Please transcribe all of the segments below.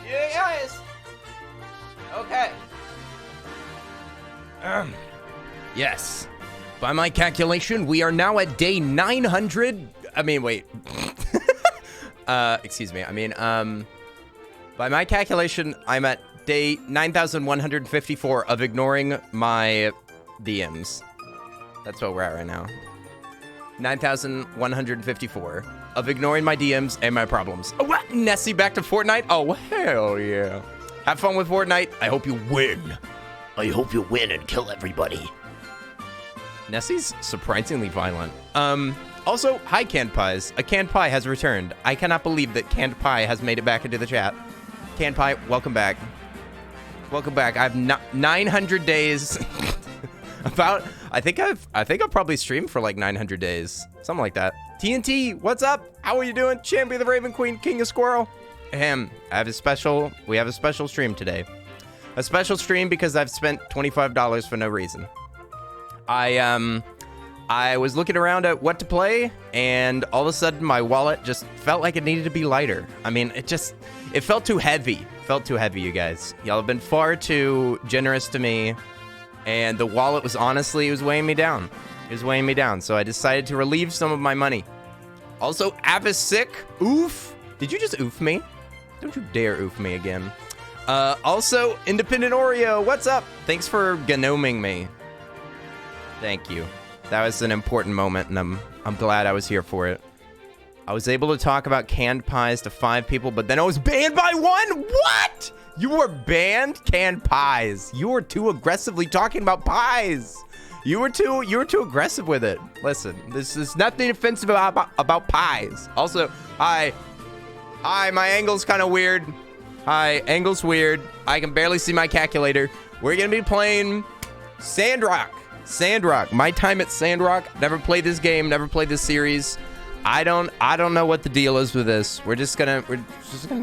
Yeah, guys. Okay. Yes. By my calculation, we are now at day 900. I mean, wait. Excuse me. I mean, by my calculation, I'm at day 9,154 of ignoring my DMs. That's what we're at right now. 9,154 of ignoring my DMs and my problems. Oh, what? Nessie back to Fortnite? Oh, hell yeah. Have fun with Fortnite. I hope you win. I hope you win and kill everybody. Nessie's surprisingly violent. Also, hi, Canned Pies. A Canned Pie has returned. I cannot believe that Canned Pie has made it back into the chat. Canned Pie, welcome back. Welcome back. I have 900 days. I think I've probably streamed for like 900 days. Something like that. TNT, what's up? How are you doing? Champion of the Raven Queen, King of Squirrel. We have a special stream today. A special stream because I've spent $25 for no reason. I was looking around at what to play, and all of a sudden my wallet just felt like it needed to be lighter. I mean, it felt too heavy. Felt too heavy, you guys. Y'all have been far too generous to me, and the wallet was honestly, it was weighing me down. It was weighing me down, so I decided to relieve some of my money. Also, Av is sick. Oof. Did you just oof me? Don't you dare oof me again. Also, Independent Oreo, what's up? Thanks for gnoming me. Thank you. That was an important moment, and I'm glad I was here for it. I was able to talk about Canned Pies to 5 people, but then I was banned by 1? What? You were banned? Canned Pies. You were too aggressively talking about pies. You were too aggressive with it. Listen, this is nothing offensive about pies. Also, hi, my angle's kind of weird. Hi, angle's weird. I can barely see my calculator. We're gonna be playing Sandrock. Sandrock. My time at Sandrock. Never played this game. Never played this series. I don't know what the deal is with this. We're just gonna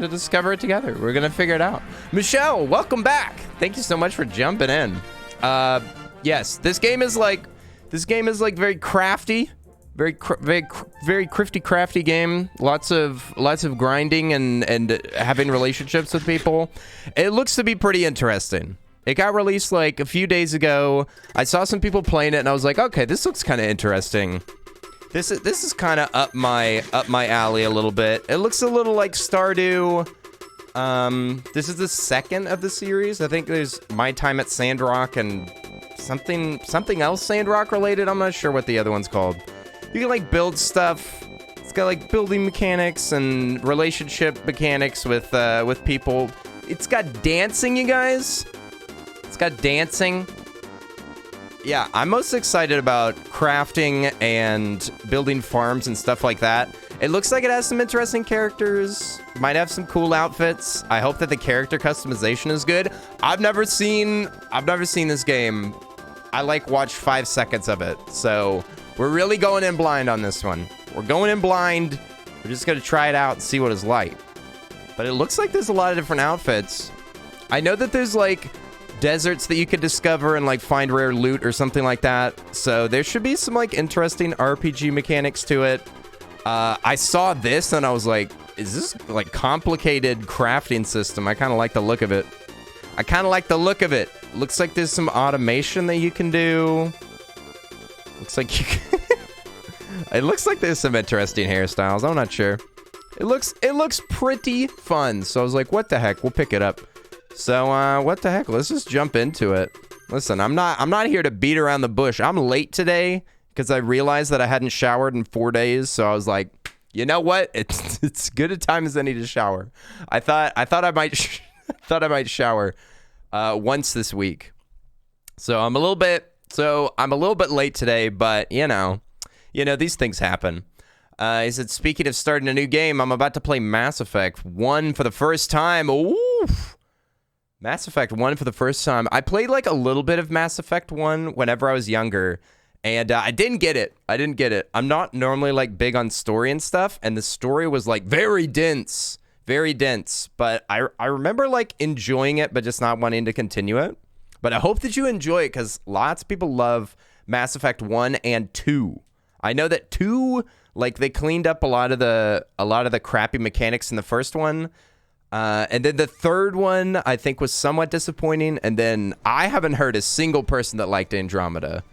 discover it together. We're gonna figure it out. Michelle, welcome back. Thank you so much for jumping in. Yes, this game is like very crafty, very crafty game. Lots of grinding and having relationships with people. It looks to be pretty interesting. It got released like a few days ago. I saw some people playing it, and I was like, okay, this looks kind of interesting. This is kind of up my alley a little bit. It looks a little like Stardew. This is the second of the series. I think there's My Time at Sandrock and something else Sandrock related. I'm not sure what the other one's called. You can like build stuff. It's got like building mechanics and relationship mechanics with people. It's got dancing, you guys. It's got dancing. Yeah, I'm most excited about crafting and building farms and stuff like that. It looks like it has some interesting characters. Might have some cool outfits. I hope that the character customization is good. I've never seen this game. I like watched 5 seconds of it. So we're really going in blind on this one. We're going in blind. We're just gonna try it out and see what it's like. But it looks like there's a lot of different outfits. I know that there's like deserts that you could discover and like find rare loot or something like that. So there should be some like interesting RPG mechanics to it. I saw this and I was like, is this like complicated crafting system? I kind of like the look of it. Looks like there's some automation that you can do. Looks like you can it looks like there's some interesting hairstyles. I'm not sure. It looks pretty fun. So I was like, what the heck? We'll pick it up. So, what the heck? Let's just jump into it. Listen, I'm not here to beat around the bush. I'm late today because I realized that I hadn't showered in 4 days. So I was like, you know what? It's good a time as any to shower. I thought I might thought I might shower once this week. So I'm a little bit late today, but you know these things happen. He said, speaking of starting a new game, I'm about to play Mass Effect 1 for the first time. Ooh. Mass Effect 1 for the first time. I played like a little bit of Mass Effect 1 whenever I was younger, and I didn't get it. I'm not normally like big on story and stuff, and the story was like very dense, but I remember like enjoying it, but just not wanting to continue it. But I hope that you enjoy it, because lots of people love Mass Effect 1 and 2. I know that 2, like, they cleaned up a lot of the crappy mechanics in the first one. And then the third one, I think, was somewhat disappointing. And then I haven't heard a single person that liked Andromeda.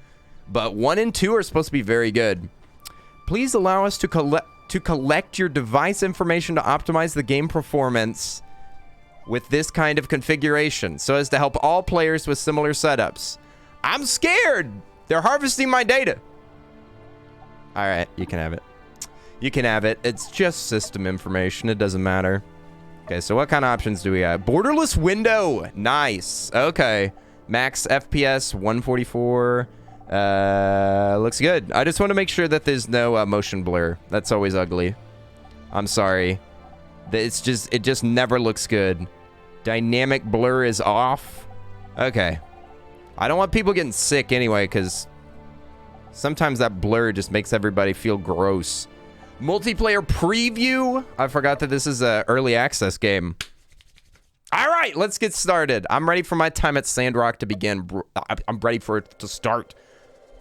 But 1 and 2 are supposed to be very good. Please allow us to collect your device information to optimize the game performance with this kind of configuration, so as to help all players with similar setups. I'm scared. They're harvesting my data. All right, you can have it. You can have it. It's just system information. It doesn't matter. Okay, so what kind of options do we have? Borderless window. Nice. Okay. Max FPS 144. Looks good. I just want to make sure that there's no motion blur. That's always ugly. I'm sorry. It just never looks good. Dynamic blur is off. Okay. I don't want people getting sick anyway, because sometimes that blur just makes everybody feel gross. Multiplayer preview. I forgot that this is an early access game. All right, let's get started. I'm ready for my time at Sandrock to begin. I'm ready for it to start.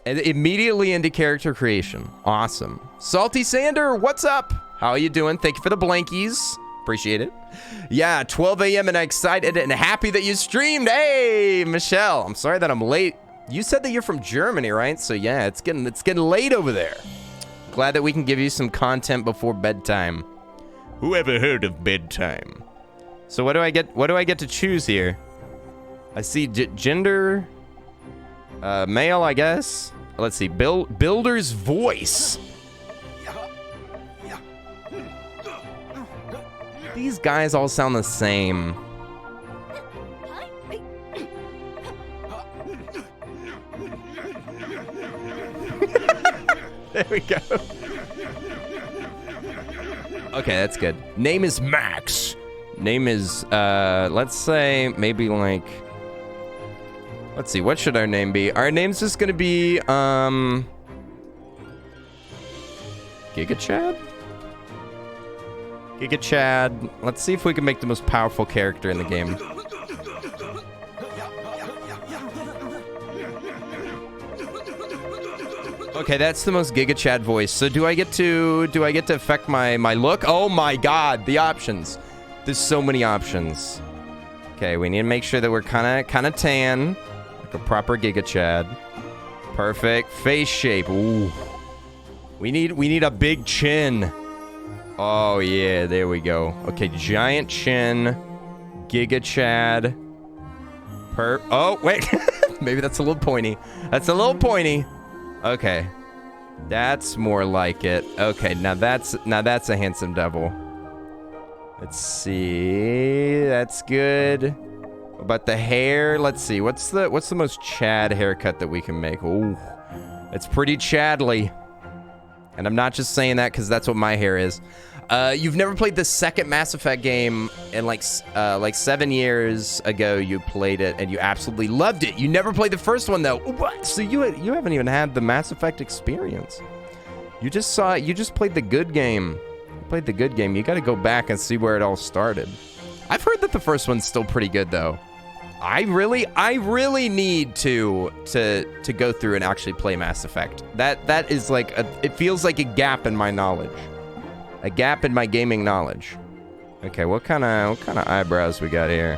And immediately into character creation. Awesome. Salty Sander, what's up? How are you doing? Thank you for the blankies. Appreciate it. Yeah, 12 a.m. and I'm excited and happy that you streamed. Hey, Michelle. I'm sorry that I'm late. You said that you're from Germany, right? So yeah, it's getting late over there. Glad that we can give you some content before bedtime. Who ever heard of bedtime? So what do I get to choose here? I see gender, male, I guess. Let's see, builder's voice. These guys all sound the same. There we go. Okay, that's good. Name is Max. Name is, let's say maybe like, let's see, what should our name be? Our name's just gonna be, Giga Chad. Let's see if we can make the most powerful character in the game. Okay, that's the most Giga Chad voice. So do I get to affect my look? Oh my god, the options. There's so many options. Okay, we need to make sure that we're kind of tan, like a proper Giga Chad. Perfect. Face shape. Ooh. We need a big chin. Oh yeah, there we go. Okay, giant chin, Giga Chad. Oh wait, maybe that's a little pointy. Okay, that's more like it. Okay, now that's a handsome devil. Let's see, that's good. What about the hair? Let's see, what's the most Chad haircut that we can make? Ooh, it's pretty Chadly. And I'm not just saying that because that's what my hair is. You've never played the second Mass Effect game, and like 7 years ago you played it and you absolutely loved it. You never played the first one though. What? So you haven't even had the Mass Effect experience. You just played the good game. You played the good game. You got to go back and see where it all started. I've heard that the first one's still pretty good though. I really need to go through and actually play Mass Effect. That is like it feels like a gap in my knowledge. A gap in my gaming knowledge. Okay, what kind of eyebrows we got here?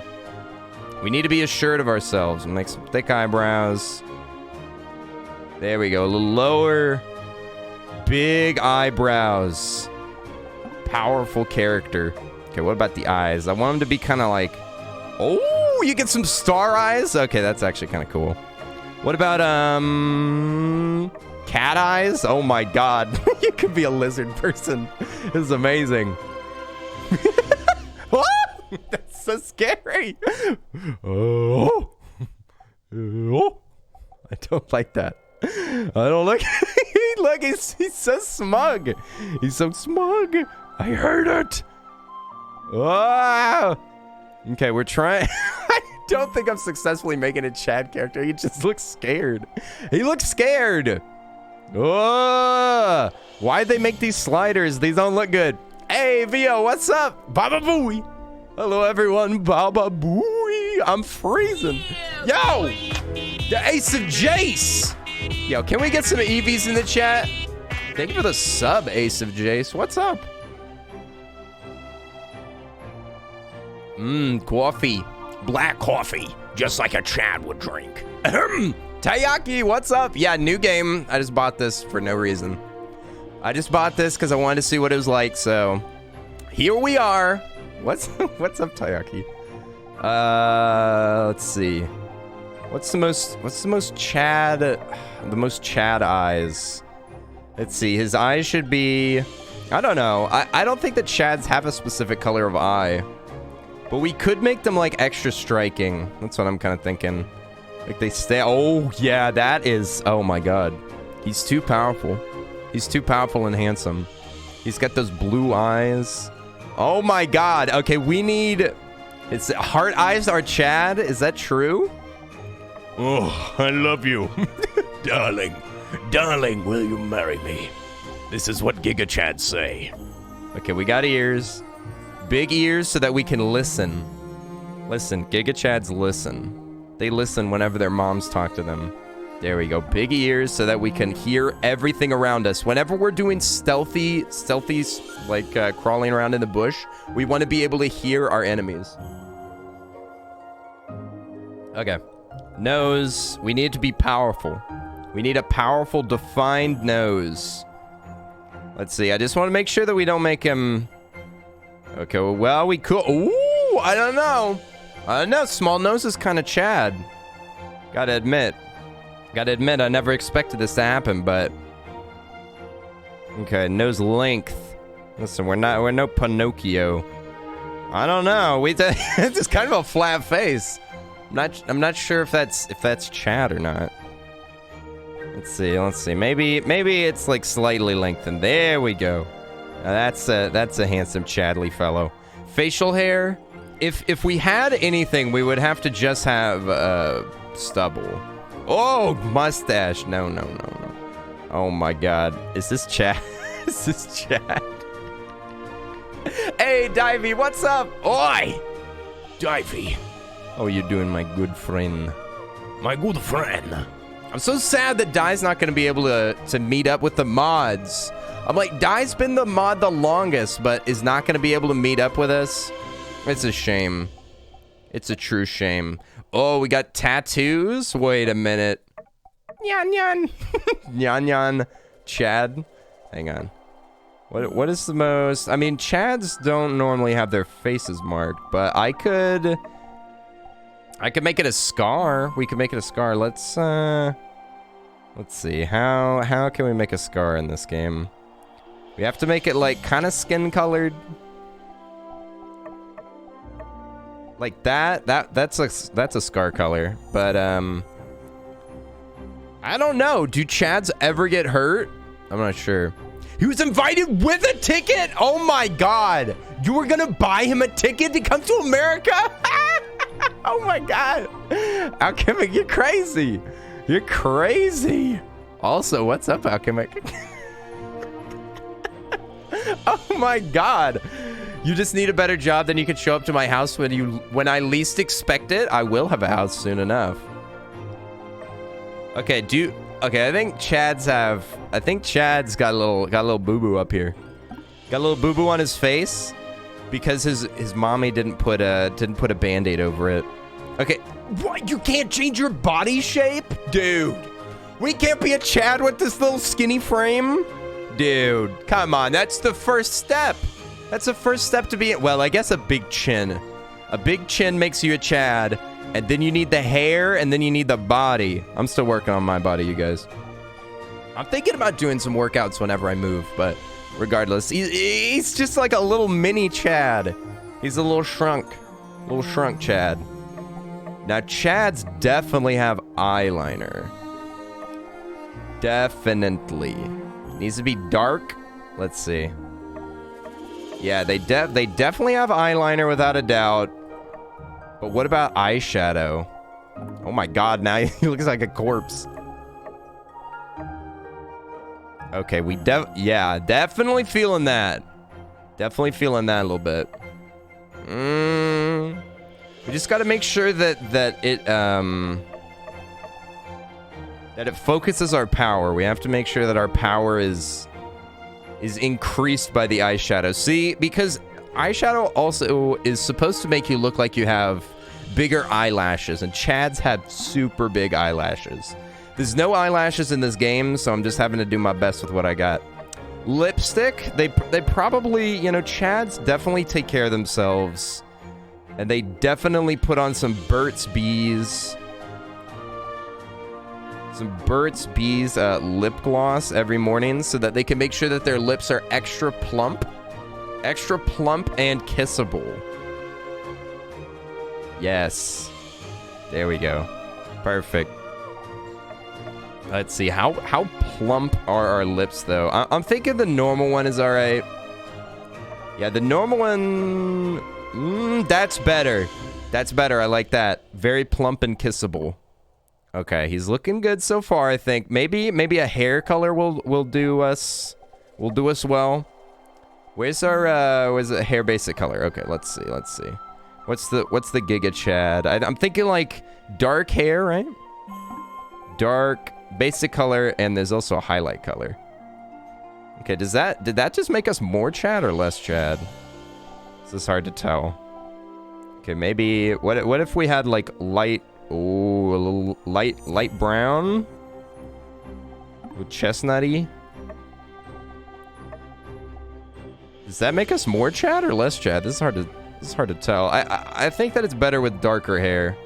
We need to be assured of ourselves. Make some thick eyebrows. There we go. A little lower. Big eyebrows. Powerful character. Okay, what about the eyes? I want them to be kind of like... Oh, you get some star eyes? Okay, that's actually kind of cool. What about, cat eyes? Oh my god. You could be a lizard person. This is amazing. What? That's so scary. Oh. Oh. I don't like that. I don't like Look, he's so smug. He's so smug. I heard it. Ah. Okay, we're trying. I don't think I'm successfully making a Chad character. He just looks scared. He looks scared. Oh, why'd they make these sliders? These don't look good. Hey, Vio, what's up? Baba Booey. Hello, everyone. Baba Booey. I'm freezing. Yo, the Ace of Jace. Yo, can we get some EVs in the chat? Thank you for the sub, Ace of Jace. What's up? Coffee. Black coffee, just like a Chad would drink. Tayaki, what's up? Yeah, new game. I just bought this for no reason. I just bought this because I wanted to see what it was like, so here we are. What's up, Tayaki? Let's see. What's the most Chad eyes? Let's see. His eyes should be, I don't know. I don't think that Chads have a specific color of eye. But we could make them, like, extra striking. That's what I'm kind of thinking. Like, they stay... Oh, yeah, that is... Oh, my God. He's too powerful. He's too powerful and handsome. He's got those blue eyes. Oh, my God. Okay, we need... It's heart eyes are Chad. Is that true? Oh, I love you. Darling. Darling, will you marry me? This is what Giga Chads say. Okay, we got ears. Big ears so that we can listen. Listen, Giga Chads listen. They listen whenever their moms talk to them. There we go. Big ears so that we can hear everything around us. Whenever we're doing stealthy, like crawling around in the bush, we want to be able to hear our enemies. Okay. Nose. We need it to be powerful. We need a powerful, defined nose. Let's see. I just want to make sure that we don't make him... Okay, well, we could... Ooh, I don't know. I don't know. Small nose is kind of Chad. Gotta admit, I never expected this to happen, but... Okay, nose length. Listen, we're no Pinocchio. I don't know. It's just kind of a flat face. I'm not sure if that's Chad or not. Let's see. Maybe it's like slightly lengthened. There we go. Now that's a handsome Chadly fellow. Facial hair. If we had anything, we would have to just have stubble. Oh, mustache. No. Oh my God. Is this Chad? Is this Chad? Hey, Divey, what's up? Oi! Divey. How are you doing, my good friend? My good friend. I'm so sad that Dai's not going to be able to meet up with the mods. I'm like, Dai's been the mod the longest, but is not going to be able to meet up with us. It's a shame. It's a true shame. Oh, we got tattoos? Wait a minute. Nyan. Nyan. Chad. Hang on. What is the most... I mean, Chads don't normally have their faces marked, but I could make it a scar. We could make it a scar. Let's see. How can we make a scar in this game? We have to make it like kind of skin colored. Like that's a scar color. But I don't know. Do Chads ever get hurt? I'm not sure. He was invited with a ticket? Oh my God. You were gonna buy him a ticket to come to America? Oh my God. Alchemic, you're crazy. You're crazy. Also, what's up, Alchemic? Oh my God. You just need a better job, then you can show up to my house when I least expect it. I will have a house soon enough. Okay, I think Chad's got a little boo-boo up here. Got a little boo-boo on his face because his mommy didn't put a band-aid over it. Okay. What? You can't change your body shape? Dude. We can't be a Chad with this little skinny frame? Dude, come on. That's the first step. That's the first step to be... Well, I guess a big chin. A big chin makes you a Chad. And then you need the hair, and then you need the body. I'm still working on my body, you guys. I'm thinking about doing some workouts whenever I move, but regardless, he's just like a little mini Chad. He's a little shrunk Chad. Now, Chads definitely have eyeliner. Definitely. Needs to be dark. Let's see. Yeah, they definitely have eyeliner without a doubt. But what about eyeshadow? Oh my god, now he looks like a corpse. Okay, yeah, definitely feeling that. Definitely feeling that a little bit. We just got to make sure that it focuses our power. We have to make sure that our power is increased by the eyeshadow. See, because eyeshadow also is supposed to make you look like you have bigger eyelashes, and Chads have super big eyelashes. There's no eyelashes in this game, so I'm just having to do my best with what I got. Lipstick, they probably, you know, Chads definitely take care of themselves, and they definitely put on some Burt's Bees. Some Burt's Bees lip gloss every morning so that they can make sure that their lips are extra plump and kissable. Yes. There we go. Perfect. Let's see. How plump are our lips, though? I'm thinking the normal one is all right. Yeah, the normal one... that's better. That's better. I like that. Very plump and kissable. Okay, he's looking good so far, I think. Maybe a hair color will do us well. Where's our where's the hair basic color? Okay, let's see. What's the Giga Chad? I'm thinking like dark hair, right? Dark basic color, and there's also a highlight color. Okay, did that just make us more Chad or less Chad? This is hard to tell. Okay, maybe what if we had like light, a little light brown with chestnutty? Does that make us more Chad or less Chad? This is hard to tell. I think that it's better with darker hair.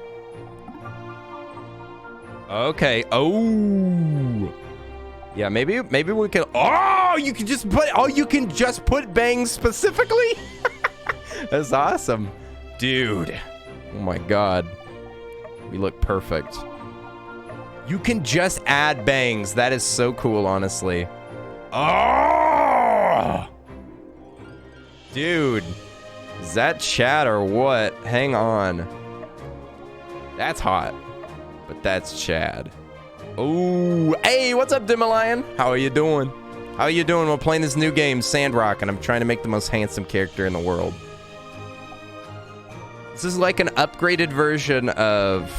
Okay. Oh. Yeah, maybe we can. Oh, you can just put bangs specifically? That's awesome. Dude. Oh my god. We look perfect. You can just add bangs. That is so cool, honestly. Oh! Dude. Is that Chad or what? Hang on. That's hot. But that's Chad. Oh, hey, what's up, Dimalion? How are you doing? How are you doing? We're playing this new game, Sandrock, and I'm trying to make the most handsome character in the world. This is like an upgraded version of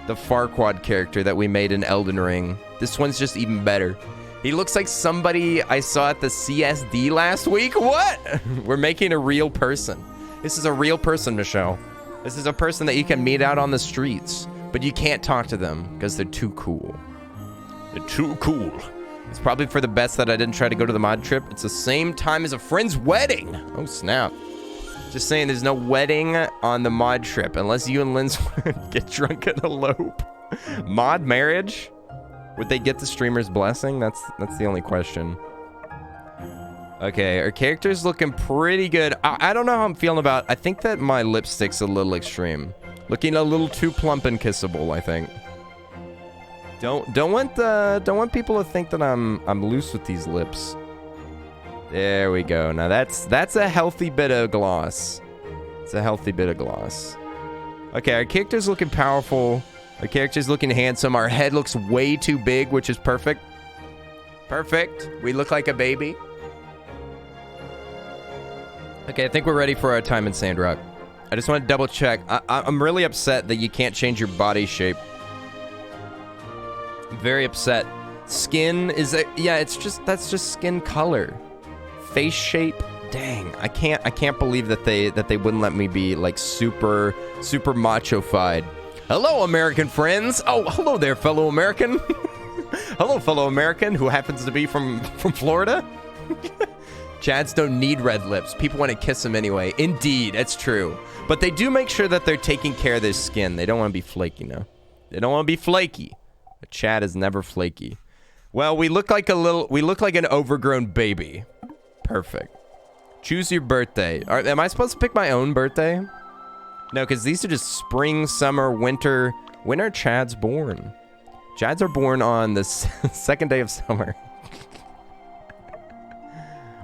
the Farquaad character that we made in Elden Ring. This one's just even better. He looks like somebody I saw at the CSD last week. What? We're making a real person. This is a real person, Michelle. This is a person that you can meet out on the streets, but you can't talk to them because they're too cool. They're too cool. It's probably for the best that I didn't try to go to the mod trip. It's the same time as a friend's wedding. Oh, snap. Just saying, there's no wedding on the mod trip unless you and Linz get drunk and elope. Mod marriage? Would they get the streamer's blessing? That's the only question. Okay, our character's looking pretty good. I don't know how I'm feeling about. I think that my lipstick's a little extreme. Looking a little too plump and kissable, I think. Don't want people to think that I'm loose with these lips. There we go. Now that's a healthy bit of gloss. It's a healthy bit of gloss. Okay, our character's looking powerful. Our character's looking handsome. Our head looks way too big, which is perfect. Perfect. We look like a baby. Okay, I think we're ready for our time in Sandrock. I just want to double check. I'm really upset that you can't change your body shape. I'm very upset. Skin is that's just skin color. Face shape. Dang, I can't believe that they wouldn't let me be like super macho-fied. Hello, American friends. Oh, hello there, fellow American. Hello, fellow American who happens to be from Florida. Chads don't need red lips. People want to kiss them anyway. Indeed, that's true. But they do make sure that they're taking care of their skin. They don't want to be flaky, no. They don't want to be flaky. A Chad is never flaky. Well, we look like an overgrown baby. Perfect. Choose your birthday. Am I supposed to pick my own birthday? No, because these are just spring, summer, winter. When are Chads born? Chads are born on the second day of summer.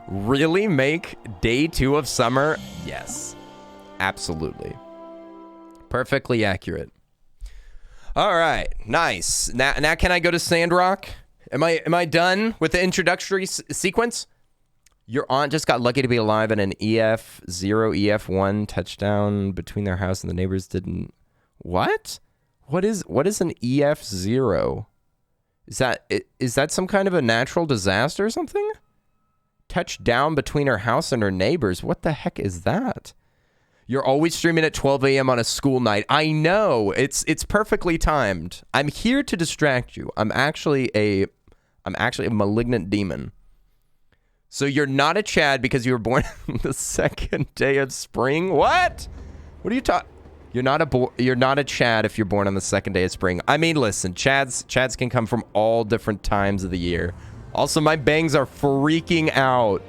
Really make day 2 of summer? Yes. Absolutely. Perfectly accurate. All right. Nice. Now can I go to Sandrock? Am I done with the introductory sequence? Your aunt just got lucky to be alive in an EF0, EF1 touchdown between their house and the neighbors didn't. What? What is an EF0? Is that some kind of a natural disaster or something? Touchdown between her house and her neighbors. What the heck is that? You're always streaming at 12 a.m. on a school night. I know. It's perfectly timed. I'm here to distract you. I'm actually a malignant demon. So you're not a Chad because you were born on the second day of spring? What? What are you talking? You're not a Chad if you're born on the second day of spring. I mean, listen, Chads can come from all different times of the year. Also, my bangs are freaking out.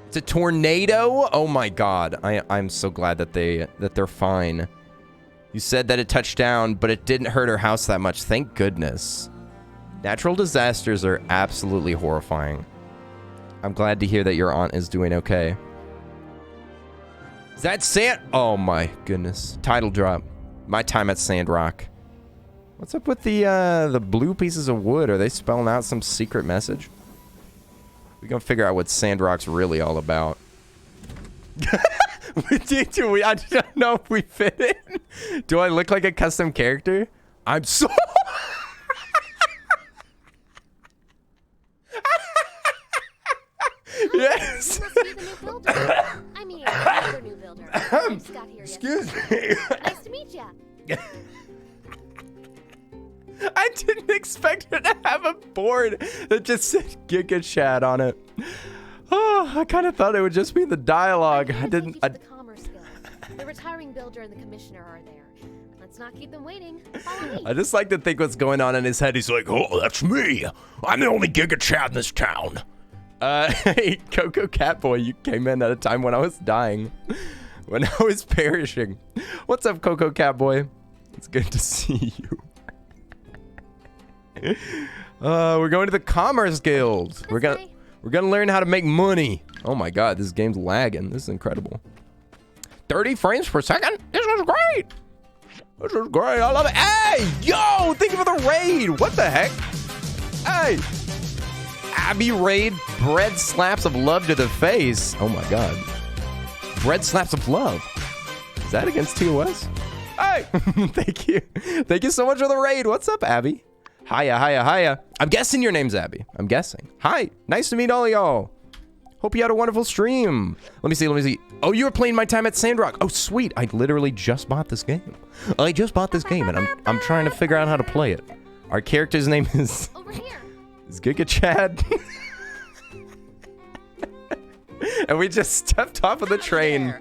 It's a tornado? Oh my god. I'm so glad that they're fine. You said that it touched down, but it didn't hurt her house that much. Thank goodness. Natural disasters are absolutely horrifying. I'm glad to hear that your aunt is doing okay. Is that oh my goodness. Title drop. My time at Sandrock. What's up with the blue pieces of wood? Are they spelling out some secret message? We're gonna figure out what Sandrock's really all about. I don't know if we fit in. Do I look like a custom character? I'm so... Yes. I mean, another new builder. I just got here Excuse me. Nice to meet ya. I didn't expect her to have a board that just said Giga Chat on it. Oh, I kind of thought it would just be the dialogue. I didn't. The Commerce Guild. The retiring builder and the commissioner are there. Let's not keep them waiting. Follow me. I just like to think what's going on in his head. He's like, Oh, that's me. I'm the only Giga Chad in this town. Hey, Coco Catboy, you came in at a time when I was dying. When I was perishing. What's up, Coco Catboy? It's good to see you. We're going to the Commerce Guild. We're gonna learn how to make money. Oh my god, this game's lagging. This is incredible. 30 frames per second? This was great. This is great. I love it. Hey, yo, thank you for the raid. What the heck? Hey. Abby raid bread slaps of love to the face. Oh my god. Bread slaps of love. Is that against TOS? Hey. Thank you. Thank you so much for the raid. What's up, Abby? Hiya, hiya, hiya. I'm guessing your name's Abby. I'm guessing. Hi. Nice to meet all y'all. Hope you had a wonderful stream. Let me see. Oh, you were playing My Time at Sandrock. Oh, sweet. I literally just bought this game. I just bought this game, and I'm trying to figure out how to play it. Our character's name is... Over here. Is Giga Chad. And we just stepped off of the train.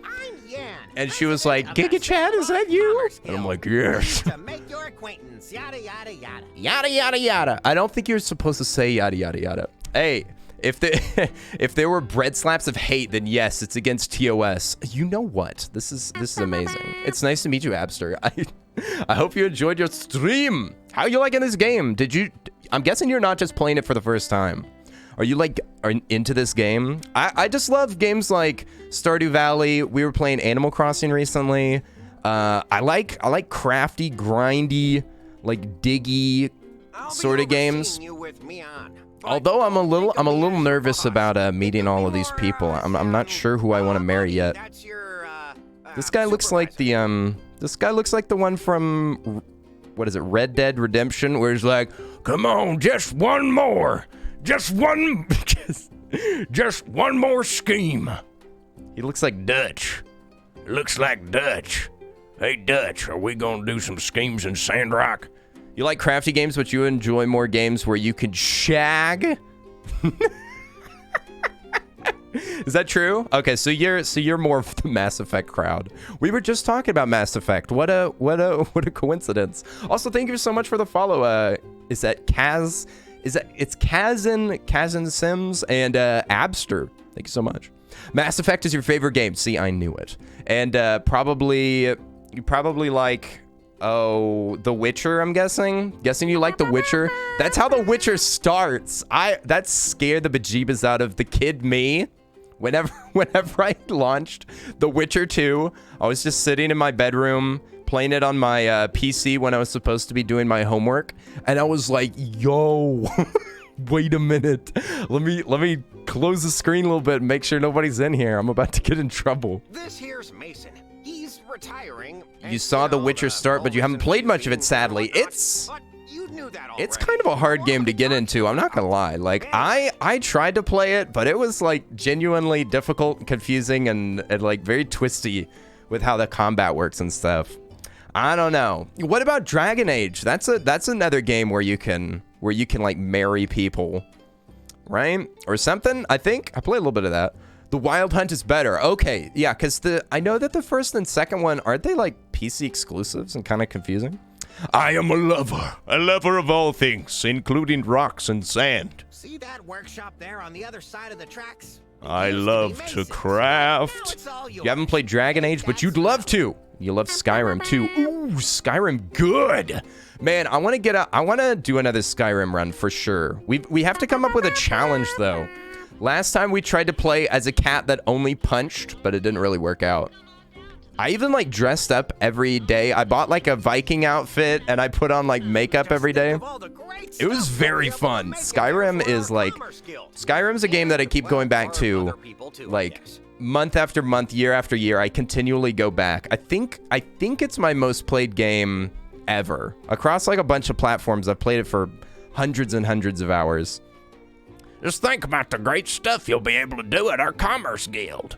And she was like, Giga Chad, is that you? And I'm like, yes. To make your acquaintance, yada, yada, yada. Yada, yada, yada. I don't think you're supposed to say yada, yada, yada. Hey, if there were bread slaps of hate, then yes, it's against TOS. You know what? This is amazing. It's nice to meet you, Abster. I hope you enjoyed your stream. How are you liking this game? I'm guessing you're not just playing it for the first time. Are you into this game? I just love games like Stardew Valley. We were playing Animal Crossing recently. I like crafty, grindy, like diggy sort of games. Although I'm a little nervous about meeting all of these people. I'm not sure who I want to marry yet. This guy looks like the one from, what is it, Red Dead Redemption, where he's like, Come on, just one more. Just one more scheme. He looks like Dutch. Looks like Dutch. Hey, Dutch, are we gonna do some schemes in Sandrock? You like crafty games, but you enjoy more games where you can shag? Is that true? Okay, so you're more of the Mass Effect crowd. We were just talking about Mass Effect. What a coincidence. Also, thank you so much for the follow, Is that Kaz? It's Kazan Sims and Abster. Thank you so much. Mass Effect is your favorite game. See, I knew it. And you probably like, oh, The Witcher, I'm guessing. Guessing you like The Witcher. That's how The Witcher starts. That scared the bejeebus out of the kid me. Whenever I launched The Witcher 2, I was just sitting in my bedroom playing it on my PC when I was supposed to be doing my homework, and I was like, "Yo, wait a minute, let me close the screen a little bit and make sure nobody's in here. I'm about to get in trouble." This here's Mason. He's retiring. You saw The Witcher start, but you haven't played much of it, sadly. It's kind of a hard game to get into. I'm not gonna lie. Like I tried to play it, but it was like genuinely difficult, confusing, and like very twisty with how the combat works and stuff. I don't know. What about Dragon Age? That's another game where you can like marry people, right? Or something. I think I played a little bit of that. The Wild Hunt is better. Okay, yeah, because I know that the first and second one, aren't they like PC exclusives and kind of confusing? I am a lover of all things, including rocks and sand. See that workshop there on the other side of the tracks? I love to craft. You haven't played Dragon Age, but you'd love to. You love Skyrim too. Ooh, Skyrim, good. Man, I want to do another Skyrim run for sure. We have to come up with a challenge though. Last time we tried to play as a cat that only punched, but it didn't really work out. I even like dressed up every day. I bought like a Viking outfit and I put on like makeup every day. It was very fun. Skyrim's a game that I keep going back to like month after month, year after year. I continually go back. I think it's my most played game ever. Across like a bunch of platforms, I've played it for hundreds and hundreds of hours. Just think about the great stuff you'll be able to do at our Commerce Guild.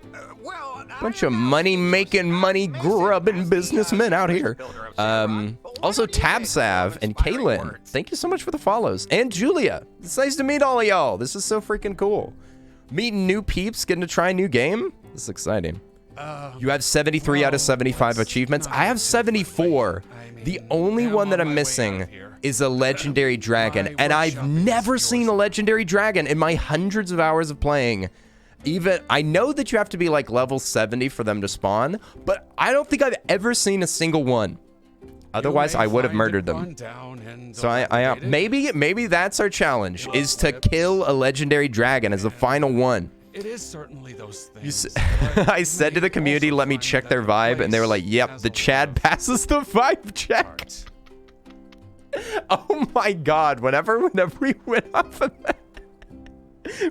Bunch of money-making, money-grubbing businessmen out here. Also, Tabsav and Kaylin, thank you so much for the follows. And Julia, it's nice to meet all of y'all. This is so freaking cool. Meeting new peeps, getting to try a new game. This is exciting. You have 73 out of 75 achievements. I have 74. The only one that I'm missing is a legendary dragon, and I've never seen a legendary dragon in my hundreds of hours of playing. Even I know that you have to be like level 70 for them to spawn, but I don't think I've ever seen a single one. Otherwise, I would have murdered them. So I maybe that's our challenge, is to kill a legendary dragon as the final one. It is certainly those things. I said to the community, let me check their vibe, and they were like, yep, the Chad passes the vibe check. Oh my god, whenever we went off of that,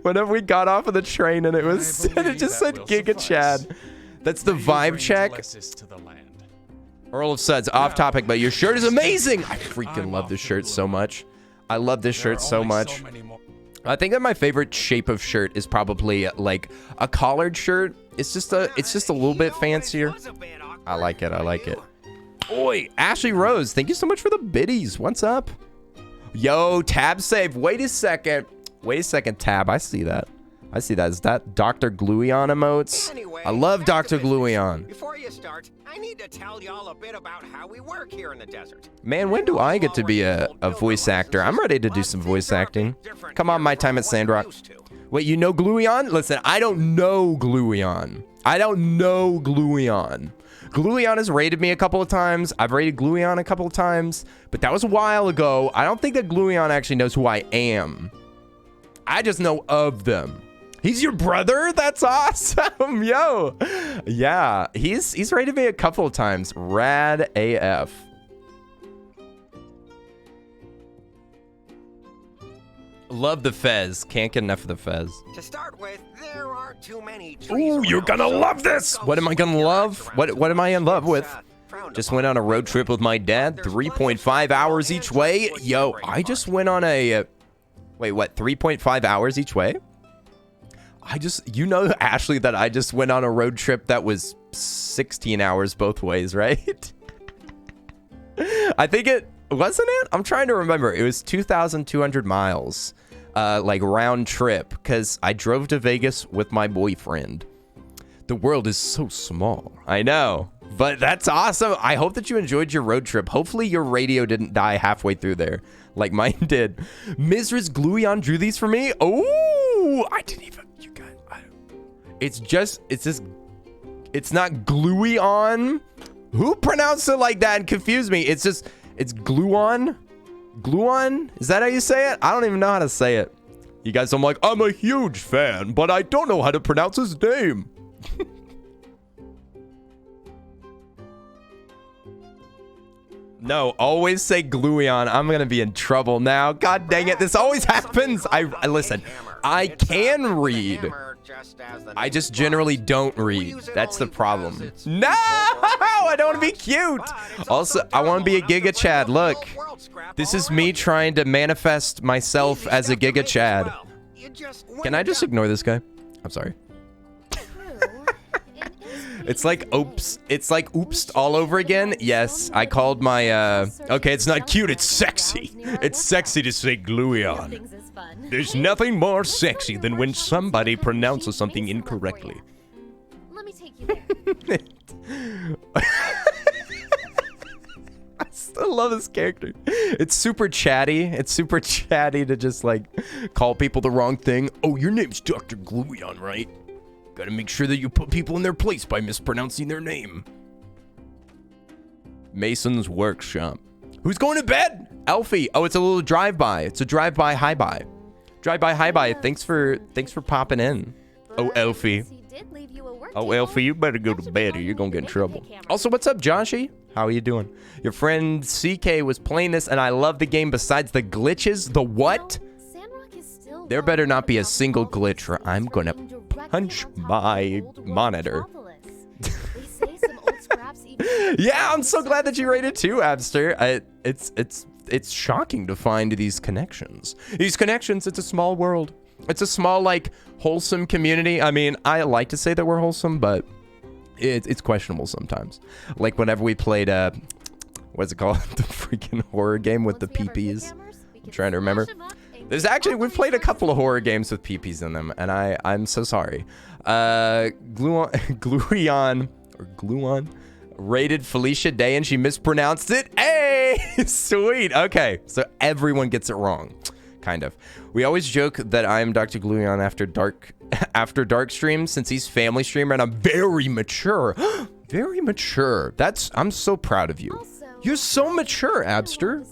whenever we got off of the train and it just said Giga Chad. That's the vibe check. Earl of Suds, off topic, but your shirt is amazing. I freaking love this shirt so much. I love this shirt so much. I think that my favorite shape of shirt is probably like a collared shirt. It's just a little bit fancier. I like it. I like it. Oi, Ashley Rose, thank you so much for the biddies. What's up? Yo, Tab save. Wait a second. Wait a second, Tab. I see that. I see that. Is that Dr. Gluion emotes? Anyway, I love Dr. Gluion. Before you start, I need to tell y'all a bit about how we work here in the desert. Man, when do I get to be a voice actor? I'm ready to do some voice acting. Come on, my time at Sandrock. Wait, you know Gluion? Listen, I don't know Gluion. I don't know Gluion. Gluion has raided me a couple of times. I've raided Gluion a couple of times, but that was a while ago. I don't think that Gluion actually knows who I am. I just know of them. He's your brother? That's awesome, yo. Yeah, he's raided me a couple of times. Rad AF. Love the Fez. Can't get enough of the Fez. To start with, there aren't too many trees. Ooh, you're gonna love this. What am I gonna love? What am I in love with? Just went on a road trip with my dad. 3.5 hours each way. Yo, I just went on a... Wait, what? 3.5 hours each way? You know, Ashley, that I just went on a road trip that was 16 hours both ways, right? I think it... Wasn't it? I'm trying to remember. It was 2,200 miles, like round trip, because I drove to Vegas with my boyfriend. The world is so small. I know. But that's awesome. I hope that you enjoyed your road trip. Hopefully your radio didn't die halfway through there, like mine did. Mrs. Glueon drew these for me. Oh, I didn't even, you guys. It's not Glueon. Who pronounced it like that and confused me? It's Glueon. Glueon? Is that how you say it? I don't even know how to say it. You guys, I'm like, I'm a huge fan, but I don't know how to pronounce his name. No, always say Glueon. I'm gonna be in trouble now. God dang it, this always happens. I listen, I can read. I just generally don't read. That's the problem. No, I don't want to be cute. Also, I want to be a Giga Chad. Look, this is me trying to manifest myself as a Giga Chad. Can I just ignore this guy? I'm sorry. It's like oops. It's like oops all over again. Yes, I called my okay, it's not cute, it's sexy. It's sexy to say Glueon. There's nothing more sexy than when somebody pronounces something incorrectly. Let me take you there. I still love this character. It's super chatty. It's super chatty to just like call people the wrong thing. Oh, your name's Dr. Glueon, right? Gotta make sure that you put people in their place by mispronouncing their name. Mason's Workshop. Who's going to bed? Elfie. Oh, it's a little drive-by. It's a drive-by hi-bye. Drive-by hi-bye. Thanks for popping in. Oh, Elfie. Oh, Elfie, you better go to bed or you're gonna get in trouble. Also, what's up, Joshy? How are you doing? Your friend CK was playing this and I love the game besides the glitches. The what? There better not be a single glitch or I'm gonna punch my monitor. Yeah, I'm so glad that you rated too, Abster. It's shocking to find these connections. These connections, it's a small world. It's a small, like, wholesome community. I mean, I like to say that we're wholesome, but it's questionable sometimes. Like whenever we played, what's it called? The freaking horror game with the peepees. I'm trying to remember. There's actually, we've played a couple of horror games with peepees in them, and I'm so sorry. Glueon rated Felicia Day, and she mispronounced it. Hey, sweet. Okay, so everyone gets it wrong, kind of. We always joke that I'm Dr. Glueon after dark streams, since he's family streamer, and I'm very mature. Very mature. I'm so proud of you. Also, you're so mature, Abster.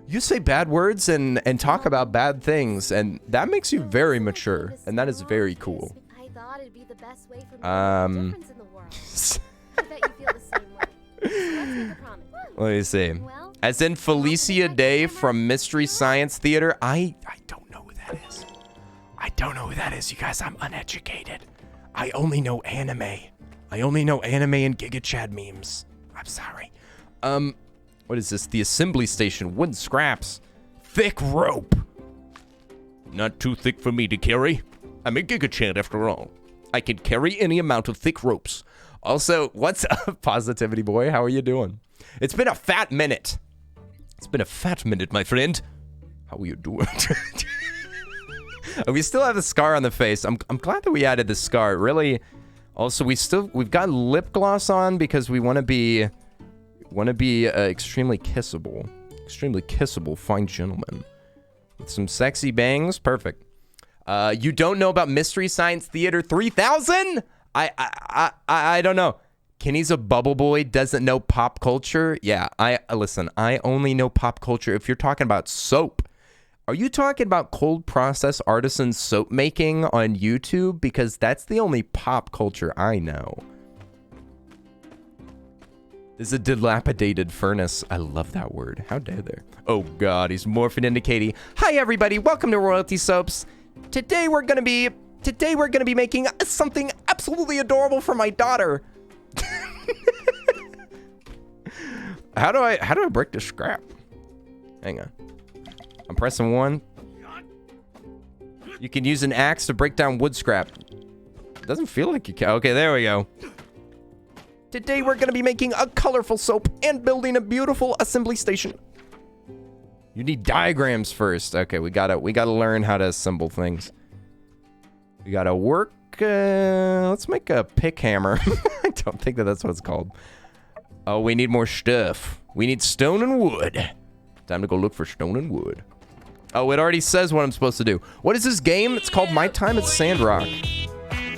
You say bad words and talk about bad things, and that makes you very mature, and that is very cool. I thought it'd be the best way for me to make a difference in the world. I bet you feel the same way. So let's make a promise. Let me see. As in Felicia Day from Mystery Science Theater. I don't know who that is. I don't know who that is, you guys. I'm uneducated. I only know anime. I only know anime and Giga Chad memes. I'm sorry. What is this? The assembly station. Wood scraps. Thick rope. Not too thick for me to carry. I'm a Giga Chad after all. I can carry any amount of thick ropes. Also, what's up, Positivity Boy? How are you doing? It's been a fat minute. It's been a fat minute, my friend. How are you doing? We still have the scar on the face. I'm glad that we added the scar. Really. Also, we've got lip gloss on because we want to be extremely kissable. Extremely kissable, fine gentleman. With some sexy bangs. Perfect. You don't know about Mystery Science Theater 3000? I don't know. Kenny's a bubble boy, doesn't know pop culture. Yeah, listen, I only know pop culture if you're talking about soap. Are you talking about cold process artisan soap making on YouTube? Because that's the only pop culture I know. This is a dilapidated furnace. I love that word. How dare there? Oh God, he's morphing into Katie. Hi everybody, welcome to Royalty Soaps. Today we're gonna be making something absolutely adorable for my daughter. How do I break the scrap? Hang on. I'm pressing 1. You can use an axe to break down wood scrap. It doesn't feel like you can. Okay, there we go. Today we're gonna be making a colorful soap and building a beautiful assembly station. You need diagrams first. Okay, we gotta learn how to assemble things. We gotta work. Let's make a pick hammer. don't think that that's what it's called. Oh, we need more stuff. We need stone and wood. Time to go look for stone and wood. Oh, it already says what I'm supposed to do. What is this game? It's called My Time at Sandrock.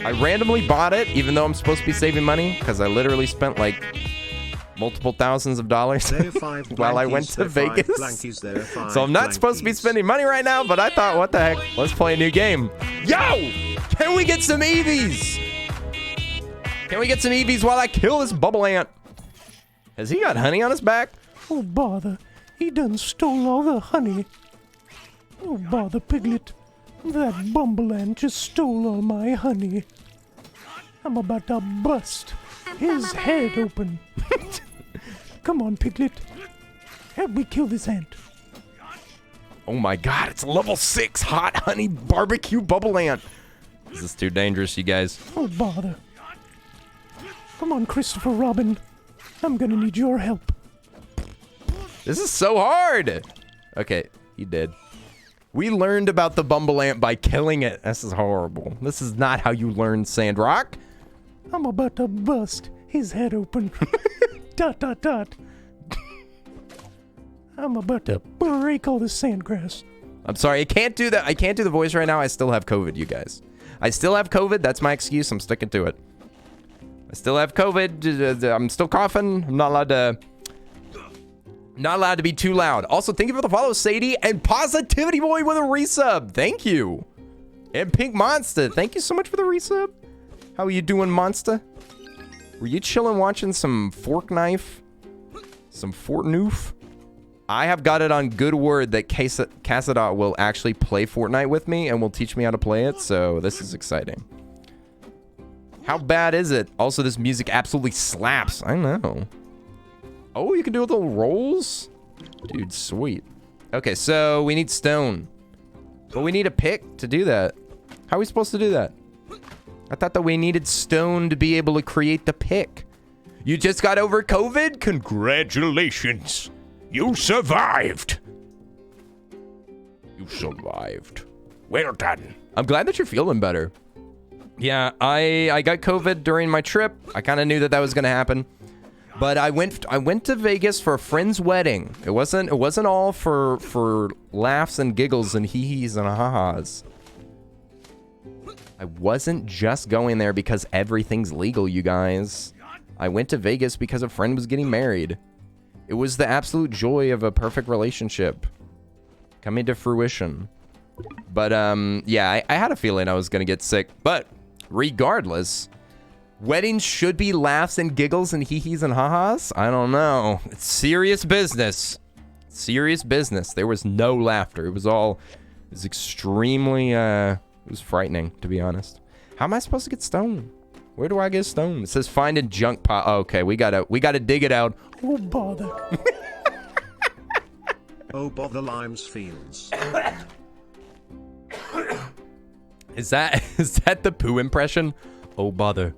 I randomly bought it, even though I'm supposed to be saving money, because I literally spent like multiple thousands of dollars while I went to Vegas. So I'm not supposed to be spending money right now, but I thought, what the heck? Let's play a new game. Yo! Can we get some EVs? Can we get some EVs while I kill this bubble ant? Has he got honey on his back? Oh, bother. He done stole all the honey. Oh, bother, Piglet. That bumble ant just stole all my honey. I'm about to bust his head open. Come on, Piglet. Help me kill this ant. Oh my god, it's a level 6 hot honey barbecue bubble ant. This is too dangerous, you guys. Oh, bother. Come on, Christopher Robin. I'm gonna need your help. This is so hard. Okay, he did. We learned about the bumble ant by killing it. This is horrible. This is not how you learn Sandrock. I'm about to bust his head open. Dot, dot, dot. I'm about to break all the sandgrass. I'm sorry, I can't do that. I can't do the voice right now. I still have COVID, you guys. I still have COVID. That's my excuse. I'm sticking to it. I still have COVID. I'm still coughing. I'm not allowed to be too loud. Also, thank you for the follow, Sadie, and Positivity Boy with a resub. Thank you. And Pink Monster, thank you so much for the resub. How are you doing, Monster? Were you chilling watching some Fork Knife? Some Fortnoof? I have got it on good word that Cassadot will actually play Fortnite with me and will teach me how to play it, so this is exciting. How bad is it? Also, this music absolutely slaps. I know. Oh, you can do little rolls? Dude, sweet. Okay, so we need stone. But we need a pick to do that. How are we supposed to do that? I thought that we needed stone to be able to create the pick. You just got over COVID? Congratulations. You survived. You survived. Well done. I'm glad that you're feeling better. Yeah, I got COVID during my trip. I kind of knew that was going to happen. But I went to Vegas for a friend's wedding. It wasn't all for laughs and giggles and hee-hees and ha-has. I wasn't just going there because everything's legal, you guys. I went to Vegas because a friend was getting married. It was the absolute joy of a perfect relationship coming to fruition. But yeah, I had a feeling I was gonna get sick. But regardless, weddings should be laughs and giggles and hee-hees and ha-has? I don't know. It's serious business. Serious business. There was no laughter. It was extremely, it was frightening, to be honest. How am I supposed to get stone? Where do I get stone? It says find a junk pile. Oh, okay, we gotta dig it out. Oh, bother. Oh, bother Limes Fields. Is that the poo impression? Oh, bother.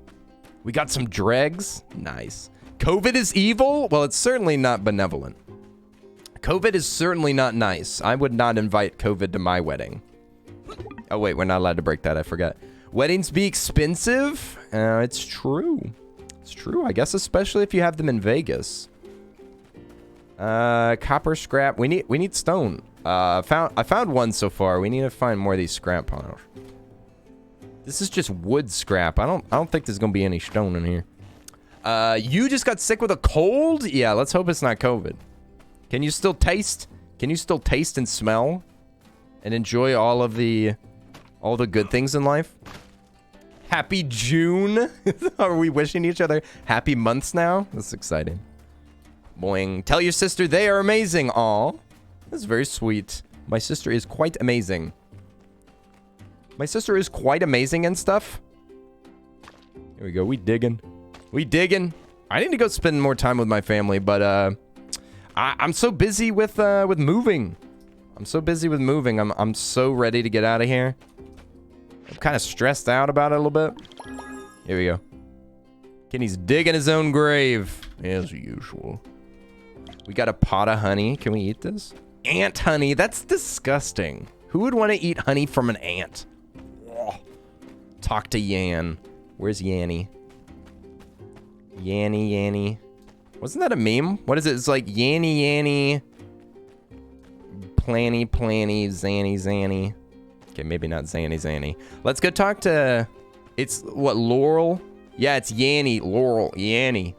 We got some dregs. Nice. COVID is evil? Well, it's certainly not benevolent. COVID is certainly not nice. I would not invite COVID to my wedding. Oh, wait, we're not allowed to break that. I forgot. Weddings be expensive? It's true. It's true, I guess, especially if you have them in Vegas. Copper scrap. We need stone. I found one so far. We need to find more of these scrap piles. This is just wood scrap. I don't think there's gonna be any stone in here. You just got sick with a cold? Yeah, let's hope it's not COVID. Can you still taste? Can you still taste and smell? And enjoy all the good things in life? Happy June. Are we wishing each other happy months now? That's exciting. Boing. Tell your sister they are amazing. Aw. That's very sweet. My sister is quite amazing. My sister is quite amazing and stuff. Here we go. We digging. We digging. I need to go spend more time with my family, but I'm so busy with moving. I'm so busy with moving. I'm so ready to get out of here. I'm kind of stressed out about it a little bit. Here we go. Kenny's digging his own grave, as usual. We got a pot of honey. Can we eat this? Ant honey. That's disgusting. Who would want to eat honey from an ant? Ugh. Talk to Yan. Where's Yanny? Yanny, Yanny. Wasn't that a meme? What is it? It's like Yanny, Yanny. Planny, Planny, Zanny, Zanny. Okay, maybe not Zanny, Zanny. Let's go talk to... It's, what, Laurel? Yeah, it's Yanny, Laurel, Yanny.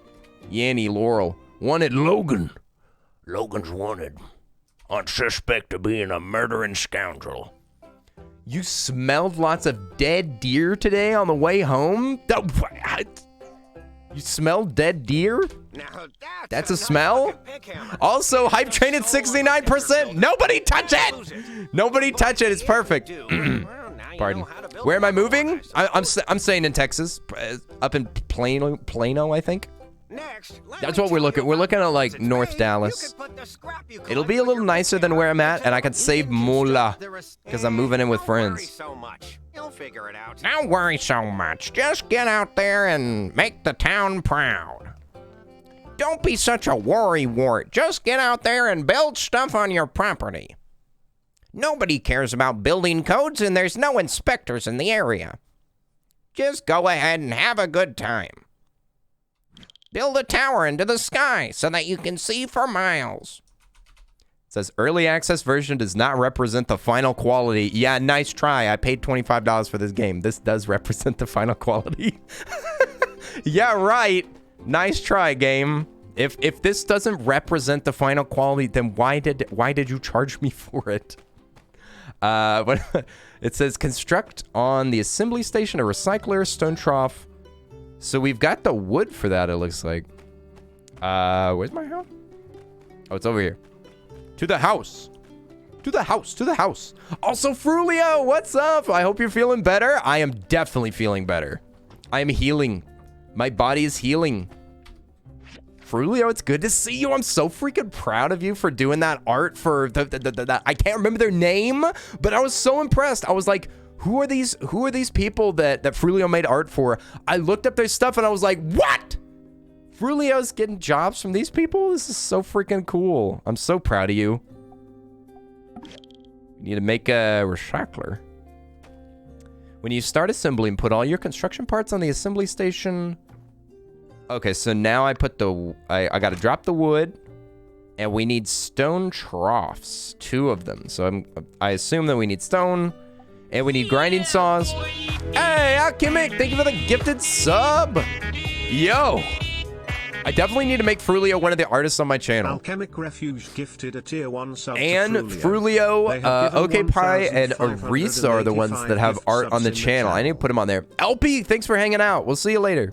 Yanny, Laurel. Wanted Logan. Logan's wanted. On suspect of being a murdering scoundrel. You smelled lots of dead deer today on the way home? You smelled dead deer? Now That's a smell? Also, hype train at 69%. Nobody touch it! Nobody touch it. It's perfect. Pardon. Where am I moving? I'm staying in Texas. Up in Plano, I think. Next, That's what we're looking. We're looking at like North Dallas. It'll be a little nicer than where I'm at, and I can save moolah because I'm moving in with friends. You'll figure it out. Don't worry so much. Just get out there and make the town proud. Don't be such a worrywart. Just get out there and build stuff on your property. Nobody cares about building codes, and there's no inspectors in the area. Just go ahead and have a good time. Build a tower into the sky so that you can see for miles. It says early access version does not represent the final quality. Yeah, nice try. I paid $25 for this game. This does represent the final quality. Yeah, right. Nice try, game. If this doesn't represent the final quality, then why did you charge me for it? But it says construct on the assembly station a recycler, stone trough. So we've got the wood for that, it looks like. Where's my house? Oh, it's over here. To the house. To the house. To the house. Also, Frulio, what's up? I hope you're feeling better. I am definitely feeling better. I am healing. My body is healing. Frulio, it's good to see you. I'm so freaking proud of you for doing that art for the I can't remember their name, but I was so impressed. I was like, who are these people that Frulio made art for? I looked up their stuff and I was like, what? Frulio's getting jobs from these people? This is so freaking cool. I'm so proud of you. You need to make a recycler. When you start assembling, put all your construction parts on the assembly station. Okay, so now I put I gotta drop the wood, and we need stone troughs, 2 of them. So I assume that we need stone, and we need grinding saws. Hey, Alchemic, thank you for the gifted sub. Yo, I definitely need to make Frulio one of the artists on my channel. Alchemic Refuge gifted a tier 1 sub and to Frulio, OK Pie, and Arisa are the ones that have art on the channel. I need to put them on there. LP, thanks for hanging out. We'll see you later.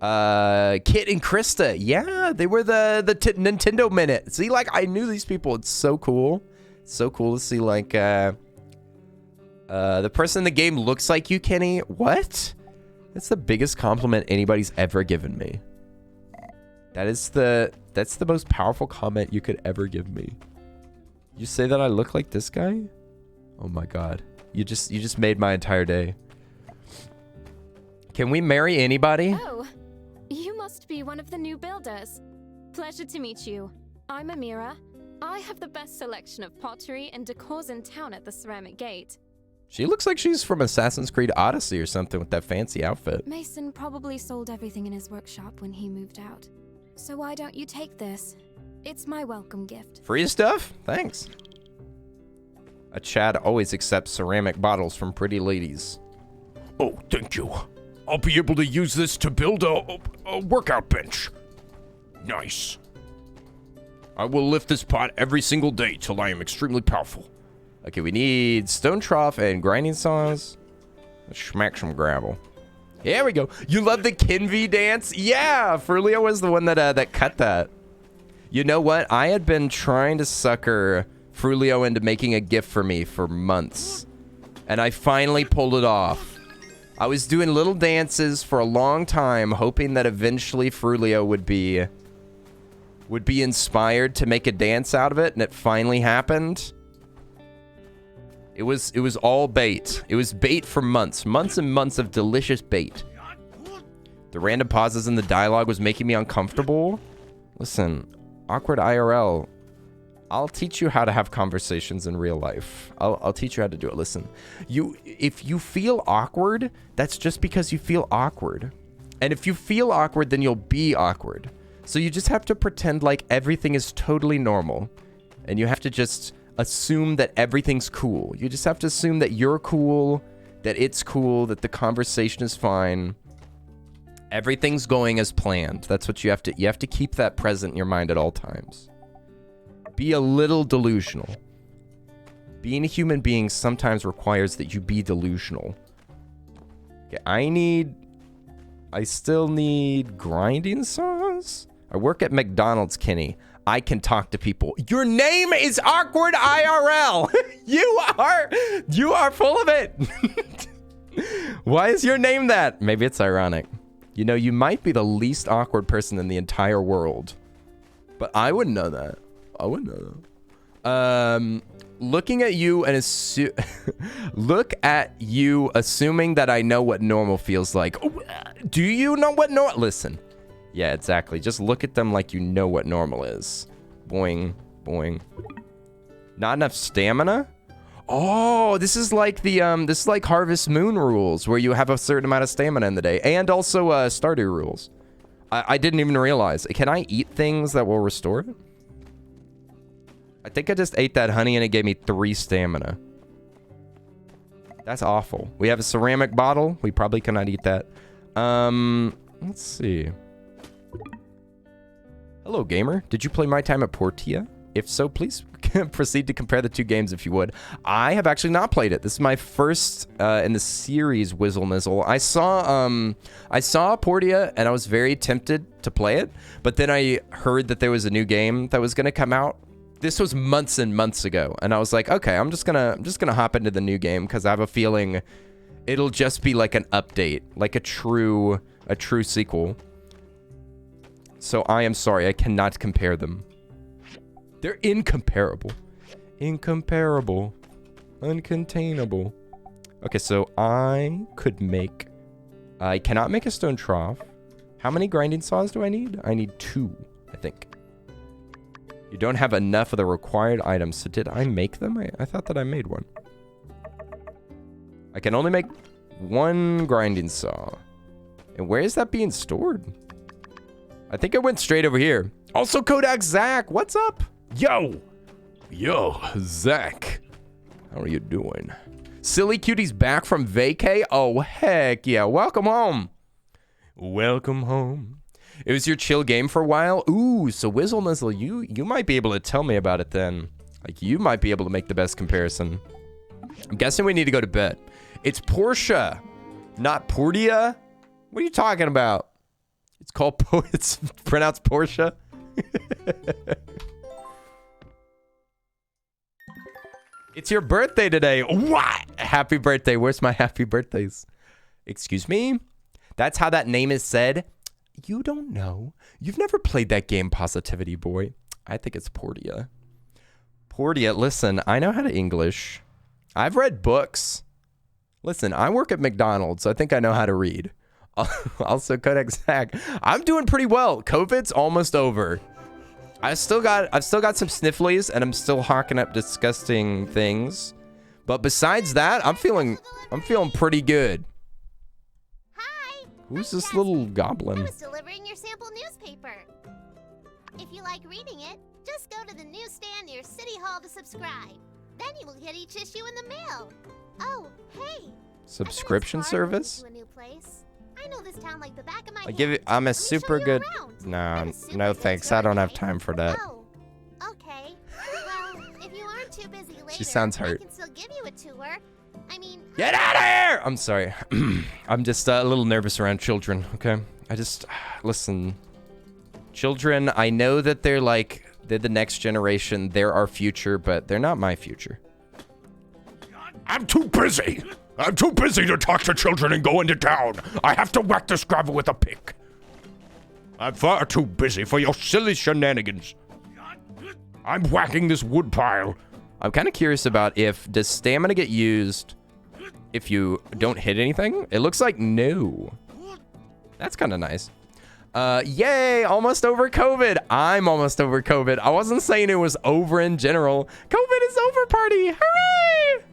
Kit and Krista, yeah, they were the Nintendo Minute. See, like, I knew these people. It's so cool. It's so cool to see, like, the person in the game looks like you, Kenny. What? That's the biggest compliment anybody's ever given me. That's the most powerful comment you could ever give me. You say that I look like this guy? Oh my god. You just made my entire day. Can we marry anybody? Oh, you must be one of the new builders. Pleasure to meet you. I'm Amira. I have the best selection of pottery and decors in town at the Ceramic Gate. She looks like she's from Assassin's Creed Odyssey or something with that fancy outfit. Mason probably sold everything in his workshop when he moved out. So why don't you take this? It's my welcome gift. Free stuff? Thanks. A Chad always accepts ceramic bottles from pretty ladies. Oh, thank you. I'll be able to use this to build a workout bench. Nice. I will lift this pot every single day till I am extremely powerful. Okay, we need stone trough and grinding saws. Let's smack some gravel. Here we go. You love the Kinvi dance? Yeah, Frulio was the one that cut that. You know what? I had been trying to sucker Frulio into making a gift for me for months, and I finally pulled it off. I was doing little dances for a long time, hoping that eventually Frulio would be inspired to make a dance out of it, and it finally happened. It was all bait. It was bait for months and months of delicious bait. The random pauses in the dialogue was making me uncomfortable. Listen, awkward IRL. I'll teach you how to have conversations in real life. I'll teach you how to do it. Listen, if you feel awkward, that's just because you feel awkward. And if you feel awkward, then you'll be awkward. So you just have to pretend like everything is totally normal. And you have to just assume that everything's cool. You just have to assume that you're cool, that it's cool, that the conversation is fine. Everything's going as planned. That's what you have to keep that present in your mind at all times. Be a little delusional. Being a human being sometimes requires that you be delusional. Okay, I still need grinding saws? I work at McDonald's, Kenny. I can talk to people. Your name is Awkward IRL. You are full of it. Why is your name that? Maybe it's ironic. You know, you might be the least awkward person in the entire world. But I wouldn't know that. I wouldn't know that. Looking at you and look at you assuming that I know what normal feels like. Do you know what normal? Listen. Yeah, exactly. Just look at them like you know what normal is. Boing, boing. Not enough stamina? Oh, this is like the this is like Harvest Moon rules where you have a certain amount of stamina in the day, and also Stardew rules. I didn't even realize. Can I eat things that will restore it? I think I just ate that honey and it gave me 3 stamina. That's awful. We have a ceramic bottle. We probably cannot eat that. Let's see. Hello, gamer. Did you play My Time at Portia? If so, please proceed to compare the 2 games if you would. I have actually not played it. This is my first in the series Whizzle Nizzle. I saw Portia and I was very tempted to play it, but then I heard that there was a new game that was going to come out. This was months and months ago, and I was like, okay, I'm just gonna hop into the new game because I have a feeling it'll just be like an update, like a true sequel. So I am sorry, I cannot compare them. They're incomparable. Incomparable. Uncontainable. Okay, so I cannot make a stone trough. How many grinding saws do I need? I need 2, I think. You don't have enough of the required items, so did I make them? I thought that I made one. I can only make 1 grinding saw. And where is that being stored? I think it went straight over here. Also, Kodak Zach, what's up? Yo, Zach. How are you doing? Silly Cutie's back from vacay? Oh, heck yeah. Welcome home. Welcome home. It was your chill game for a while? Ooh, so Whizzle Nizzle, you might be able to tell me about it then. Like, you might be able to make the best comparison. I'm guessing we need to go to bed. It's Portia, not Portia. What are you talking about? It's called it's pronounced Portia. It's your birthday today. What? Happy birthday. Where's my happy birthdays? Excuse me? That's how that name is said? You don't know. You've never played that game, Positivity Boy. I think it's Portia. Portia, listen, I know how to English. I've read books. Listen, I work at McDonald's, so I think I know how to read. Also, Kodak Zach. I'm doing pretty well. COVID's almost over. I've still got some snifflies, and I'm still hawking up disgusting things. But besides that, I'm feeling pretty good. Who's this little goblin? I was delivering your sample newspaper. If you like reading it, just go to the newsstand near City Hall to subscribe. Then you will get each issue in the mail. Oh, hey. Subscription service? To a new place. I know this town like the back of my hand. I'm a super good... No thanks. I don't have time for that. Oh, okay. Well, if you aren't too busy later, she sounds hurt. I can still give you a tour. I mean... Get out of here! I'm sorry. I'm just a little nervous around children, okay? Listen. Children, I know that they're the next generation. They're our future, but they're not my future. I'm too busy. I'm too busy to talk to children and go into town. I have to whack this gravel with a pick. I'm far too busy for your silly shenanigans. I'm whacking this wood pile. I'm kind of curious about does stamina get used if you don't hit anything? It looks like no. That's kind of nice. Yay, almost over COVID. I'm almost over COVID. I wasn't saying it was over in general. COVID is over, party. Hooray!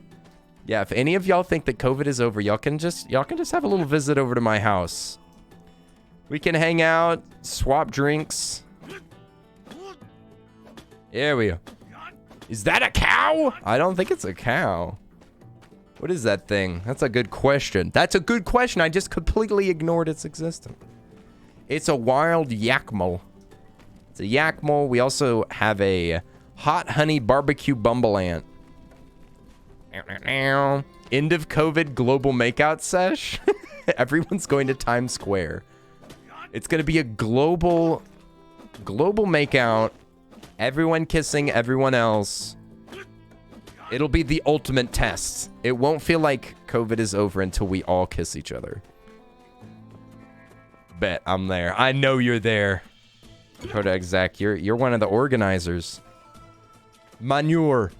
Yeah, if any of y'all think that COVID is over, y'all can just have a little visit over to my house. We can hang out, swap drinks. There we go. Is that a cow? I don't think it's a cow. What is that thing? That's a good question. That's a good question. I just completely ignored its existence. It's a wild yakmel. It's a yakmel. We also have a hot honey barbecue bumbleant. End of COVID global makeout sesh. Everyone's going to Times Square. It's going to be a global makeout. Everyone kissing everyone else. It'll be the ultimate test. It won't feel like COVID is over until we all kiss each other. Bet I'm there. I know you're there. Kodak Zach, you're one of the organizers. Manure.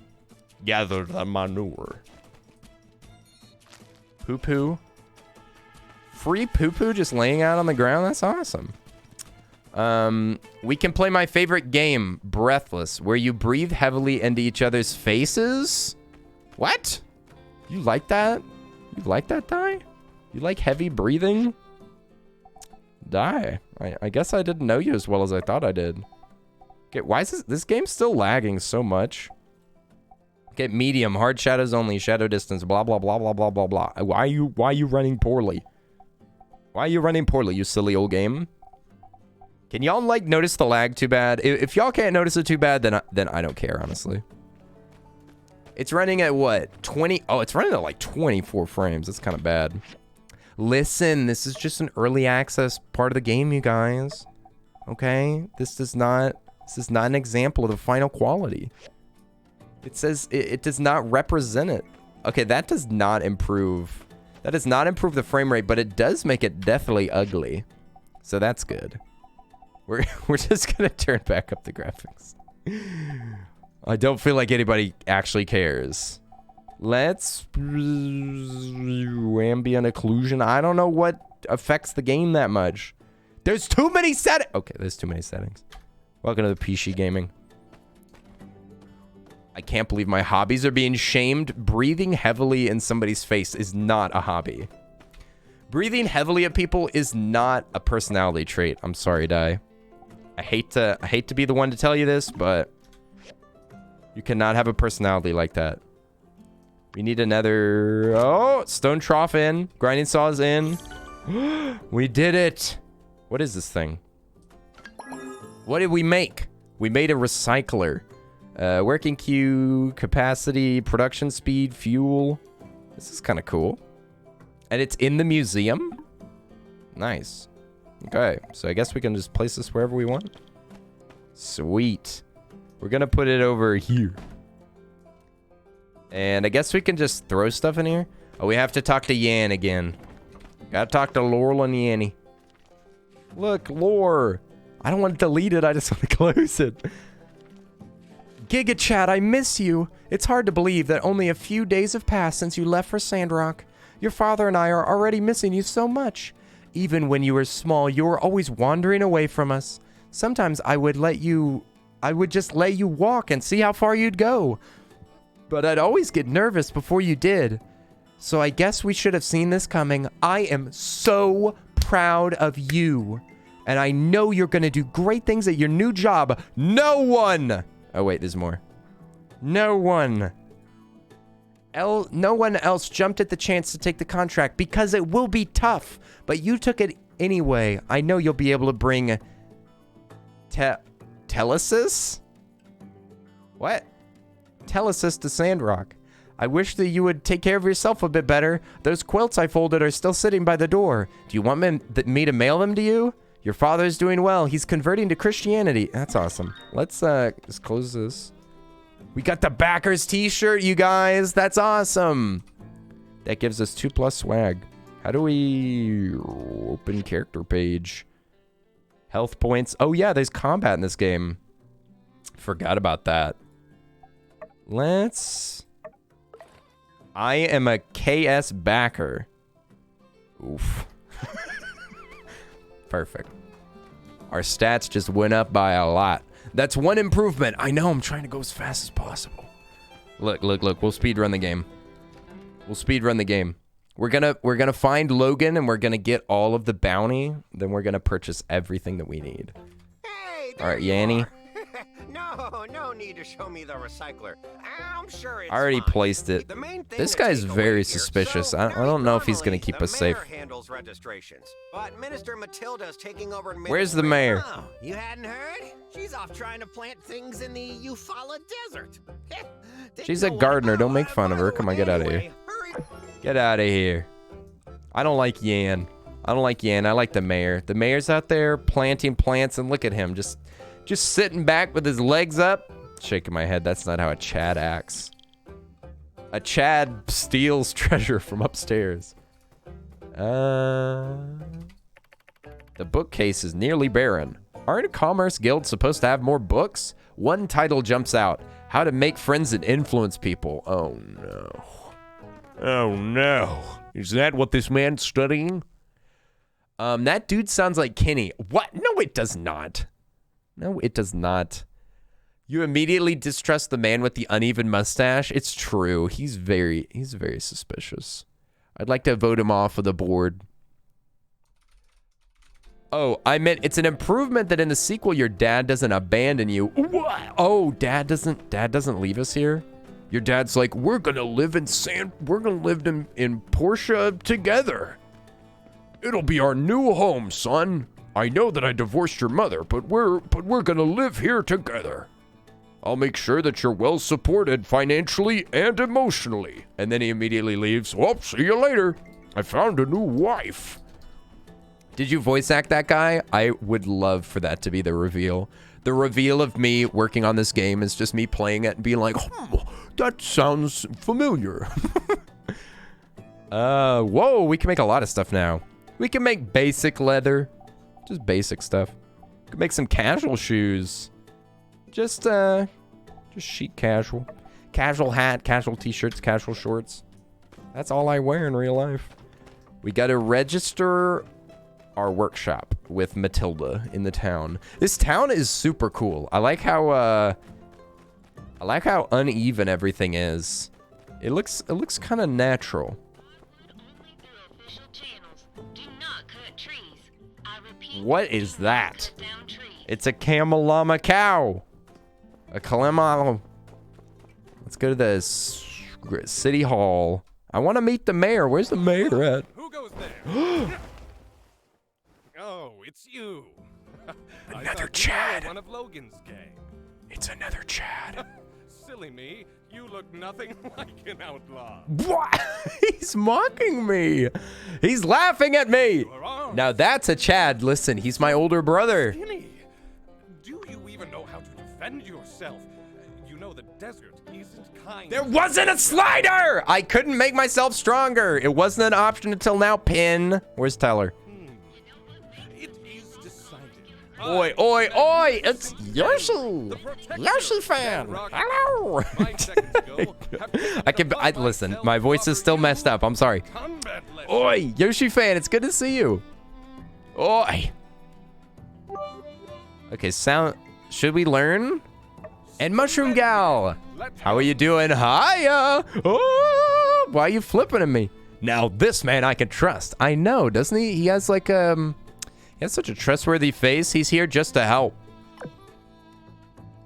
Gather the manure. Poo-poo. Free poo-poo just laying out on the ground? That's awesome. We can play my favorite game, Breathless, where you breathe heavily into each other's faces. What? You like that? You like that, Die? You like heavy breathing? Die. I guess I didn't know you as well as I thought I did. Okay, why is this game still lagging so much? Okay, medium, hard shadows only, shadow distance, blah, blah, blah, blah, blah, blah, blah. Why are you running poorly? Why are you running poorly, you silly old game? Can y'all, like, notice the lag too bad? If y'all can't notice it too bad, then I don't care, honestly. It's running at what? 20? Oh, it's running at, like, 24 frames. That's kind of bad. Listen, this is just an early access part of the game, you guys. Okay? This is not an example of the final quality. It says it does not represent it. Okay, that does not improve. That does not improve the frame rate, but it does make it deathly ugly. So that's good. We're just gonna turn back up the graphics. I don't feel like anybody actually cares. Let's ambient occlusion. I don't know what affects the game that much. There's too many settings. Okay, there's too many settings. Welcome to the PC gaming. I can't believe my hobbies are being shamed. Breathing heavily in somebody's face is not a hobby. Breathing heavily at people is not a personality trait. I'm sorry, Die. I hate to be the one to tell you this, but you cannot have a personality like that. We need another... Oh, stone trough in. Grinding saws in. We did it. What is this thing? What did we make? We made a recycler. Working queue, capacity, production speed, fuel. This is kind of cool. And it's in the museum? Nice. Okay, so I guess we can just place this wherever we want. Sweet. We're gonna put it over here. And I guess we can just throw stuff in here. Oh, we have to talk to Yan again. Gotta talk to Laurel and Yanny. Look, lore. I don't want to delete it, I just want to close it. Giga Chat, I miss you. It's hard to believe that only a few days have passed since you left for Sandrock. Your father and I are already missing you so much. Even when you were small, you were always wandering away from us. Sometimes I would just let you walk and see how far you'd go. But I'd always get nervous before you did. So I guess we should have seen this coming. I am so proud of you. And I know you're going to do great things at your new job. No one... Oh, wait, there's more. No one else jumped at the chance to take the contract because it will be tough. But you took it anyway. I know you'll be able to bring... Telesis? What? Telesis to Sandrock. I wish that you would take care of yourself a bit better. Those quilts I folded are still sitting by the door. Do you want me to mail them to you? Your father's doing well. He's converting to Christianity. That's awesome. Let's just close this. We got the backers t-shirt, you guys. That's awesome. That gives us 2+ swag. How do we open character page? Health points. Oh yeah, there's combat in this game. Forgot about that. I am a KS backer. Oof. Perfect. Our stats just went up by a lot. That's one improvement. I know, I'm trying to go as fast as possible. Look. We'll speed run the game. We're gonna find Logan and we're gonna get all of the bounty. Then we're gonna purchase everything that we need. Hey, All right, you Yanni. are. No need to show me the recycler. I'm sure it's I already fine. placed it. The main thing This to guy's take away very here, suspicious. so I don't know if he's gonna normally keep the us safe. mayor handles registrations, but Minister Matilda's taking over. Where's the mayor? Oh, you hadn't heard? She's off trying to plant things in the Eufaula Desert. She's a gardener. Don't make fun of her. Come on, get out of here. Get out of here. I don't like Yan. I don't like Yan. I like the mayor. The mayor's out there planting plants, and look at him, just sitting back with his legs up. Shaking my head. That's not how a Chad acts. A Chad steals treasure from upstairs. The bookcase is nearly barren. Aren't Commerce Guilds supposed to have more books? One title jumps out. How to make friends and influence people. Oh, no. Oh no. Is that what this man's studying? That dude sounds like Kenny. What? No, it does not. No, it does not. You immediately distrust the man with the uneven mustache. It's true. He's very suspicious. I'd like to vote him off of the board. Oh, I meant it's an improvement that in the sequel your dad doesn't abandon you. What? Oh, dad doesn't leave us here. Your dad's like, we're gonna live in Portia together. It'll be our new home, son. I know that I divorced your mother, but we're gonna live here together. I'll make sure that you're well supported financially and emotionally. And then he immediately leaves. Well, see you later. I found a new wife. Did you voice act that guy? I would love for that to be the reveal. The reveal of me working on this game is just me playing it and being like, that sounds familiar. Whoa, we can make a lot of stuff now. We can make basic leather. Just basic stuff. We can make some casual shoes. Just chic casual. Casual hat, casual t-shirts, casual shorts. That's all I wear in real life. We gotta register our workshop with Matilda in the town. This town is super cool. I like how uneven everything is. It looks kind of natural. What is that? It's a camel llama cow. A Kalamalo. Let's go to the city hall. I want to meet the mayor. Where's the mayor at? Who goes there? Oh, it's you. Another Chad. One of Logan's gang. It's another Chad. Silly me. You look nothing like an outlaw. What? He's mocking me. He's laughing at me. Now that's a Chad. Listen, he's my older brother. Skinny, do you even know how to defend yourself? You know the desert isn't kind. There wasn't a slider. I couldn't make myself stronger. It wasn't an option until now. Pin. Where's Teller? It is decided. Oi, oi, oi! It's Yoshi! Yoshi fan! Hello! Listen, my voice is still messed up. I'm sorry. Oi, Yoshi fan, it's good to see you. Oi! Okay, should we learn? And Mushroom Gal! How are you doing? Hiya! Oh, why are you flipping at me? Now, this man I can trust. I know, doesn't he? He has like, he has such a trustworthy face. He's here just to help.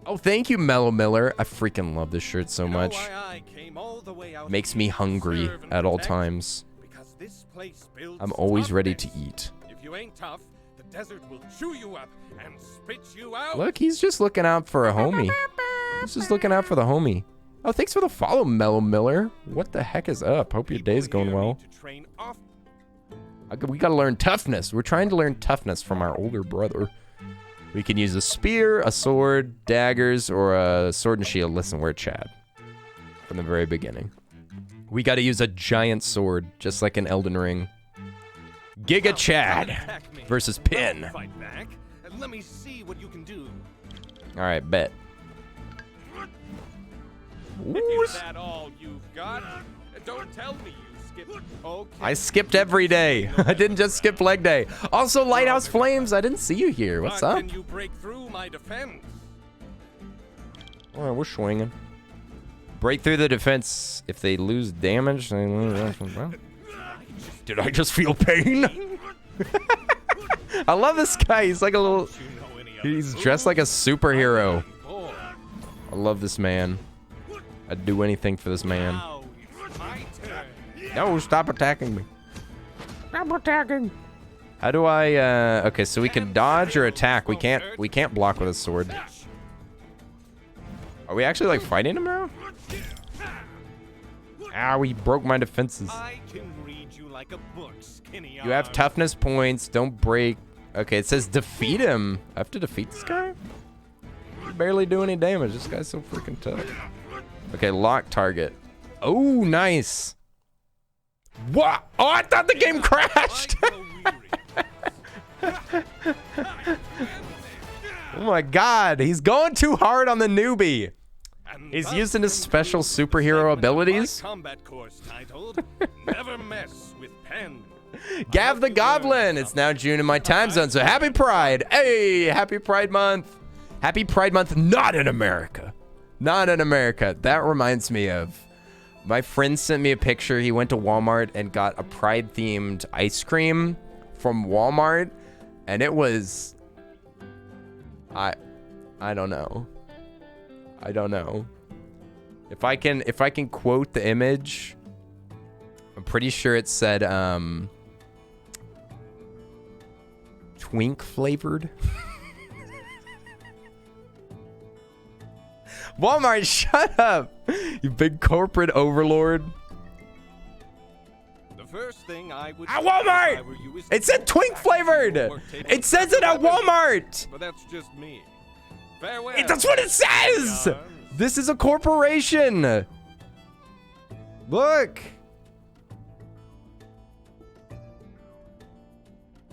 Oh, thank you, Mellow Miller. I freaking love this shirt so much. Makes me hungry at all times. I'm always ready to eat. If you ain't tough, the desert will chew you up and spit you out. Look, he's just looking out for a homie. He's just looking out for the homie. Oh, thanks for the follow, Mellow Miller. What the heck is up? Hope your day's going well. We gotta learn toughness. We're trying to learn toughness from our older brother. We can use a spear, a sword, daggers, or a sword and shield. Listen, we're Chad. From the very beginning. We gotta use a giant sword, just like in Elden Ring. Giga Chad versus Pin. Fight back. Let me see what you can do. Alright, bet. Is that all you've got? Don't tell me you skipped. Okay. I skipped every day. I didn't just skip leg day. Also, Lighthouse Flames, I didn't see you here. What's up? Can you break through my defense? Oh, we're swinging. Break through the defense. If they lose damage, they lose. Did I just feel pain? I love this guy. He's like a little... He's dressed like a superhero. I love this man. I'd do anything for this man. No, stop attacking me. I'm attacking. How do I, okay, so we can dodge or attack. We can't block with a sword. Are we actually, like, fighting him now? Ow, he broke my defenses. I can read you like a book, skinny You have toughness points. Don't break. Okay, it says defeat him. I have to defeat this guy? I barely do any damage. This guy's so freaking tough. Okay, lock target. Oh, nice. What? Oh, I thought the game crashed. Oh my god, he's going too hard on the newbie. He's using his special superhero abilities. Combat course titled Never Mess with Pen. Gav the Goblin. It's now June in my time zone, so happy Pride. Hey, happy Pride Month. Happy Pride Month, not in America. Not in America. That reminds me of my friend sent me a picture. He went to Walmart and got a Pride-themed ice cream from Walmart, and it was... I don't know. I don't know. If I can quote the image, I'm pretty sure it said twink flavored. Walmart, shut up, you big corporate overlord. The first thing I would at Walmart! It said twink flavored! It says it at Walmart! But that's just me. Farewell. That's what it says! This is a corporation! Look!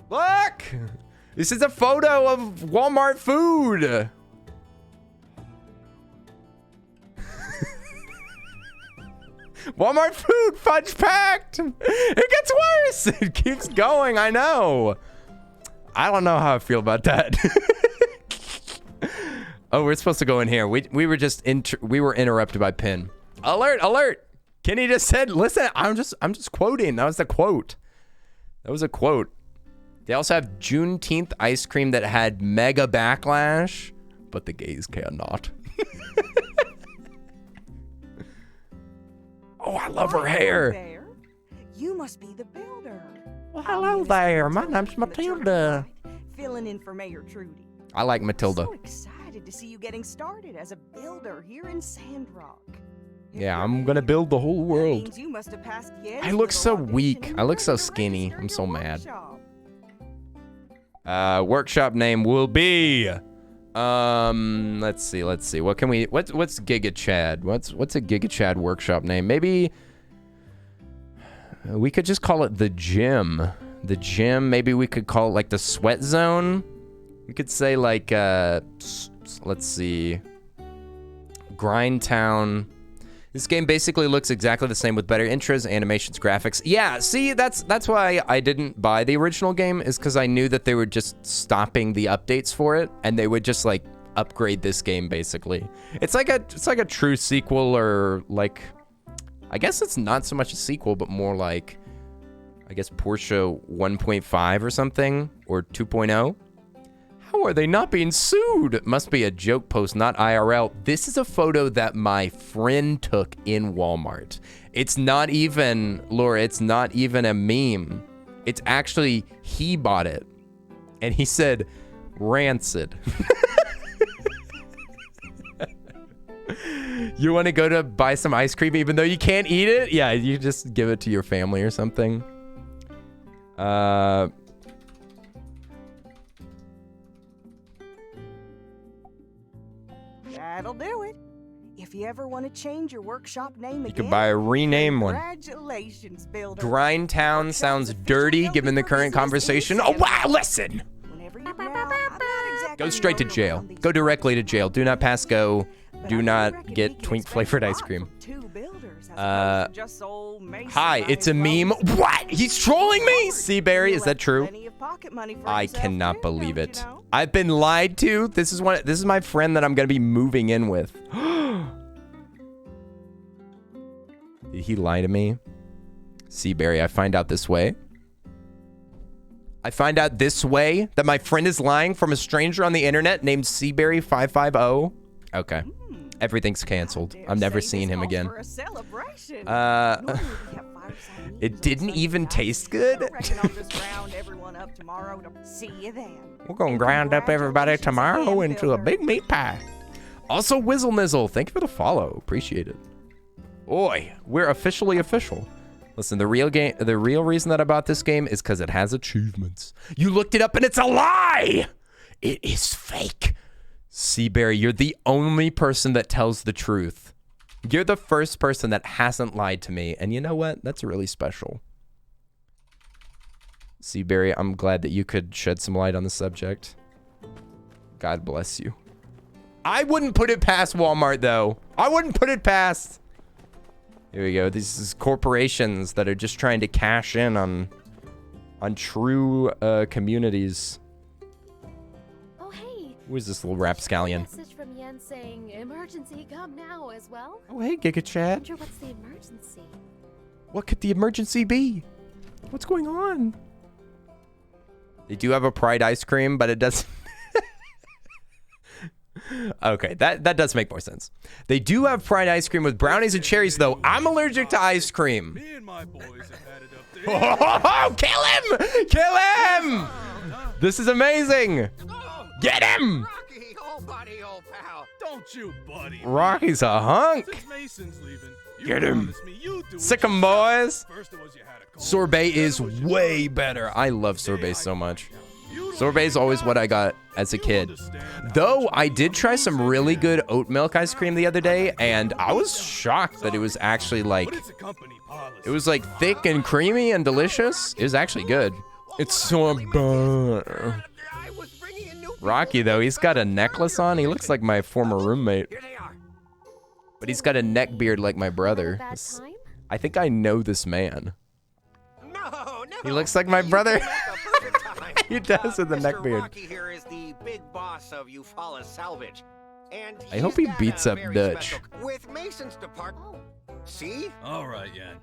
Look! This is a photo of Walmart food! Walmart food, fudge packed! It gets worse! It keeps going, I know. I don't know how I feel about that. Oh, we're supposed to go in here. We were just we were interrupted by Pin. Alert, alert! Kenny just said, listen, I'm just quoting. That was a quote. That was a quote. They also have Juneteenth ice cream that had mega backlash, but the gays cannot. Oh, I love her hair. There. You must be the builder. Well, hello there. My name's Matilda. Filling in for Mayor Trudy. I like Matilda. So excited to see you getting started as a builder here in Sandrock. Yeah, I'm gonna build the whole world. Means you must have passed I look so weak. I look so skinny. I'm so mad. Workshop name will be... let's see. What can we... What's Giga Chad? What's a Giga Chad workshop name? Maybe... We could just call it the gym. The gym. Maybe we could call it like the sweat zone. We could say like, let's see. Grindtown. This game basically looks exactly the same with better intros, animations, graphics. Yeah, see, that's why I didn't buy the original game, is because I knew that they were just stopping the updates for it, and they would just like upgrade this game basically. It's like a true sequel, or like, I guess it's not so much a sequel, but more like, I guess Porsche 1.5 or something, or 2.0. How are they not being sued? Must be a joke post, not IRL. This is a photo that my friend took in Walmart. It's not even, Laura, it's not even a meme. It's actually, he bought it. And he said, rancid. You want to go to buy some ice cream even though you can't eat it? Yeah, you just give it to your family or something. That'll do it. If you ever want to change your workshop name again, you can buy a rename one. Congratulations, builder. Grindtown sounds dirty given the current conversation. Oh, wow, listen. Go straight to jail. Go directly to jail. Do not pass go. Do not get twink flavored ice cream. Hi, it's a meme. What? He's trolling me? Seaberry, is that true? I cannot believe it. I've been lied to. This is my friend that I'm gonna be moving in with. Did he lie to me? Seaberry, I find out this way. I find out this way that my friend is lying from a stranger on the internet named Seaberry550. Okay. Everything's canceled. I'm never seeing him again. It didn't even taste good? We're gonna grind up everybody tomorrow into a big meat pie. Also, Whizzle Nizzle, thank you for the follow. Appreciate it. Oi, we're officially official. Listen, the real reason that I bought this game is because it has achievements. You looked it up and it's a lie! It is fake. Seaberry, you're the only person that tells the truth. You're the first person that hasn't lied to me. And you know what? That's really special. Seaberry, I'm glad that you could shed some light on the subject. God bless you. I wouldn't put it past Walmart, though. I wouldn't put it past... Here we go. This is corporations that are just trying to cash in on true communities. Oh, hey. Who is this little rapscallion? Message from Yen saying emergency come now as well. Oh, hey, Giga Chat. Wonder what's the emergency? What could the emergency be? What's going on? They do have a Pride ice cream, but it doesn't... Okay, that does make more sense. They do have fried ice cream with brownies and cherries, though. I'm allergic to ice cream. Me and my boys have had it up there. Oh, kill him! Kill him! This is amazing. Get him! Rocky, old buddy, old pal. Don't you, buddy. Rocky's a hunk. Since Mason's leaving, you Get him. promised me you'd do Sick what 'em, you boys. said. First it was you had a cold, Sorbet then is it was you way got better. I love sorbet so much. You don't Sorbet is always what I got as a kid. Though I did try some really good oat milk ice cream the other day, and I was shocked that it was actually like, But it's a company policy. it was like thick and creamy and delicious. It was actually good. It's sorbet. I was bringing in new Rocky, though, he's got a necklace on. He looks like my former roommate, Here they are. but he's got a neck beard like my brother. Bad time? I think I know this man. No. He looks like my brother. At the perfect time. He does with the Mr. neck beard. Rocky here is the big boss of Eufaula Salvage. And I hope he's he got beats a up very Dutch. special- With Mason's department. See? All right, Yan.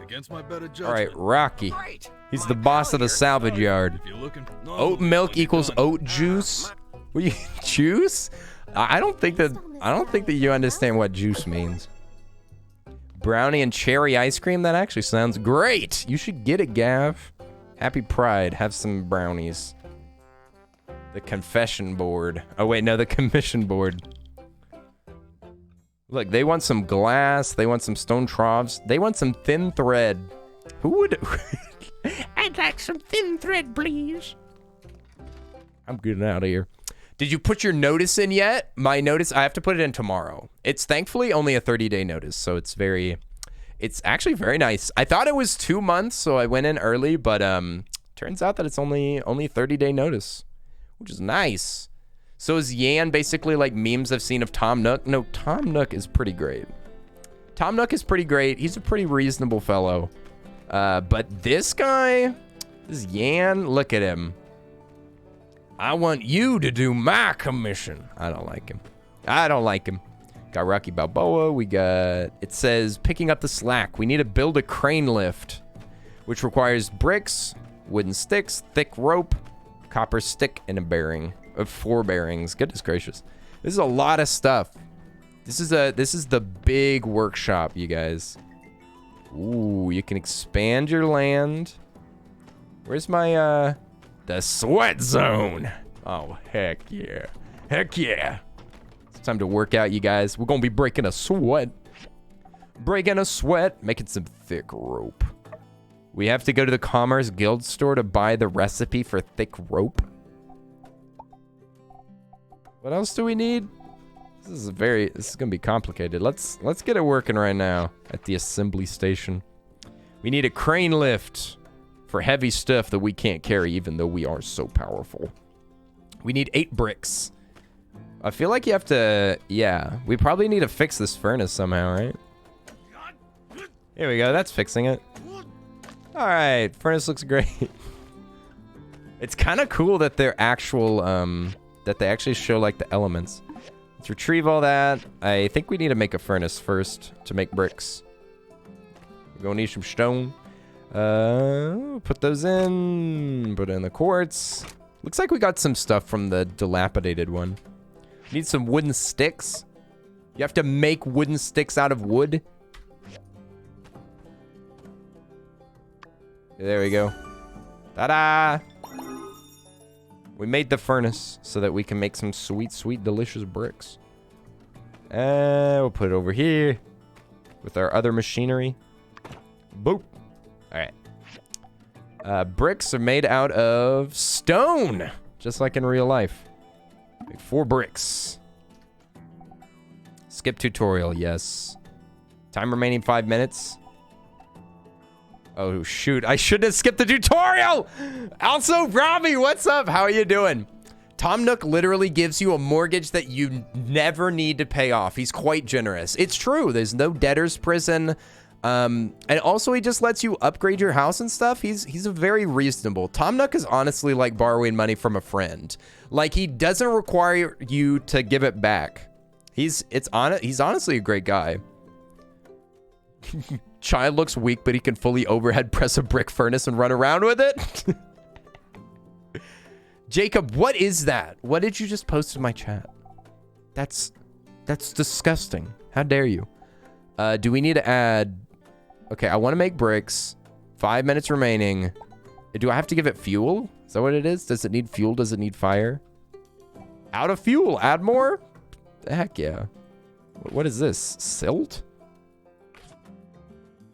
Against my better judgment. All right, Rocky. Right. He's My the boss pal of the here. salvage yard. If you're looking no, Oat milk when you're equals done. oat juice. What you juice? I don't think that you understand what juice means. Brownie and cherry ice cream. That actually sounds great. You should get it, Gav. Happy Pride. Have some brownies. The confession board. Oh wait, no, the commission board. Look, they want some glass. They want some stone troughs. They want some thin thread. Who would? I'd like some thin thread, please. I'm getting out of here. Did you put your notice in yet? My notice, I have to put it in tomorrow. It's thankfully only a 30-day notice, so it's actually very nice. I thought it was 2 months, so I went in early, but turns out that it's only 30-day notice, which is nice. So is Yan basically like memes I've seen of Tom Nook? No, Tom Nook is pretty great. Tom Nook is pretty great. He's a pretty reasonable fellow. But this guy, this Yan, look at him. I want you to do my commission. I don't like him. I don't like him. Got Rocky Balboa. We got, it says picking up the slack. We need to build a crane lift, which requires bricks, wooden sticks, thick rope, copper stick, and a bearing of 4 bearings. Goodness gracious. This is a lot of stuff. This is the big workshop, you guys. Ooh, you can expand your land. Where's my, the sweat zone? Oh, heck yeah. Heck yeah. It's time to work out, you guys. We're going to be breaking a sweat. Breaking a sweat. Making some thick rope. We have to go to the Commerce Guild store to buy the recipe for thick rope. What else do we need? This is going to be complicated. Let's get it working right now at the assembly station. We need a crane lift for heavy stuff that we can't carry, even though we are so powerful. We need 8 bricks. I feel like you have to, yeah, we probably need to fix this furnace somehow, right? Here we go, that's fixing it. All right, furnace looks great. It's kind of cool that they're actual, that they actually show like the elements. Let's retrieve all that. I think we need to make a furnace first to make bricks. We're gonna need some stone. Put those in. Put in the quartz. Looks like we got some stuff from the dilapidated one. Need some wooden sticks. You have to make wooden sticks out of wood. There we go. Ta-da! We made the furnace so that we can make some sweet, sweet, delicious bricks. We'll put it over here with our other machinery. Boop. All right. Bricks are made out of stone, just like in real life. Make 4 bricks. Skip tutorial, yes. Time remaining 5 minutes. Oh, shoot. I shouldn't have skipped the tutorial! Also, Robbie, what's up? How are you doing? Tom Nook literally gives you a mortgage that you never need to pay off. He's quite generous. It's true. There's no debtor's prison. And also, he just lets you upgrade your house and stuff. He's a very reasonable. Tom Nook is honestly like borrowing money from a friend. Like, he doesn't require you to give it back. He's honestly a great guy. Child looks weak, but he can fully overhead press a brick furnace and run around with it. Jacob, what is that? What did you just post in my chat? That's disgusting. How dare you? Do we need to add... Okay, I want to make bricks. 5 minutes remaining. Do I have to give it fuel? Is that what it is? Does it need fuel? Does it need fire? Out of fuel. Add more? Heck yeah. What is this? Silt?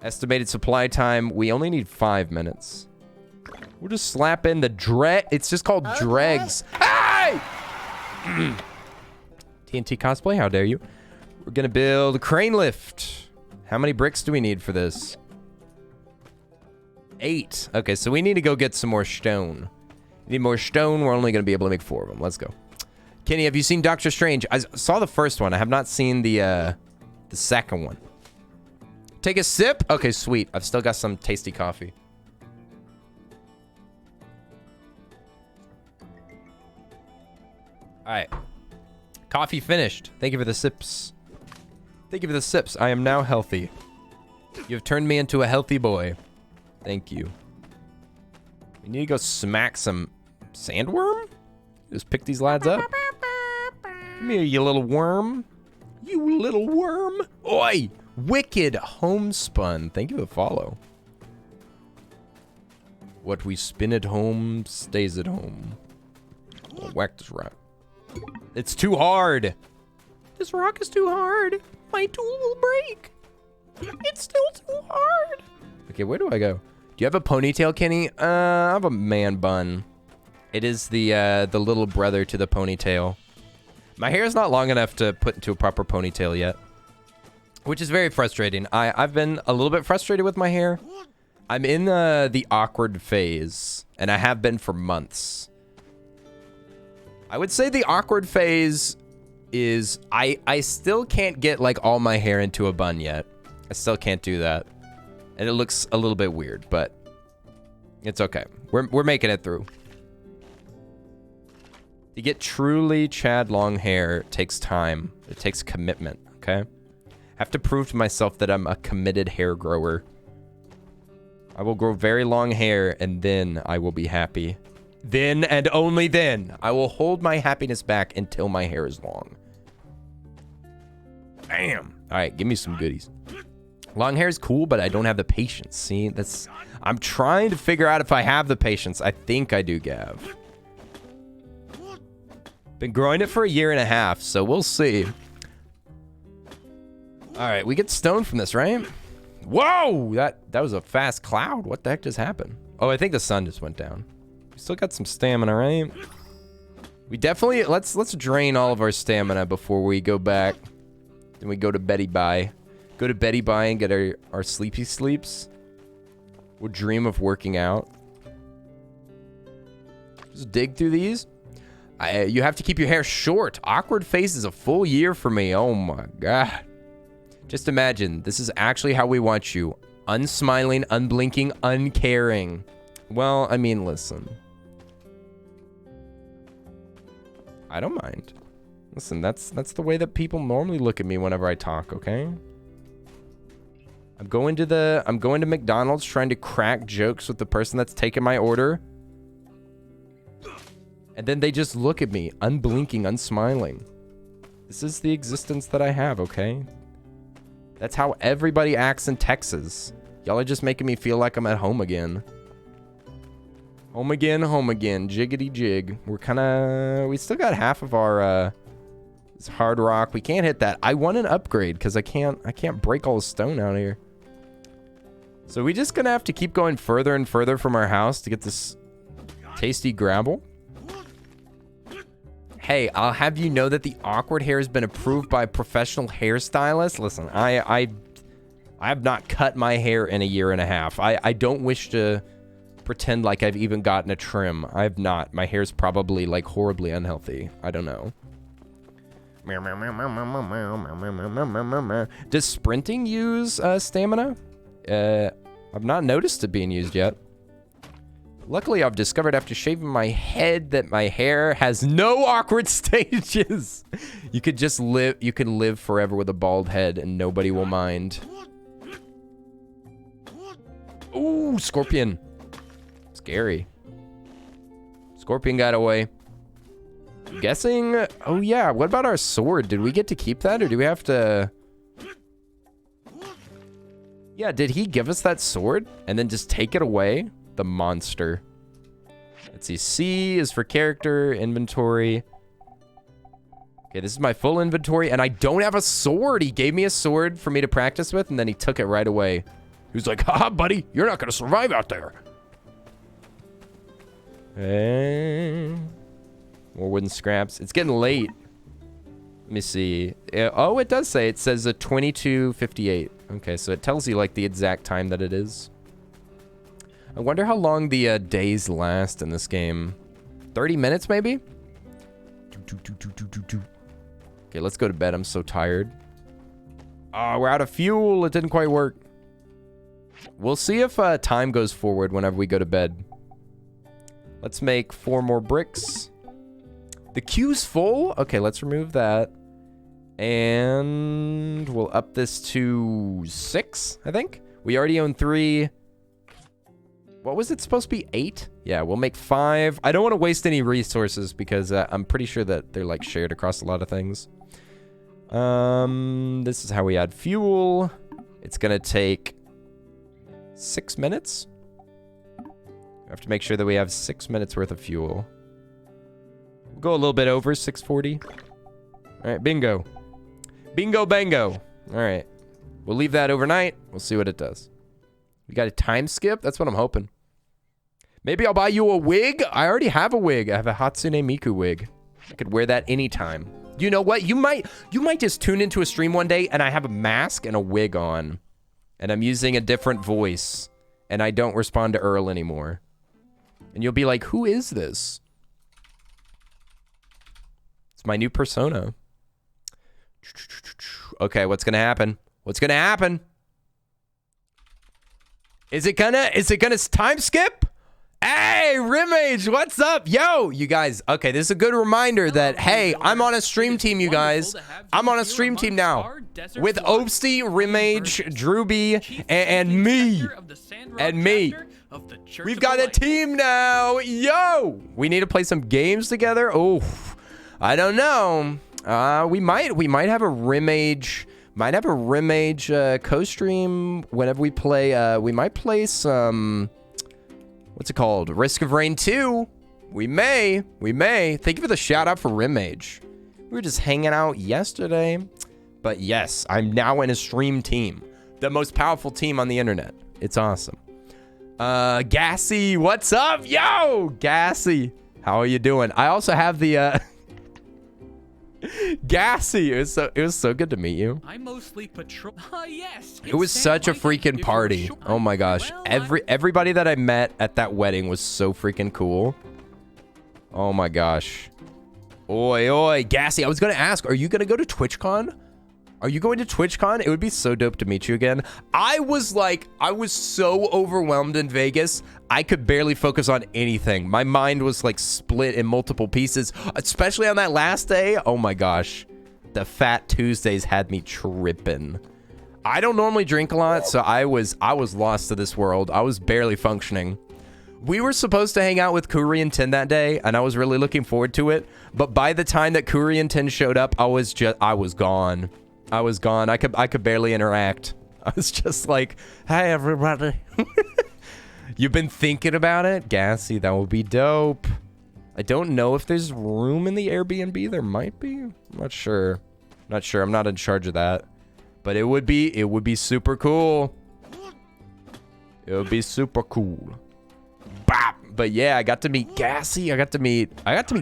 Estimated supply time. We only need 5 minutes. We'll just slap in the dreg. It's just called dregs. Hey! TNT cosplay, how dare you? We're gonna build a crane lift. How many bricks do we need for this? 8. Okay, so we need to go get some more stone. Need more stone. We're only gonna be able to make 4 of them. Let's go. Kenny, have you seen Doctor Strange? I saw the first one. I have not seen the second one. Take a sip? Okay, sweet. I've still got some tasty coffee. All right. Coffee finished. Thank you for the sips. Thank you for the sips. I am now healthy. You have turned me into a healthy boy. Thank you. We need to go smack some sandworm? Just pick these lads up. Come here, you little worm. You little worm. Oi! Wicked homespun. Thank you for the follow. What we spin at home stays at home. I'll whack this rock. It's too hard. This rock is too hard. My tool will break. It's still too hard. Okay, where do I go? Do you have a ponytail, Kenny? I have a man bun. It is the little brother to the ponytail. My hair is not long enough to put into a proper ponytail yet, which is very frustrating. I've been a little bit frustrated with my hair. I'm in the awkward phase, and I have been for months. I would say the awkward phase is I still can't get like all my hair into a bun yet. I still can't do that. And it looks a little bit weird, but it's okay. We're making it through. To get truly Chad long hair takes time. It takes commitment, okay? I have to prove to myself that I'm a committed hair grower. I will grow very long hair and then I will be happy. Then and only then. I will hold my happiness back until my hair is long. Bam. All right, give me some goodies. Long hair is cool, but I don't have the patience. See, I'm trying to figure out if I have the patience. I think I do, Gav. Been growing it for 1.5 years, so we'll see. All right, we get stone from this, right? Whoa, that was a fast cloud. What the heck just happened? Oh, I think the sun just went down. We still got some stamina, right? We definitely, let's drain all of our stamina before we go back. Then we go to Betty Bye. Go to Betty Bye and get our sleepy sleeps. We'll dream of working out. Just dig through these. You have to keep your hair short. Awkward phase is a full 1 year for me. Oh my God. Just imagine, this is actually how we want you. Unsmiling, unblinking, uncaring. Well, I mean, listen. I don't mind. Listen, that's the way that people normally look at me whenever I talk, okay? I'm going to McDonald's trying to crack jokes with the person that's taking my order. And then they just look at me, unblinking, unsmiling. This is the existence that I have, okay? That's how everybody acts in Texas. Y'all are just making me feel like I'm at home again. Home again, jiggity jig. We still got half of our, it's hard rock. We can't hit that. I want an upgrade because I can't break all the stone out here. So we just gonna have to keep going further and further from our house to get this tasty gravel. Hey, I'll have you know that the awkward hair has been approved by a professional hairstylist. Listen, I have not cut my hair in a year and a half. I don't wish to pretend like I've even gotten a trim. I have not. My hair's probably like horribly unhealthy. I don't know. Does sprinting use stamina? I've not noticed it being used yet. Luckily, I've discovered after shaving my head that my hair has no awkward stages. You could just live, you could live forever with a bald head and nobody will mind. Ooh, scorpion. Scary. Scorpion got away. I'm guessing, oh yeah, what about our sword? Did we get to keep that or do we have to... Yeah, did he give us that sword and then just take it away? The monster. Let's see. C is for character, inventory. Okay, this is my full inventory, and I don't have a sword. He gave me a sword for me to practice with, and then he took it right away. He was like, haha, buddy, you're not going to survive out there. And more wooden scraps. It's getting late. Let me see. Oh, it does say. It says 22:58. Okay, so it tells you, like, the exact time that it is. I wonder how long the days last in this game. 30 minutes, maybe? Okay, let's go to bed. I'm so tired. Oh, we're out of fuel. It didn't quite work. We'll see if time goes forward whenever we go to bed. Let's make 4 more bricks. The queue's full? Okay, let's remove that. And we'll up this to 6, I think. We already own 3. What was it supposed to be? 8? Yeah, we'll make 5. I don't want to waste any resources because I'm pretty sure that they're like shared across a lot of things. This is how we add fuel. It's gonna take 6 minutes. We have to make sure that we have 6 minutes worth of fuel. We'll go a little bit over 640. All right, bingo. Bingo bango. All right. We'll leave that overnight. We'll see what it does. We got a time skip? That's what I'm hoping. Maybe I'll buy you a wig. I already have a wig. I have a Hatsune Miku wig. I could wear that anytime. You know what? You might just tune into a stream one day and I have a mask and a wig on. And I'm using a different voice. And I don't respond to Earl anymore. And you'll be like, who is this? It's my new persona. Okay, what's gonna happen? What's gonna happen? Is it gonna time skip? Hey, Rimage, what's up? Yo, you guys. Okay, this is a good reminder that, hey, I'm on a stream team, you guys. I'm on a stream team now. With Opsy, Rimage, Drewby, and me. And me. We've got a team now. Yo! We need to play some games together. Oh, I don't know. We might have a Rimage. Might have a Rimage co-stream whenever we play. We might play some... What's it called? Risk of Rain 2. We may. Thank you for the shout out for Rimage. We were just hanging out yesterday. But yes, I'm now in a stream team. The most powerful team on the internet. It's awesome. Gassy, what's up? Yo, Gassy. How are you doing? I also have the Gassy, it was so good to meet you. I mostly patrol. Yes. It was such a freaking party. Oh my gosh. Everybody that I met at that wedding was so freaking cool. Oh my gosh. Oi, oi, Gassy. I was gonna ask, are you gonna go to TwitchCon? Are you going to TwitchCon? It would be so dope to meet you again. I was so overwhelmed in Vegas. I could barely focus on anything. My mind was like split in multiple pieces, especially on that last day. Oh my gosh. The Fat Tuesdays had me tripping. I don't normally drink a lot, so I was lost to this world. I was barely functioning. We were supposed to hang out with Kuri and Tin that day, and I was really looking forward to it. But by the time that Kuri and Tin showed up, I was gone. I was gone. I could barely interact. I was just like, "Hey, everybody." You've been thinking about it? Gassy, that would be dope. I don't know if there's room in the Airbnb. There might be. I'm not sure. I'm not in charge of that. But it would be super cool. It would be super cool. Bop. But yeah, I got to meet Gassy. I got to meet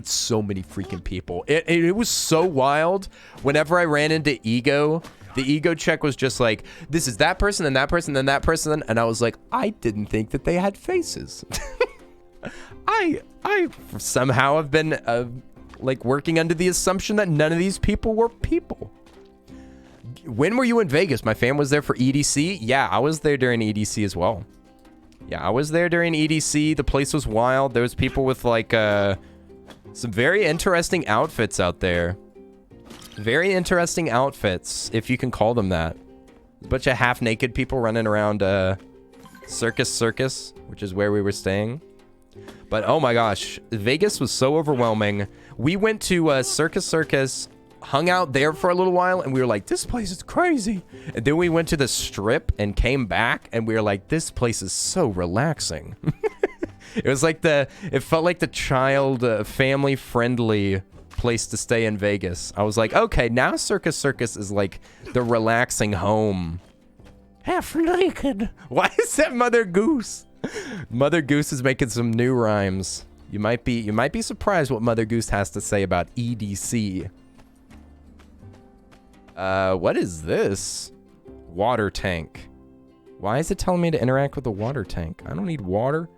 so many freaking people. It was so wild. Whenever I ran into Ego, the ego check was just like, this is that person and that person and that person. And I was like, I didn't think that they had faces. I somehow have been like working under the assumption that none of these people were people. When were you in Vegas? My fam was there for EDC. Yeah, I was there during EDC as well. Yeah, I was there during EDC. The place was wild. There was people with like some very interesting outfits out there. Very interesting outfits, if you can call them that. A bunch of half-naked people running around Circus, which is where we were staying. But oh my gosh, Vegas was so overwhelming. We went to Circus, hung out there for a little while, and we were like, this place is crazy. And then we went to the Strip and came back, and we were like, this place is so relaxing. It was like it felt like the child, family-friendly place to stay in Vegas. I was like, okay, now Circus is like the relaxing home. Half naked. Why is that Mother Goose? Mother Goose is making some new rhymes. You might be surprised what Mother Goose has to say about EDC. What is this? Water tank. Why is it telling me to interact with the water tank? I don't need water.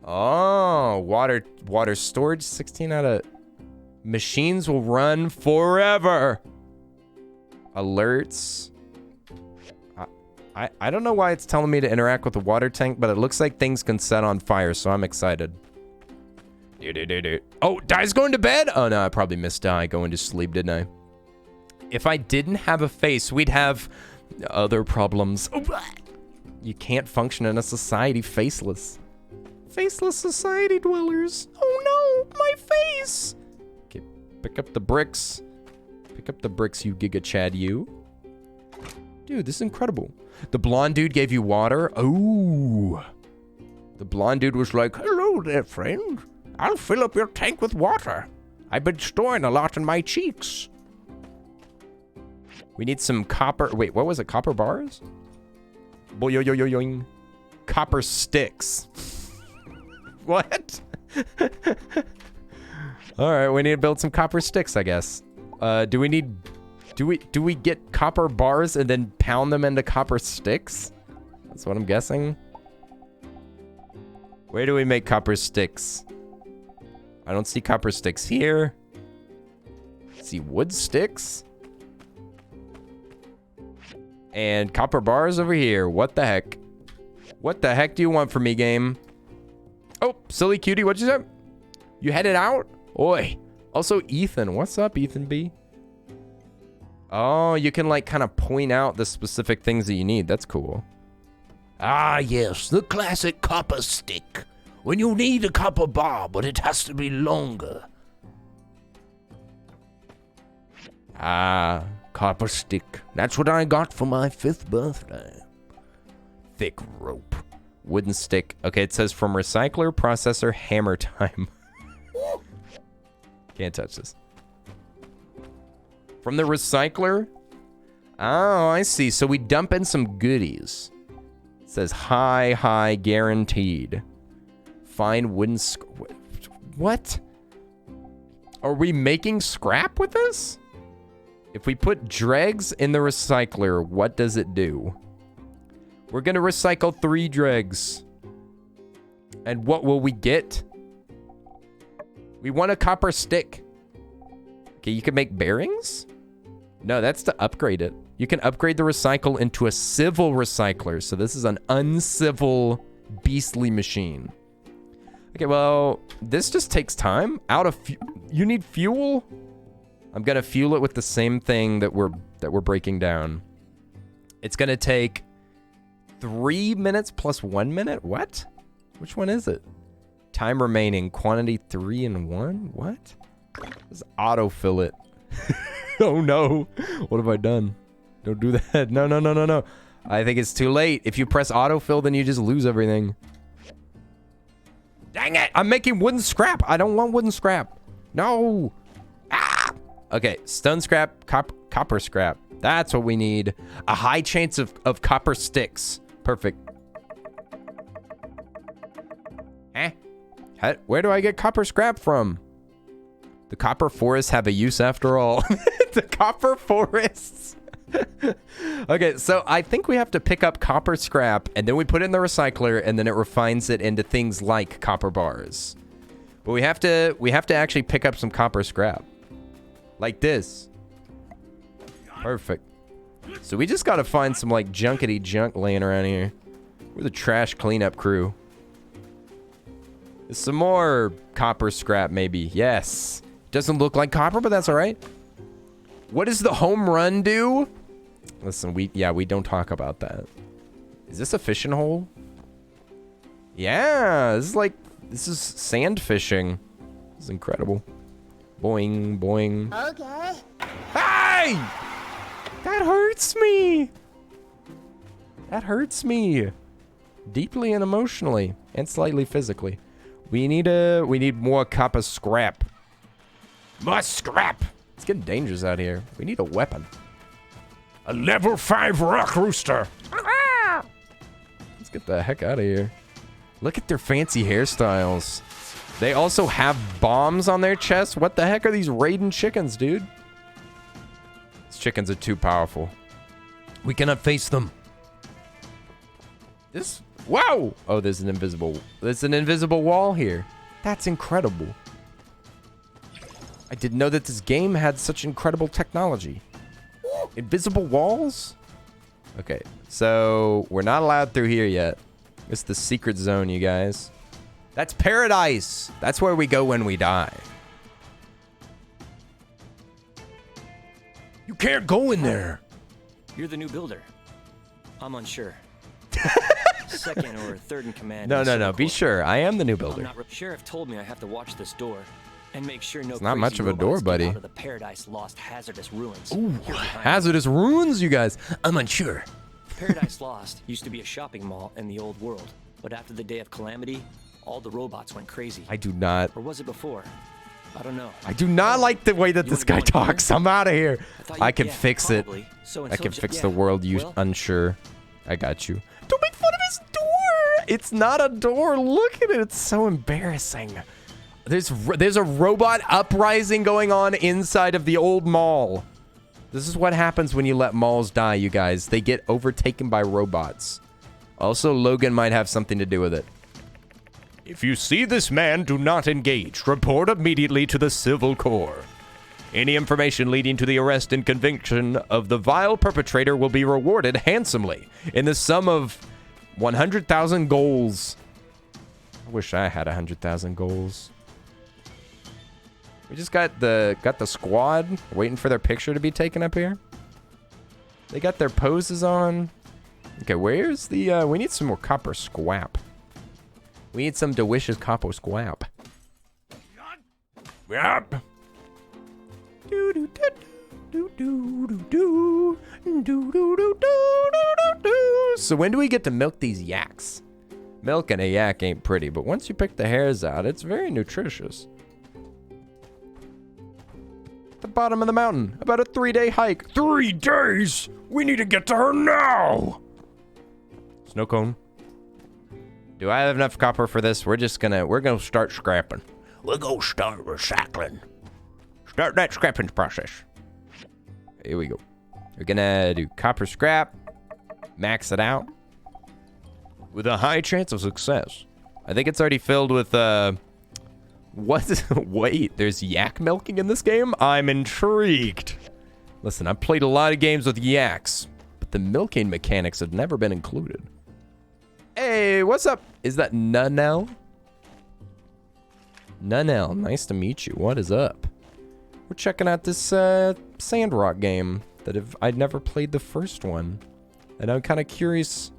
Oh, water storage, 16 out of... Machines will run forever. Alerts. I don't know why it's telling me to interact with the water tank, but it looks like things can set on fire, so I'm excited. Oh, Di's going to bed? Oh no, I probably missed Di going to sleep, didn't I? If I didn't have a face, we'd have other problems. You can't function in a society faceless. Faceless society dwellers. Oh no, my face. Okay, pick up the bricks. Pick up the bricks, you Giga Chad, you. Dude, this is incredible. The blonde dude gave you water? Oh. The blonde dude was like, hello there, friend. I'll fill up your tank with water. I've been storing a lot in my cheeks. We need some copper. Wait, what was it? Copper bars? Boing. Copper sticks. What? All right, we need to build some copper sticks, I guess. Do we get copper bars and then pound them into copper sticks? That's what I'm guessing. Where do we make copper sticks? I don't see copper sticks here. See wood sticks? And copper bars over here. What the heck? What the heck do you want from me, game? Oh, silly cutie, what'd you say? You headed out? Oi. Also, Ethan. What's up, Ethan B? Oh, you can like kind of point out the specific things that you need. That's cool. Ah, yes, the classic copper stick. When you need a copper bar, but it has to be longer. Ah, copper stick. That's what I got for my 5th birthday. Thick rope. Wooden stick. Okay, it says from recycler, processor, hammer time. Can't touch this. From the recycler? Oh, I see. So we dump in some goodies. It says high, guaranteed. Find wooden what? Are we making scrap with this? If we put dregs in the recycler, what does it do? We're gonna recycle 3 dregs. And what will we get? We want a copper stick. Okay, you can make bearings? No, that's to upgrade it. You can upgrade the recycle into a civil recycler. So this is an uncivil, beastly machine. Okay, well, this just takes time. You need fuel? I'm gonna fuel it with the same thing that we're breaking down. It's going to take 3 minutes plus 1 minute? What? Which one is it? Time remaining, quantity 3 and 1? What? Let's autofill it. Oh no. What have I done? Don't do that. No, no, no, no, no. I think it's too late. If you press autofill, then you just lose everything. Dang it! I'm making wooden scrap. I don't want wooden scrap. No. Ah! Okay, stone scrap, copper scrap. That's what we need. A high chance of copper sticks. Perfect. Eh? Where do I get copper scrap from? The copper forests have a use after all. The copper forests. Okay, so I think we have to pick up copper scrap, and then we put it in the recycler, and then it refines it into things like copper bars. But we have to actually pick up some copper scrap. Like this. Perfect. So we just gotta find some like junkety junk laying around here. We're the trash cleanup crew. There's some more copper scrap maybe. Yes. Doesn't look like copper, but that's all right. What does the home run do? Listen, we don't talk about that. Is this a fishing hole? Yeah, this is sand fishing. This is incredible. Boing, boing. Okay. Hey! That hurts me. That hurts me. Deeply and emotionally, and slightly physically. We need more copper scrap. More scrap. It's getting dangerous out here. We need a weapon. A level 5 rock rooster. Let's get the heck out of here. Look at their fancy hairstyles. They also have bombs on their chests. What the heck are these raiding chickens, dude? These chickens are too powerful. We cannot face them. This... Whoa! Oh, there's an invisible wall here. That's incredible. I didn't know that this game had such incredible technology. Invisible walls? Okay, so we're not allowed through here yet. It's the secret zone, you guys. That's paradise. That's where we go when we die. You can't go in there. You're the new builder. I'm unsure. Second or third in command. No. Be sure. I am the new builder. Sheriff told me I have to watch this door and make sure no. It's not much of a door, buddy. Out of the Paradise Lost hazardous ruins. Ooh, hazardous ruins, you guys. I'm unsure. Paradise Lost used to be a shopping mall in the old world, but after the Day of Calamity, all the robots went crazy. I do not. Or was it before? I don't know. I do not like the way that this guy talks. I'm out of here. I can fix it. So I can fix the world you unsure. I got you. Don't make fun of his door. It's not a door. Look at it. It's so embarrassing. There's a robot uprising going on inside of the old mall. This is what happens when you let malls die, you guys. They get overtaken by robots. Also, Logan might have something to do with it. If you see this man, do not engage. Report immediately to the Civil Corps. Any information leading to the arrest and conviction of the vile perpetrator will be rewarded handsomely in the sum of 100,000 goals. I wish I had 100,000 goals. We just got the squad waiting for their picture to be taken up here. They got their poses on. Okay, where's the we need some more copper scrap. We need some delicious copper scrap. Yep. So when do we get to milk these yaks? Milking a yak ain't pretty, but once you pick the hairs out, it's very nutritious. The bottom of the mountain, about a 3-day hike. 3 days? We need to get to her now. Snow cone. Do I have enough copper for this? We're gonna start scrapping. We're gonna start recycling. Start that scrapping process. Here we go. We're gonna do copper scrap. Max it out. With a high chance of success. I think it's already filled with, what? Wait, there's yak milking in this game? I'm intrigued. Listen, I've played a lot of games with yaks, but the milking mechanics have never been included. Hey, what's up? Is that Nunel? Nunel, nice to meet you. What is up? We're checking out this Sandrock game that I'd never played the first one. And I'm kind of curious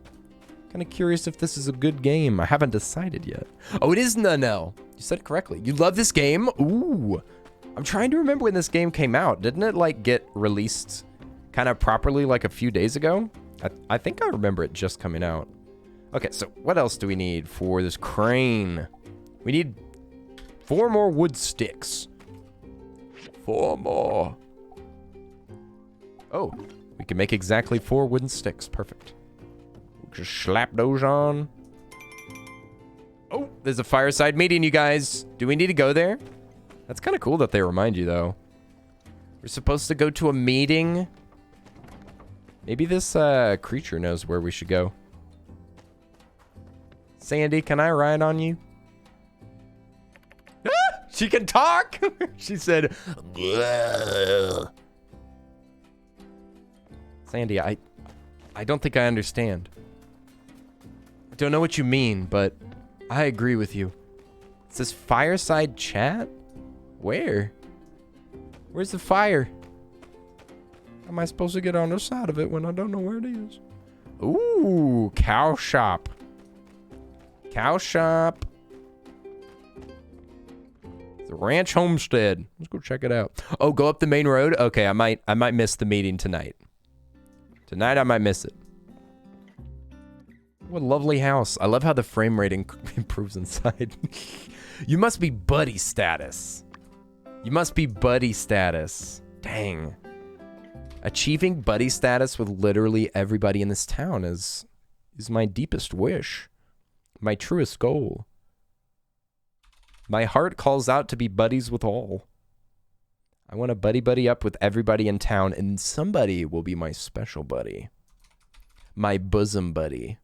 if this is a good game. I haven't decided yet. Oh, it is Nunel. You said it correctly. You love this game? Ooh. I'm trying to remember when this game came out. Didn't it like get released kind of properly like a few days ago? I think I remember it just coming out. Okay, so what else do we need for this crane? We need 4 more wood sticks. 4 more. Oh, we can make exactly 4 wooden sticks. Perfect. We'll just slap those on. Oh, there's a fireside meeting, you guys. Do we need to go there? That's kind of cool that they remind you, though. We're supposed to go to a meeting. Maybe this creature knows where we should go. Sandy, can I ride on you? Ah, she can talk! She said, bleh. Sandy, I don't think I understand. I don't know what you mean, but I agree with you. It says fireside chat? Where? Where's the fire? How am I supposed to get on the side of it when I don't know where it is? Ooh, cow shop. Cow shop. The ranch homestead. Let's go check it out. Oh, go up the main road? Okay, I might miss the meeting tonight. Tonight I might miss it. What a lovely house. I love how the frame rate improves inside. You must be buddy status. You must be buddy status. Dang. Achieving buddy status with literally everybody in this town is my deepest wish. My truest goal. My heart calls out to be buddies with all. I want to buddy up with everybody in town, and somebody will be my special buddy. My bosom buddy.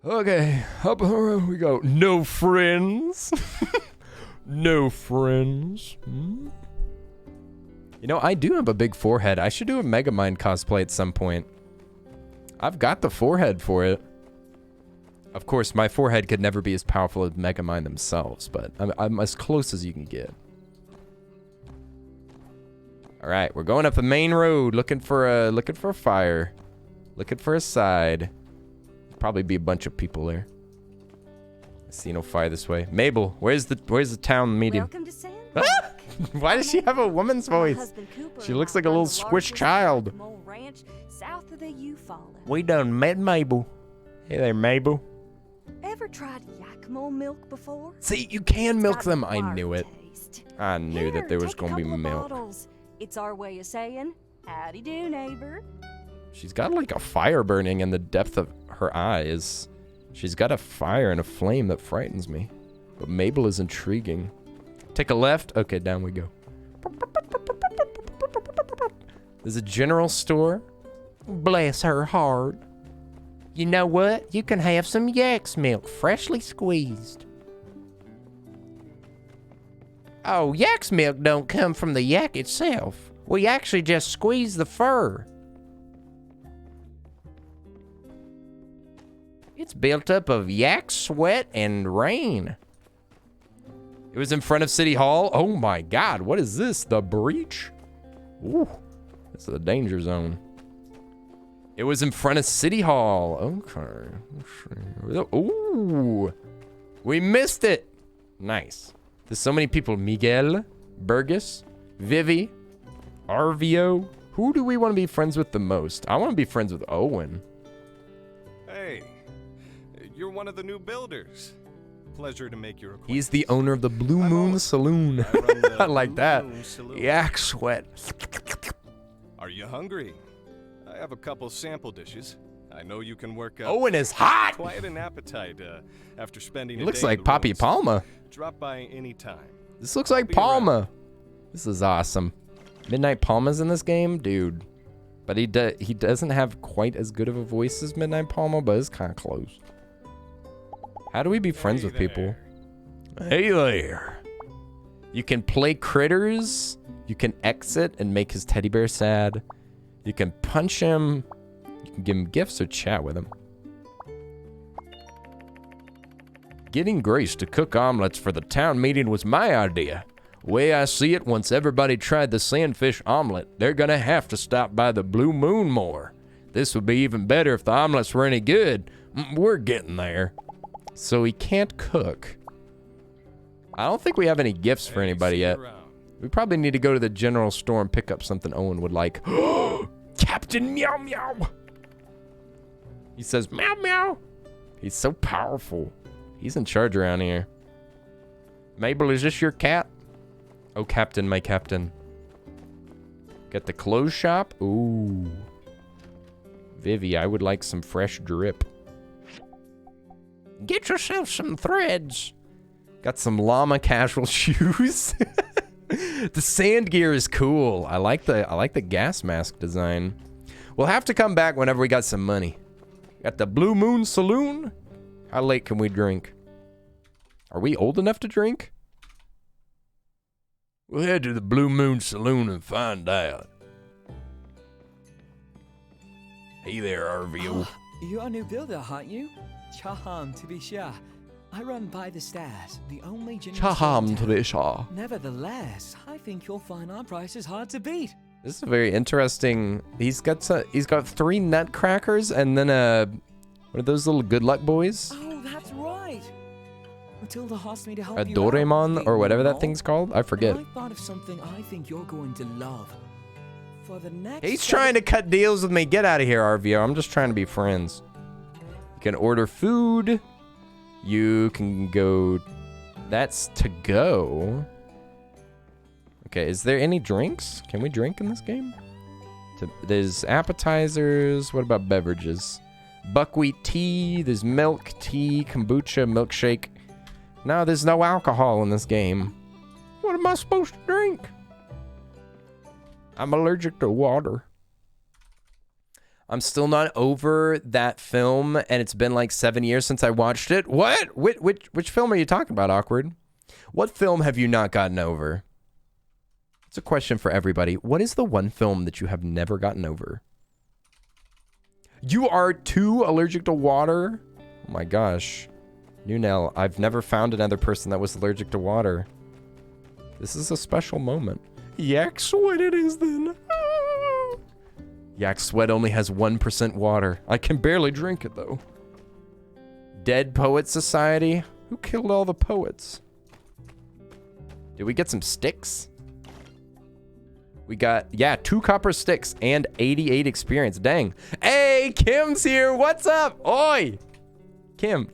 Okay, up we go. No friends. No friends. Hmm? You know, I do have a big forehead. I should do a Megamind cosplay at some point. I've got the forehead for it. Of course, my forehead could never be as powerful as Megamind themselves, but I'm as close as you can get. All right, we're going up the main road, looking for a fire, looking for a side. Probably be a bunch of people there. I see no fire this way. Mabel, where's the town meeting? Welcome to Sandrock. Ah! Why does she have a woman's voice? She looks like a little squished child. Ranch south of the Eufaula. We done met Mabel. Hey there, Mabel. Ever tried Yakimo milk before? See, you can milk them. I Fire knew it. taste. I knew Here, that there was take a going to be couple of milk. bottles. It's our way of saying, howdy do, neighbor. She's got like a fire burning in the depth of her eyes. She's got a fire and a flame that frightens me. But Mabel is intriguing. Take a left. Okay, down we go. There's a general store. Bless her heart. You know what? You can have some yak's milk, freshly squeezed. Oh, yak's milk don't come from the yak itself. We actually just squeeze the fur. It's built up of yak sweat and rain. It was in front of City Hall. Oh my God, what is this? The breach? Ooh, this is a danger zone. It was in front of City Hall. Okay. Ooh, we missed it. Nice. There's so many people. Miguel, Burgess, Vivi, Arvio. Who do we want to be friends with the most? I want to be friends with Owen. Hey, you're one of the new builders. Pleasure to make your acquaintance. He's the owner of the Blue Moon Saloon. I like that. Yak sweat. Are you hungry? I have a couple sample dishes. I know you can work up. Owen is hot. Quite an appetite after spending. He a looks day like in the Papi ruins. Palma. Drop by anytime. This looks like Palma. This is awesome. Midnight Palma's in this game, dude. But he doesn't have quite as good of a voice as Midnight Palma, but it's kind of close. How do we be friends with people? Hey there. You can play critters. You can exit and make his teddy bear sad. You can punch him. You can give him gifts or chat with him. Getting Grace to cook omelets for the town meeting was my idea. Way I see it, once everybody tried the sandfish omelet, they're gonna have to stop by the Blue Moon more. This would be even better if the omelets were any good. We're getting there. So he can't cook. I don't think we have any gifts for anybody yet. We probably need to go to the general store and pick up something Owen would like. Captain Meow Meow! He says meow meow. He's so powerful. He's in charge around here. Mabel, is this your cat? Oh, Captain, my Captain. Got the clothes shop. Ooh. Vivi, I would like some fresh drip. Get yourself some threads. Got some llama casual shoes. The sand gear is cool. I like the gas mask design. We'll have to come back whenever we got some money. Got the Blue Moon Saloon. How late can we drink? Are we old enough to drink? We'll head to the Blue Moon Saloon and find out. Hey there, RVO. You're a new builder, aren't you? Chaham, to be sure. I run by the stairs, the only genuine Chaham, to be sure. Nevertheless, I think you'll find our prices hard to beat. This is a very interesting. He's got 3 nutcrackers and then what are those little good luck boys? Oh, that's right. Matilda asked me to help A you Doraemon out, or whatever that thing's called. I forget. I thought of something I think you're going to love. For the next He's trying to cut deals with me. Get out of here, RVO. I'm just trying to be friends. You can order food. You can go. That's to go. Okay, is there any drinks? Can we drink in this game? There's appetizers. What about beverages? Buckwheat tea. There's milk, tea, kombucha, milkshake. No, there's no alcohol in this game. What am I supposed to drink? I'm allergic to water. I'm still not over that film, and it's been like 7 years since I watched it. What? Which film are you talking about, Awkward? What film have you not gotten over? It's a question for everybody. What is the one film that you have never gotten over? You are too allergic to water? Oh my gosh. Nunel, I've never found another person that was allergic to water. This is a special moment. Yak sweat it is then. Yak sweat only has 1% water. I can barely drink it though. Dead Poet Society? Who killed all the poets? Did we get some sticks? We got, yeah, 2 copper sticks and 88 experience. Dang. Hey, Kim's here. What's up? Oi. Kim.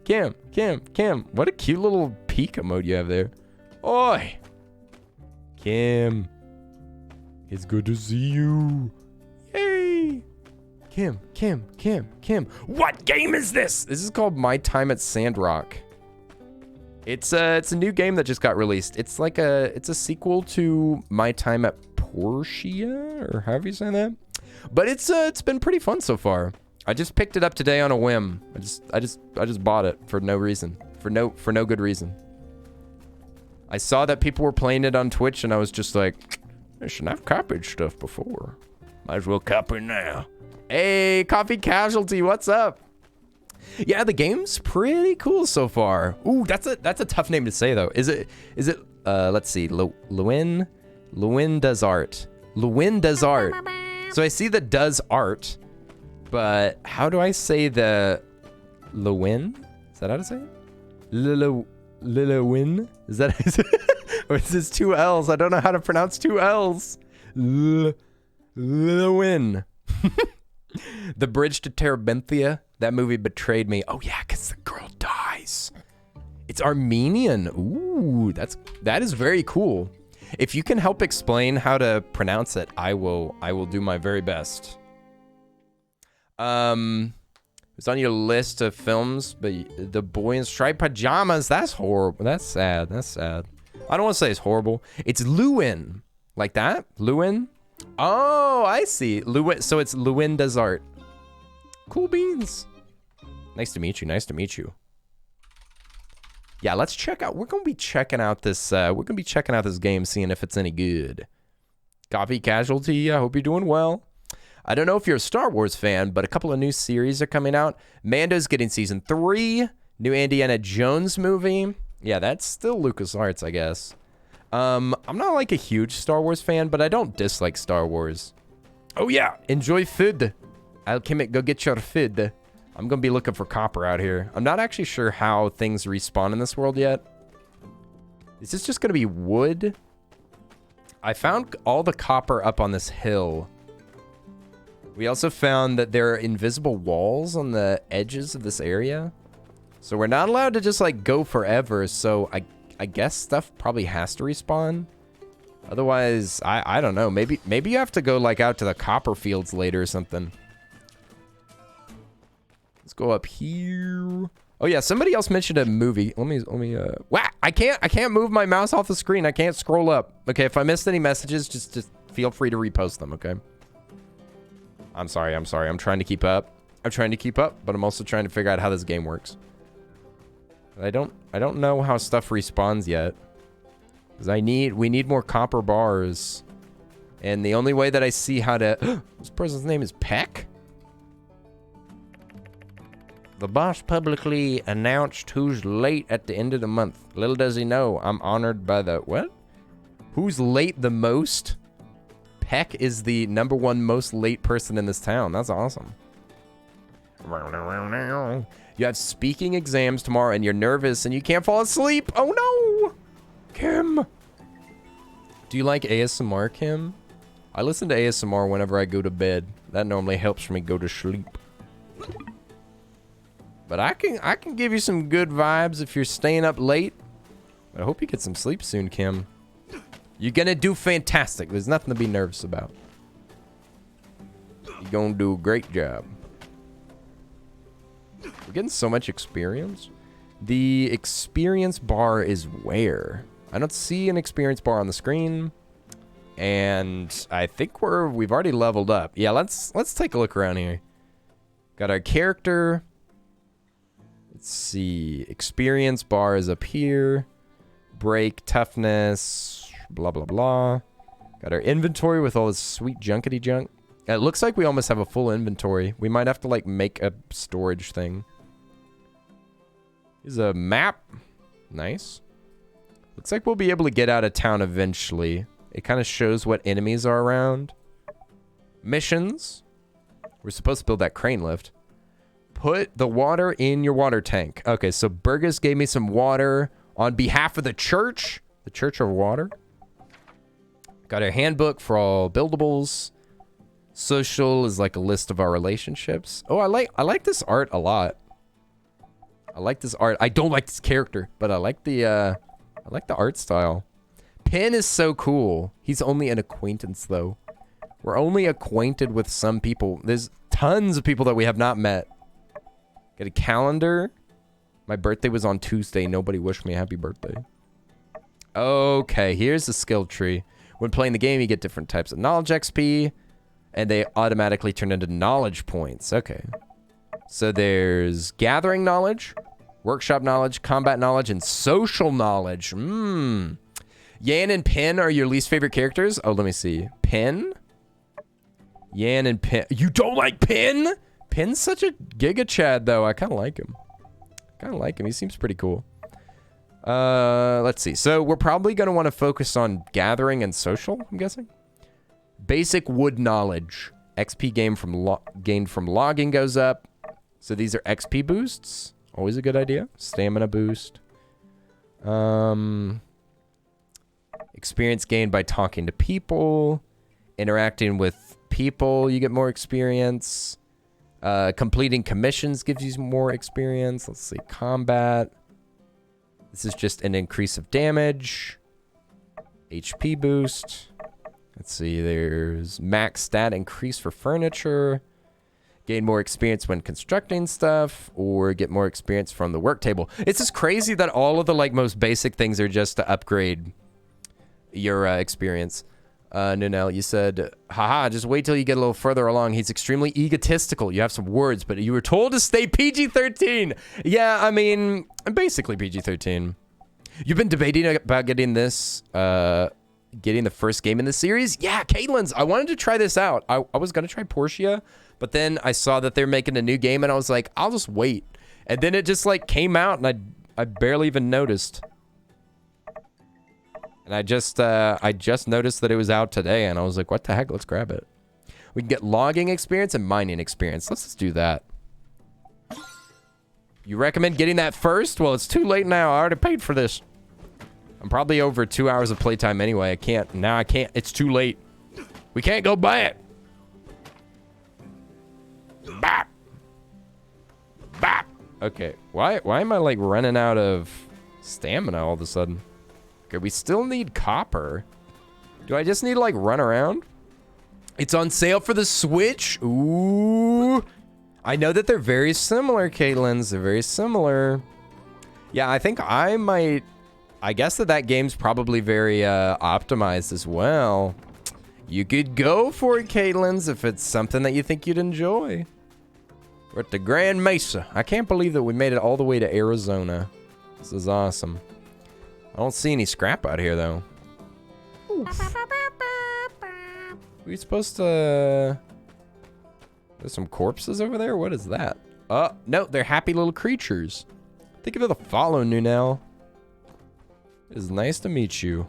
What a cute little peek emote you have there. Oi. Kim. It's good to see you. Yay. Kim. What game is this? This is called My Time at Sandrock. It's a new game that just got released. It's like it's a sequel to My Time at Portia, or however you say that. But it's been pretty fun so far. I just picked it up today on a whim. I just bought it for no reason. For no good reason. I saw that people were playing it on Twitch and I was just like, I shouldn't have copied stuff before. Might as well copy now. Hey, Coffee Casualty, what's up? Yeah, the game's pretty cool so far. Ooh, that's a tough name to say though. Is it let's see, Lewin does art. Lewin does art. So I see the does art, but how do I say the Lewin? Is that how to say it? Lewin? Is that or is this 2 L's? I don't know how to pronounce 2 L's. Lewin. The Bridge to Terabithia. That movie betrayed me. Oh yeah, because the girl dies. It's Armenian. Ooh, that is very cool. If you can help explain how to pronounce it, I will do my very best. It's on your list of films, but The Boy in Striped Pajamas, that's horrible. That's sad. I don't want to say it's horrible. It's Lewin. Like that? Lewin? Oh, I see. Lewin. So it's Lewin does art. Cool beans. Nice to meet you. Yeah, let's check out. We're gonna be checking out this. This game, seeing if it's any good. Coffee Casualty. I hope you're doing well. I don't know if you're a Star Wars fan, but a couple of new series are coming out. Mando's getting season 3. New Indiana Jones movie. Yeah, that's still LucasArts, I guess. I'm not like a huge Star Wars fan, but I don't dislike Star Wars. Oh yeah, enjoy food. Alchemic, go get your food. I'm gonna be looking for copper out here. I'm not actually sure how things respawn in this world yet. Is this just gonna be wood? I found all the copper up on this hill. We also found that there are invisible walls on the edges of this area. So we're not allowed to just like go forever. So I guess stuff probably has to respawn. Otherwise, I don't know. Maybe you have to go like out to the copper fields later or something. Let's go up here. Oh yeah, somebody else mentioned a movie. Let me wow, I can't move my mouse off the screen. I can't scroll up. Okay, if I missed any messages, just feel free to repost them, okay? I'm sorry. I'm trying to keep up. But I'm also trying to figure out how this game works. I don't know how stuff respawns yet. Cuz we need more copper bars. And the only way that I see how to this person's name is Peck? The boss publicly announced who's late at the end of the month. Little does he know, I'm honored by the... What? Who's late the most? Peck is the #1 most late person in this town. That's awesome. You have speaking exams tomorrow and you're nervous and you can't fall asleep. Oh no! Kim! Do you like ASMR, Kim? I listen to ASMR whenever I go to bed. That normally helps me go to sleep. But I can give you some good vibes if you're staying up late. I hope you get some sleep soon, Kim. You're gonna do fantastic. There's nothing to be nervous about. You're gonna do a great job. We're getting so much experience. The experience bar is where? I don't see an experience bar on the screen. And I think we've already leveled up. Yeah, let's take a look around here. Got our character. Let's see. Experience bar is up here. Break, toughness, blah, blah, blah. Got our inventory with all this sweet junkety junk. It looks like we almost have a full inventory. We might have to, like, make a storage thing. Here's a map. Nice. Looks like we'll be able to get out of town eventually. It kind of shows what enemies are around. Missions. We're supposed to build that crane lift. Put the water in your water tank. Okay, so Burgess gave me some water on behalf of the Church of Water. Got a handbook for all buildables. Social is like a list of our relationships. Oh, I like this art a lot. I like this art. I don't like this character, but I like the art style. Pin is so cool. He's only an acquaintance though. We're only acquainted with some people. There's tons of people that we have not met. Got a calendar. My birthday was on Tuesday. Nobody wished me a happy birthday. Okay, here's the skill tree. When playing the game, you get different types of knowledge XP, and they automatically turn into knowledge points. Okay. So there's gathering knowledge, workshop knowledge, combat knowledge, and social knowledge. Yan and Pin are your least favorite characters? Oh, let me see. Pin? Yan and Pin. You don't like Pin? Pin's such a giga chad, though. I kind of like him. He seems pretty cool. Let's see. So we're probably going to want to focus on gathering and social, I'm guessing. Basic wood knowledge. XP gained from logging goes up. So these are XP boosts. Always a good idea. Stamina boost. Experience gained by talking to people. Interacting with people, you get more experience. Completing commissions gives you more experience. Let's see. Combat. This is just an increase of damage. HP boost. Let's see. There's max stat increase for furniture. Gain more experience when constructing stuff. Or get more experience from the work table. It's just crazy that all of the like most basic things are just to upgrade your experience. Nunel, you said, haha, just wait till you get a little further along. He's extremely egotistical. You have some words, but you were told to stay PG-13. Yeah, I mean, basically PG-13. You've been debating about getting this, getting the first game in the series? Yeah, Caitlin's. I wanted to try this out. I was going to try Portia, but then I saw that they're making a new game, and I was like, I'll just wait. And then it just, like, came out, and I barely even noticed. And I just noticed that it was out today, and I was like, what the heck? Let's grab it. We can get logging experience and mining experience. Let's just do that. You recommend getting that first? Well, it's too late now. I already paid for this. I'm probably over 2 hours of playtime anyway. I can't. It's too late. We can't go back. Bop. Bop. Okay. Why am I like running out of stamina all of a sudden? Okay, we still need copper. Do I just need to like run around? It's on sale for the Switch. Ooh. I know that they're very similar, Caitlin's. They're very similar. Yeah, I think I might... I guess that game's probably very optimized as well. You could go for it, Caitlin's, if it's something that you think you'd enjoy. We're at the Grand Mesa. I can't believe that we made it all the way to Arizona. This is awesome. I don't see any scrap out here, though. We supposed to... There's some corpses over there? What is that? No, they're happy little creatures. Thank you for the follow, Nunel. It is nice to meet you.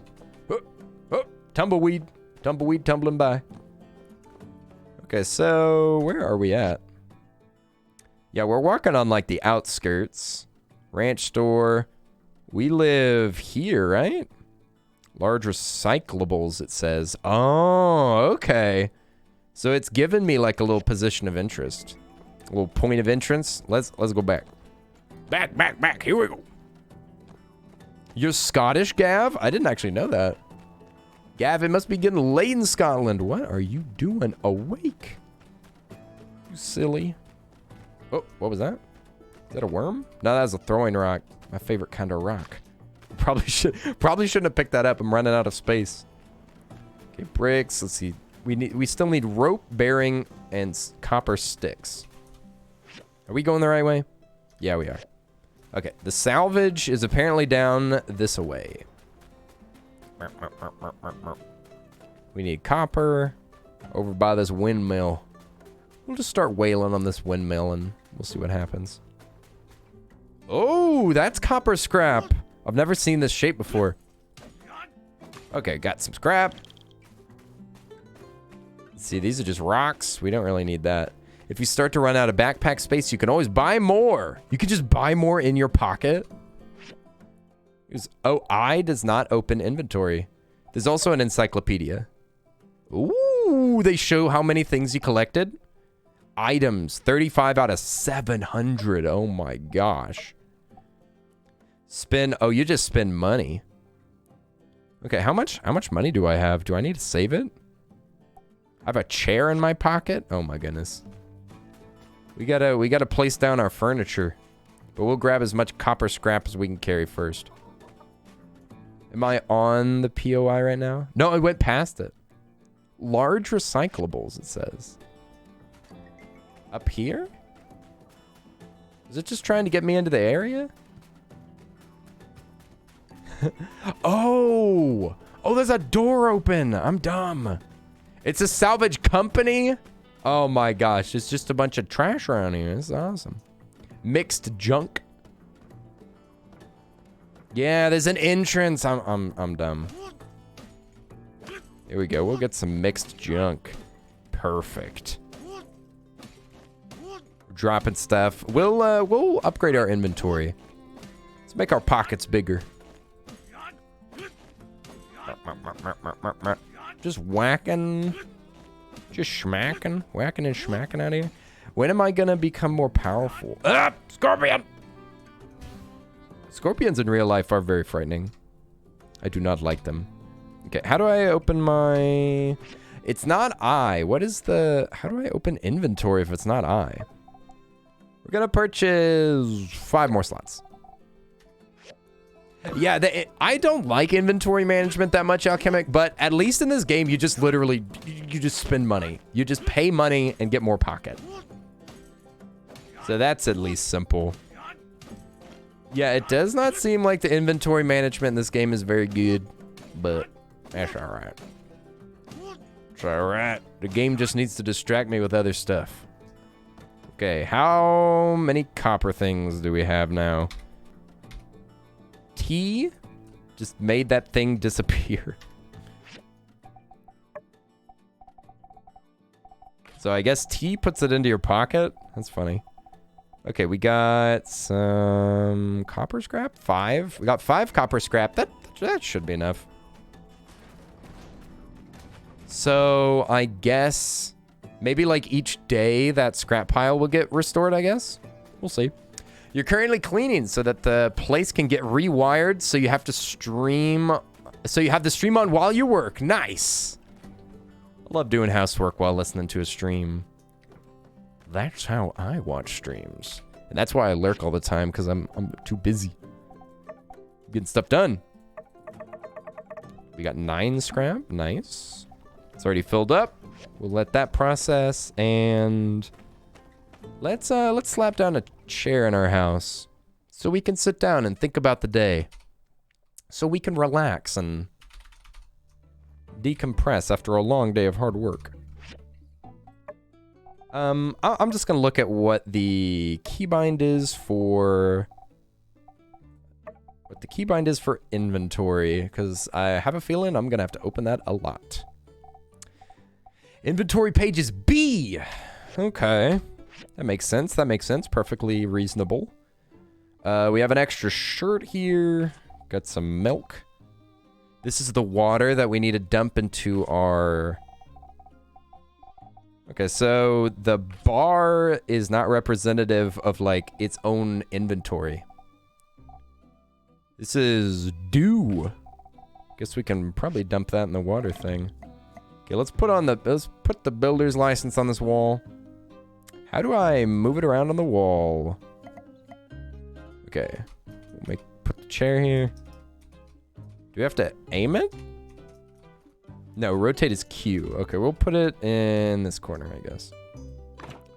Tumbleweed. Tumbleweed tumbling by. Okay, so where are we at? Yeah, we're walking on like the outskirts. Ranch store. We live here, right? Large recyclables, it says. Oh, okay. So it's given me like a little position of interest. A little point of entrance. Let's go back. Back. Here we go. You're Scottish, Gav? I didn't actually know that. Gav, it must be getting late in Scotland. What are you doing awake? You silly. Oh, what was that? Is that a worm? No, that was a throwing rock. My favorite kind of rock. Probably shouldn't have picked that up. I'm running out of space. Okay, bricks. Let's see. We still need rope, bearing, and copper sticks. Are we going the right way? Yeah, we are. Okay, the salvage is apparently down this way. We need copper over by this windmill. We'll just start wailing on this windmill and we'll see what happens. Oh, that's copper scrap. I've never seen this shape before. Okay, got some scrap. Let's see, these are just rocks. We don't really need that. If you start to run out of backpack space, you can always buy more. You can just buy more in your pocket. Oh, I does not open inventory. There's also an encyclopedia. Ooh, they show how many things you collected. Items, 35 out of 700. Oh my gosh. Oh, you just spend money. Okay, how much money do I have? Do I need to save it? I have a chair in my pocket. Oh my goodness. We gotta place down our furniture. But we'll grab as much copper scrap as we can carry first. Am I on the POI right now? No, I went past it. Large recyclables, it says. Up here? Is it just trying to get me into the area? Oh, there's a door open. I'm dumb. It's a salvage company. Oh my gosh, it's just a bunch of trash around here. This is awesome. Mixed junk. Yeah, there's an entrance. I'm dumb. Here we go. We'll get some mixed junk. Perfect. Dropping stuff. We'll upgrade our inventory. Let's make our pockets bigger. Just whacking. Just schmacking. Whacking and schmacking out here. When am I gonna become more powerful? Ah! Scorpion! Scorpions in real life are very frightening. I do not like them. Okay, how do I open my... It's not I. What is the... How do I open inventory if it's not I? We're gonna purchase 5 more slots. Yeah, I don't like inventory management that much, Alchemic, but at least in this game, you just literally... You just spend money. You just pay money and get more pocket. So that's at least simple. Yeah, it does not seem like the inventory management in this game is very good, but that's alright. It's alright. The game just needs to distract me with other stuff. Okay, how many copper things do we have now? T? Just made that thing disappear. So I guess T puts it into your pocket. That's funny. Okay, we got some copper scrap. 5. We got 5 copper scrap. That should be enough. So I guess maybe like each day that scrap pile will get restored, I guess. We'll see. You're currently cleaning so that the place can get rewired, so you have to stream. So you have the stream on while you work. Nice. I love doing housework while listening to a stream. That's how I watch streams. And that's why I lurk all the time, because I'm too busy getting stuff done. We got 9 scrap. Nice. It's already filled up. We'll let that process, and let's slap down a chair in our house so we can sit down and think about the day. So we can relax and decompress after a long day of hard work. I'm just gonna look at what the keybind is for inventory, because I have a feeling I'm gonna have to open that a lot. Inventory page is B. Okay, that makes sense. That makes sense. Perfectly reasonable. We have an extra shirt here. Got some milk. This is the water that we need to dump into our... Okay, so the bar is not representative of, like, its own inventory. This is dew. Guess we can probably dump that in the water thing. Okay, let's put the builder's license on this wall. How do I move it around on the wall? Okay, put the chair here. Do we have to aim it? No, rotate is Q. Okay, we'll put it in this corner, I guess.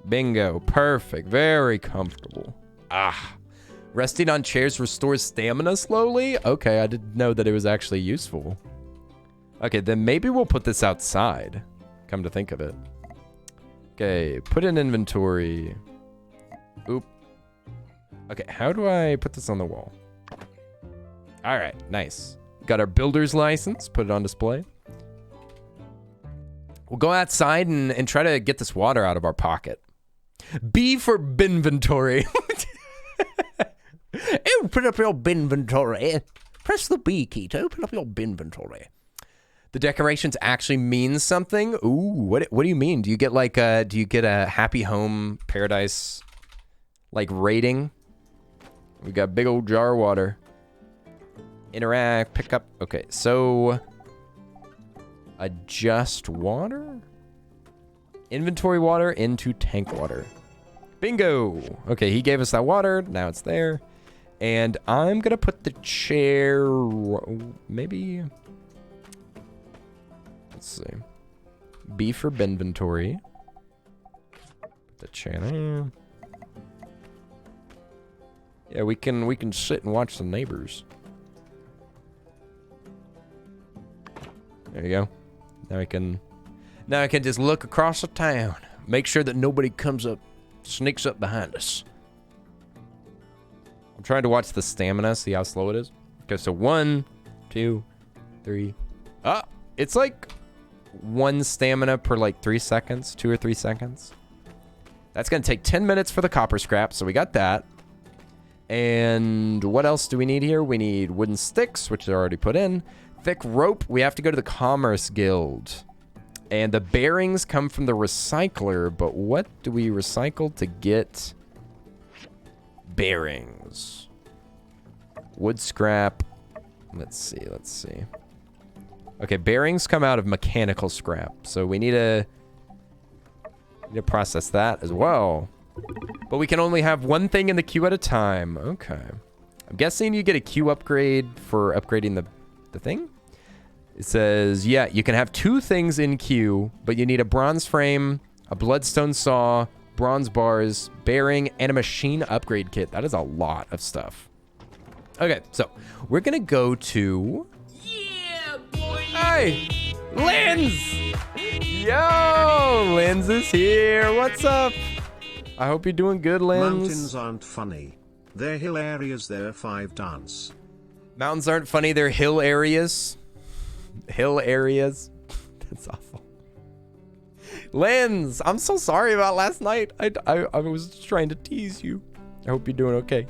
Bingo. Perfect. Very comfortable. Ah. Resting on chairs restores stamina slowly? Okay, I didn't know that it was actually useful. Okay, then maybe we'll put this outside. Come to think of it. Okay, put in inventory. Oop. Okay, how do I put this on the wall? All right, nice. Got our builder's license. Put it on display. We'll go outside and try to get this water out of our pocket. B for binventory. Open up your binventory. Press the B key to open up your binventory. The decorations actually mean something? Ooh, what do you mean? Do you get like a happy home paradise like rating? We got big old jar of water. Interact, pick up. Okay, so adjust water? Inventory water into tank water. Bingo! Okay, he gave us that water. Now it's there. And I'm gonna put the chair... Maybe... Let's see. B for binventory. Put the chair there. Yeah, we can sit and watch the neighbors. There you go. Now I can just look across the town. Make sure that nobody sneaks up behind us. I'm trying to watch the stamina, see how slow it is. Okay, so 1, 2, 3. Ah, it's like 1 stamina per like 3 seconds, 2 or 3 seconds. That's gonna take 10 minutes for the copper scrap, so we got that. And what else do we need here? We need wooden sticks, which are already put in. Thick rope, we have to go to the Commerce Guild. And the bearings come from the recycler, but what do we recycle to get bearings? Wood scrap. Let's see. Okay, bearings come out of mechanical scrap, so we need to process that as well. But we can only have one thing in the queue at a time. Okay. I'm guessing you get a queue upgrade for upgrading the thing? It says, yeah, you can have 2 things in queue, but you need a bronze frame, a bloodstone saw, bronze bars, bearing, and a machine upgrade kit. That is a lot of stuff. Okay, so we're gonna go to... Yeah, boy! Hey! Linz! Yo! Linz is here. What's up? I hope you're doing good, Linz. Mountains aren't funny. They're hilarious. They're 5 dance. Mountains aren't funny, they're hill areas. Hill areas. That's awful. Lens, I'm so sorry about last night. I was just trying to tease you. I hope you're doing okay.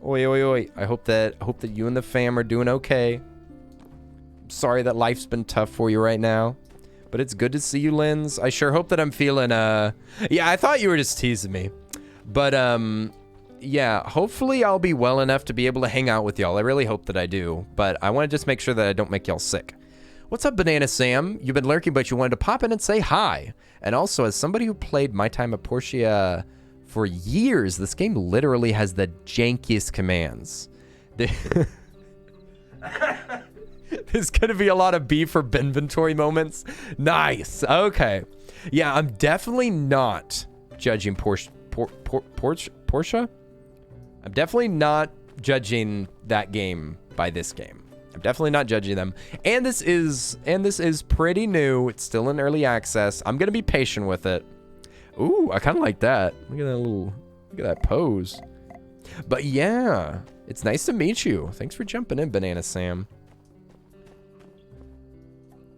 Oi, oi, oi. I hope that you and the fam are doing okay. I'm sorry that life's been tough for you right now. But it's good to see you, Lens. I sure hope that I'm feeling, yeah, I thought you were just teasing me. But, yeah, hopefully I'll be well enough to be able to hang out with y'all. I really hope that I do. But I want to just make sure that I don't make y'all sick. What's up, Banana Sam? You've been lurking, but you wanted to pop in and say hi. And also, as somebody who played My Time at Portia for years, this game literally has the jankiest commands. There's gonna be a lot of B for inventory moments. Nice. Okay. Yeah, I'm definitely not judging Portia. I'm definitely not judging that game by this game. I'm definitely not judging them. And this is pretty new. It's still in early access. I'm gonna be patient with it. Ooh, I kind of like that. Look at that pose. But yeah, it's nice to meet you. Thanks for jumping in, Banana Sam.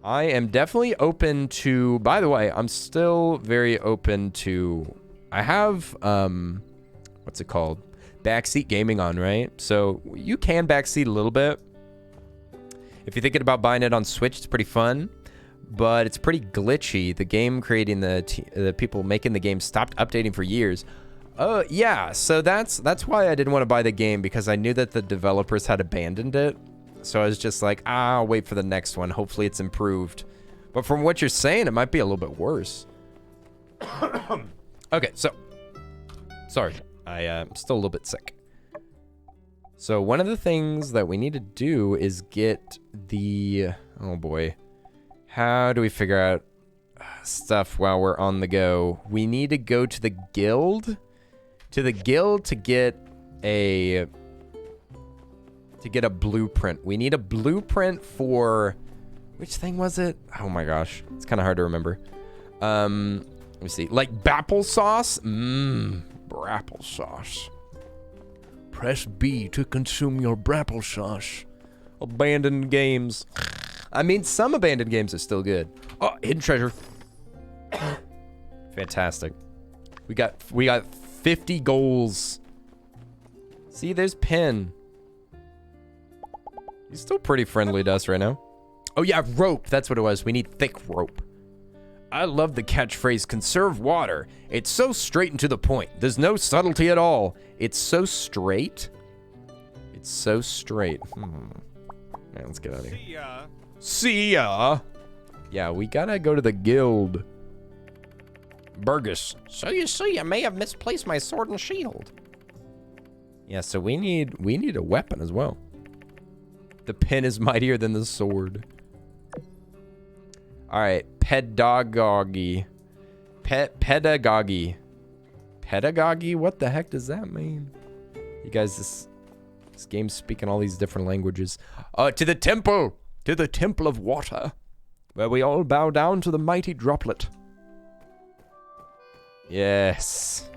I am definitely open to, by the way, I'm still very open to, I have, what's it called? Backseat gaming on, right? So you can backseat a little bit. If you're thinking about buying it on Switch, it's pretty fun, but it's pretty glitchy. The game creating the people making the game stopped updating for years. Yeah, so that's why I didn't want to buy the game, because I knew that the developers had abandoned it. So I was just like, I'll wait for the next one. Hopefully it's improved. But from what you're saying, it might be a little bit worse. Okay, so sorry, I'm still a little bit sick. So one of the things that we need to do is get the, oh boy, how do we figure out stuff while we're on the go? We need to go to the guild, to get a blueprint. We need a blueprint for, which thing was it? Oh my gosh, it's kind of hard to remember. Let me see, like Bapple sauce. Brapple sauce. Press B to consume your Brapple sauce. Abandoned games. I mean, some abandoned games are still good. Oh, hidden treasure. Fantastic. We got 50 goals. See, there's Pin. He's still pretty friendly to us right now. Oh yeah, rope. That's what it was. We need thick rope. I love the catchphrase, conserve water. It's so straight and to the point. There's no subtlety at all. It's so straight. It's so straight. Yeah, let's get out of here. See ya. See ya. Yeah, we gotta go to the guild. Burgess. So you see, I may have misplaced my sword and shield. Yeah, so we need a weapon as well. The pen is mightier than the sword. All right, pedagogy. Pedagogy. Pedagogy? What the heck does that mean? You guys, this game's speaking all these different languages. To the temple! To the temple of water, where we all bow down to the mighty droplet. Yes.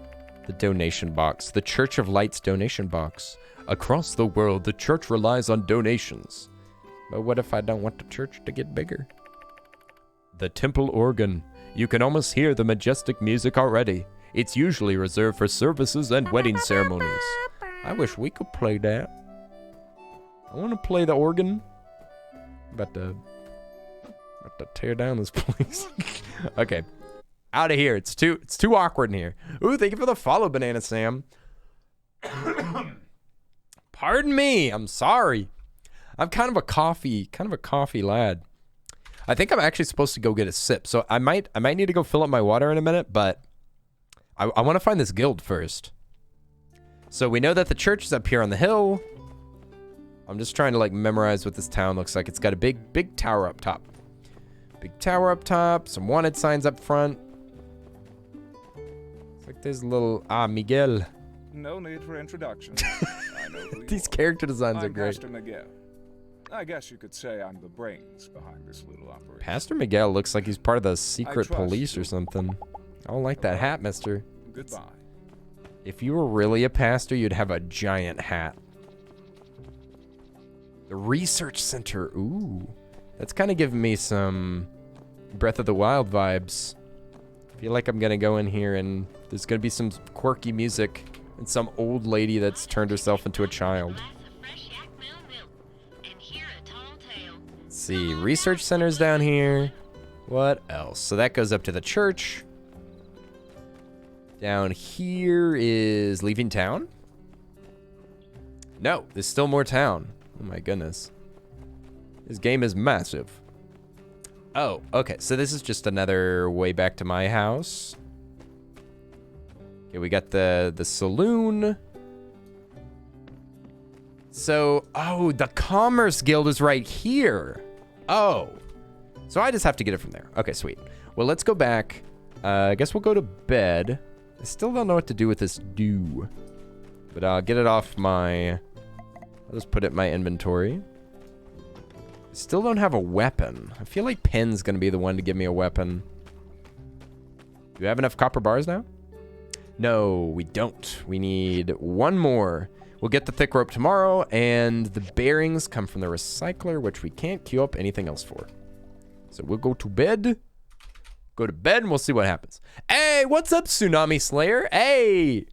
The donation box. The Church of Light's donation box. Across the world, the church relies on donations. But what if I don't want the church to get bigger? The temple organ. You can almost hear the majestic music already. It's usually reserved for services and wedding ceremonies. I wish we could play that. I want to play the organ. About to tear down this place. Okay. Out of here. It's too awkward in here. Ooh, thank you for the follow, Banana Sam. Pardon me. I'm sorry. I'm kind of a coffee lad. I think I'm actually supposed to go get a sip. So I might need to go fill up my water in a minute, but I want to find this guild first. So we know that the church is up here on the hill. I'm just trying to like memorize what this town looks like. It's got a big tower up top. Big tower up top, some wanted signs up front. It's like there's a little, Miguel. No need for introduction. I know who These character designs are great. Pastor Miguel. I guess you could say I'm the brains behind this little operation. Pastor Miguel looks like he's part of the secret police or something. I don't like that hat, mister. Goodbye. If you were really a pastor, you'd have a giant hat. The research center. Ooh. That's kind of giving me some Breath of the Wild vibes. I feel like I'm going to go in here and there's going to be some quirky music and some old lady that's turned herself into a child. Let's see. Research center's down here. What else? So that goes up to the church. Down here is leaving town. No, there's still more town. Oh my goodness. This game is massive. Oh, okay. So this is just another way back to my house. Okay, we got the saloon. So, oh, the Commerce Guild is right here. Oh. So I just have to get it from there. Okay, sweet. Well, let's go back. I guess we'll go to bed. I still don't know what to do with this dew. But I'll get it off my... I'll just put it in my inventory. I still don't have a weapon. I feel like Pen's going to be the one to give me a weapon. Do we have enough copper bars now? No, we don't. We need one more. We'll get the thick rope tomorrow, and the bearings come from the recycler, which we can't queue up anything else for. So we'll go to bed. Go to bed, and we'll see what happens. Hey, what's up, Tsunami Slayer? Hey!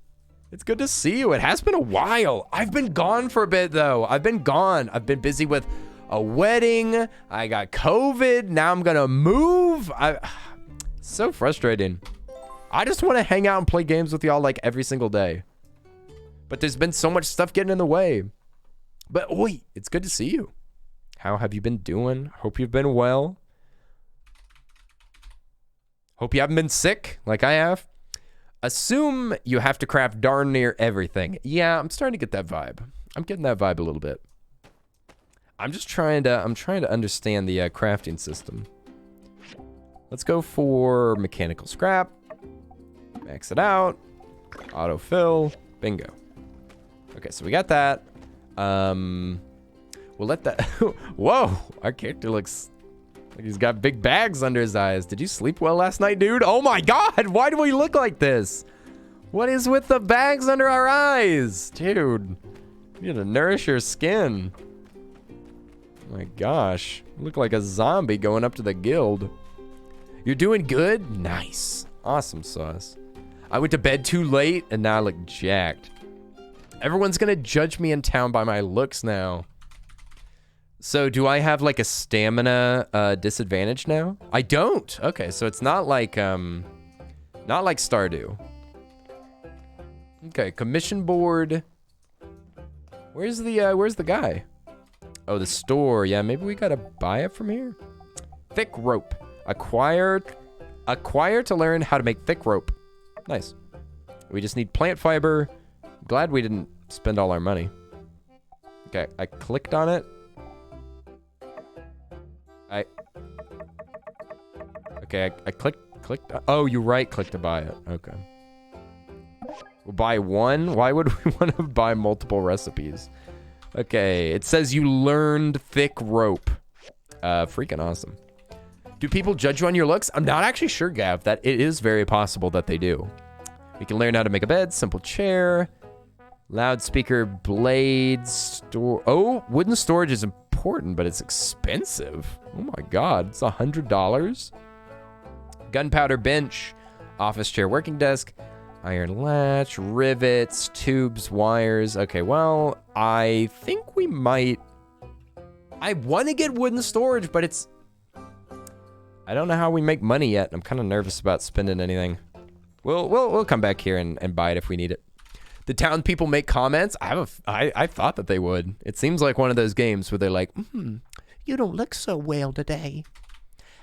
It's good to see you. It has been a while. I've been gone for a bit, though. I've been gone. I've been busy with a wedding. I got COVID. Now I'm going to move. So frustrating. I just want to hang out and play games with y'all like every single day. But there's been so much stuff getting in the way. But, oi, it's good to see you. How have you been doing? Hope you've been well. Hope you haven't been sick like I have. Assume you have to craft darn near everything. Yeah, I'm starting to get that vibe. I'm getting that vibe a little bit. I'm trying to understand the crafting system. Let's go for mechanical scrap. Max it out. Autofill. Bingo. Okay, so we got that. We'll let that... Whoa! Our character looks like he's got big bags under his eyes. Did you sleep well last night, dude? Oh my god! Why do we look like this? What is with the bags under our eyes? Dude. You need to nourish your skin. Oh my gosh. You look like a zombie going up to the guild. You're doing good? Nice. Awesome sauce. I went to bed too late and now I look jacked. Everyone's gonna judge me in town by my looks now. So do I have like a stamina disadvantage now? I don't. Okay, so it's not like Stardew. Okay, commission board. Where's the guy? Oh, the store. Yeah, maybe we gotta buy it from here. Thick rope. Acquire to learn how to make thick rope. Nice. We just need plant fiber. Glad we didn't spend all our money. Okay, I clicked on it. I clicked. Oh, you right-click to buy it. Okay. We'll buy one. Why would we want to buy multiple recipes? Okay, it says you learned thick rope. Freaking awesome. Do people judge you on your looks? I'm not actually sure, Gav, that it is very possible that they do. We can learn how to make a bed, simple chair, loudspeaker, blades, wooden storage is important, but it's expensive. Oh my god, it's $100. Gunpowder bench, office chair, working desk, iron latch, rivets, tubes, wires. Okay, well, I think we might... I want to get wooden storage, but it's... I don't know how we make money yet. I'm kind of nervous about spending anything. We'll come back here and buy it if we need it. The town people make comments. I thought that they would. It seems like one of those games where they're like, you don't look so well today.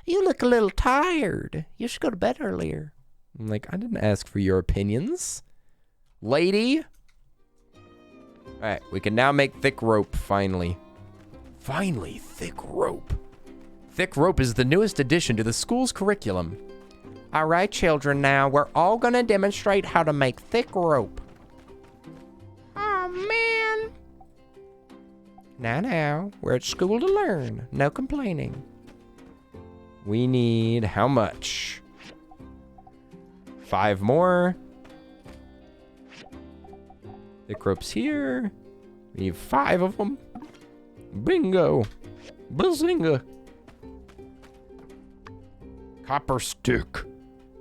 You look a little tired. You should go to bed earlier. I'm like, I didn't ask for your opinions, lady. All right, we can now make thick rope, finally. Finally, thick rope. Thick rope is the newest addition to the school's curriculum. All right, children, now we're all going to demonstrate how to make thick rope. Oh, man. Now, we're at school to learn. No complaining. We need how much? 5 more. Thick rope's here. We need 5 of them. Bingo. Bazinga. Copper stick.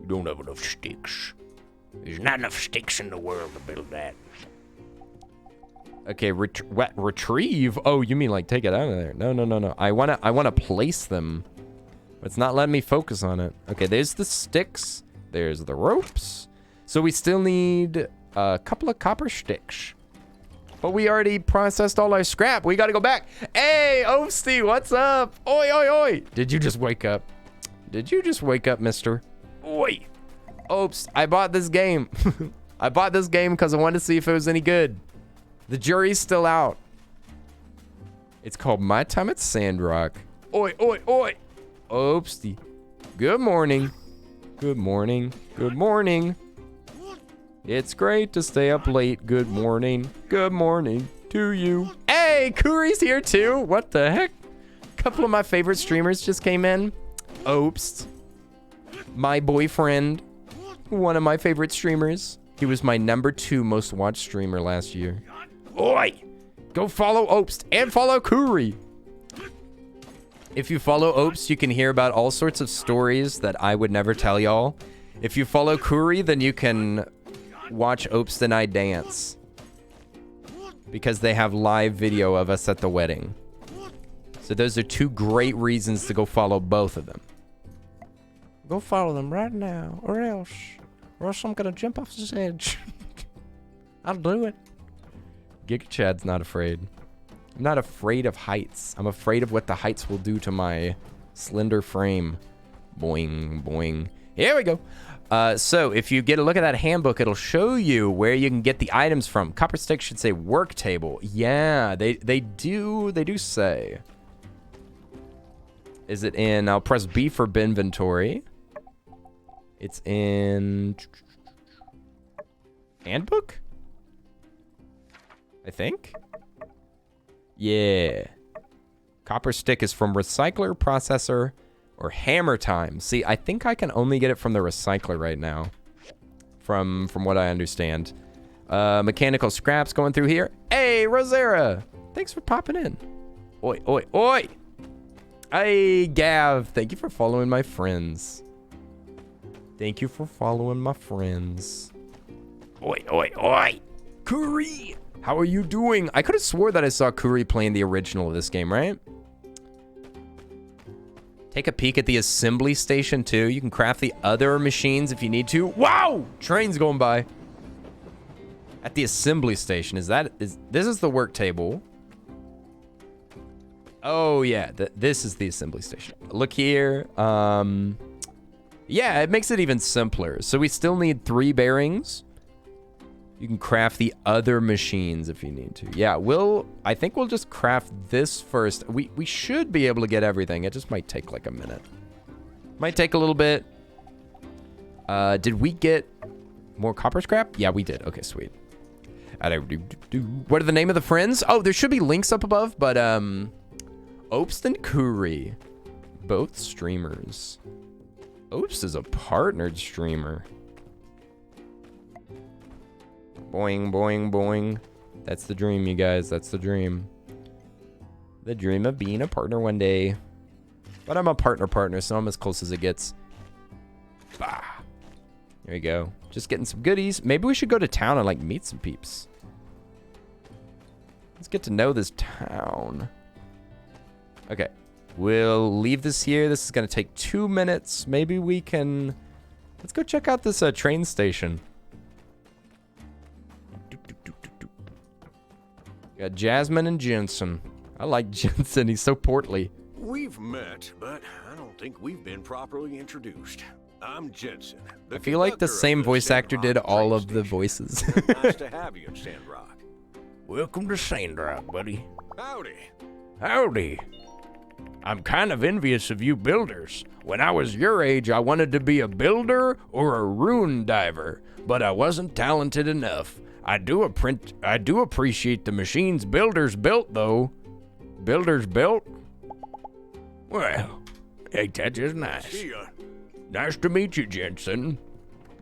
You don't have enough sticks. There's not enough sticks in the world to build that. Okay, retrieve? Oh, you mean like take it out of there? No. I wanna place them. It's not letting me focus on it. Okay, there's the sticks. There's the ropes. So we still need a couple of copper sticks. But we already processed all our scrap. We gotta go back. Hey, Oafsty, what's up? Oi, oi, oi. Did you just wake up? Did you just wake up, mister? Oi. Oops, I bought this game. I bought this game because I wanted to see if it was any good. The jury's still out. It's called My Time at Sandrock. Oi, oi, oi. Oopsie. Good morning. Good morning. Good morning. It's great to stay up late. Good morning. Good morning to you. Hey, Kuri's here too. What the heck? A couple of my favorite streamers just came in. Oops. My boyfriend. One of my favorite streamers. He was my #2 most watched streamer last year. Oi! Go follow Opst and follow Kuri. If you follow Opst, you can hear about all sorts of stories that I would never tell y'all. If you follow Kuri, then you can watch Opst and I dance. Because they have live video of us at the wedding. So those are 2 great reasons to go follow both of them. Go follow them right now, or else I'm gonna jump off this edge. I'll do it. Giga Chad's not afraid. I'm not afraid of heights. I'm afraid of what the heights will do to my slender frame. Boing, boing. Here we go. So if you get a look at that handbook, it'll show you where you can get the items from. Copper stick should say work table. Yeah, they do say. Is it in? I'll press B for inventory. It's in handbook, I think. Yeah. Copper stick is from recycler, processor, or hammer time. See, I think I can only get it from the recycler right now. From what I understand. Mechanical scraps going through here. Hey, Rosera. Thanks for popping in. Oi, oi, oi. Hey, Gav. Thank you for following my friends. Thank you for following my friends. Oi, oi, oi. Kuri. How are you doing? I could have swore that I saw Kuri playing the original of this game, right? Take a peek at the assembly station, too. You can craft the other machines if you need to. Wow! Train's going by. At the assembly station. This is the work table. Oh, yeah. This is the assembly station. Look here. Yeah, it makes it even simpler. So we still need 3 bearings. You can craft the other machines if you need to. Yeah, I think we'll just craft this first. We should be able to get everything. It just might take like a minute. Might take a little bit. Did we get more copper scrap? Yeah, we did. Okay, sweet. What are the name of the friends? Oh, there should be links up above, but Opst and Kuri, both streamers. Opst is a partnered streamer. Boing, boing, boing. That's the dream, you guys. That's the dream. The dream of being a partner one day. But I'm a partner, so I'm as close as it gets. Bah. There you go. Just getting some goodies. Maybe we should go to town and, like, meet some peeps. Let's get to know this town. Okay. We'll leave this here. This is going to take 2 minutes. Maybe we can... Let's go check out this train station. Got Jasmine and Jensen. I like Jensen. He's so portly. We've met, but I don't think we've been properly introduced. I'm Jensen. I feel like the same voice actor did all of the voices. Nice to have you at Sandrock. Welcome to Sandrock, buddy. Howdy. Howdy. I'm kind of envious of you builders. When I was your age, I wanted to be a builder or a rune diver, but I wasn't talented enough. I do appreciate the machines builders built, though. Builders built? Well, ain't that just nice? See ya. Nice to meet you, Jensen.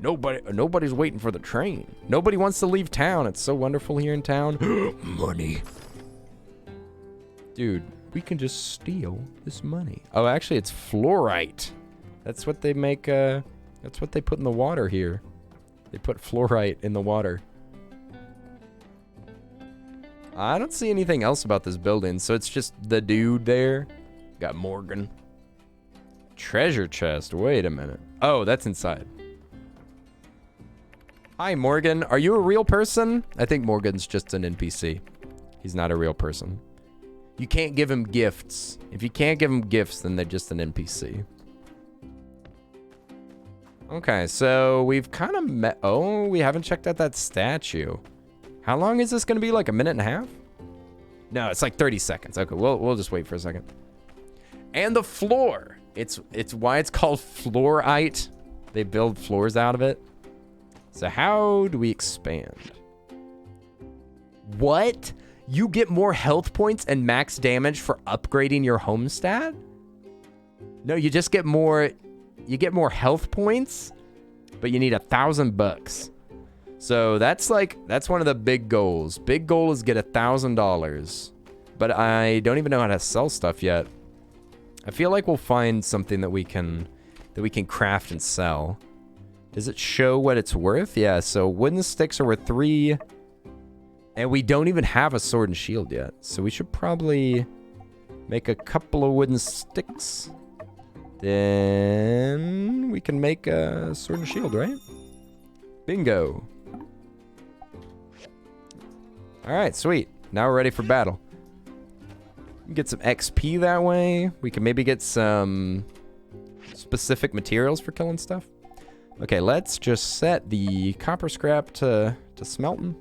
Nobody's waiting for the train. Nobody wants to leave town. It's so wonderful here in town. Money. Dude, we can just steal this money. Oh, actually, it's fluorite. That's what they make, that's what they put in the water here. They put fluorite in the water. I don't see anything else about this building, so it's just the dude there. Got Morgan. Treasure chest. Wait a minute. Oh, that's inside. Hi, Morgan. Are you a real person? I think Morgan's just an NPC. He's not a real person. You can't give him gifts. If you can't give him gifts, then they're just an NPC. Okay, so we've kind of met... Oh, we haven't checked out that statue. How long is this going to be? Like a minute and a half? No, it's like 30 seconds. Okay, we'll just wait for a second. And the floor. It's why it's called fluorite. They build floors out of it. So how do we expand? What? You get more health points and max damage for upgrading your home stat? No, you just get more... You get more health points, but you need $1,000. So that's one of the big goals. Big goal is get $1,000. But I don't even know how to sell stuff yet. I feel like we'll find something that we can craft and sell. Does it show what it's worth? Yeah, so wooden sticks are worth 3. And we don't even have a sword and shield yet. So we should probably make a couple of wooden sticks. Then we can make a sword and shield, right? Bingo. All right, sweet. Now we're ready for battle. Get some XP that way. We can maybe get some specific materials for killing stuff. Okay, let's just set the copper scrap to smelting.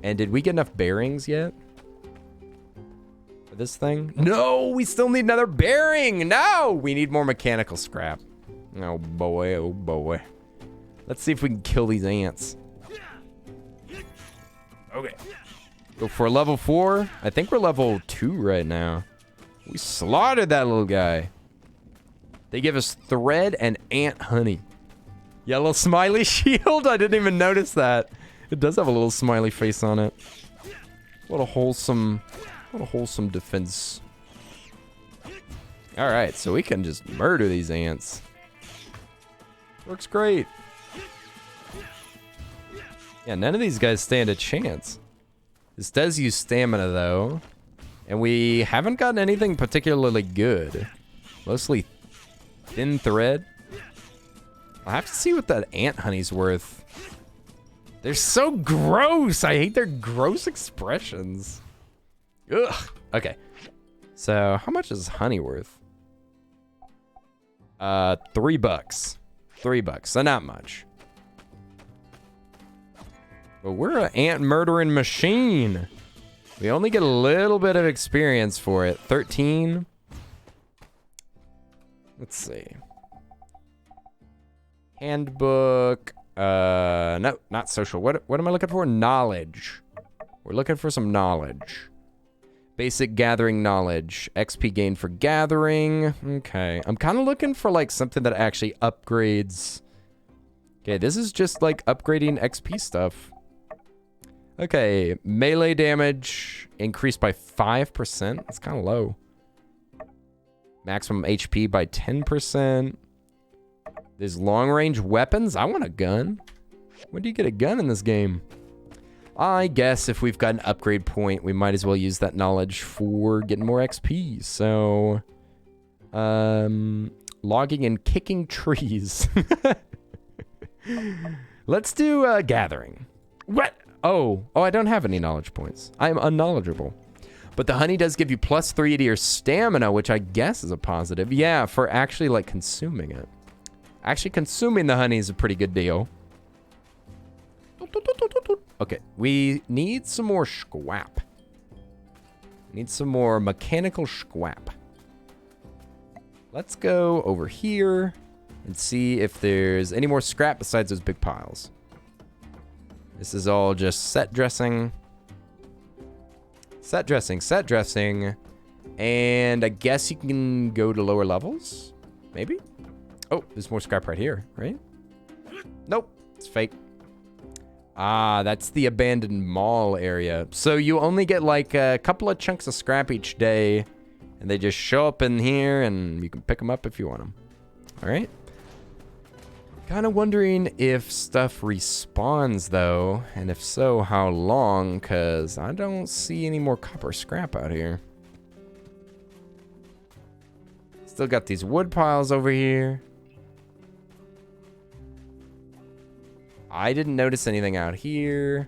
And did we get enough bearings yet? For this thing? No, we still need another bearing. No, we need more mechanical scrap. Oh boy, oh boy. Let's see if we can kill these ants. Okay. Go for level 4. I think we're level 2 right now. We slaughtered that little guy. They give us thread and ant honey. Yellow smiley shield? I didn't even notice that. It does have a little smiley face on it. What a wholesome defense. All right, so we can just murder these ants. Works great. Yeah, none of these guys stand a chance. This does use stamina, though. And we haven't gotten anything particularly good. Mostly thin thread. I'll have to see what that ant honey's worth. They're so gross. I hate their gross expressions. Ugh. Okay. So, how much is honey worth? $3. $3. So, not much. But we're an ant murdering machine. We only get a little bit of experience for it. 13. Let's see. Handbook. No, not social. What am I looking for? Knowledge. We're looking for some knowledge. Basic gathering knowledge. XP gain for gathering. Okay. I'm kind of looking for like something that actually upgrades. Okay, this is just like upgrading XP stuff. Okay, melee damage increased by 5%. That's kind of low. Maximum HP by 10%. There's long-range weapons. I want a gun. When do you get a gun in this game? I guess if we've got an upgrade point, we might as well use that knowledge for getting more XP. So, logging and kicking trees. Let's do gathering. What? Oh, I don't have any knowledge points. I'm unknowledgeable. But the honey does give you +3 to your stamina, which I guess is a positive. Yeah, for actually like consuming it. Actually, consuming the honey is a pretty good deal. Okay, we need some more scrap. Need some more mechanical scrap. Let's go over here and see if there's any more scrap besides those big piles. This is all just set dressing. Set dressing, set dressing. And I guess you can go to lower levels? Maybe? Oh, there's more scrap right here, right? Nope, it's fake. Ah, that's the abandoned mall area. So you only get like a couple of chunks of scrap each day, and they just show up in here, and you can pick them up if you want them. All right. Kind of wondering if stuff respawns, though, and if so, how long, because I don't see any more copper scrap out here. Still got these wood piles over here. I didn't notice anything out here.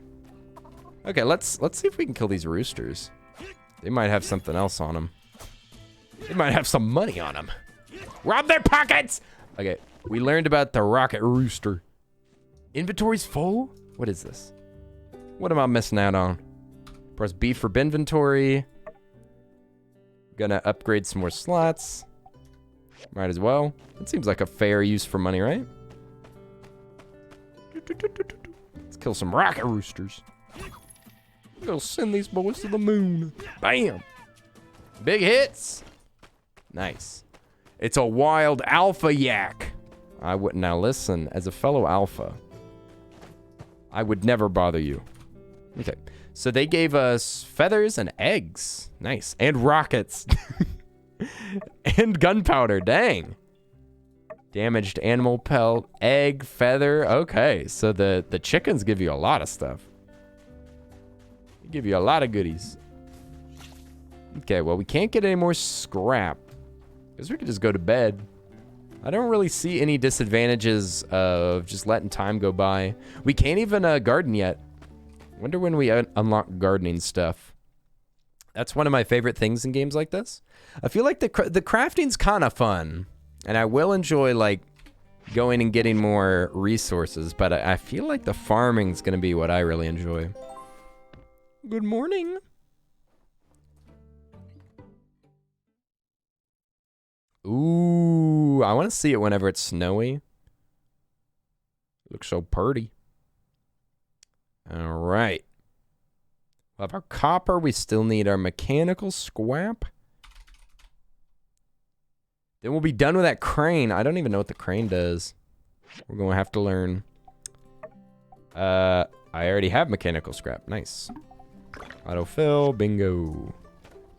Okay, let's see if we can kill these roosters. They might have something else on them. They might have some money on them. Rob their pockets! Okay, we learned about the rocket rooster. Inventory's full? What is this? What am I missing out on? Press B for inventory. Gonna upgrade some more slots. Might as well. It seems like a fair use for money, right? Let's kill some rocket roosters. We'll send these boys to the moon. Bam! Big hits. Nice. It's a wild alpha yak. I wouldn't. Now listen, as a fellow alpha, I would never bother you. Okay. So they gave us feathers and eggs. Nice. And rockets. And gunpowder. Dang. Damaged animal pelt, egg, feather. Okay, so the chickens give you a lot of stuff. They give you a lot of goodies. Okay, well, we can't get any more scrap. Guess we could just go to bed. I don't really see any disadvantages of just letting time go by. We can't even garden yet. Wonder when we unlock gardening stuff. That's one of my favorite things in games like this. I feel like the crafting's kind of fun. And I will enjoy, like, going and getting more resources. But I feel like the farming's going to be what I really enjoy. Good morning. Ooh, I want to see it whenever it's snowy. Looks so pretty. All right. We'll have our copper. We still need our mechanical scrap. Then we'll be done with that crane. I don't even know what the crane does. We're going to have to learn. I already have mechanical scrap. Nice. Autofill. Bingo.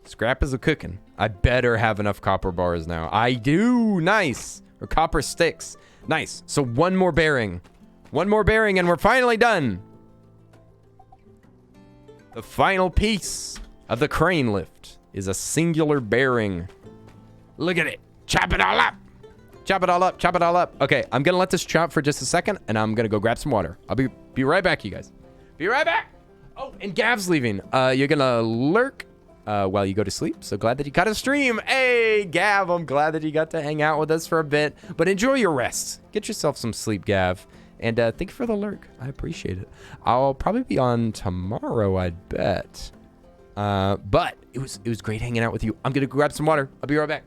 Scrap is a cooking. I better have enough copper bars now. I do. Nice. Or copper sticks. Nice. So one more bearing. One more bearing and we're finally done. The final piece of the crane lift is a singular bearing. Look at it. Chop it all up. Chop it all up. Chop it all up. Okay, I'm going to let this chop for just a second, and I'm going to go grab some water. I'll be right back, you guys. Be right back. Oh, and Gav's leaving. You're going to lurk while you go to sleep. So glad that you got a stream. Hey, Gav, I'm glad that you got to hang out with us for a bit. But enjoy your rest. Get yourself some sleep, Gav. And thank you for the lurk. I appreciate it. I'll probably be on tomorrow, I'd bet. But it was great hanging out with you. I'm going to grab some water. I'll be right back.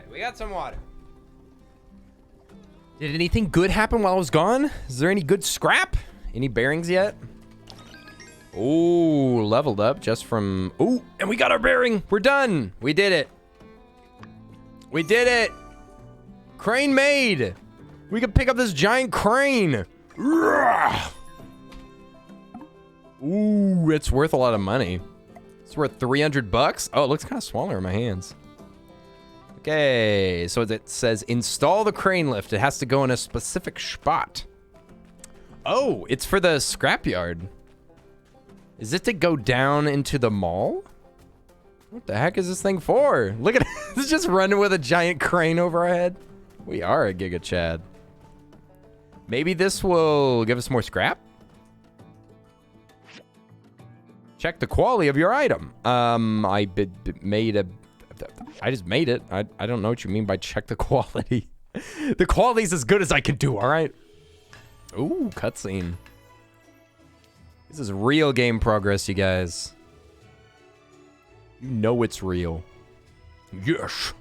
We got some water. Did anything good happen while I was gone? Is there any good scrap? Any bearings yet? Oh, leveled up just from... Oh, and we got our bearing. We're done. We did it. We did it. Crane made. We can pick up this giant crane. Ooh, it's worth a lot of money. It's worth 300 bucks. Oh, it looks kind of smaller in my hands. Okay, so it says install the crane lift. It has to go in a specific spot. Oh, it's for the scrapyard. Is it to go down into the mall? What the heck is this thing for? Look at it. It's just running with a giant crane over our head. We are a Giga Chad. Maybe this will give us more scrap? Check the quality of your item. I just made it. I don't know what you mean by check the quality. The quality's as good as I can do, all right? Ooh, cutscene. This is real game progress, you guys. You know it's real. Yes.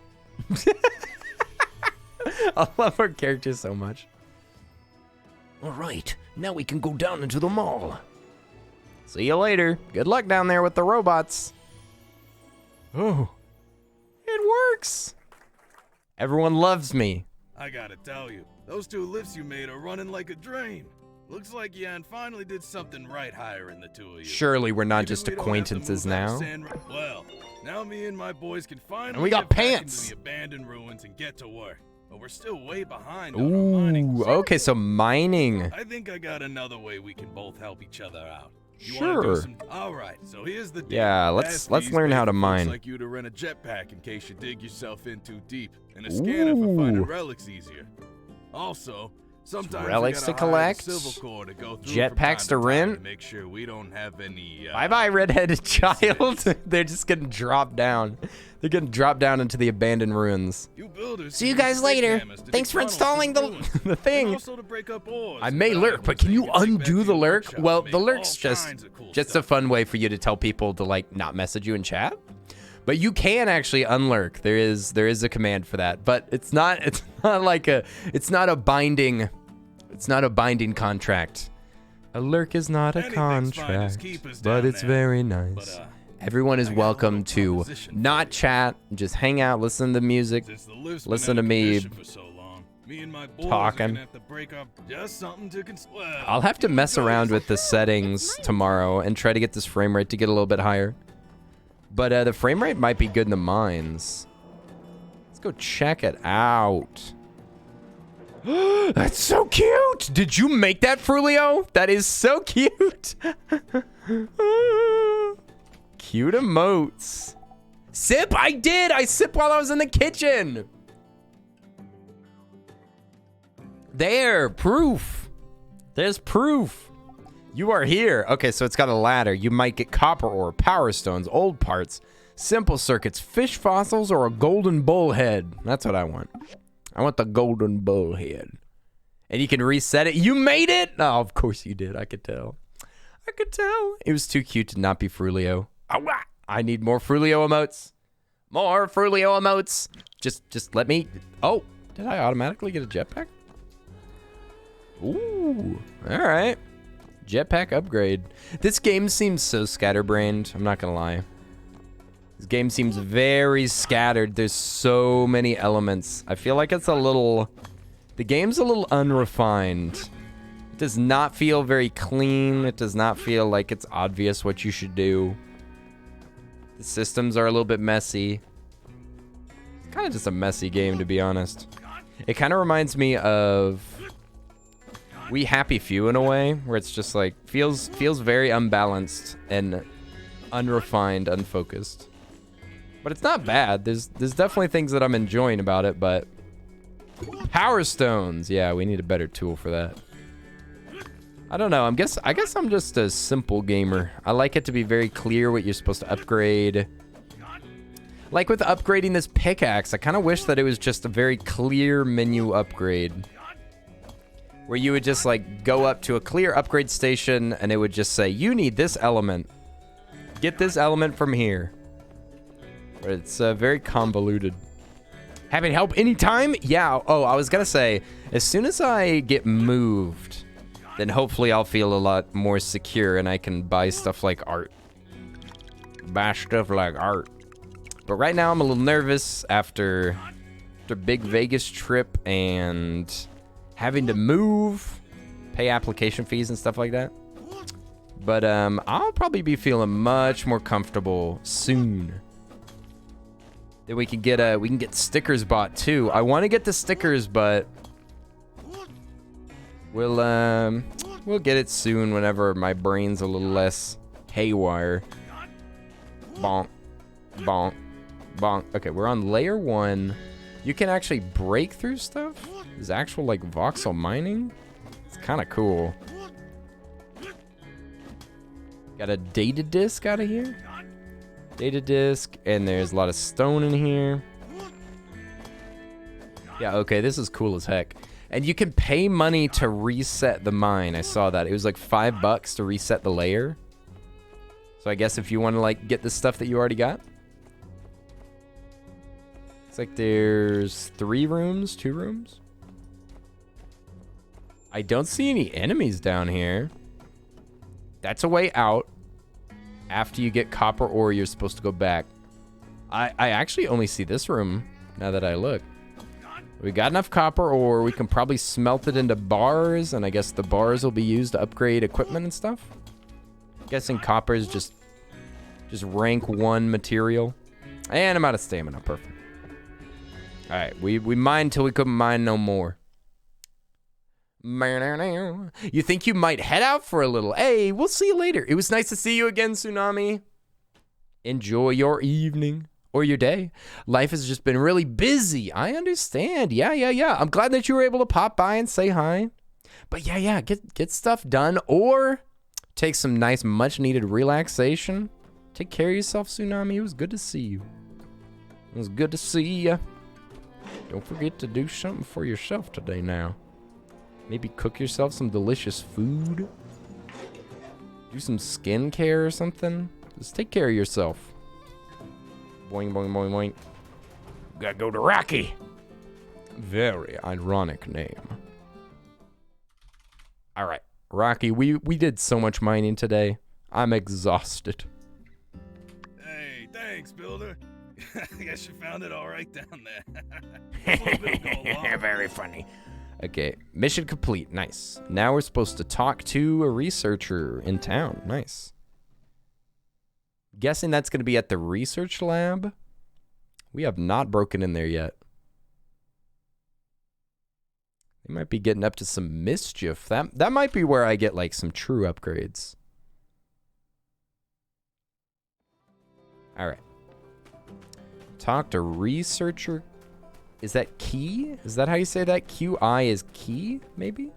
I love our characters so much. All right, now we can go down into the mall. See you later. Good luck down there with the robots. Oh, it works. Everyone loves me. I gotta tell you, those 2 lifts you made are running like a dream. Looks like Yan finally did something right hiring the 2 of you. Surely we're not Maybe just we don't have to acquaintances move out now. of Sandrock. Well, now me and my boys can finally And we got get back pants. into the abandoned ruins and get to work. But we're still way behind on our mining. Ooh, okay, so mining. I think I got another way we can both help each other out. You Sure. wanna do some... All right, so here's the deal. Yeah, let's Ask these learn how to folks mine. like you to rent a jetpack in case you dig yourself in too deep, and a scanner for finding Ooh. relics easier. Also, sometimes Relics we to gotta hire collect, the Civil Corps to go through jetpacks from time to time rent. to make sure we don't have any. Bye-bye, redheaded child. They're just getting dropped down. They're getting dropped down into the abandoned ruins. See you guys later. Thanks for installing the thing. Also to break up ores. I may lurk, but can you undo the lurk? Well, the lurk's just a fun way for you to tell people to like not message you in chat. But you can actually unlurk. There is a command for that, but it's not a binding contract. A lurk is not a contract, but it's very nice. Everyone is welcome to not chat, just hang out, listen to music, listen to me talking. I'll have to mess around with the settings tomorrow and try to get this frame rate to get a little bit higher. But the frame rate might be good in the mines. Let's go check it out. That's so cute! Did you make that, Frulio? That is so cute! Cute emotes. Sip, I did! I sipped while I was in the kitchen! There, proof. There's proof. You are here. Okay, so it's got a ladder. You might get copper ore, power stones, old parts, simple circuits, fish fossils, or a golden bullhead. That's what I want. I want the golden bullhead. And you can reset it. You made it? Oh, of course you did. I could tell. I could tell. It was too cute to not be Frulio. I need more Frulio emotes. More Frulio emotes. Just let me... Oh, did I automatically get a jetpack? Ooh, all right. Jetpack upgrade. This game seems so scatterbrained. I'm not gonna lie. This game seems very scattered. There's so many elements. I feel like it's a little... The game's a little unrefined. It does not feel very clean. It does not feel like it's obvious what you should do. The systems are a little bit messy. It's kind of just a messy game, to be honest. It kind of reminds me of We Happy Few in a way, where it's just like feels very unbalanced and unrefined, unfocused. But it's not bad. There's definitely things that I'm enjoying about it, but Power Stones, yeah, we need a better tool for that. I don't know. I guess I'm just a simple gamer. I like it to be very clear what you're supposed to upgrade. Like with upgrading this pickaxe, I kind of wish that it was just a very clear menu upgrade. Where you would just like go up to a clear upgrade station and it would just say, you need this element. Get this element from here. But it's very convoluted. Happy to help anytime? Yeah. Oh, I was going to say, as soon as I get moved, then hopefully I'll feel a lot more secure and I can buy stuff like art. Buy stuff like art. But right now I'm a little nervous after big Vegas trip and having to move, pay application fees and stuff like that. But I'll probably be feeling much more comfortable soon. Then we can get stickers bought too. I want to get the stickers, but we'll get it soon whenever my brain's a little less haywire. Bonk. Bonk. Bonk. Okay, we're on layer 1. You can actually break through stuff? There's actual, like, voxel mining? It's kind of cool. Got a data disk out of here. Data disk, and there's a lot of stone in here. Yeah, okay, this is cool as heck. And you can pay money to reset the mine. I saw that. It was like $5 to reset the layer. So I guess if you want to, like, get the stuff that you already got. It's like there's 3 rooms, 2 rooms. I don't see any enemies down here. That's a way out. After you get copper ore, you're supposed to go back. I actually only see this room now that I look. We got enough copper ore. We can probably smelt it into bars, and I guess the bars will be used to upgrade equipment and stuff. I'm guessing copper is just rank 1 material. And I'm out of stamina. Perfect. All right, we mined till we couldn't mine no more. You think you might head out for a little? Hey, we'll see you later. It was nice to see you again, Tsunami. Enjoy your evening or your day. Life has just been really busy. I understand. Yeah. I'm glad that you were able to pop by and say hi. But yeah, get stuff done or take some nice, much-needed relaxation. Take care of yourself, Tsunami. It was good to see you. It was good to see you. Don't forget to do something for yourself today now. Maybe cook yourself some delicious food. Do some skincare or something. Just take care of yourself. Boing, boing, boing, boing. Gotta go to Rocky. Very ironic name. All right, Rocky, we did so much mining today. I'm exhausted. Hey, thanks, Builder. I guess you found it all right down there. Very funny. Okay, mission complete. Nice. Now we're supposed to talk to a researcher in town. Nice. Guessing that's going to be at the research lab. We have not broken in there yet. They might be getting up to some mischief. That might be where I get like some true upgrades. All right. Talk to researcher. Is that key? Is that how you say that? QI is key, maybe?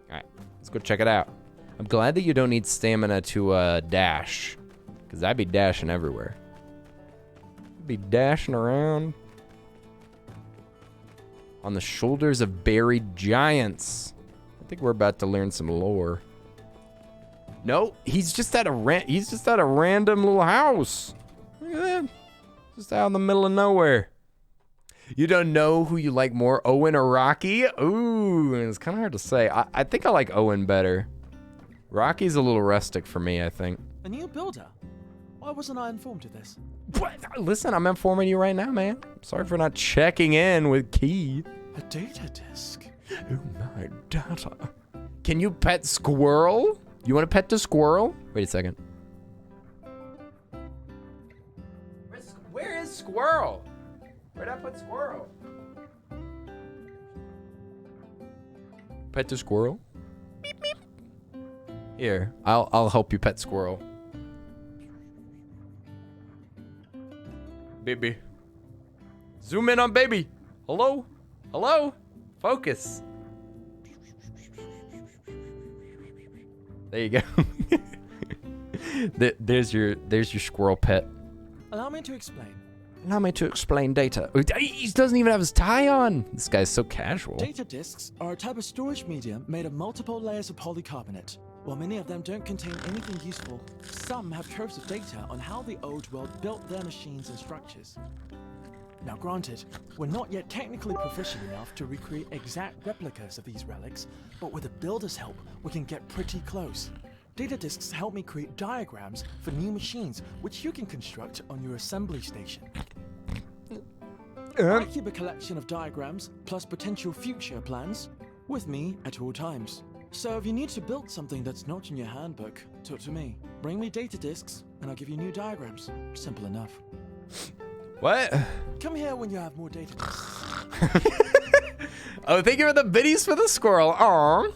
Alright, let's go check it out. I'm glad that you don't need stamina to dash. Because I'd be dashing everywhere. I'd be dashing around. On the shoulders of buried giants. I think we're about to learn some lore. No, he's just at a random little house. Look at that. Just out in the middle of nowhere. You don't know who you like more, Owen or Rocky? Ooh, it's kind of hard to say. I think I like Owen better. Rocky's a little rustic for me, I think. A new builder? Why wasn't I informed of this? What? Listen, I'm informing you right now, man. Sorry for not checking in with Key. A data disk? Oh my data. Can you pet Squirrel? You want to pet the squirrel? Wait a second. Where is Squirrel? Where'd I put Squirrel? Pet the squirrel? Beep, beep. Here, I'll help you pet Squirrel. Baby. Zoom in on baby. Hello? Hello? Focus. There you go. There's your squirrel pet. Allow me to explain. Allow me to explain data. He doesn't even have his tie on. This guy's so casual. Data disks are a type of storage medium made of multiple layers of polycarbonate. While many of them don't contain anything useful, some have troves of data on how the old world built their machines and structures. Now granted, we're not yet technically proficient enough to recreate exact replicas of these relics, but with a builder's help, we can get pretty close. Data disks help me create diagrams for new machines, which you can construct on your assembly station. I keep a collection of diagrams, plus potential future plans, with me at all times. So if you need to build something that's not in your handbook, talk to me. Bring me data disks, and I'll give you new diagrams. Simple enough. What? Come here when you have more data disks. Oh, thank you for the biddies for the squirrel. Aww.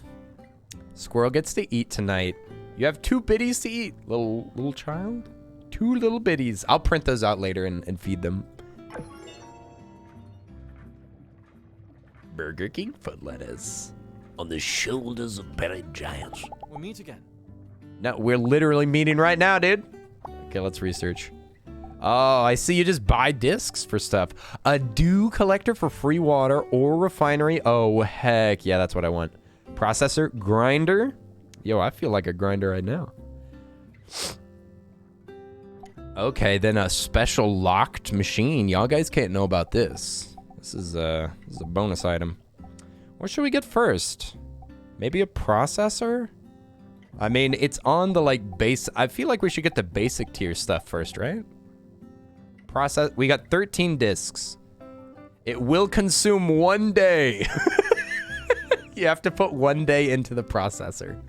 Squirrel gets to eat tonight. You have 2 biddies to eat, little child. 2 little biddies. I'll print those out later and feed them. Burger King foot lettuce. On the shoulders of buried giants. We'll meet again. No, we're literally meeting right now, dude. Okay, let's research. Oh, I see you just buy discs for stuff. A dew collector for free water or refinery. Oh, heck. Yeah, that's what I want. Processor, grinder. Yo, I feel like a grinder right now. Okay, then a special locked machine. Y'all guys can't know about this. This is a bonus item. What should we get first? Maybe a processor? I mean, it's on the like base. I feel like we should get the basic tier stuff first, right? We got 13 discs. It will consume 1 day. You have to put 1 day into the processor.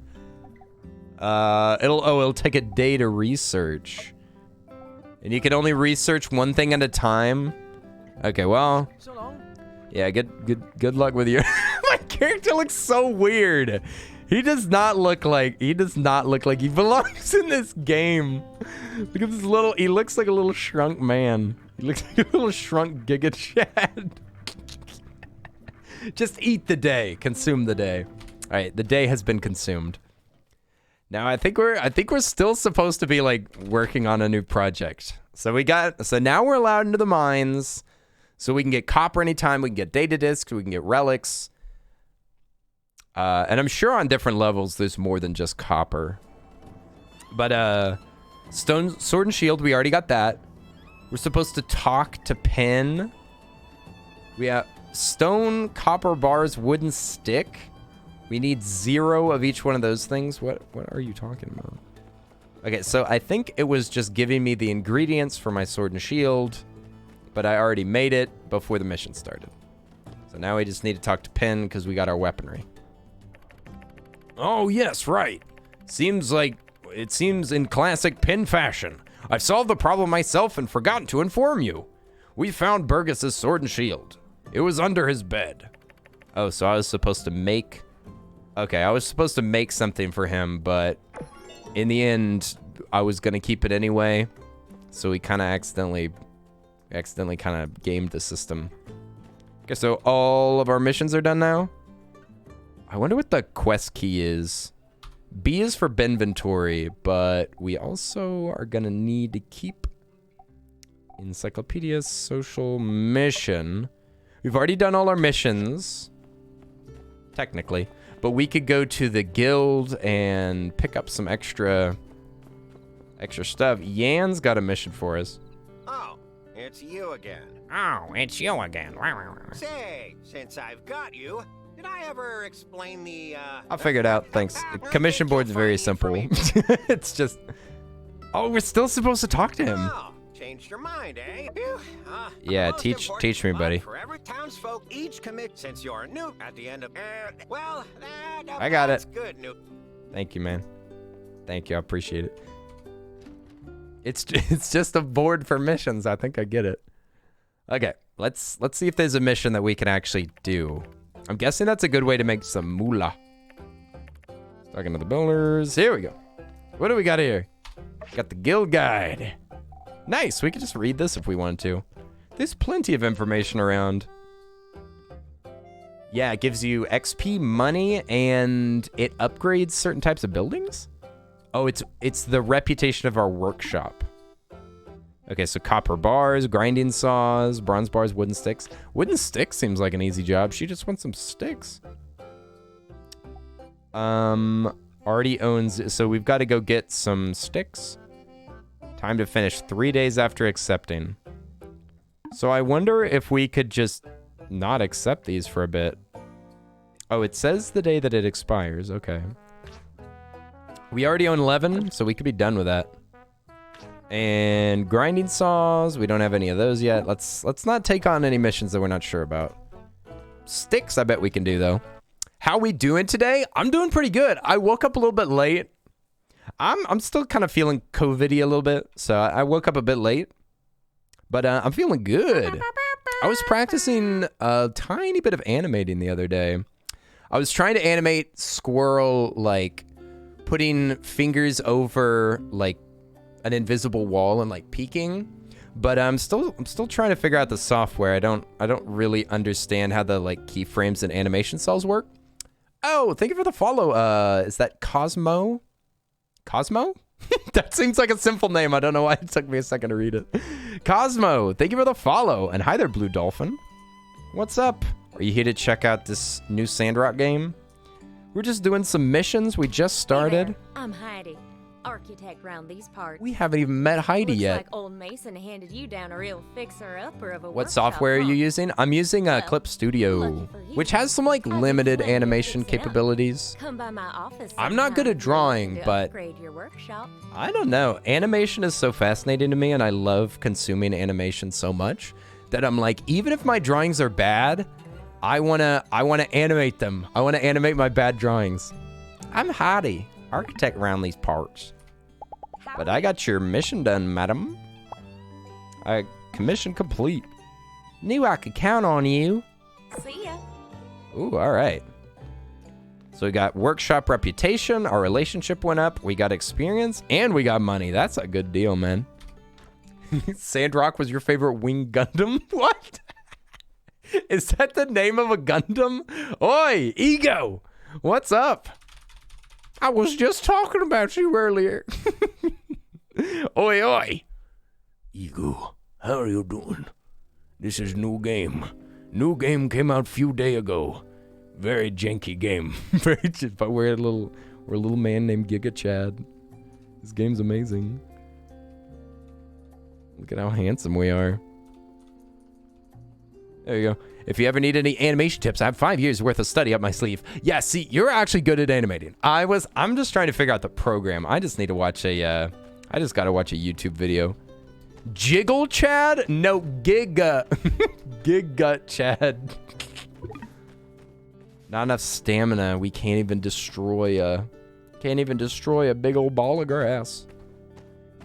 It'll take a day to research. And you can only research one thing at a time. Okay, well. So long. Yeah, good luck with your my character looks so weird. He does not look like he belongs in this game. Look at this he looks like a little shrunk man. He looks like a little shrunk Giga Chad. Just eat the day, consume the day. All right, the day has been consumed. Now I think we're still supposed to be like working on a new project. So now we're allowed into the mines. So we can get copper anytime, we can get data discs, we can get relics. And I'm sure on different levels there's more than just copper. But sword and shield, we already got that. We're supposed to talk to Pen. We have stone, copper bars, wooden stick. We need 0 of each one of those things. What are you talking about? Okay, so I think it was just giving me the ingredients for my sword and shield, but I already made it before the mission started. So now we just need to talk to Pen because we got our weaponry. Oh, yes, right. It seems in classic Pen fashion. I've solved the problem myself and forgotten to inform you. We found Burgess's sword and shield. It was under his bed. Oh, so I was supposed to make... Okay, I was supposed to make something for him, but in the end, I was going to keep it anyway. So we kind of accidentally kind of gamed the system. Okay, so all of our missions are done now. I wonder what the quest key is. B is for Benventory, but we also are going to need to keep Encyclopedia Social Mission. We've already done all our missions, technically, but we could go to the guild and pick up some extra stuff. Yan's got a mission for us. Oh, it's you again. Say, since I've got you, did I ever explain the, I'll figure it out, thanks. Commission board's very simple. It's just... Oh, we're still supposed to talk to him. Oh, changed your mind, eh? Yeah, teach me, buddy. For every townsfolk each commit since you're new at the end of... well, I got it. That's good, new. Thank you, man. Thank you, I appreciate it. It's just a board for missions. I think I get it. Okay, let's see if there's a mission that we can actually do. I'm guessing that's a good way to make some moolah. Talking to the builders. Here we go. What do we got here? Got the guild guide. Nice. We could just read this if we wanted to. There's plenty of information around. Yeah, it gives you XP, money, and it upgrades certain types of buildings? Oh, it's the reputation of our workshop. Okay, so copper bars, grinding saws, bronze bars, wooden sticks. Wooden sticks seems like an easy job. She just wants some sticks. Already owns... So we've got to go get some sticks. Time to finish 3 days after accepting. So I wonder if we could just not accept these for a bit. Oh, it says the day that it expires. Okay. We already own 11, so we could be done with that. And grinding saws, we don't have any of those yet. Let's not take on any missions that we're not sure about. Sticks, I bet we can do, though. How we doing today? I'm doing pretty good. I woke up a little bit late. I'm still kind of feeling COVID-y a little bit, so I woke up a bit late. But I'm feeling good. I was practicing a tiny bit of animating the other day. I was trying to animate squirrel, like, putting fingers over, like, an invisible wall and, like, peeking. But I'm still trying to figure out the software. I don't really understand how the, like, keyframes and animation cells work. Oh, thank you for the follow. Is that Cosmo? Cosmo? That seems like a simple name. I don't know why it took me a second to read it. Cosmo, thank you for the follow. And hi there, Blue Dolphin. What's up? Are you here to check out this new Sandrock game? We're just doing some missions. We just started. Hey there. I'm Heidi, architect round these parts. We haven't even met Heidi Looks yet. like old Mason handed you down a real fixer-upper of a What workshop, software are huh? you using? I'm using Clip Studio, which has some like limited animation capabilities. Come by my office. I'm not good at drawing, to but upgrade your workshop. I don't know. Animation is so fascinating to me, and I love consuming animation so much that I'm like, even if my drawings are bad, I wanna animate them. I wanna animate my bad drawings. I'm Heidi, architect around these parts. But I got your mission done, madam. Commission complete. Knew I could count on you. See ya. Ooh, all right. So we got workshop reputation. Our relationship went up. We got experience, and we got money. That's a good deal, man. Sandrock was your favorite wing Gundam? What? Is that the name of a Gundam? Oi, Ego. What's up? I was just talking about you earlier. Oi, oi. Ego, how are you doing? This is new game. New game came out few days ago. Very janky game. But we're a little man named Giga Chad. This game's amazing. Look at how handsome we are. There you go. If you ever need any animation tips, I have 5 years worth of study up my sleeve. Yeah, see, you're actually good at animating. I'm just trying to figure out the program. I just need to watch I just gotta watch a YouTube video. Jiggle Chad? No, Giga. Giga Chad. Not enough stamina. We can't even destroy a big old ball of grass.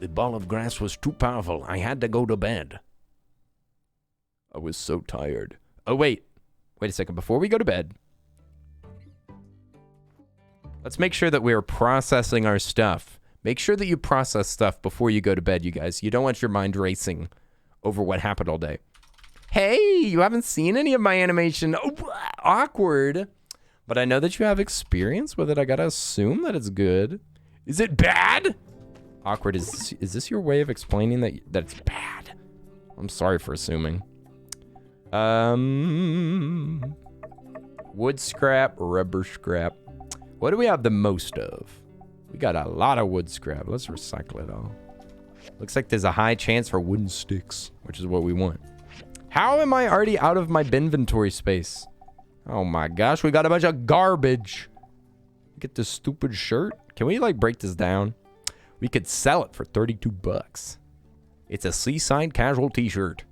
The ball of grass was too powerful. I had to go to bed. I was so tired. Oh, wait a second. Before we go to bed, let's make sure that we are processing our stuff. Make sure that you process stuff before you go to bed, you guys. You don't want your mind racing over what happened all day. Hey, you haven't seen any of my animation. Oh, awkward. But I know that you have experience with it. I gotta assume that it's good. Is it bad? Awkward. Is this your way of explaining that it's bad? I'm sorry for assuming. Wood scrap, rubber scrap. What do we have the most of? We got a lot of wood scrap. Let's recycle it all. Looks like there's a high chance for wooden sticks, which is what we want. How am I already out of my inventory space? Oh my gosh, we got a bunch of garbage. Get this stupid shirt. Can we like break this down? We could sell it for 32 bucks. It's a seaside casual t-shirt.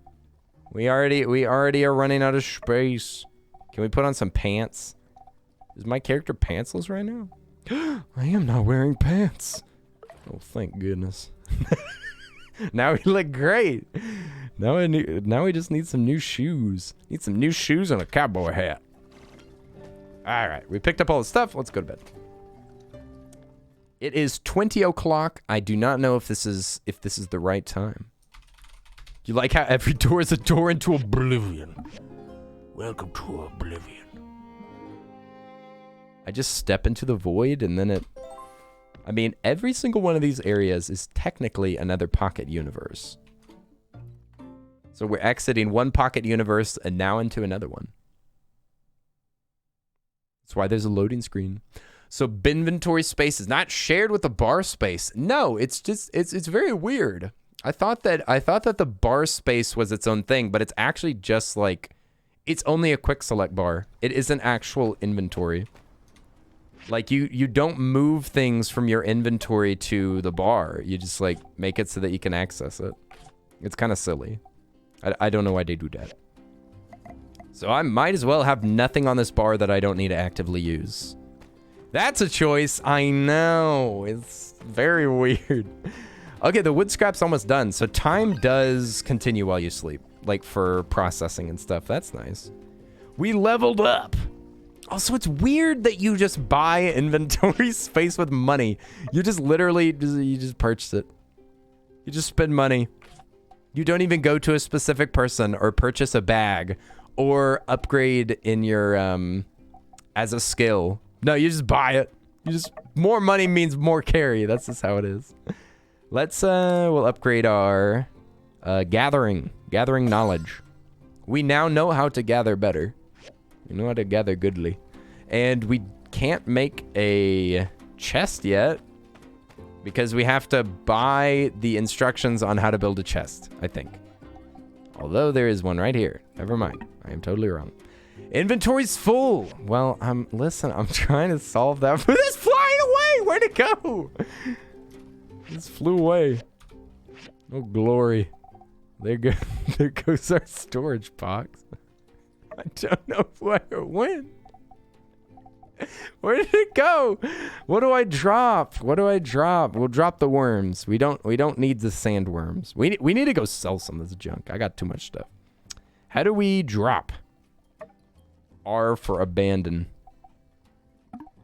We already are running out of space. Can we put on some pants? Is my character pantsless right now? I am not wearing pants. Oh, thank goodness. Now we look great. Now we just need some new shoes. Need some new shoes and a cowboy hat. All right, we picked up all the stuff. Let's go to bed. It is 20 o'clock. I do not know if this is the right time. Do you like how every door is a door into oblivion? Welcome to oblivion. I just step into the void and then I mean, every single one of these areas is technically another pocket universe. So we're exiting one pocket universe and now into another one. That's why there's a loading screen. So inventory space is not shared with the bar space. No, it's just, it's very weird. I thought that the bar space was its own thing, but it's actually just like, it's only a quick select bar. It isn't actual inventory. Like you don't move things from your inventory to the bar. You just like make it so that you can access it. It's kind of silly. I don't know why they do that. So I might as well have nothing on this bar that I don't need to actively use. That's a choice. I know. It's very weird. Okay, the wood scrap's almost done. So time does continue while you sleep. Like for processing and stuff. That's nice. We leveled up. Also, it's weird that you just buy inventory space with money. You just literally, you just purchase it. You just spend money. You don't even go to a specific person or purchase a bag or upgrade in your, as a skill. No, you just buy it. More money means more carry. That's just how it is. Let's, we'll upgrade our, gathering knowledge. We now know how to gather better. We know how to gather goodly. And we can't make a chest yet because we have to buy the instructions on how to build a chest, I think. Although there is one right here. Never mind. I am totally wrong. Inventory's full. Well, listen, I'm trying to solve that. It's flying away. Where'd it go? This flew away. Oh, glory. There goes our storage box. I don't know where it went. Where did it go? What do I drop? What do I drop? We'll drop the worms. We don't need the sandworms. We need to go sell some of this junk. I got too much stuff. How do we drop? R for abandon.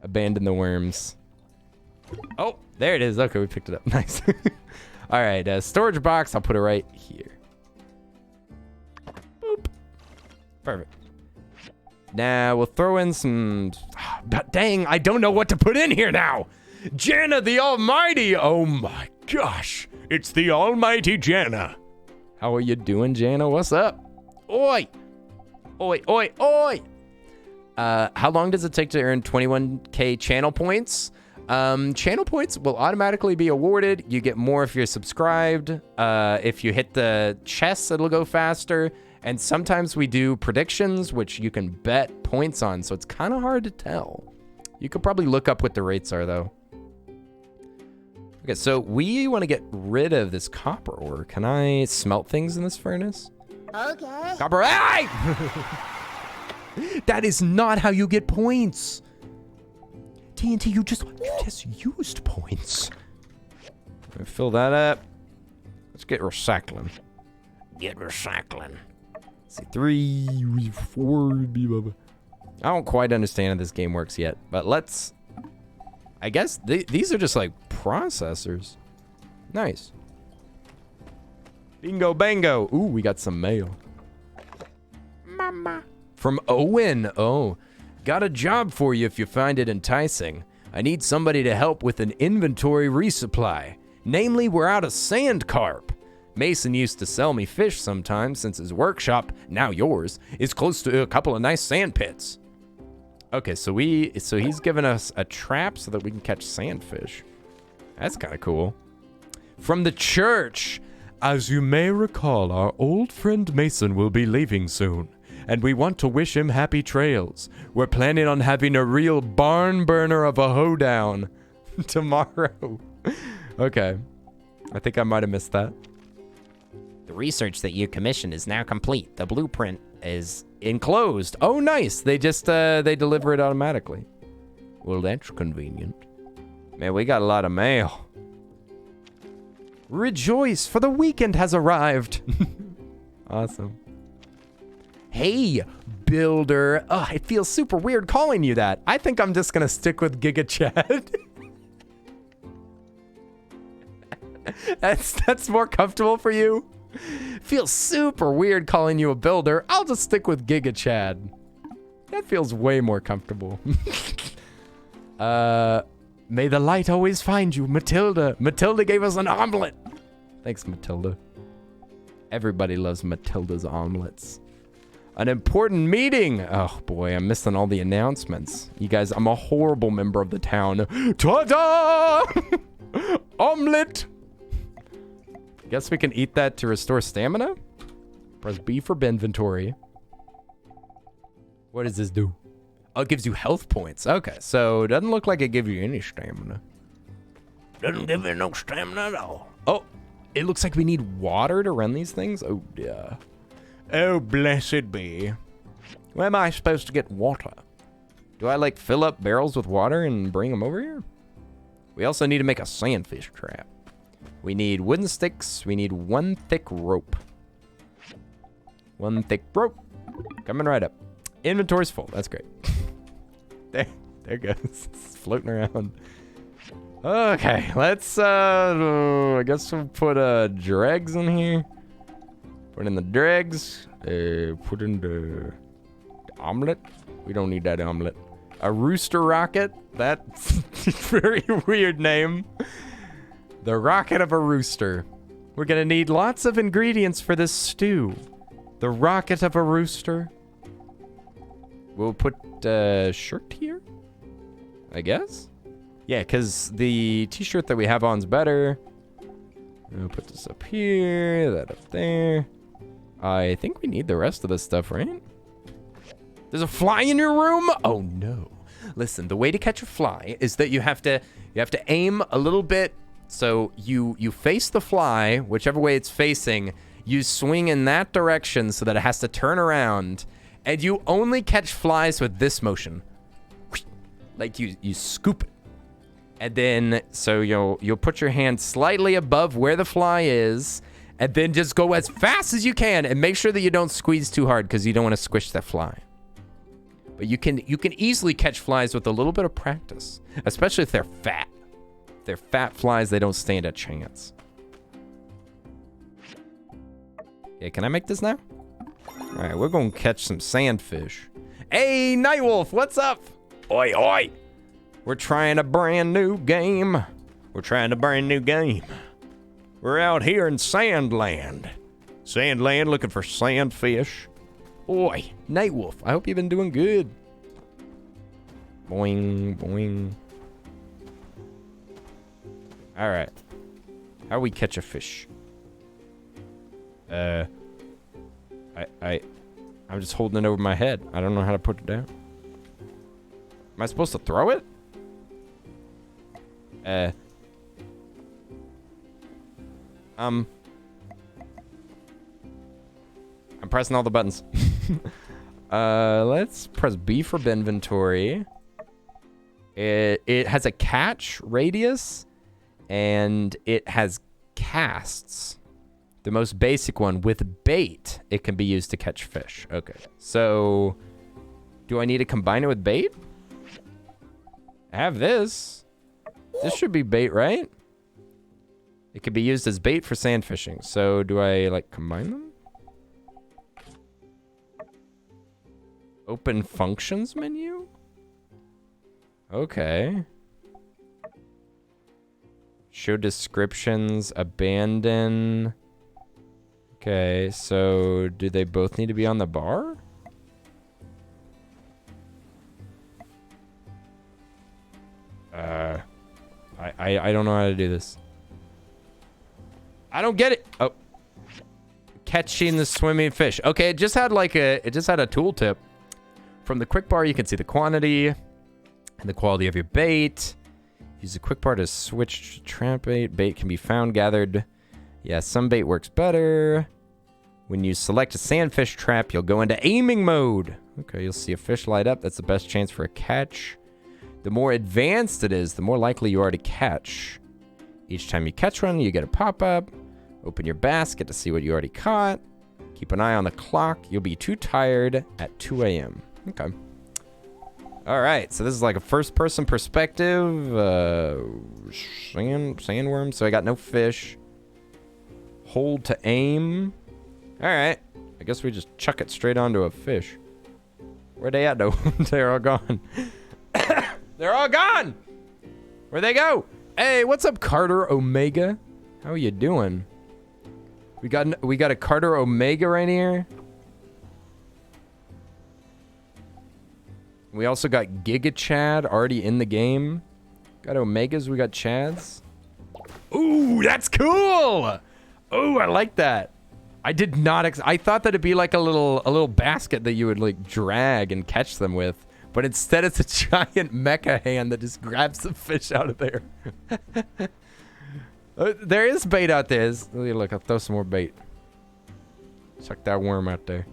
Abandon the worms. Oh, there it is. Okay, we picked it up. Nice. All right, storage box. I'll put it right here. Boop. Perfect. Now we'll throw in some. But dang, I don't know what to put in here now. Jana the Almighty. Oh my gosh, it's the Almighty Jana. How are you doing, Jana? What's up? Oi, oi, oi, oi. How long does it take to earn 21k channel points? Channel points will automatically be awarded. You get more if you're subscribed. If you hit the chests, it'll go faster. And sometimes we do predictions, which you can bet points on. So it's kind of hard to tell. You could probably look up what the rates are, though. Okay, so we want to get rid of this copper ore. Can I smelt things in this furnace? Okay. Copper. Hey! That is not how you get points. TNT, you just used points. Fill that up. Let's get recycling. Get recycling. Let's see, 3, 4. I don't quite understand how this game works yet, but let's. I guess these are just like processors. Nice. Bingo bango. Ooh, we got some mail. Mama. From Owen. Oh, got a job for you if you find it enticing. I need somebody to help with an inventory resupply. Namely, we're out of sand carp. Mason used to sell me fish sometimes since his workshop, now yours, is close to a couple of nice sand pits. Okay, so he's given us a trap so that we can catch sandfish. That's kind of cool. From the church. As you may recall, our old friend Mason will be leaving soon, and we want to wish him happy trails. We're planning on having a real barn burner of a hoedown tomorrow. Okay. I think I might have missed that. The research that you commissioned is now complete. The blueprint is enclosed. Oh, nice. They just, they deliver it automatically. Well, that's convenient. Man, we got a lot of mail. Rejoice, for the weekend has arrived. Awesome. Hey, builder. Oh, it feels super weird calling you that. I think I'm just going to stick with Giga Chad. That's more comfortable for you? Feels super weird calling you a builder. I'll just stick with Giga Chad. That feels way more comfortable. May the light always find you, Matilda. Matilda gave us an omelet. Thanks, Matilda. Everybody loves Matilda's omelets. An important meeting. Oh boy, I'm missing all the announcements. You guys, I'm a horrible member of the town. Ta-da! Omelet! Guess we can eat that to restore stamina? Press B for inventory. What does this do? Oh, it gives you health points. Okay, so it doesn't look like it gives you any stamina. Doesn't give you no stamina at all. Oh, it looks like we need water to run these things? Oh, yeah. Oh, blessed be. Where am I supposed to get water? Do I, like, fill up barrels with water and bring them over here? We also need to make a sandfish trap. We need wooden sticks. We need 1 thick rope. 1 thick rope. Coming right up. Inventory's full. That's great. There it goes. It's floating around. Okay, let's, I guess we'll put, dregs in here. Put in the dregs. Put in the omelet. We don't need that omelet. A rooster rocket. That's a very weird name. The rocket of a rooster. We're gonna need lots of ingredients for this stew. The rocket of a rooster. We'll put shirt here, I guess. Yeah, because the t-shirt that we have on's better. We'll put this up here, that up there. I think we need the rest of this stuff, right? There's a fly in your room? Oh no. Listen, the way to catch a fly is that you have to aim a little bit. So you face the fly, whichever way it's facing, you swing in that direction so that it has to turn around, and you only catch flies with this motion. Like you scoop it. And then, so you'll put your hand slightly above where the fly is, and then just go as fast as you can, and make sure that you don't squeeze too hard because you don't want to squish that fly. But you can easily catch flies with a little bit of practice, especially if they're fat. If they're fat flies, they don't stand a chance. Okay, can I make this now? All right, we're gonna catch some sandfish. Hey, Nightwolf, what's up? Oi, oi. We're trying a brand new game. We're trying a brand new game. We're out here in Sandland. Sandland looking for sandfish. Oi, Nightwolf, I hope you've been doing good. Boing, boing. All right. How we catch a fish? I'm just holding it over my head. I don't know how to put it down. Am I supposed to throw it? I'm pressing all the buttons. Let's press B for inventory. It has a catch radius, and it has casts. The most basic one with bait, it can be used to catch fish. Okay, so do I need to combine it with bait? I have this. This should be bait, right? It could be used as bait for sand fishing. So do I like combine them? Open functions menu? Okay. Show descriptions, abandon. Okay, so do they both need to be on the bar? I don't know how to do this. I don't get it. Oh. Catching the swimming fish. Okay, it just had a tooltip. From the quick bar, you can see the quantity and the quality of your bait. Use the quick bar to switch to trap bait. Bait can be found, gathered. Yeah, some bait works better. When you select a sandfish trap, you'll go into aiming mode. Okay, you'll see a fish light up. That's the best chance for a catch. The more advanced it is, the more likely you are to catch. Each time you catch one, you get a pop-up. Open your basket to see what you already caught. Keep an eye on the clock. You'll be too tired at 2 a.m. Okay. All right, so this is like a first-person perspective. Sandworm, so I got no fish. Hold to aim. All right, I guess we just chuck it straight onto a fish. Where'd they at, though? They're all gone. They're all gone! Where'd they go? Hey, what's up, Carter Omega? How are you doing? We got a Carter Omega right here. We also got Giga Chad already in the game. Got Omegas, we got Chads. Ooh, that's cool! Ooh, I like that. I did not I thought that it'd be like a little basket that you would like drag and catch them with. But instead it's a giant mecha hand that just grabs the fish out of there. There is bait out there. Look, I'll throw some more bait. Check that worm out there.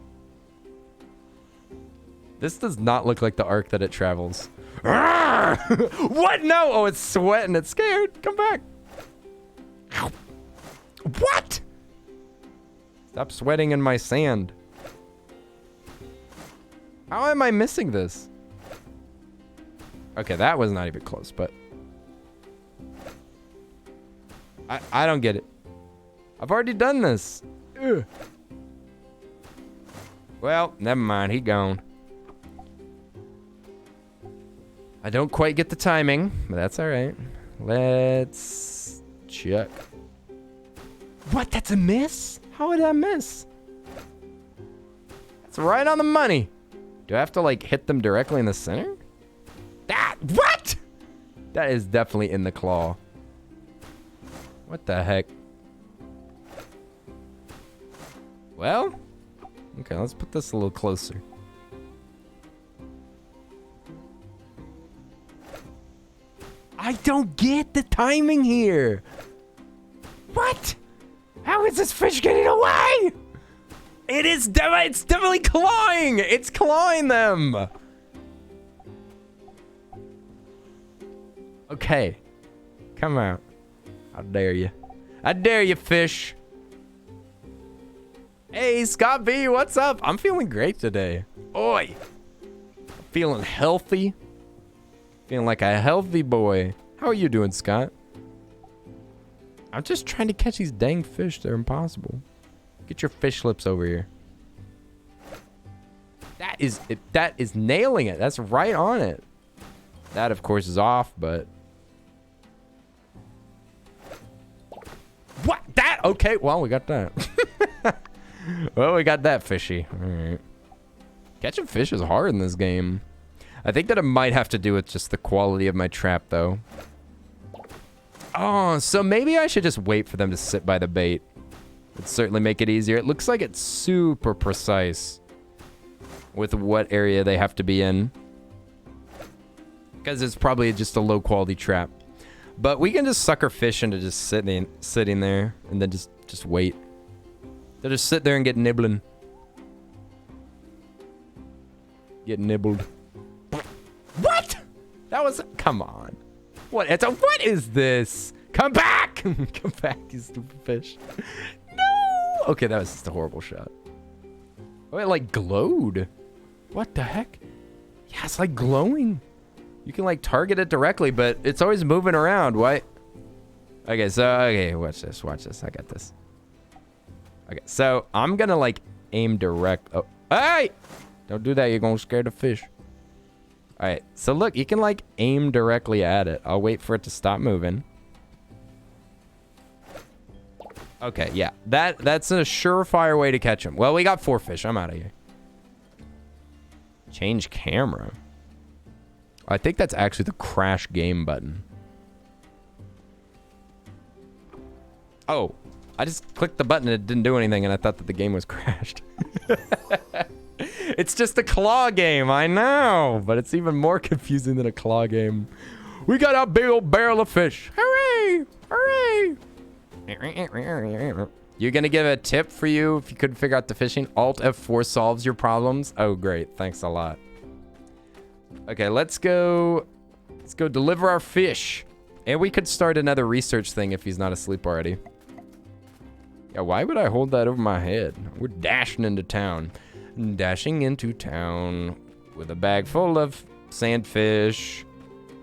This does not look like the arc that it travels. What? No! Oh, it's sweating. It's scared. Come back. What? Stop sweating in my sand. How am I missing this? Okay, that was not even close, but I don't get it. I've already done this. Ugh. Well, never mind. He gone. I don't quite get the timing, but that's all right. Let's check. What? That's a miss? How would I miss? That's right on the money. Do I have to like hit them directly in the center? What? That is definitely in the claw. What the heck? Well, okay, let's put this a little closer. I don't get the timing here. What? How is this fish getting away? It's definitely clawing. It's clawing them. Okay. Come out. How dare you? I dare you, fish. Hey, Scott B, what's up? I'm feeling great today. Oi. I'm feeling healthy. Feeling like a healthy boy. How are you doing, Scott? I'm just trying to catch these dang fish. They're impossible. Get your fish lips over here. That is nailing it. That's right on it. That, of course, is off, but... What? That? Okay, well, we got that. Well, we got that fishy. All right. Catching fish is hard in this game. I think that it might have to do with just the quality of my trap, though. Oh, so maybe I should just wait for them to sit by the bait. It'd certainly make it easier. It looks like it's super precise with what area they have to be in. Because it's probably just a low-quality trap. But we can just sucker fish into just sitting there and then just wait. They'll just sit there and get nibbling. Get nibbled. What? That was... Come on. What is this? Come back! Come back, you stupid fish. No! Okay, that was just a horrible shot. Oh, it like glowed. What the heck? Yeah, it's like glowing. You can like target it directly, but it's always moving around. What? Okay, so, okay, watch this. Watch this. I got this. Okay, so I'm gonna like aim direct. Oh, hey! Don't do that. You're gonna scare the fish. All right, so look, you can like aim directly at it. I'll wait for it to stop moving. Okay, yeah, that's a surefire way to catch him. Well, we got 4 fish. I'm out of here. Change camera. I think that's actually the crash game button. Oh, I just clicked the button and it didn't do anything, and I thought that the game was crashed. It's just a claw game, I know, but it's even more confusing than a claw game. We got a big old barrel of fish. Hooray! Hooray! You're gonna give a tip for you if you couldn't figure out the fishing? Alt F4 solves your problems? Oh, great. Thanks a lot. Okay, let's go deliver our fish. And we could start another research thing if he's not asleep already. Yeah, why would I hold that over my head? We're dashing into town. Dashing into town with a bag full of sandfish.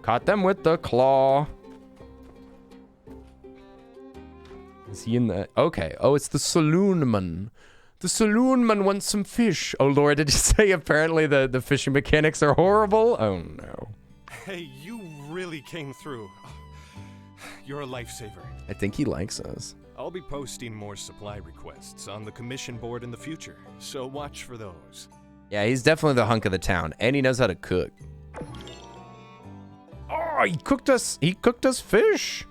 Caught them with the claw. Is he in the... Okay. Oh, it's the saloonman. The saloonman wants some fish. Oh, Laura, did you say apparently the fishing mechanics are horrible? Oh, no. Hey, you really came through. You're a lifesaver. I think he likes us. I'll be posting more supply requests on the commission board in the future, so watch for those. Yeah, he's definitely the hunk of the town, and he knows how to cook. Oh, he cooked us fish.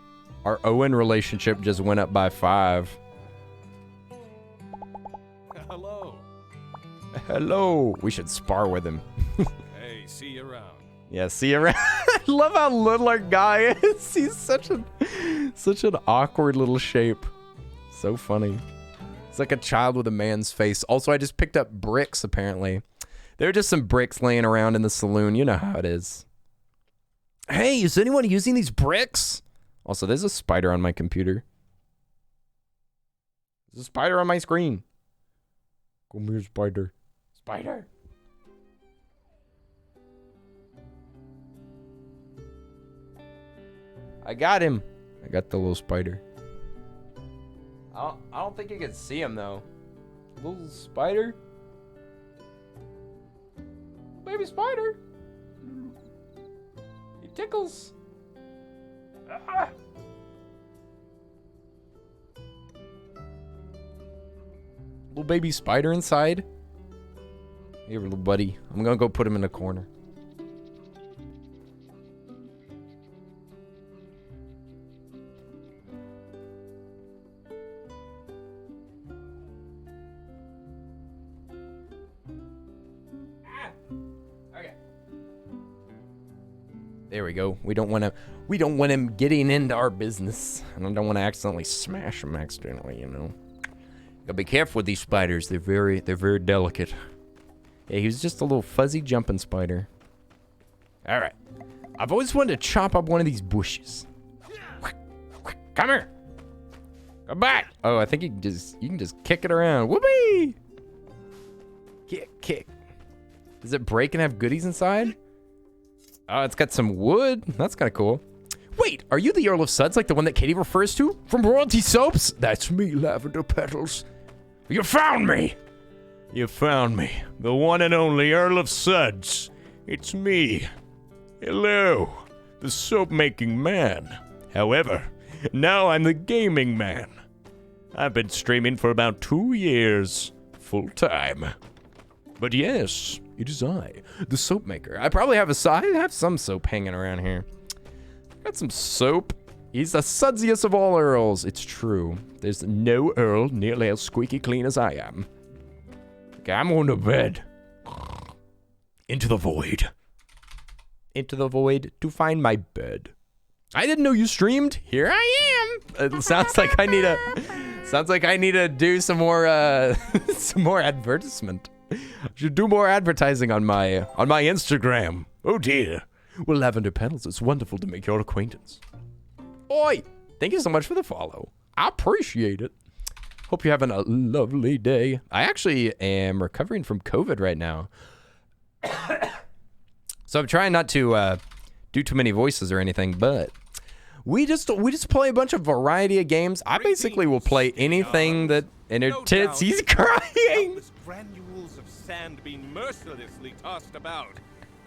Our Owen relationship just went up by 5. Hello. Hello. We should spar with him. Hey, see you around. Yeah, see you around. I love how little our guy is. He's such an awkward little shape. So funny. It's like a child with a man's face. Also, I just picked up bricks, apparently. There are just some bricks laying around in the saloon. You know how it is. Hey, is anyone using these bricks? Also, there's a spider on my computer. There's a spider on my screen. Come here, spider. Spider. I got him. I got the little spider. I don't think you can see him though. Little spider. Baby spider. He tickles. Ah. Little baby spider inside. Here, little buddy. I'm gonna go put him in the corner. There we go. We don't want him getting into our business. And I don't want to accidentally smash him accidentally, you know. Gotta be careful with these spiders. They're very delicate. Yeah, he was just a little fuzzy jumping spider. All right. I've always wanted to chop up one of these bushes. Come here. Come back. Oh, I think you can just kick it around. Whoopee! Kick. Does it break and have goodies inside? Oh, it's got some wood. That's kind of cool. Wait, are you the Earl of Suds, like the one that Katie refers to? From Royalty Soaps? That's me, Lavender Petals. You found me! You found me. The one and only Earl of Suds. It's me. Hello. The soap-making man. However, now I'm the gaming man. I've been streaming for about 2 years. Full time. But yes, it is I, the soap maker. I probably have I have some soap hanging around here. Got some soap. He's the sudsiest of all earls. It's true. There's no earl nearly as squeaky clean as I am. Okay, I'm on to bed. Into the void. Into the void to find my bed. I didn't know you streamed. Here I am. It sounds like I need to do some more advertisement. I should do more advertising on my Instagram. Oh dear. Well, Lavender Petals, it's wonderful to make your acquaintance. Oi! Thank you so much for the follow. I appreciate it. Hope you're having a lovely day. I actually am recovering from COVID right now. So I'm trying not to do too many voices or anything, but we just play a bunch of variety of games. I basically will play anything that entertains. He's crying. Granules of sand being mercilessly tossed about.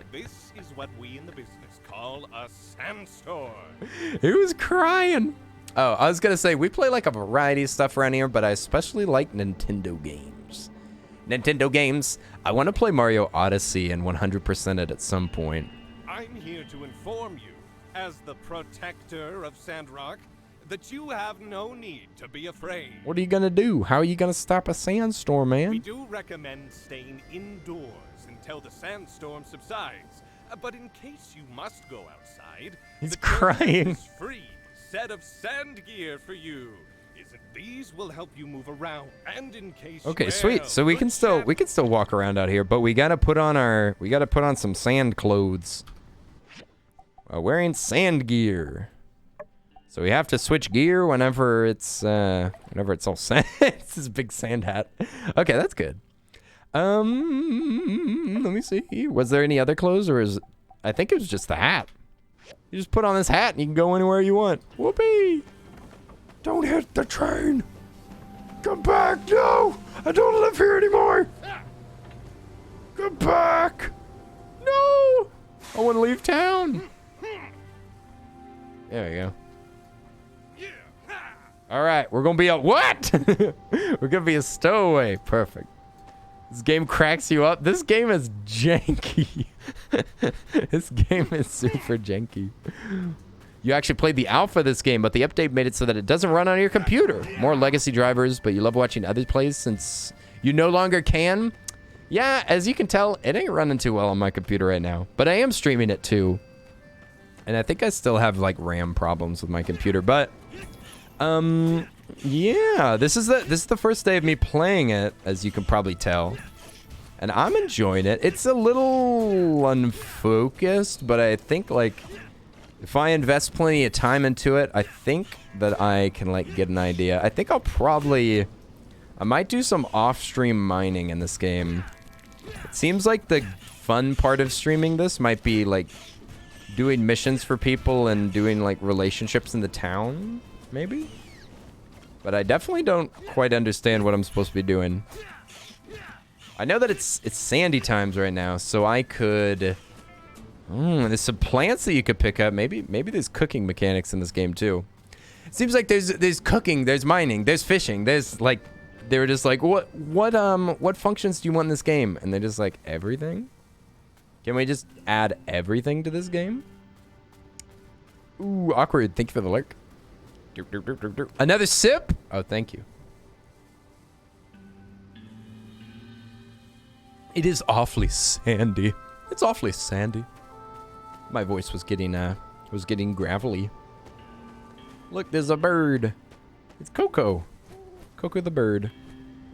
This is what we in the business call a sandstorm. He was crying. Oh, I was gonna say we play like a variety of stuff around here, but I especially like Nintendo games. I want to play Mario Odyssey and 100% it at some point. I'm here to inform you, as the protector of Sandrock, that you have no need to be afraid. What are you gonna do? How are you gonna stop a sandstorm, man? We do recommend staying indoors until the sandstorm subsides. But in case you must go outside, he's the crying. Is free set of sand gear for you. These will help you move around, and in case. Okay, sweet. So we can still walk around out here, but we gotta put on some sand clothes. Wearing sand gear. So we have to switch gear whenever it's all sand. It's this big sand hat. Okay, that's good. Let me see. Was there any other clothes, or I think it was just the hat. You just put on this hat and you can go anywhere you want. Whoopee! Don't hit the train. Come back. No, I don't live here anymore. Come back. No, I want to leave town. There we go. All right, we're gonna be a what? We're gonna be a stowaway. Perfect. This game cracks you up. This game is janky. This game is super janky. You actually played the alpha of this game, but the update made it so that it doesn't run on your computer. More legacy drivers, but you love watching others play since you no longer can. Yeah, as you can tell, it ain't running too well on my computer right now, but I am streaming it too. And I think I still have like RAM problems with my computer, but yeah, this is the first day of me playing it, as you can probably tell. And I'm enjoying it. It's a little unfocused, but I think like if I invest plenty of time into it, I think that I can like get an idea. I think I might do some off-stream mining in this game. It seems like the fun part of streaming this might be like doing missions for people and doing like relationships in the town, maybe? But I definitely don't quite understand what I'm supposed to be doing. I know that it's sandy times right now, so I could... there's some plants that you could pick up. Maybe there's cooking mechanics in this game too. It seems like there's cooking, there's mining, there's fishing, there's like... They were just like, what functions do you want in this game? And they're just like, everything? Can we just add everything to this game? Ooh, awkward. Thank you for the lurk. Another sip? Oh, thank you. It is awfully sandy. It's awfully sandy. My voice was getting gravelly. Look, there's a bird. It's Coco. Coco the bird.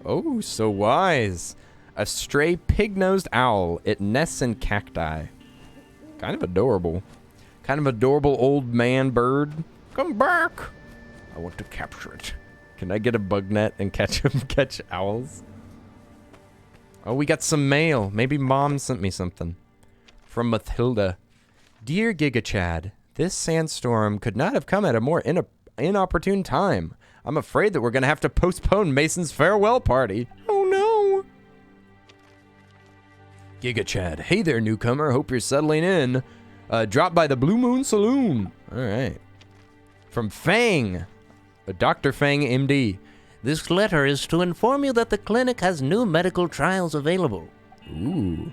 Oh, so wise. A stray pig-nosed owl. It nests in cacti. Kind of adorable. Kind of adorable old man bird. Come back. I want to capture it. Can I get a bug net and catch owls? Oh, we got some mail. Maybe Mom sent me something. From Mathilda. Dear Giga Chad, this sandstorm could not have come at a more inopportune time. I'm afraid that we're going to have to postpone Mason's farewell party. Oh, no. Giga Chad. Hey there, newcomer. Hope you're settling in. Drop by the Blue Moon Saloon. All right. From Fang. Dr. Fang, MD. This letter is to inform you that the clinic has new medical trials available. Ooh.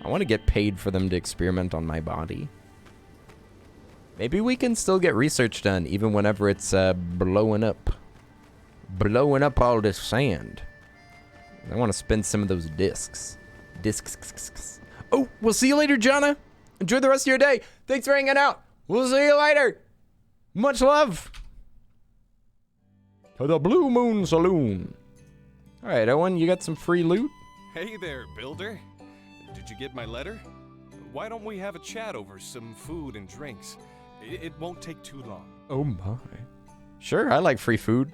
I want to get paid for them to experiment on my body. Maybe we can still get research done even whenever it's blowing up. Blowing up all this sand. I want to spin some of those discs. Discs. Oh, we'll see you later, Jonna. Enjoy the rest of your day. Thanks for hanging out. We'll see you later. Much love. To the Blue Moon Saloon. All right, Owen, you got some free loot? Hey there, builder. Did you get my letter? Why don't we have a chat over some food and drinks? It won't take too long. Oh my. Sure, I like free food.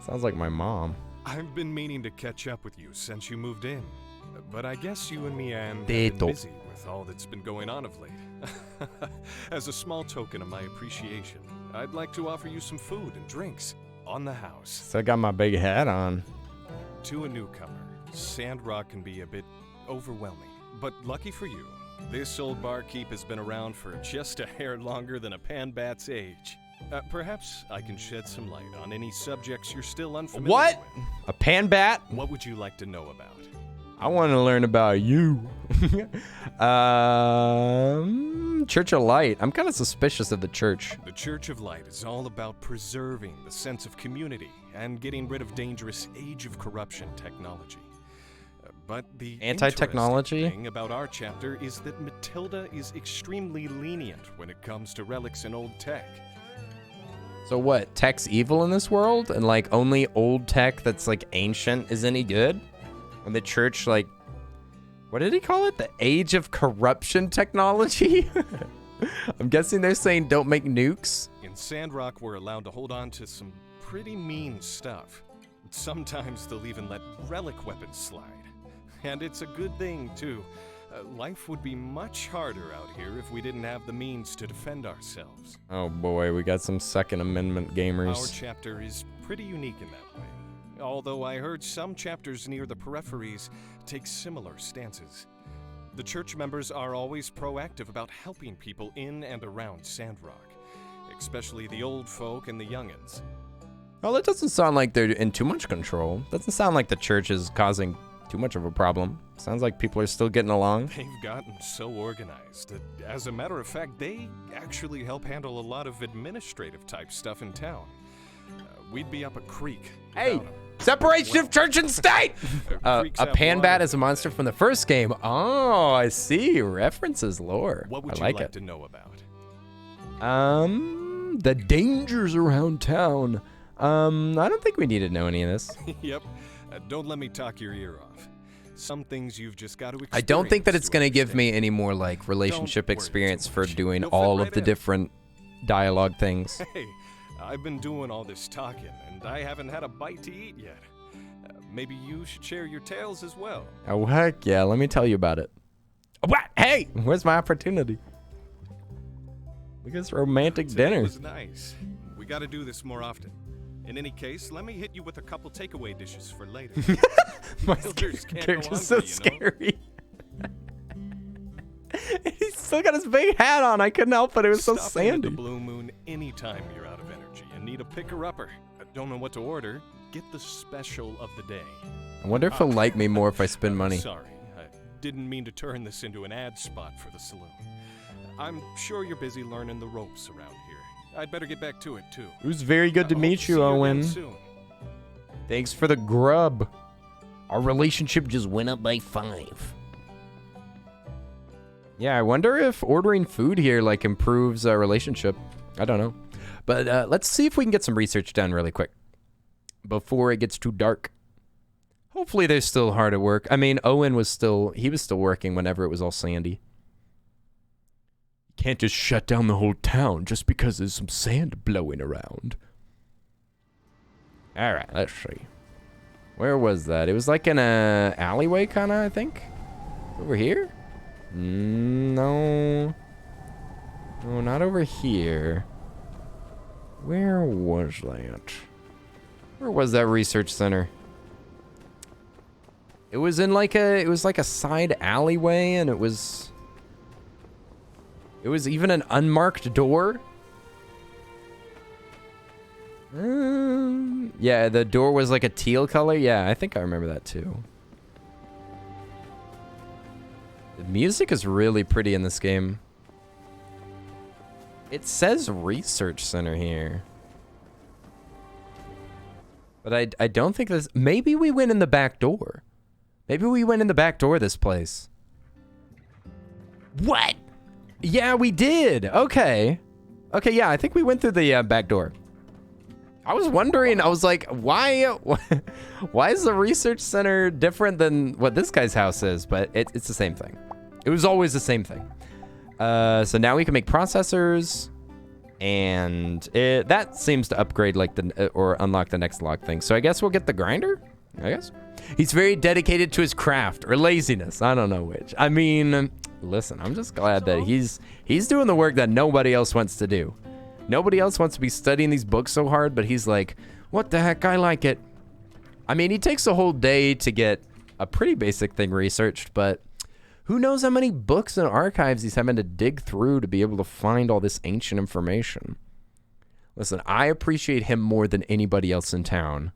Sounds like my mom. I've been meaning to catch up with you since you moved in. But I guess you and Mian have been busy with all that's been going on of late. As a small token of my appreciation, I'd like to offer you some food and drinks on the house. So I got my big hat on. To a newcomer, Sandrock can be a bit overwhelming. But lucky for you, this old barkeep has been around for just a hair longer than a panbat's age. Perhaps I can shed some light on any subjects you're still unfamiliar with. What? A panbat? What would you like to know about? I want to learn about you. Church of Light. I'm kind of suspicious of the church. The Church of Light is all about preserving the sense of community and getting rid of dangerous Age of Corruption technology. But the anti-technology thing about our chapter is that Matilda is extremely lenient when it comes to relics and old tech. So what? Tech's evil in this world? And like only old tech that's like ancient is any good? And the church like, what did he call it? The Age of Corruption technology? I'm guessing they're saying don't make nukes. In Sandrock, we're allowed to hold on to some pretty mean stuff. Sometimes they'll even let relic weapons slide. And it's a good thing, too. Life would be much harder out here if we didn't have the means to defend ourselves. Oh boy, we got some Second Amendment gamers. Our chapter is pretty unique in that way. Although I heard some chapters near the peripheries take similar stances. The church members are always proactive about helping people in and around Sandrock, especially the old folk and the youngins. Well, it doesn't sound like they're in too much control. Doesn't sound like the church is causing too much of a problem. Sounds like people are still getting along. They've gotten so organized that, as a matter of fact, they actually help handle a lot of administrative type stuff in town. We'd be up a creek. Hey, separation of church and state! A panbat is a monster from the first game. Oh, I see. References lore. What would I you like like to know about? The dangers around town. I don't think we need to know any of this. Yep. Don't let me talk your ear off. Some things you've just got to experience. I don't think that it's going to give me any more like relationship experience for doing all of the different dialogue things. Hey, I've been doing all this talking, and I haven't had a bite to eat yet. Maybe you should share your tales as well. Oh, heck yeah. Let me tell you about it. What? Hey, where's my opportunity? Look at this romantic dinner. It was nice. We got to do this more often. In any case, let me hit you with a couple takeaway dishes for later. My Builders can't go character's so hungry, you know? scary. He's still got his big hat on. I couldn't help it. It was so Stop in at sandy. the Blue Moon anytime you're out of energy and need a picker-upper. Don't know what to order? Get the special of the day. I wonder if he'll like me more if I spend money. Sorry, I didn't mean to turn this into an ad spot for the saloon. I'm sure you're busy learning the ropes around here. I'd better get back to it, too. It was very good to meet you, See Owen. again soon. Thanks for the grub. Our relationship just went up by 5. Yeah, I wonder if ordering food here like improves our relationship. I don't know. But let's see if we can get some research done really quick before it gets too dark. Hopefully they're still hard at work. I mean, Owen was still working whenever it was all sandy. Can't just shut down the whole town just because there's some sand blowing around. All right, let's see. Where was that? It was like in a alleyway kind of, I think. Over here? No. No, not over here. Where was that? Where was that research center? It was in like a side alleyway, and it was even an unmarked door. Yeah, the door was like a teal color. Yeah, I think I remember that too. The music is really pretty in this game. It says research center here. But I don't think this... Maybe we went in the back door. Maybe we went in the back door of this place. What? Yeah, we did. Okay. Okay, yeah, I think we went through the back door. I was wondering, I was like, why is the research center different than what this guy's house is? But it's the same thing. It was always the same thing. So now we can make processors, and that seems to upgrade like or unlock the next log thing. So I guess we'll get the grinder, I guess. He's very dedicated to his craft or laziness. I don't know which. I mean, listen, I'm just glad that he's doing the work that nobody else wants to do. Nobody else wants to be studying these books so hard, but he's like, what the heck, I like it. I mean, he takes a whole day to get a pretty basic thing researched, but who knows how many books and archives he's having to dig through to be able to find all this ancient information. Listen, I appreciate him more than anybody else in town.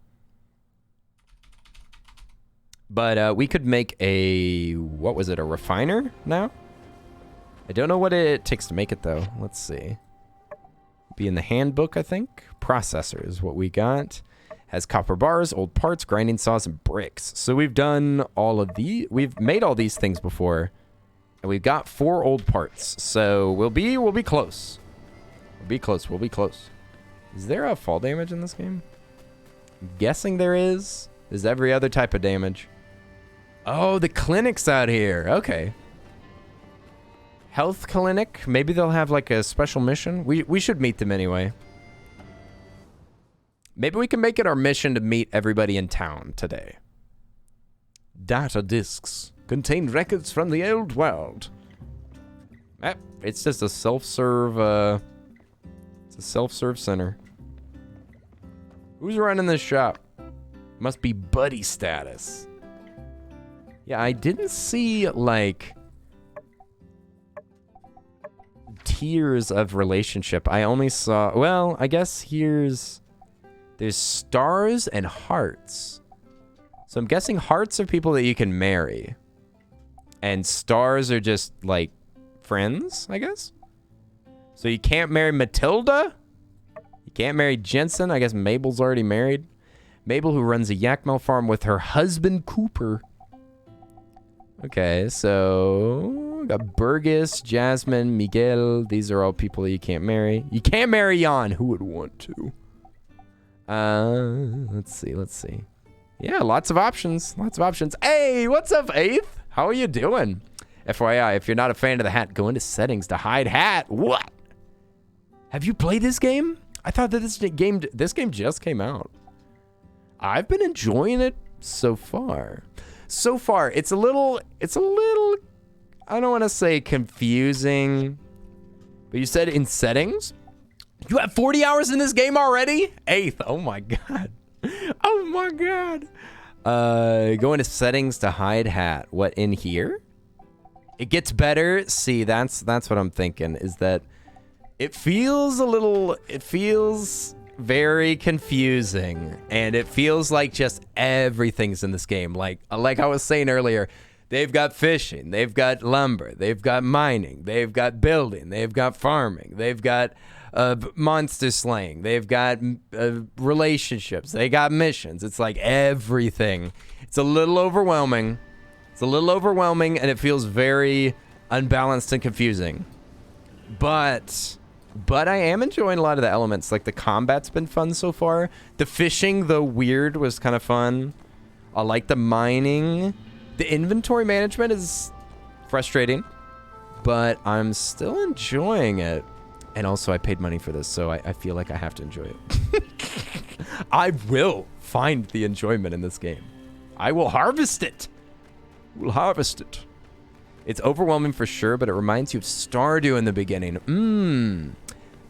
But we could make a, what was it, a refiner now? I don't know what it takes to make it, though. Let's see. Be in the handbook, I think. Processor is what we got. Has copper bars, old parts, grinding saws, and bricks. So we've done all of these. We've made all these things before. And we've got 4 old parts. So we'll be close. We'll be close. We'll be close. Is there a fall damage in this game? I'm guessing there is. There's every other type of damage. Oh, the clinic's out here. Okay. Health clinic. Maybe they'll have like a special mission. We should meet them anyway. Maybe we can make it our mission to meet everybody in town today. Data disks contain records from the old world. It's just a self-serve. It's a self-serve center. Who's running this shop? Must be buddy status. Yeah, I didn't see like tiers of relationship. I only saw, well, I guess there's stars and hearts. So I'm guessing hearts are people that you can marry. And stars are just like friends, I guess. So you can't marry Matilda. You can't marry Jensen. I guess Mabel's already married. Mabel, who runs a yak mill farm with her husband, Cooper. Okay, so we got Burgess, Jasmine, Miguel. These are all people that you can't marry. You can't marry Jan. Who would want to? Let's see. Yeah, lots of options. Hey, what's up, Eighth? How are you doing? FYI, if you're not a fan of the hat, go into settings to hide hat. What? Have you played this game? I thought that this game just came out. I've been enjoying it so far. It's a little I don't want to say confusing, but you said in settings? You have 40 hours in this game already? 8th. Oh my god. Oh my god. Go into settings to hide hat. What, in here? It gets better. See, that's what I'm thinking, is that it feels very confusing, and it feels like just everything's in this game. Like I was saying earlier, they've got fishing, they've got lumber, they've got mining, they've got building, they've got farming, they've got monster slaying, they've got relationships, they got missions. It's like everything. It's a little overwhelming. And it feels very unbalanced and confusing. But I am enjoying a lot of the elements. Like the combat's been fun so far. The fishing, though weird, was kind of fun. I like the mining. The inventory management is frustrating, but I'm still enjoying it. And also, I paid money for this, so I feel like I have to enjoy it. I will find the enjoyment in this game. I will harvest it. We'll harvest it. It's overwhelming for sure, but it reminds you of Stardew in the beginning.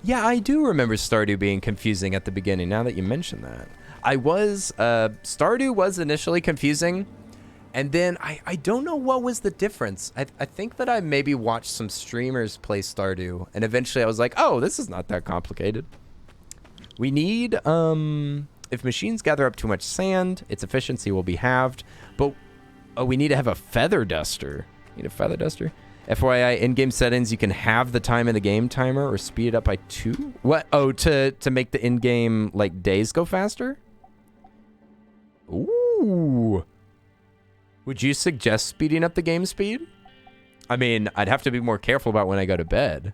Yeah, I do remember Stardew being confusing at the beginning, now that you mention that. Stardew was initially confusing, and then I don't know what was the difference. I think that I maybe watched some streamers play Stardew, and eventually I was like, oh, this is not that complicated. We need, if machines gather up too much sand, its efficiency will be halved, but, oh, we need to have a feather duster. Need a feather duster? FYI, in-game settings, you can have the time in the game timer or speed it up by 2. What? Oh, to make the in-game, like, days go faster? Ooh. Would you suggest speeding up the game speed? I mean, I'd have to be more careful about when I go to bed.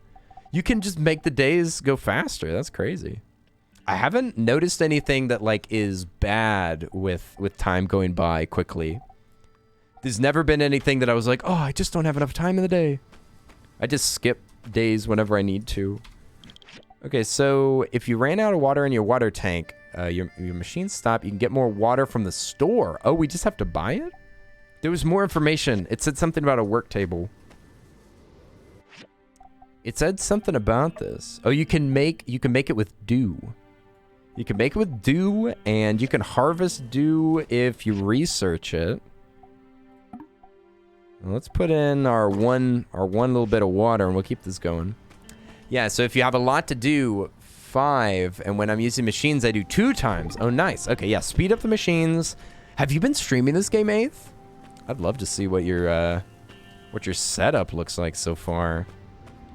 You can just make the days go faster. That's crazy. I haven't noticed anything that, like, is bad with time going by quickly. There's never been anything that I was like, oh, I just don't have enough time in the day. I just skip days whenever I need to. Okay, so if you ran out of water in your water tank, your machine stopped. You can get more water from the store. Oh, we just have to buy it? There was more information. It said something about a work table. It said something about this. Oh, you can make it with dew. You can make it with dew, and you can harvest dew if you research it. Let's put in our one little bit of water, and we'll keep this going. Yeah, so if you have a lot to do, 5, and when I'm using machines, I do 2 times. Oh, nice. Okay, yeah, speed up the machines. Have you been streaming this game, 8th? I'd love to see what your setup looks like so far.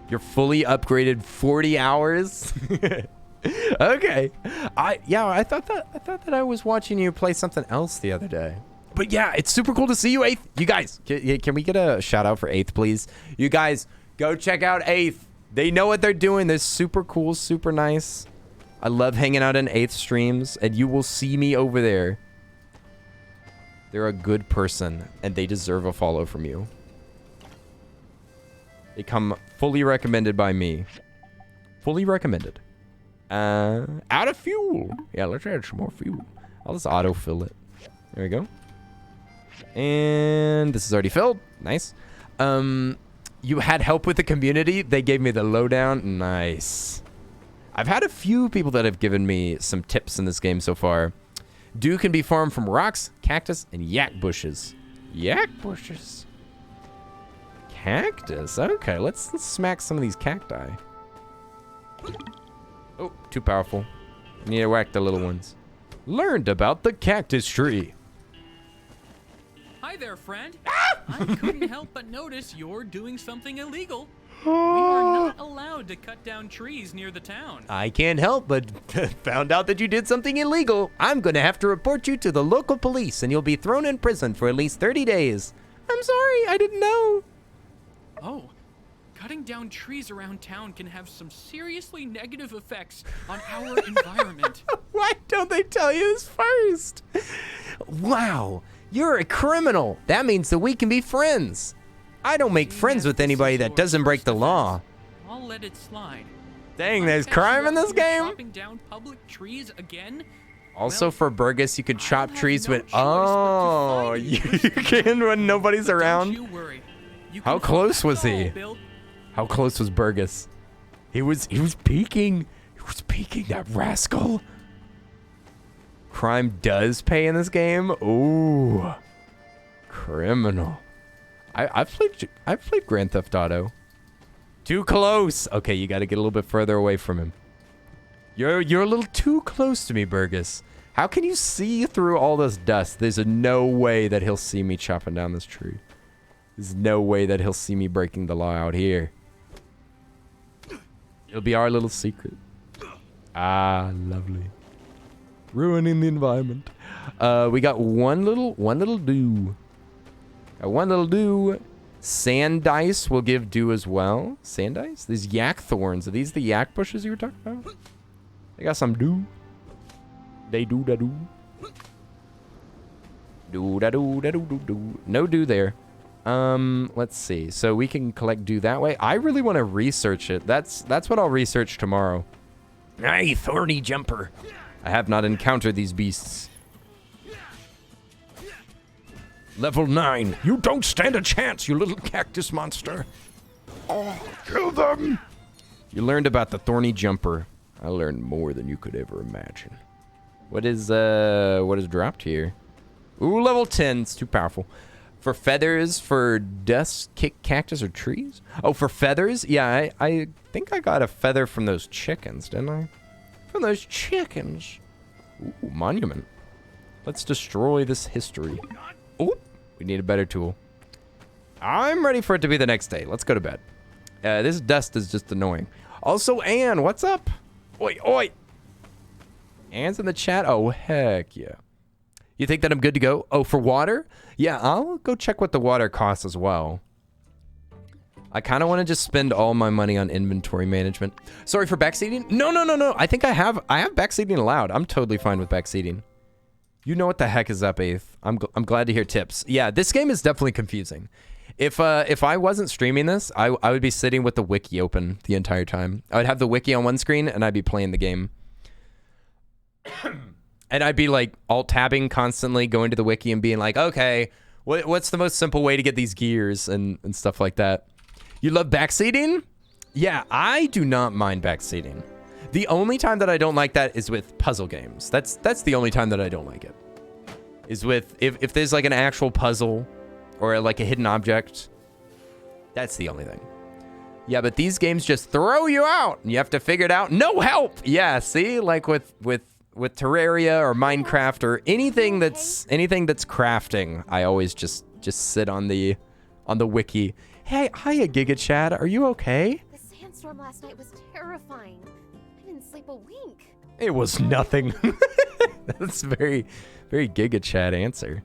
You're fully upgraded 40 hours. Okay. I thought that I was watching you play something else the other day. But yeah, it's super cool to see you, 8th. You guys, can we get a shout out for 8th, please? You guys, go check out 8th. They know what they're doing. They're super cool, super nice. I love hanging out in 8th streams, and you will see me over there. They're a good person, and they deserve a follow from you. They come fully recommended by me. Fully recommended. Out of fuel. Yeah, let's add some more fuel. I'll just autofill it. There we go. And this is already filled. Nice. You had help with the community. They gave me the lowdown. Nice. I've had a few people that have given me some tips in this game so far. Dew can be farmed from rocks, cactus, and yak bushes. Yak bushes? Cactus. Okay, let's smack some of these cacti. Oh, too powerful. I need to whack the little ones. Learned about the cactus tree. Hi there, friend. I couldn't help but notice you're doing something illegal. We are not allowed to cut down trees near the town. I can't help but found out that you did something illegal. I'm gonna have to report you to the local police, and you'll be thrown in prison for at least 30 days. I'm sorry, I didn't know. Oh, cutting down trees around town can have some seriously negative effects on our environment. Why don't they tell you this first? Wow, you're a criminal. That means that we can be friends. I don't make friends with anybody that doesn't break the law. I'll let it slide. Dang, there's crime in this game? Chopping down public trees again? Also, for Burgess, you could chop trees with... Oh, you can when nobody's around? Don't you worry. How close was he? How close was Burgess? He was peeking. He was peeking, that rascal. Crime does pay in this game. Ooh. Criminal. I've played Grand Theft Auto. Too close. Okay, you got to get a little bit further away from him. You're a little too close to me, Burgess. How can you see through all this dust? There's no way that he'll see me chopping down this tree. There's no way that he'll see me breaking the law out here. It'll be our little secret. Ah, lovely. Ruining the environment. We got one little dew. Got one little dew. Sand dice will give dew as well. Sand dice? These yak thorns. Are these the yak bushes you were talking about? They got some dew. They do da do. Do da do da do do do. No dew there. Let's see. So we can collect dew that way. I really want to research it. That's what I'll research tomorrow. Hey, thorny jumper. I have not encountered these beasts. Level 9. You don't stand a chance, you little cactus monster. Oh, kill them. You learned about the thorny jumper. I learned more than you could ever imagine. What is dropped here? Ooh, level 10. It's too powerful. For feathers, for dust, kick cactus or trees? Oh, for feathers? Yeah, I think I got a feather from those chickens, didn't I? From those chickens. Ooh, monument. Let's destroy this history. Ooh, we need a better tool. I'm ready for it to be the next day. Let's go to bed. This dust is just annoying. Also, Anne, what's up? Oi, oi. Anne's in the chat. Oh, heck yeah. You think that I'm good to go? Oh, for water? Yeah, I'll go check what the water costs as well. I kind of want to just spend all my money on inventory management. Sorry for backseating? No. I think I have backseating allowed. I'm totally fine with backseating. You know what the heck is up, Eighth. I'm glad to hear tips. Yeah, this game is definitely confusing. If I wasn't streaming this, I would be sitting with the wiki open the entire time. I would have the wiki on one screen and I'd be playing the game. And I'd be like alt-tabbing constantly, going to the wiki and being like, okay, what's the most simple way to get these gears and stuff like that. You love backseating? Yeah, I do not mind backseating. The only time that I don't like that is with puzzle games. That's the only time that I don't like it. Is with, if there's like an actual puzzle or like a hidden object, that's the only thing. Yeah, but these games just throw you out and you have to figure it out. No help! Yeah, see? Like with Terraria or Minecraft or anything that's crafting, I always just sit on the wiki. Hey, hiya, Giga Chad. Are you okay? The sandstorm last night was terrifying. I didn't sleep a wink. It was nothing. That's very, very Giga Chad answer.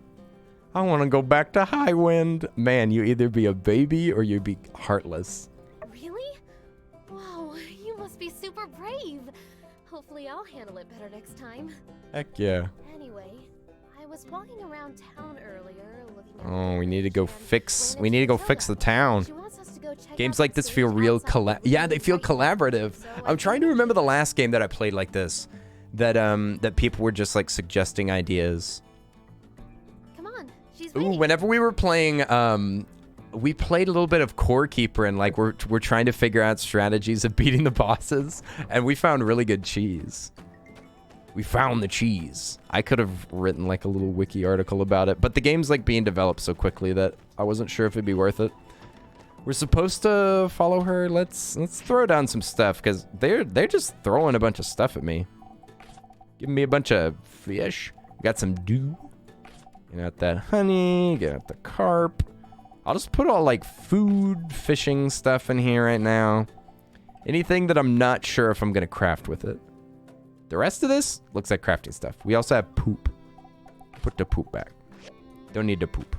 I want to go back to Highwind. Man, you either be a baby or you be heartless. Really? Wow, you must be super brave. Hopefully I'll handle it better next time. Heck yeah. Anyway, I was walking around town earlier looking at Oh, we need to go fix the town. Games like this feel real yeah, they feel collaborative. I'm trying to remember the last game that I played like this. That people were just like suggesting ideas. Come on, she's Ooh, whenever we were playing we played a little bit of Core Keeper and like we're trying to figure out strategies of beating the bosses, and we found really good cheese. We found the cheese. I could have written like a little wiki article about it, but the game's like being developed so quickly that I wasn't sure if it'd be worth it. We're supposed to follow her. Let's throw down some stuff because they're just throwing a bunch of stuff at me. Giving me a bunch of fish. Got some dew. Get out that honey. Get out the carp. I'll just put all like food, fishing stuff in here right now. Anything that I'm not sure if I'm gonna craft with it. The rest of this looks like crafting stuff. We also have poop. Put the poop back. Don't need the poop.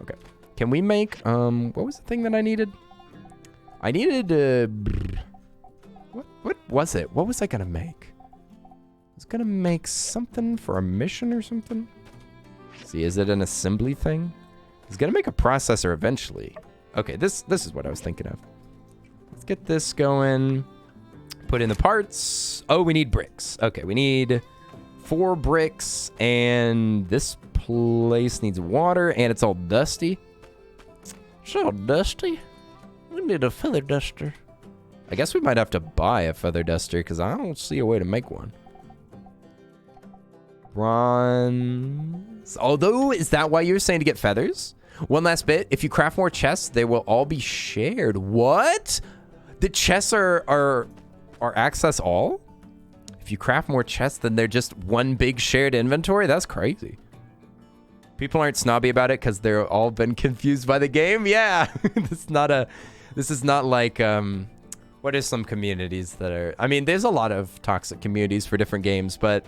Okay. Can we make, what was the thing that I needed? I needed, what was it? What was I gonna make? I was gonna make something for a mission or something. See, is it an assembly thing? I was gonna make a processor eventually. Okay, this is what I was thinking of. Let's get this going. Put in the parts. Oh, we need bricks. Okay, we need 4 bricks, and this place needs water, and it's all dusty. It's all dusty. We need a feather duster. I guess we might have to buy a feather duster because I don't see a way to make one. Bronze. Although, is that why you were saying to get feathers? One last bit. If you craft more chests, they will all be shared. What? The chests are access all? If you craft more chests, then they're just one big shared inventory? That's crazy. People aren't snobby about it because they're all been confused by the game? Yeah. This is not like, what are some communities that are, I mean, there's a lot of toxic communities for different games, but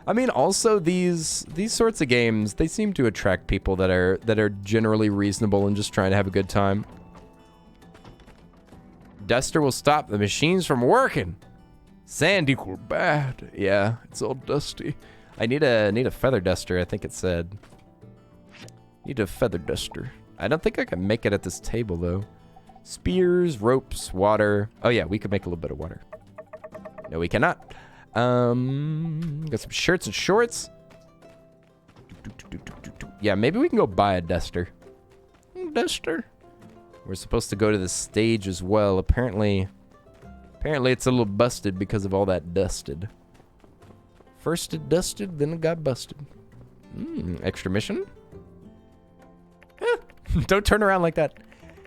I mean, also these sorts of games, they seem to attract people that are generally reasonable and just trying to have a good time. Duster will stop the machines from working. Sand equal bad. Yeah, it's all dusty. I need a feather duster, I think it said. Need a feather duster. I don't think I can make it at this table though. Spears, ropes, water. Oh yeah, we could make a little bit of water. No, we cannot. Got some shirts and shorts. Yeah, maybe we can go buy a duster. Duster. We're supposed to go to the stage as well. Apparently it's a little busted because of all that dusted. First it dusted, then it got busted. Extra mission? Don't turn around like that.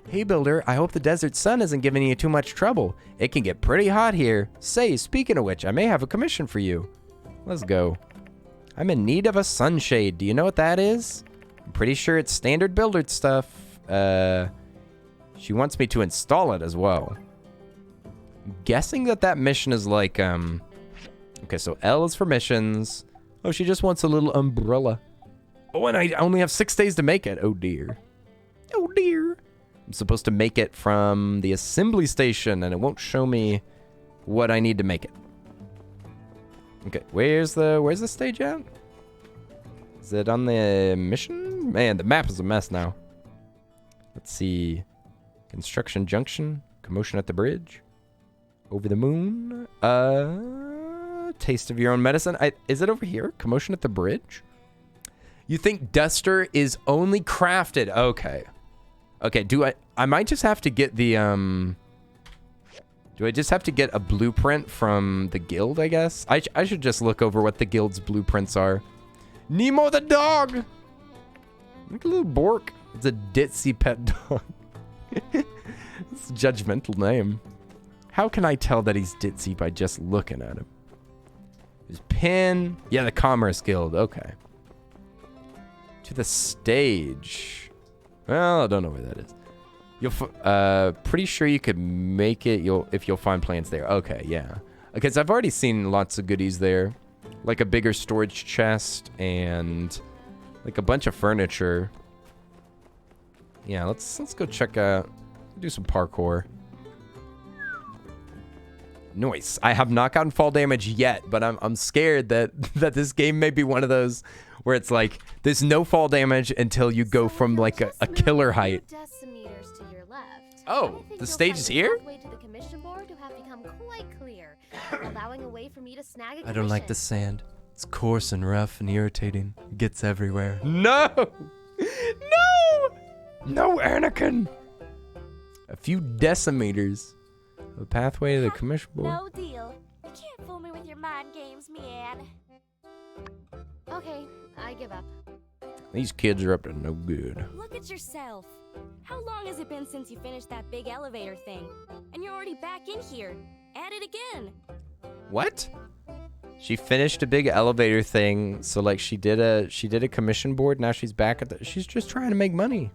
Hey, builder, I hope the desert sun isn't giving you too much trouble. It can get pretty hot here. Say, speaking of which, I may have a commission for you. Let's go. I'm in need of a sunshade. Do you know what that is? I'm pretty sure it's standard builder stuff. She wants me to install it as well. I'm guessing that mission is like, okay, so L is for missions. Oh, she just wants a little umbrella. Oh, and I only have 6 days to make it. Oh, dear. Oh, dear. I'm supposed to make it from the assembly station, and it won't show me what I need to make it. Okay, where's the stage at? Is it on the mission? Man, the map is a mess now. Let's see. Construction junction. Commotion at the bridge. Over the moon. Taste of your own medicine. Is it over here? Commotion at the bridge? You think Duster is only crafted? Okay. Okay, I might just have to get the, do I just have to get a blueprint from the guild, I guess? I should just look over what the guild's blueprints are. Nemo the dog! Look at a little Bork. It's a ditzy pet dog. It's a judgmental name. How can I tell that he's ditzy by just looking at him? His pin. Yeah, the Commerce Guild. Okay. To the stage. Well, I don't know where that is. You'll pretty sure you could make it if you'll find plants there. Okay, yeah. Because I've already seen lots of goodies there. Like a bigger storage chest and like a bunch of furniture. Yeah, let's go check out, do some parkour. Nice. I have not gotten fall damage yet, but I'm scared that this game may be one of those where it's like there's no fall damage until you go from like a killer height. Decimeters to your left. Oh, the stage is here? To the commission board have become quite clear, allowing a way for me to snag a I don't like the sand. It's coarse and rough and irritating. It gets everywhere. No! No! No, Anakin! A few decimeters. The pathway to the commission board. No deal. You can't fool me with your mind games, Mian. Okay, I give up. These kids are up to no good. Look at yourself. How long has it been since you finished that big elevator thing? And you're already back in here. At it again. What? She finished a big elevator thing, so like she did a commission board. Now she's back at she's just trying to make money.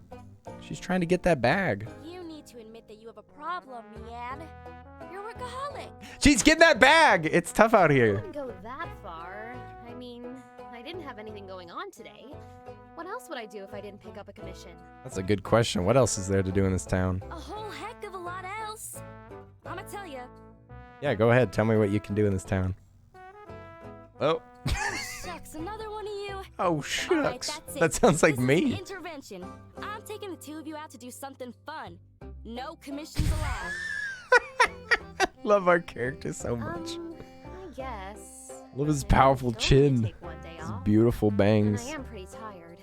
She's trying to get that bag. You need to admit that you have a problem, Mian. You're a workaholic. She's getting that bag. It's tough out I here. wouldn't go that far. I mean, I didn't have anything going on today. What else would I do if I didn't pick up a commission? That's a good question. What else is there to do in this town? A whole heck of a lot else. I'ma tell ya. Yeah, go ahead. Tell me what you can do in this town. Oh. Shucks, another one of you. Oh, Alright, shucks. that's it. That sounds like This is me. an intervention. I'm taking the two of you out to do something fun. No commissions allowed. Love our character so much. I guess. Love his powerful chin. Take one day His off. beautiful And bangs. I am pretty tired.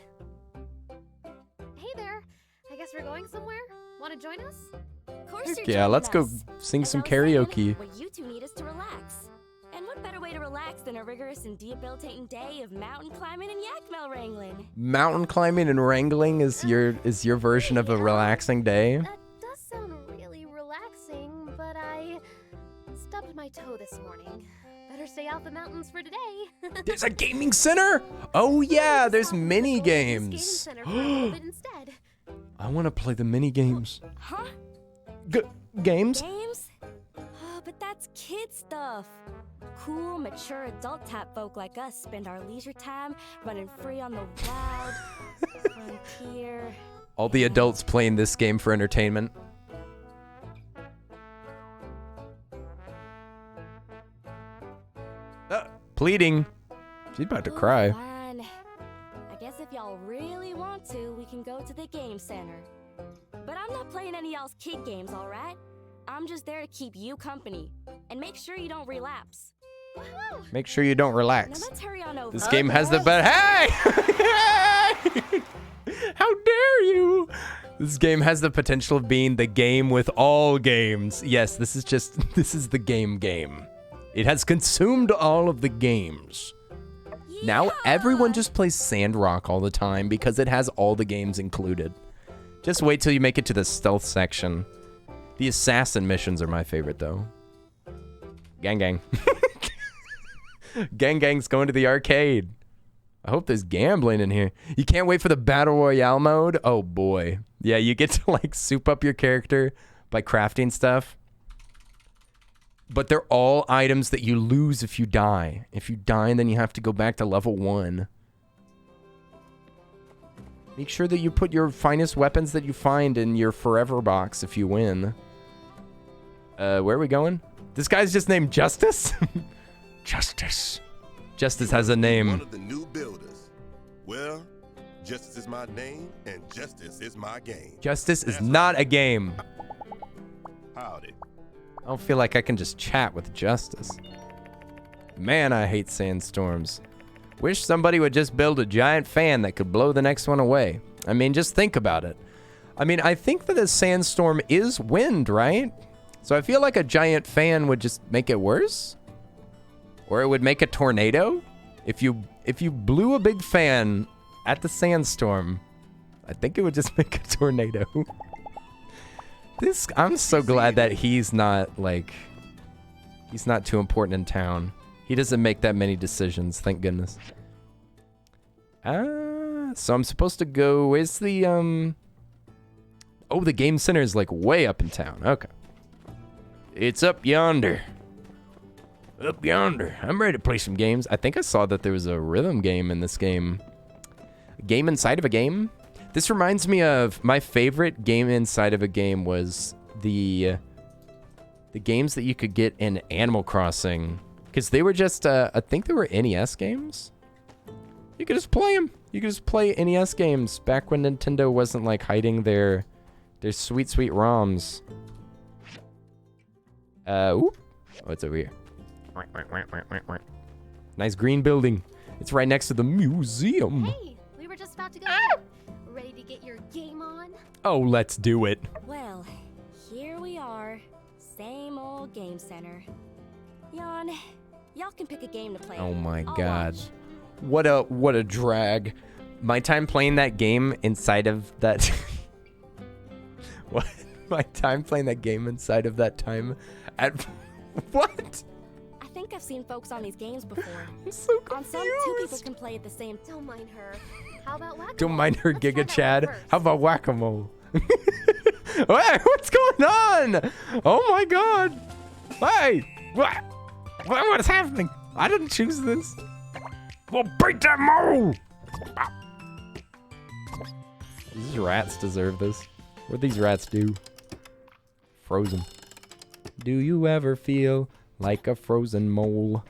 Hey there. I guess guess we're going somewhere? Want to join us? Of course you're Yeah, joining let's go us. sing As some I was saying, karaoke. what you two need is to relax. And what better way to relax than a rigorous and debilitating day of mountain climbing and yak wrangling? Mountain climbing and wrangling is your version of a relaxing day. That does sound really relaxing, but I stubbed my toe this morning. Better stay off the mountains for today. There's a gaming center? Oh yeah, there's mini games. Center for a little bit instead. I want to play the mini games. Huh? Games? Games? Oh, but that's kid stuff. Cool, mature adult tap folk like us spend our leisure time running free on the wild frontier. All the adults playing this game for entertainment. Pleading. She's about to cry. Fine. I guess if y'all really want to, we can go to the game center. But I'm not playing any y'all's kid games, alright? I'm just there to keep you company. And make sure you don't relapse. Make sure you don't relax. Now let's hurry on over. This game has the best. Hey! How dare you? This game has the potential of being the game with all games. Yes, this is the game. It has consumed all of the games. Yeah. Now everyone just plays Sandrock all the time because it has all the games included. Just wait till you make it to the stealth section. The assassin missions are my favorite though. Gang. Gang's going to the arcade. I hope there's gambling in here. You can't wait for the Battle Royale mode? Oh boy. Yeah, you get to like soup up your character by crafting stuff. But they're all items that you lose if you die. If you die, then you have to go back to level 1. Make sure that you put your finest weapons that you find in your forever box if you win. Where are we going? This guy's just named Justice? Justice. Justice has a name. One of the new builders. Well, Justice is my name, and Justice is my game. Justice is not a game. Howdy. I don't feel like I can just chat with Justice. Man, I hate sandstorms. Wish somebody would just build a giant fan that could blow the next one away. I mean, just think about it. I mean, I think that a sandstorm is wind, right? So I feel like a giant fan would just make it worse? Or it would make a tornado? If you blew a big fan at the sandstorm, I think it would just make a tornado. I'm so glad that he's not too important in town. He doesn't make that many decisions, thank goodness. So I'm supposed to go, where's the, oh, the game center is like way up in town, okay. It's up yonder. Up yonder. I'm ready to play some games. I think I saw that there was a rhythm game in this game. A game inside of a game? This reminds me of my favorite game inside of a game was the games that you could get in Animal Crossing. Because they were just, I think they were NES games. You could just play them. You could just play NES games back when Nintendo wasn't like hiding their sweet, sweet ROMs. Oop. Oh, it's over here. Nice green building. It's right next to the museum. Hey, we were just about to go. Ready to get your game on? Oh, let's do it. Well, here we are. Same old game center. Y'all can pick a game to play. Oh my I'll god. watch. What a drag. My time playing that game inside of that What? My time playing that game inside of that time at what? I think I've seen folks on these games before. I'm so confused. On some, two people can play at the same. Don't mind her. How about whack-a-mole? Don't mind her, Let's Giga try that Chad. one first. How about whack-a-mole? Hey, what's going on? Oh my god. Hey, what is happening? I didn't choose this. Well, beat that mole. These rats deserve this. What these rats do? Frozen. Do you ever feel like a frozen mole?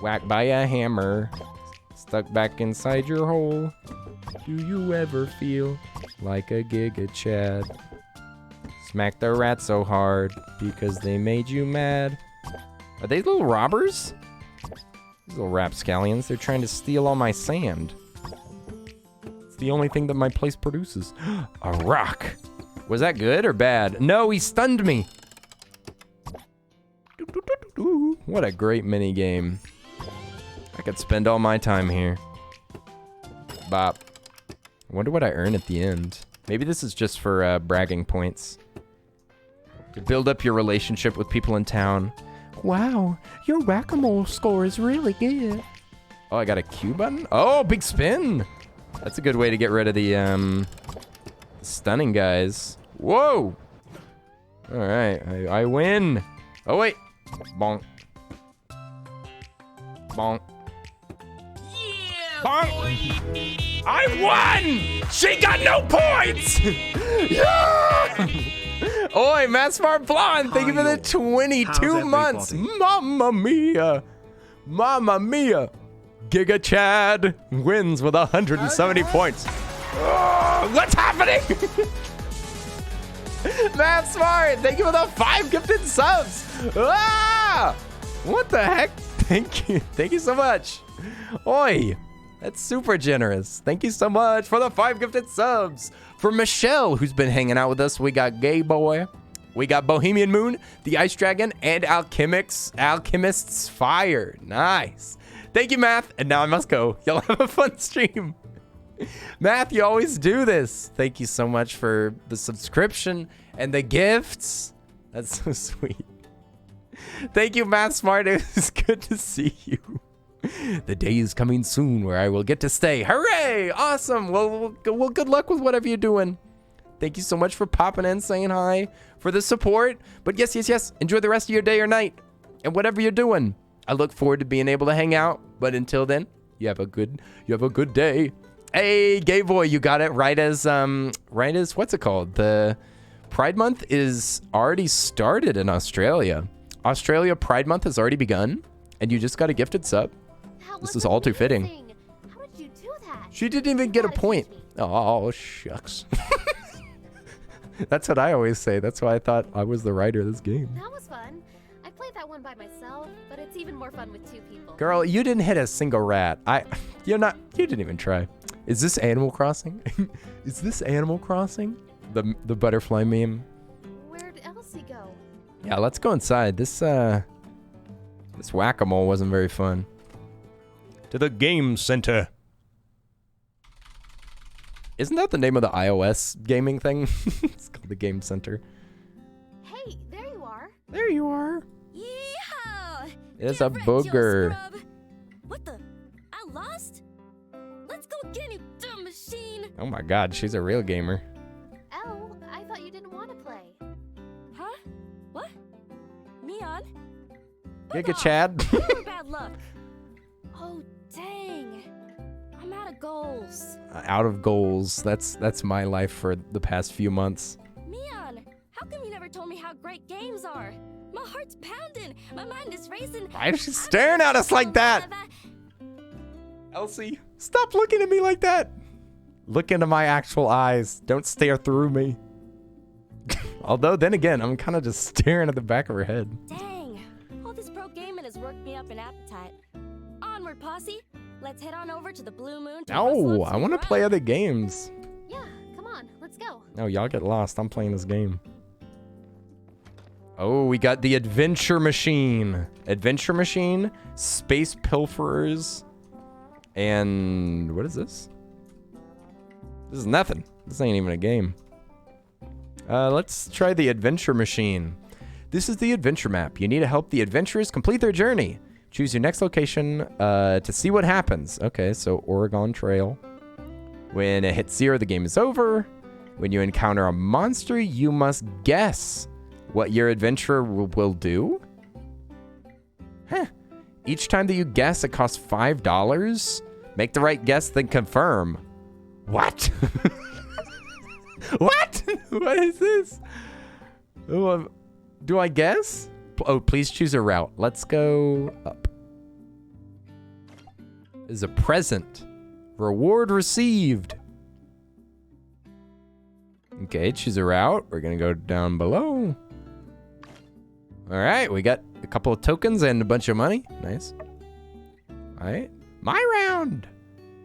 Whacked by a hammer. Stuck back inside your hole. Do you ever feel like a Giga Chad? Smack the rat so hard because they made you mad. Are they little robbers? These little rapscallions, they're trying to steal all my sand. It's the only thing that my place produces. A rock. Was that good or bad? No, he stunned me. What a great mini game. I could spend all my time here. Bop. I wonder what I earn at the end. Maybe this is just for bragging points. To build up your relationship with people in town. Wow, your whack-a-mole score is really good. Oh, I got a Q button? Oh, big spin! That's a good way to get rid of the stunning guys. Whoa! Alright, I win. Oh, wait. Bonk. Bonk. Bonk. I won! She got no points! Yeah! Oi, Matt Smart Blonde, thank you for the 22 months. Mamma mia. Mamma mia. Giga Chad wins with 170 points. Oh, what's happening? Matt Smart, thank you for the 5 gifted subs. Ah! What the heck? Thank you. Thank you so much. Oi. That's super generous. Thank you so much for the 5 gifted subs. For Michelle, who's been hanging out with us, we got Gay Boy, we got Bohemian Moon, the Ice Dragon, and Alchemist's Fire. Nice. Thank you, Math. And now I must go. Y'all have a fun stream. Math, you always do this. Thank you so much for the subscription and the gifts. That's so sweet. Thank you, Math Smart. It was good to see you. The day is coming soon where I will get to stay. Hooray! Awesome. Well, good luck with whatever you're doing. Thank you so much for popping in, saying hi, for the support. But yes, enjoy the rest of your day or night and whatever you're doing. I look forward to being able to hang out. But until then, you have a good day. Hey, Gay Boy, you got it right as what's it called? The Pride Month is already started in Australia. Australia Pride Month has already begun, and you just got a gifted sub. This is all too fitting. How did you do that? She didn't even get a point. Oh, shucks. That's what I always say. That's why I thought I was the writer of this game. That was fun. I played that one by myself, but it's even more fun with 2 people. Girl, you didn't hit a single rat. You didn't even try. Is this Animal Crossing? Is this Animal Crossing? The butterfly meme? Where'd Elsie go? Yeah, let's go inside. This whack-a-mole wasn't very fun. To the game center. Isn't that the name of the iOS gaming thing? It's called the Game Center. Hey, there you are. There you are. Yeehaw! It's a booger. What the? I lost? Let's go again, you dumb machine. Oh my god, she's a real gamer. Elle, I thought you didn't want to play. Huh? What? Neon? Giga Chad. Bad luck. Oh, dang. I'm out of goals. Out of goals. That's my life for the past few months. Neon, how come you never told me how great games are? My heart's pounding. My mind is racing. Why is she staring at us like that? Elsie, stop looking at me like that. Look into my actual eyes. Don't stare through me. Although, then again, I'm kind of just staring at the back of her head. Dang. All this pro gaming has worked me up an appetite. Onward, posse. Let's head on over to the Blue Moon. No, I want to play other games. Yeah, come on, let's go. No, y'all get lost. I'm playing this game. Oh, we got the Adventure Machine. Adventure Machine, Space Pilferers, and what is this? This is nothing. This ain't even a game. Let's try the Adventure Machine. This is the adventure map. You need to help the adventurers complete their journey. Choose your next location to see what happens. Okay, so Oregon Trail. When it hits 0, the game is over. When you encounter a monster, you must guess what your adventurer will do. Huh. Each time that you guess, it costs $5. Make the right guess, then confirm. What? What? What is this? Oh, do I guess? Oh, please choose a route. Let's go up. Is a present. Reward received. Okay, choose a route. We're gonna go down below. All right, we got a couple of tokens and a bunch of money. Nice. All right, my round.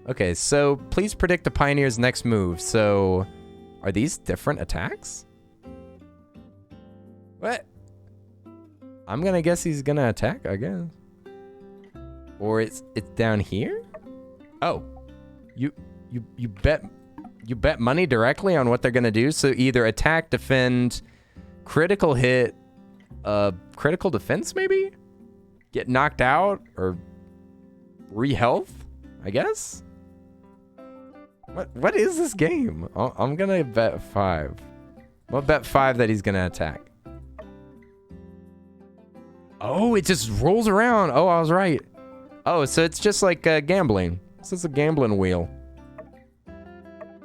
Okay, so please predict the Pioneer's next move. So, are these different attacks? What? I'm gonna guess he's gonna attack, I guess. Or it's down here? Oh. You bet money directly on what they're gonna do. So either attack, defend, critical hit, critical defense maybe? Get knocked out or re-health, I guess? What is this game? I'm gonna bet 5. I'll bet 5 that he's gonna attack. Oh, it just rolls around. Oh, I was right. Oh, so it's just like gambling. This is a gambling wheel.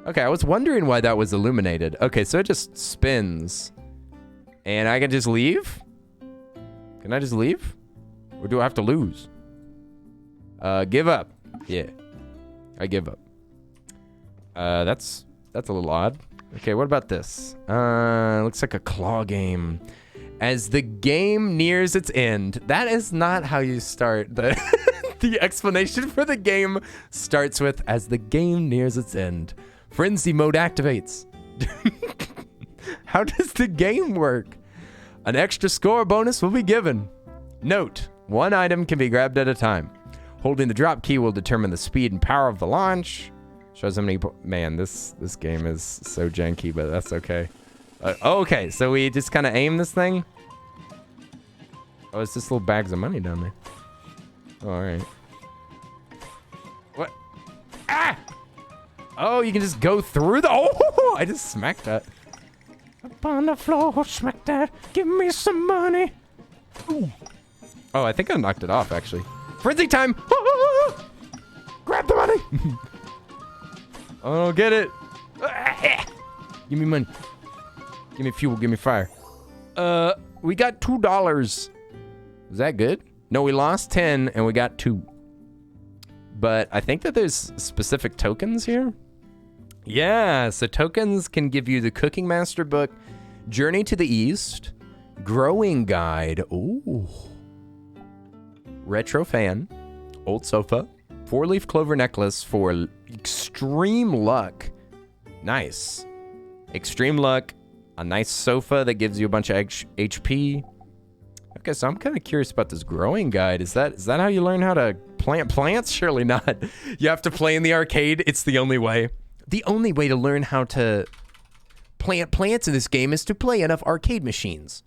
Okay, I was wondering why that was illuminated. Okay, so it just spins. And I can just leave? Can I just leave? Or do I have to lose? Give up. Yeah. I give up. That's a little odd. Okay, what about this? Looks like a claw game. As the game nears its end. That is not how you start the the explanation for the game starts with as the game nears its end. Frenzy mode activates. How does the game work? An extra score bonus will be given. Note, 1 item can be grabbed at a time. Holding the drop key will determine the speed and power of the launch. Shows how many... Man, this game is so janky, but that's okay. Okay, so we just kind of aim this thing. Oh, it's just little bags of money down there. Oh, all right. What? Ah! Oh, you can just go through the... Oh, I just smacked that. Up on the floor, smack that. Give me some money. Ooh. Oh, I think I knocked it off, actually. Frenzy time! Grab the money! Oh, get it. Give me money. Give me fuel. Give me fire. We got $2. Is that good? No, we lost 10 and we got 2. But I think that there's specific tokens here. Yeah, so tokens can give you the Cooking Master Book, Journey to the East, Growing Guide, ooh, Retro Fan, Old Sofa, 4-leaf clover necklace for extreme luck. Nice. Extreme luck, a nice sofa that gives you a bunch of HP. Okay, so I'm kind of curious about this growing guide. Is that how you learn how to plant plants? Surely not. You have to play in the arcade. It's the only way. The only way to learn how to plant plants in this game is to play enough arcade machines.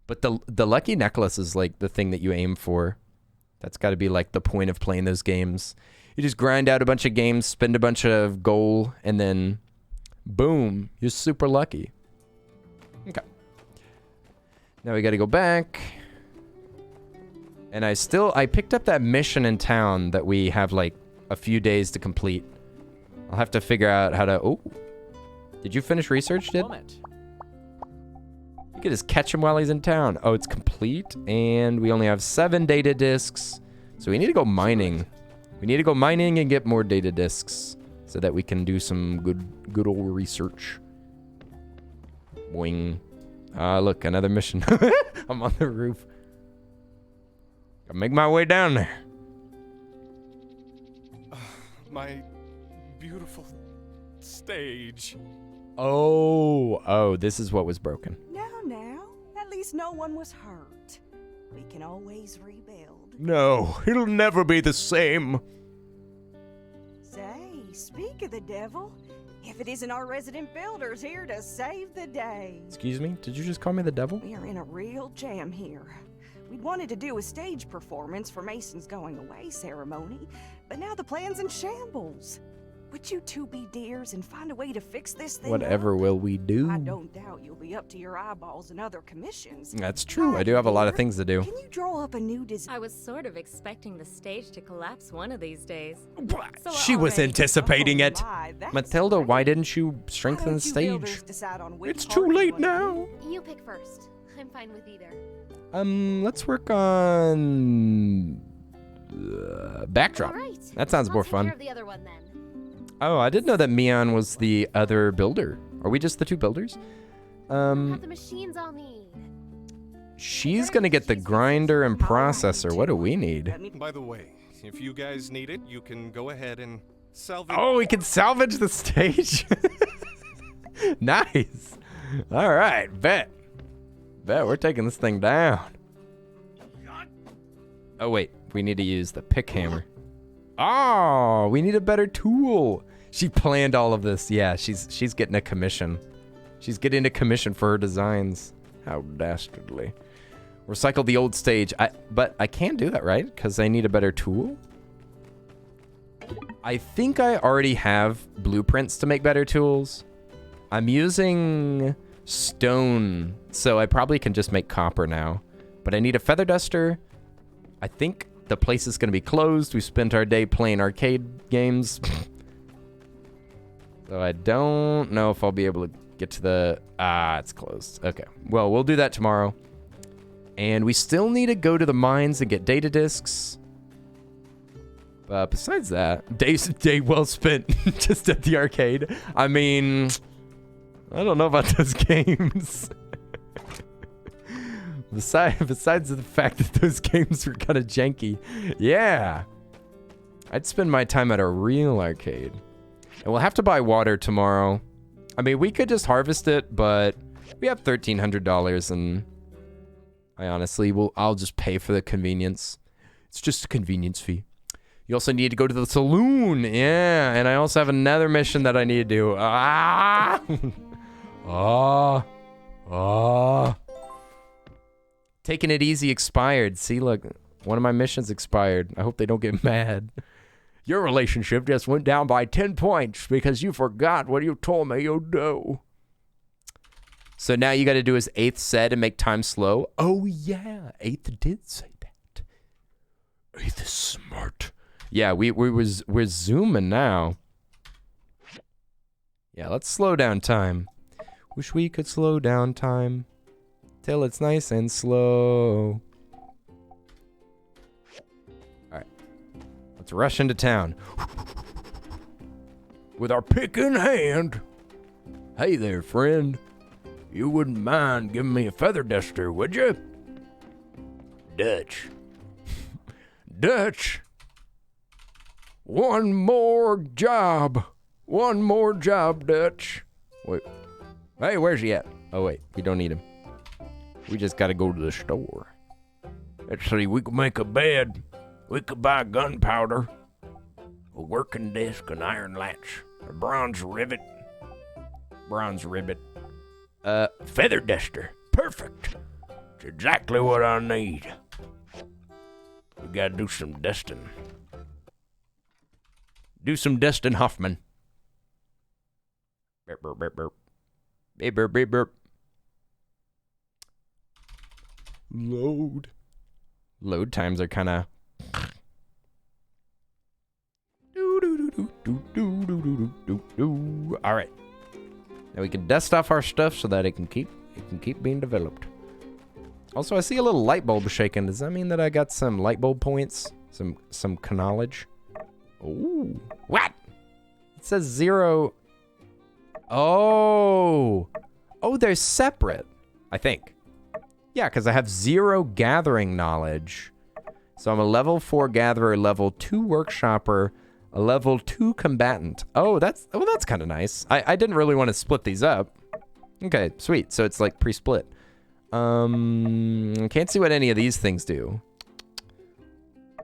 But the lucky necklace is like the thing that you aim for. That's got to be like the point of playing those games. You just grind out a bunch of games, spend a bunch of gold, and then boom, you're super lucky. Okay. Now we got to go back. And I picked up that mission in town that we have like a few days to complete. I'll have to figure out how to... Oh. Did you finish research, Did? You could just catch him while he's in town. Oh, it's complete. And we only have 7 data discs. So we need to go mining. We need to go mining and get more data discs so that we can do some good old research. Boing. Look, another mission. I'm on the roof. I'll make my way down there. My beautiful stage. Oh, this is what was broken. Now, at least no one was hurt. We can always rebuild. No, it'll never be the same. Say, speak of the devil, if it isn't our resident builders here to save the day. Excuse me? Did you just call me the devil? We are in a real jam here. We'd wanted to do a stage performance for Mason's going away ceremony, but now the plan's in shambles. Would you two be dears and find a way to fix this thing Whatever up? will we do? I don't doubt you'll be up to your eyeballs in other commissions. That's true. I do have a lot of things to do. Can you draw up a new design? I was sort of expecting the stage to collapse one of these days. She was anticipating it. Matilda, why didn't you strengthen the stage? It's too late now. You pick first. I'm fine with either. Let's work on backdrop. Right. That sounds more Take fun. care of the other one then. Oh, I didn't know that Mion was the other builder. Are we just the 2 builders? Have the machines I'll need. She's gonna get the grinder and processor. What do we need? By the way, if you guys need it, you can go ahead and salvage. Oh, we can salvage the stage. Nice. All right, bet. We're taking this thing down. Oh wait, we need to use the pick hammer. Oh, we need a better tool. She planned all of this. Yeah, she's getting a commission. She's getting a commission for her designs. How dastardly. Recycle the old stage. But I can't do that, right? Because I need a better tool? I think I already have blueprints to make better tools. I'm using stone, so I probably can just make copper now. But I need a feather duster. I think the place is going to be closed. We spent our day playing arcade games. So I don't know if I'll be able to get to the... it's closed. Okay. Well, we'll do that tomorrow. And we still need to go to the mines and get data discs. But besides that, day well spent just at the arcade. I mean, I don't know about those games. Besides the fact that those games were kind of janky. Yeah. I'd spend my time at a real arcade. And we'll have to buy water tomorrow. I mean, we could just harvest it, but we have $1,300 and I honestly I'll just pay for the convenience. It's just a convenience fee. You also need to go to the saloon. Yeah, and I also have another mission that I need to do. Taking it easy expired. See, look, one of my missions expired. I hope they don't get mad. Your relationship just went down by 10 points because you forgot what you told me you'd do. So now you got to do his 8th set and make time slow. Oh, yeah. 8th did say that. 8th is smart. Yeah, we're zooming now. Yeah, let's slow down time. Wish we could slow down time till it's nice and slow. All right. Let's rush into town. With our pick in hand. Hey there, friend. You wouldn't mind giving me a feather duster, would you? Dutch. Dutch. One more job. One more job, Dutch. Wait. Hey, where's he at? Oh, wait. We don't need him. We just gotta go to the store. Let's see. We could make a bed. We could buy gunpowder. A working desk, an iron latch. A bronze rivet. Bronze rivet. Feather duster. Perfect. It's exactly what I need. We gotta do some dusting. Do some dusting, Hoffman. Burp, burp, burp, burp. Beep, burp, beep, burp. Load. Load times are kind of... All right. Now we can dust off our stuff so that it can keep being developed. Also, I see a little light bulb shaking. Does that mean that I got some light bulb points? Some knowledge? Ooh. What? It says 0. Oh. Oh, they're separate. I think. Yeah, because I have 0 gathering knowledge. So I'm a level 4 gatherer, level 2 workshopper, a level 2 combatant. Oh, that's kind of nice. I didn't really want to split these up. Okay, sweet. So it's like pre-split. Can't see what any of these things do.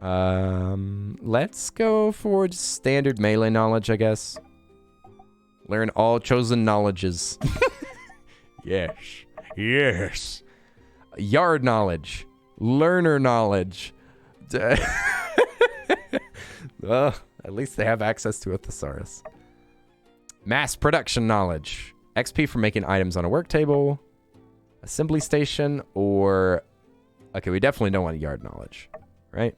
Let's go for just standard melee knowledge, I guess. Learn all chosen knowledges. Yes. Yes. Yard knowledge. Learner knowledge. At least they have access to a thesaurus. Mass production knowledge. XP for making items on a work table. Assembly station or... Okay, we definitely don't want yard knowledge, right?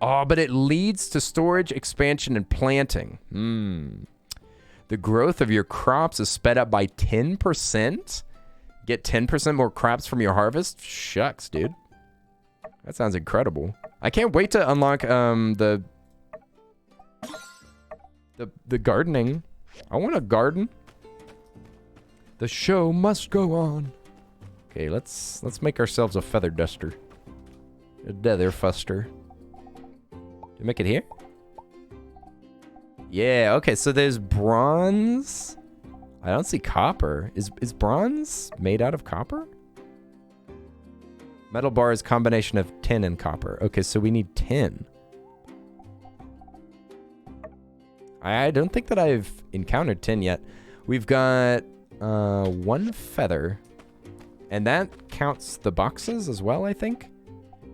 Oh, but it leads to storage, expansion, and planting. The growth of your crops is sped up by 10%? Get 10% more crops from your harvest? Shucks, dude. That sounds incredible. I can't wait to unlock the gardening. I want a garden. The show must go on. Okay, let's make ourselves a feather duster. A feather fuster. Did I make it here? Yeah, okay, so there's bronze. I don't see copper. Is bronze made out of copper? Metal bar is combination of tin and copper. Okay, so we need tin. I don't think that I've encountered tin yet. We've got 1 feather. And that counts the boxes as well, I think.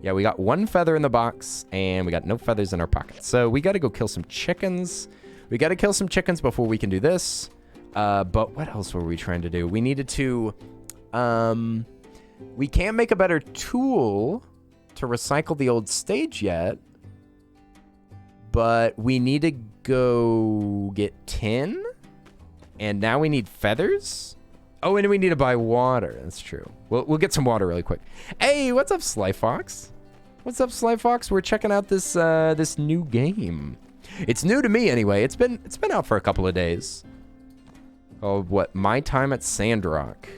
Yeah, we got 1 feather in the box, and we got no feathers in our pockets. So we got to go kill some chickens. We got to kill some chickens before we can do this. But what else were we trying to do? We needed to... we can't make a better tool to recycle the old stage yet. But we need to go get tin. And now we need feathers. Oh, and we need to buy water. That's true. We'll get some water really quick. Hey, what's up, Sly Fox? What's up, Sly Fox? We're checking out this this new game. It's new to me anyway. It's been out for a couple of days. Oh, what? My Time at Sandrock.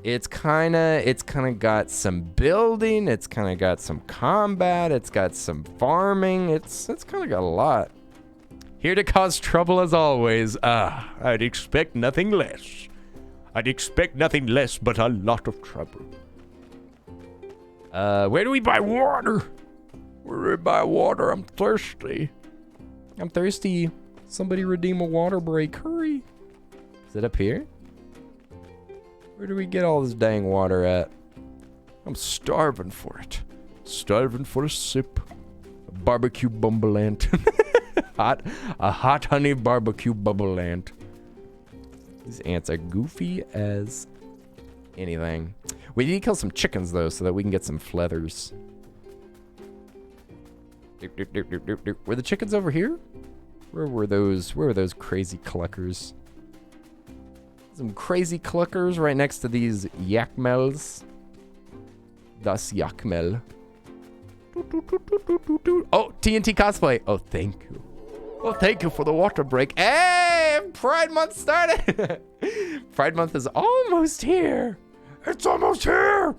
It's kind of got some building. It's kind of got some combat. It's got some farming. It's kind of got a lot. Here to cause trouble as always. I'd expect nothing less. I'd expect nothing less but a lot of trouble. Where do we buy water? Where do we buy water? I'm thirsty. I'm thirsty. Somebody redeem a water break. Hurry. Is it up here? Where do we get all this dang water at? I'm starving for it. Starving for a sip. A barbecue bumbleant. A hot honey barbecue bumbleant. These ants are goofy as anything. We need to kill some chickens, though, so that we can get some feathers. Were the chickens over here? Where were those crazy cluckers? Some crazy cluckers right next to these yakmels. Das yakmel. Oh, TNT cosplay. Oh, thank you. Well, thank you for the water break. Hey, Pride Month started. Pride Month is almost here. It's almost here.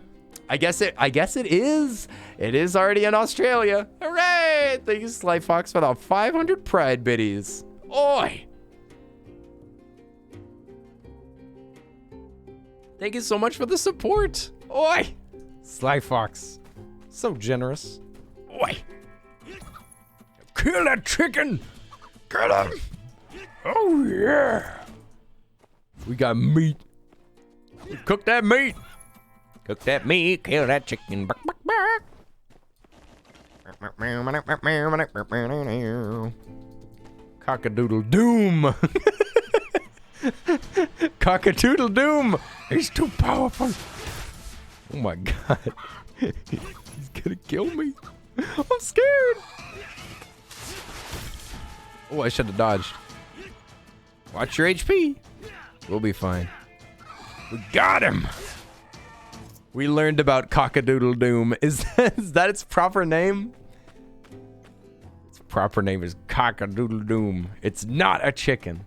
I guess it is. It is already in Australia. Hooray! Thank you, Sly Fox, for the 500 Pride biddies. Oi! Thank you so much for the support. Oi! Sly Fox. So generous. Oi! Kill that chicken! Get him! Oh, yeah! We got meat. Cook that meat! Cook that meat, kill that chicken. Cock-a-doodle doom! Cock-a-doodle doom! He's too powerful! Oh my god. He's gonna kill me. I'm scared! Oh, I should have dodged. Watch your HP. We'll be fine. We got him! We learned about Cock-a-doodle doom. Is that its proper name? Its proper name is Cock-a-doodle doom. It's not a chicken.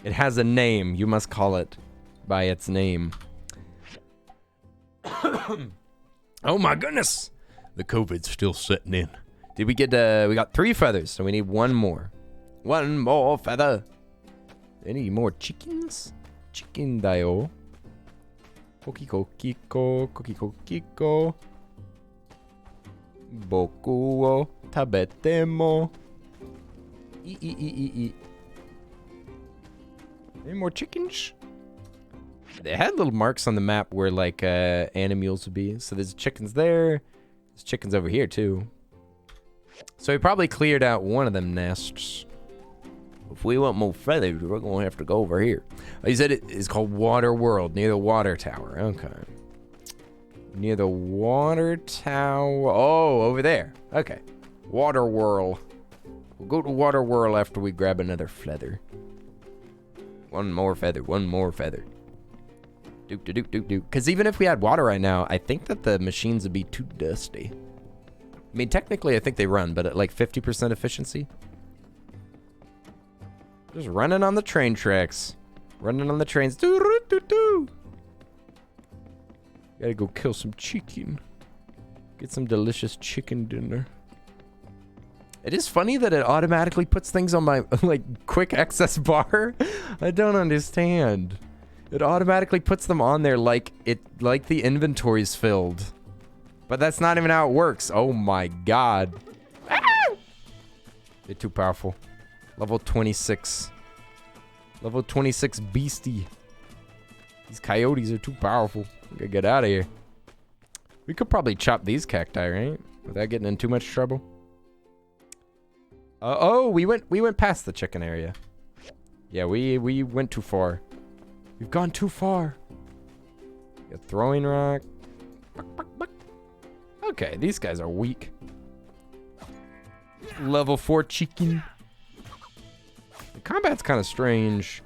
It has a name. You must call it by its name. Oh my goodness! The COVID's still setting in. Did we get, we got 3 feathers, so we need 1 more. 1 more feather. Any more chickens? Chicken dio. Kokiko kiko, kokiko kiko. Boku wo tabete mo. Eat. Any more chickens? They had little marks on the map where, like, animals would be. So there's chickens there. There's chickens over here, too. So we probably cleared out one of them nests. If we want more feathers, we're going to have to go over here. He said it is called Water World, near the water tower. Okay. Near the water tower. Oh, over there. Okay. Water Whirl. We'll go to Water Whirl after we grab another feather. 1 more feather. 1 more feather. Doop. Because even if we had water right now, I think that the machines would be too dusty. I mean, technically, I think they run, but at like 50% efficiency. Just running on the train tracks. Running on the trains. Gotta go kill some chicken. Get some delicious chicken dinner. It is funny that it automatically puts things on my, like, quick access bar. I don't understand. It automatically puts them on there like the inventory's filled. But that's not even how it works. Oh my god. Ah! They're too powerful. Level 26. Level 26 beastie. These coyotes are too powerful. We gotta get out of here. We could probably chop these cacti, right? Without getting in too much trouble. Oh, we went past the chicken area. Yeah, we went too far. We've gone too far. A throwing rock. Okay, these guys are weak. Level 4 chicken. The combat's kind of strange.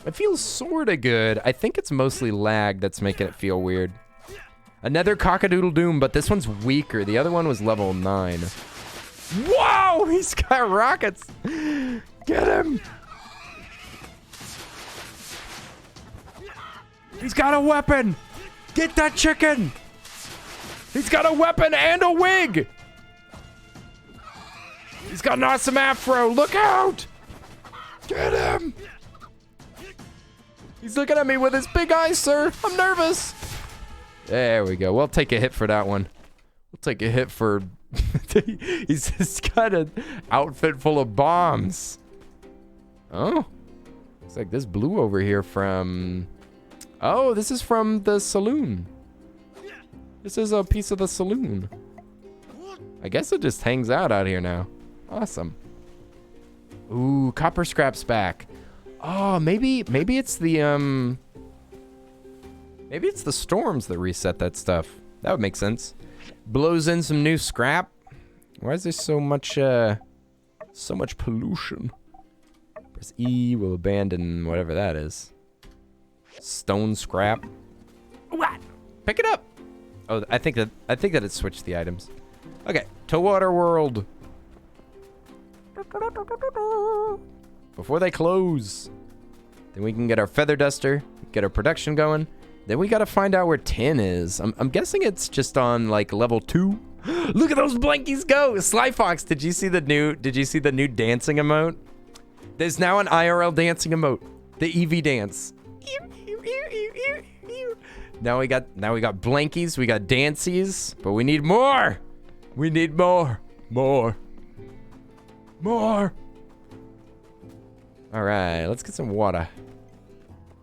It feels sort of good. I think it's mostly lag that's making it feel weird. Another cockadoodle doom, but this one's weaker. The other one was level 9. Whoa! He's got rockets! Get him! He's got a weapon! Get that chicken! He's got a weapon and a wig! He's got an awesome afro! Look out! Get him! He's looking at me with his big eyes, sir! I'm nervous! There we go. We'll take a hit for that one. We'll take a hit for... He's just got an outfit full of bombs. Oh. Looks like this blue over here from... Oh, this is from the saloon. This is a piece of the saloon. I guess it just hangs out here now. Awesome. Ooh, copper scraps back. Oh, maybe it's the maybe it's the storms that reset that stuff. That would make sense. Blows in some new scrap. Why is there so much pollution? Press E will abandon whatever that is. Stone scrap. What? Pick it up. Oh, I think that it switched the items. Okay, to Water World. Before they close. Then we can get our feather duster, get our production going. Then we gotta find out where tin is. I'm guessing it's just on like level 2. Look at those blankies go! Sly Fox, did you see the new dancing emote? There's now an IRL dancing emote. The Eevee dance. Now we got blankies, we got dancies, but we need more! We need more. More. Alright, let's get some water.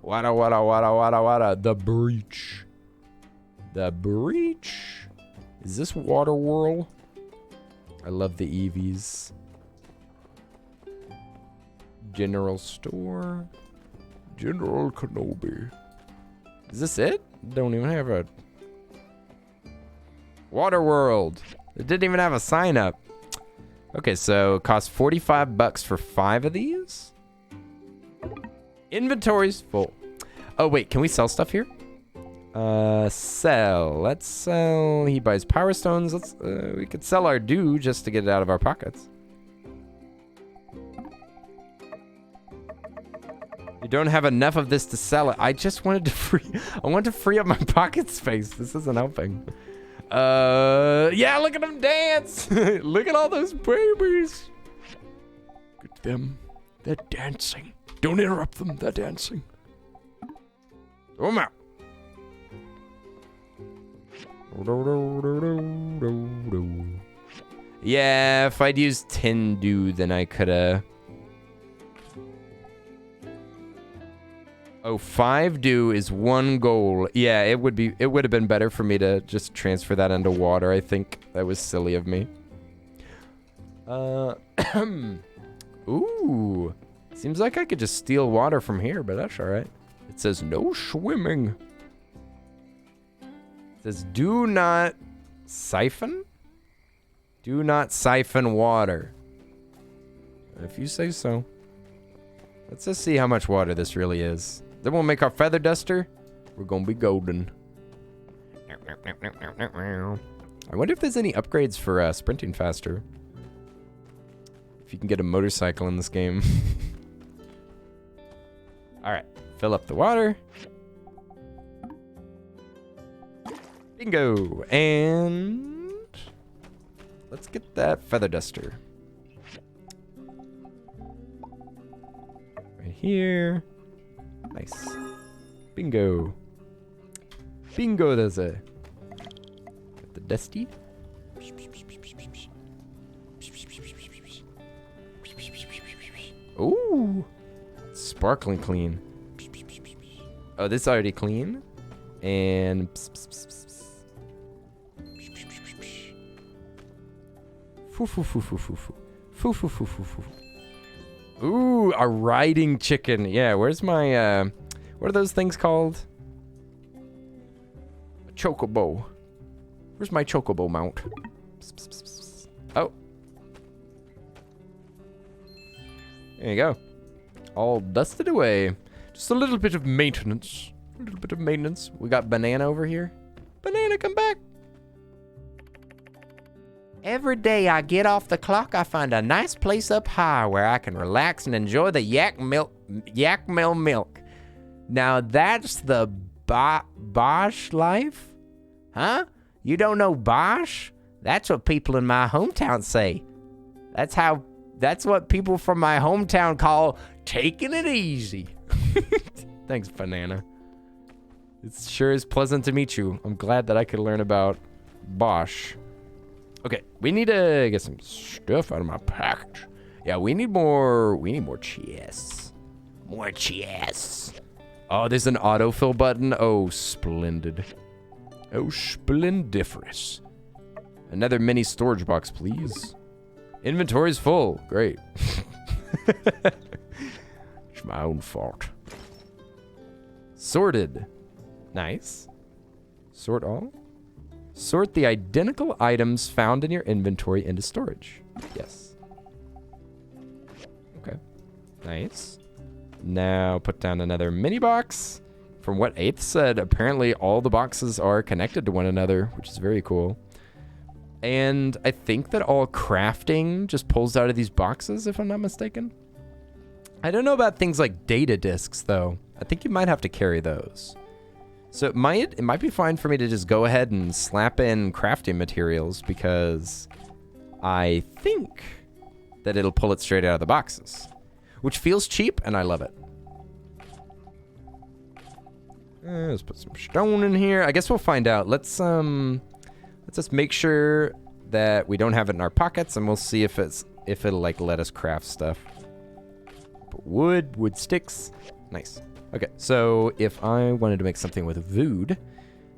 Water. The breach. Is this Water Whirl? I love the Eevees. General Store. General Kenobi. Is this it? Don't even have a... Water World. It didn't even have a sign up. Okay, so it costs $45 for 5 of these. Inventory's full. Oh, wait, can we sell stuff here? Sell. Let's sell. He buys power stones. We could sell our dew just to get it out of our pockets. You don't have enough of this to sell it. I just wanted to free up my pocket space. This isn't helping. Yeah, look at them dance. Look at all those babies. Look at them. They're dancing. Don't interrupt them. They're dancing. Throw them out. Yeah, if I'd used tin dew, then I coulda... Oh, 5 dew is 1 goal. Yeah, it would have been better for me to just transfer that into water. I think that was silly of me. Ooh. Seems like I could just steal water from here, but that's all right. It says no swimming. It says do not siphon? Do not siphon water. If you say so. Let's just see how much water this really is. Then we'll make our feather duster. We're gonna be golden. I wonder if there's any upgrades for sprinting faster. If you can get a motorcycle in this game. Alright, fill up the water. Bingo! And let's get that feather duster. here. Nice. Bingo. Bingo, there's a... Got the dusty. Ooh. Sparkling clean. Oh, this is already clean. And... Ooh, a riding chicken. Yeah, where's my, what are those things called? A chocobo. Where's my chocobo mount? Oh. There you go. All dusted away. Just a little bit of maintenance. A little bit of maintenance. We got Banana over here. Banana, come back. Every day I get off the clock, I find a nice place up high where I can relax and enjoy the yak milk. Now that's the Bosch life? Huh? You don't know Bosch? That's what people in my hometown say. That's what people from my hometown call taking it easy. Thanks, Banana. It sure is pleasant to meet you. I'm glad that I could learn about Bosch. Okay, we need to get some stuff out of my package. Yeah, we need more chests. More chests. Oh, there's an autofill button. Oh, splendid. Oh, splendiferous. Another mini storage box, please. Inventory's full. Great. It's my own fault. Sorted. Nice. Sort all. Sort the identical items found in your inventory into storage. Yes. Okay. Nice. Now put down another mini box. From what 8th said, apparently all the boxes are connected to one another, which is very cool. And I think that all crafting just pulls out of these boxes, if I'm not mistaken. I don't know about things like data discs, though. I think you might have to carry those. So it might be fine for me to just go ahead and slap in crafting materials because I think that it'll pull it straight out of the boxes, which feels cheap and I love it. Let's put some stone in here. I guess we'll find out. Let's just make sure that we don't have it in our pockets and we'll see if it'll like let us craft stuff. Put wood sticks. Nice. Okay, so if I wanted to make something with vood,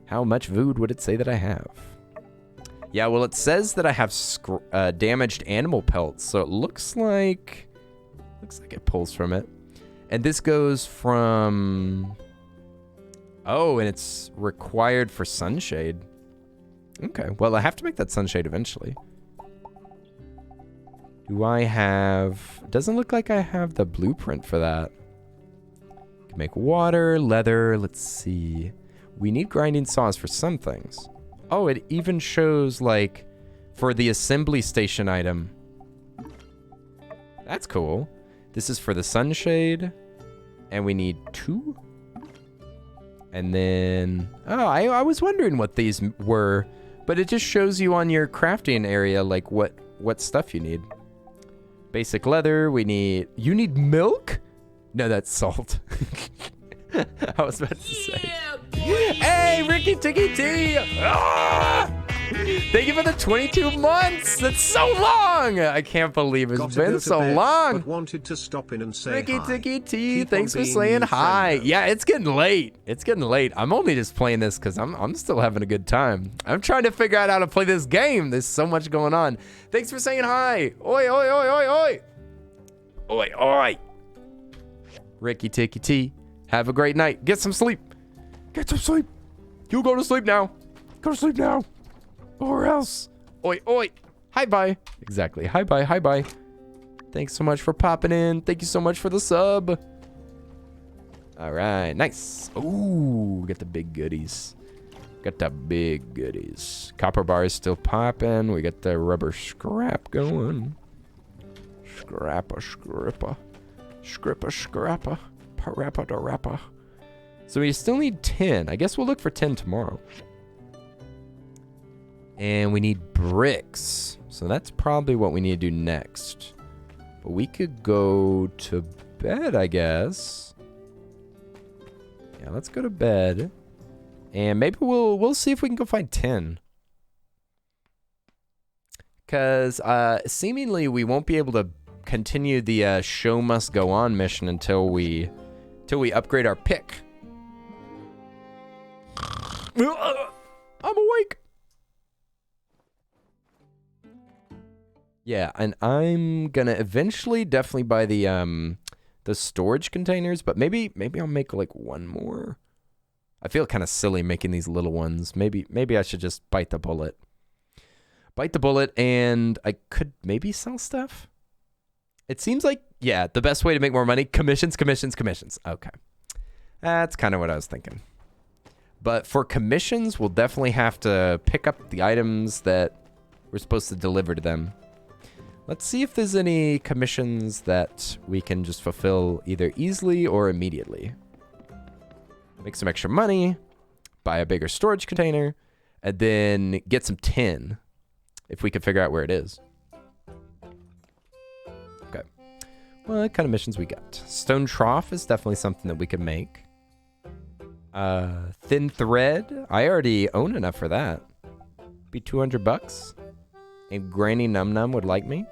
how much vood would it say that I have? Yeah, well, it says that I have damaged animal pelts, so it looks like it pulls from it. And this goes from... Oh, and it's required for sunshade. Okay, well, I have to make that sunshade eventually. Do I have... Doesn't look like I have the blueprint for that. Can make water, leather, let's see. We need grinding saws for some things. Oh, it even shows, like, for the assembly station item. That's cool. This is for the sunshade. And we need 2. And then... Oh, I was wondering what these were. But it just shows you on your crafting area, like, what stuff you need. Basic leather, we need... You need milk? No, that's salt. I was about to say. Hey, Ricky Ticky T! Ah! Thank you for the 22 months! That's so long! I can't believe it's been so long! But wanted to stop in and say Ricky hi. Ticky T, Keep thanks on for being saying you, hi. friendo. Yeah, it's getting late. It's getting late. I'm only just playing this because I'm still having a good time. I'm trying to figure out how to play this game. There's so much going on. Thanks for saying hi. Oi, oi, oi, oi, oi. Oi, oi. Ricky Ticky T, have a great night. Get some sleep. Get some sleep. You go to sleep now. Go to sleep now. Or else. Oi, oi. Hi, bye. Exactly. Hi, bye. Hi, bye. Thanks so much for popping in. Thank you so much for the sub. All right. Nice. Ooh, got the big goodies. Got the big goodies. Copper bar is still popping. We got the rubber scrap going. Scrappa, scrappa. Scrippa, scrappa. Parappa, da rappa. So we still need 10. I guess we'll look for 10 tomorrow. And we need bricks. So that's probably what we need to do next. But we could go to bed, I guess. Yeah, let's go to bed. And maybe we'll see if we can go find 10. Because seemingly we won't be able to continue the show must go on mission until we upgrade our pick. I'm awake. Yeah, and I'm gonna eventually definitely buy the storage containers, but maybe I'll make like one more. I feel kind of silly making these little ones. Maybe I should just bite the bullet. Bite the bullet, and I could maybe sell stuff. It seems like, yeah, the best way to make more money, commissions. Okay. That's kind of what I was thinking. But for commissions, we'll definitely have to pick up the items that we're supposed to deliver to them. Let's see if there's any commissions that we can just fulfill either easily or immediately. Make some extra money, buy a bigger storage container, and then get some tin if we can figure out where it is. Okay. Well, what kind of missions we got? Stone Trough is definitely something that we could make. Thin Thread. I already own enough for that. Be $200. And Granny Num Num would like me.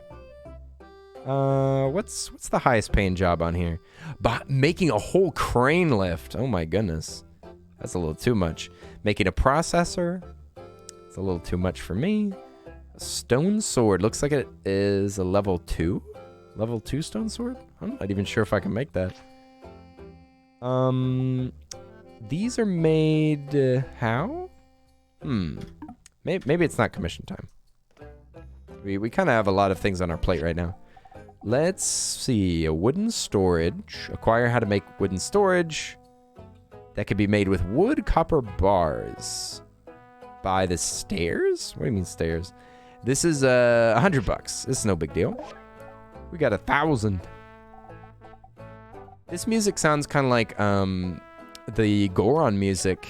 What's the highest paying job on here? Making a whole crane lift. Oh my goodness. That's a little too much. Making a processor. It's a little too much for me. A stone sword. Looks like it is a level 2. Level 2 stone sword? I'm not even sure if I can make that. These are made how? Maybe it's not commission time. We kind of have a lot of things on our plate right now. Let's see. A wooden storage. Acquire how to make wooden storage. That could be made with wood, copper bars. Buy the stairs? What do you mean stairs? This is $100. This is no big deal. We got 1,000. This music sounds kind of like the Goron music.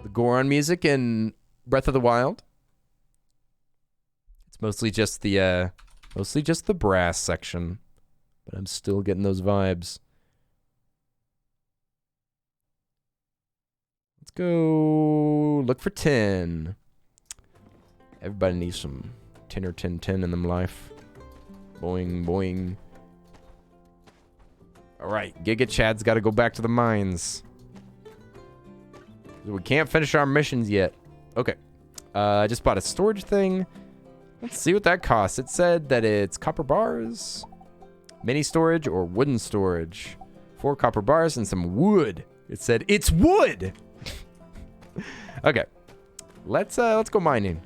The Goron music in Breath of the Wild. It's mostly just the brass section, but I'm still getting those vibes. Let's go look for 10. Everybody needs some 10 or 10 in them life. Boing, boing. All right, Giga Chad's got to go back to the mines. We can't finish our missions yet. Okay. I just bought a storage thing. Let's see what that costs. It said that it's copper bars, mini storage, or wooden storage. 4 copper bars and some wood. It said it's wood. Okay. Let's go mining.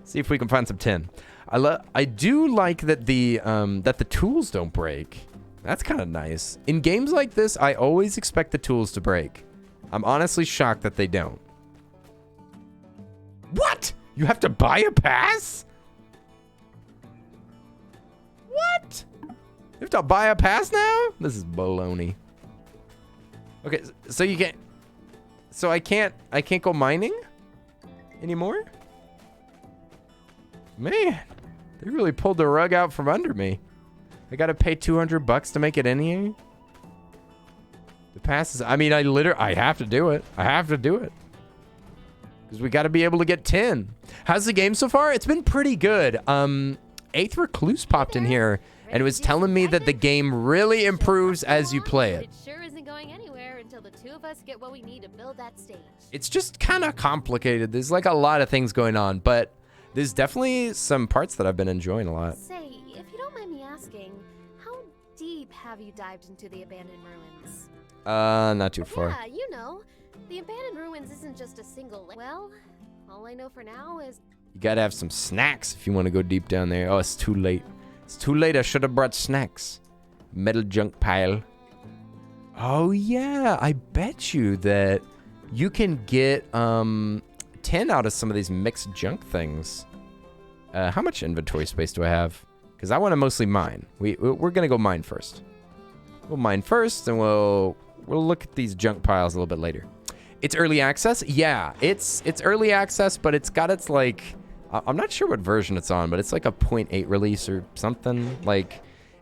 See if we can find some tin. I do like that the tools don't break. That's kind of nice. In games like this, I always expect the tools to break. I'm honestly shocked that they don't. What? You have to buy a pass? What? You have to buy a pass now? This is baloney. Okay, so you can't... So I can't go mining anymore? Man, they really pulled the rug out from under me. I gotta pay $200 to make it in here. The passes. I mean, I have to do it. I have to do it because we got to be able to get 10. How's the game so far? It's been pretty good. Eighth Recluse popped in here and it was telling me that the game really improves as you play it. It sure isn't going anywhere until the two of us get what we need to build that stage. It's just kind of complicated. There's like a lot of things going on, but there's definitely some parts that I've been enjoying a lot. Say, if you don't mind me asking, how deep have you dived into the abandoned ruins? Not too far. Yeah, you know, the abandoned ruins isn't just a single. Well, all I know for now is You gotta have some snacks if you want to go deep down there. Oh, it's too late. It's too late. I should have brought snacks. Metal junk pile. Oh yeah, I bet you that you can get 10 out of some of these mixed junk things. How much inventory space do I have? Because I want to mostly mine. We're gonna go mine first. We'll mine first, and we'll look at these junk piles a little bit later. It's early access. Yeah, it's early access, but it's got its like, I'm not sure what version it's on, but it's like a 0.8 release or something. Like,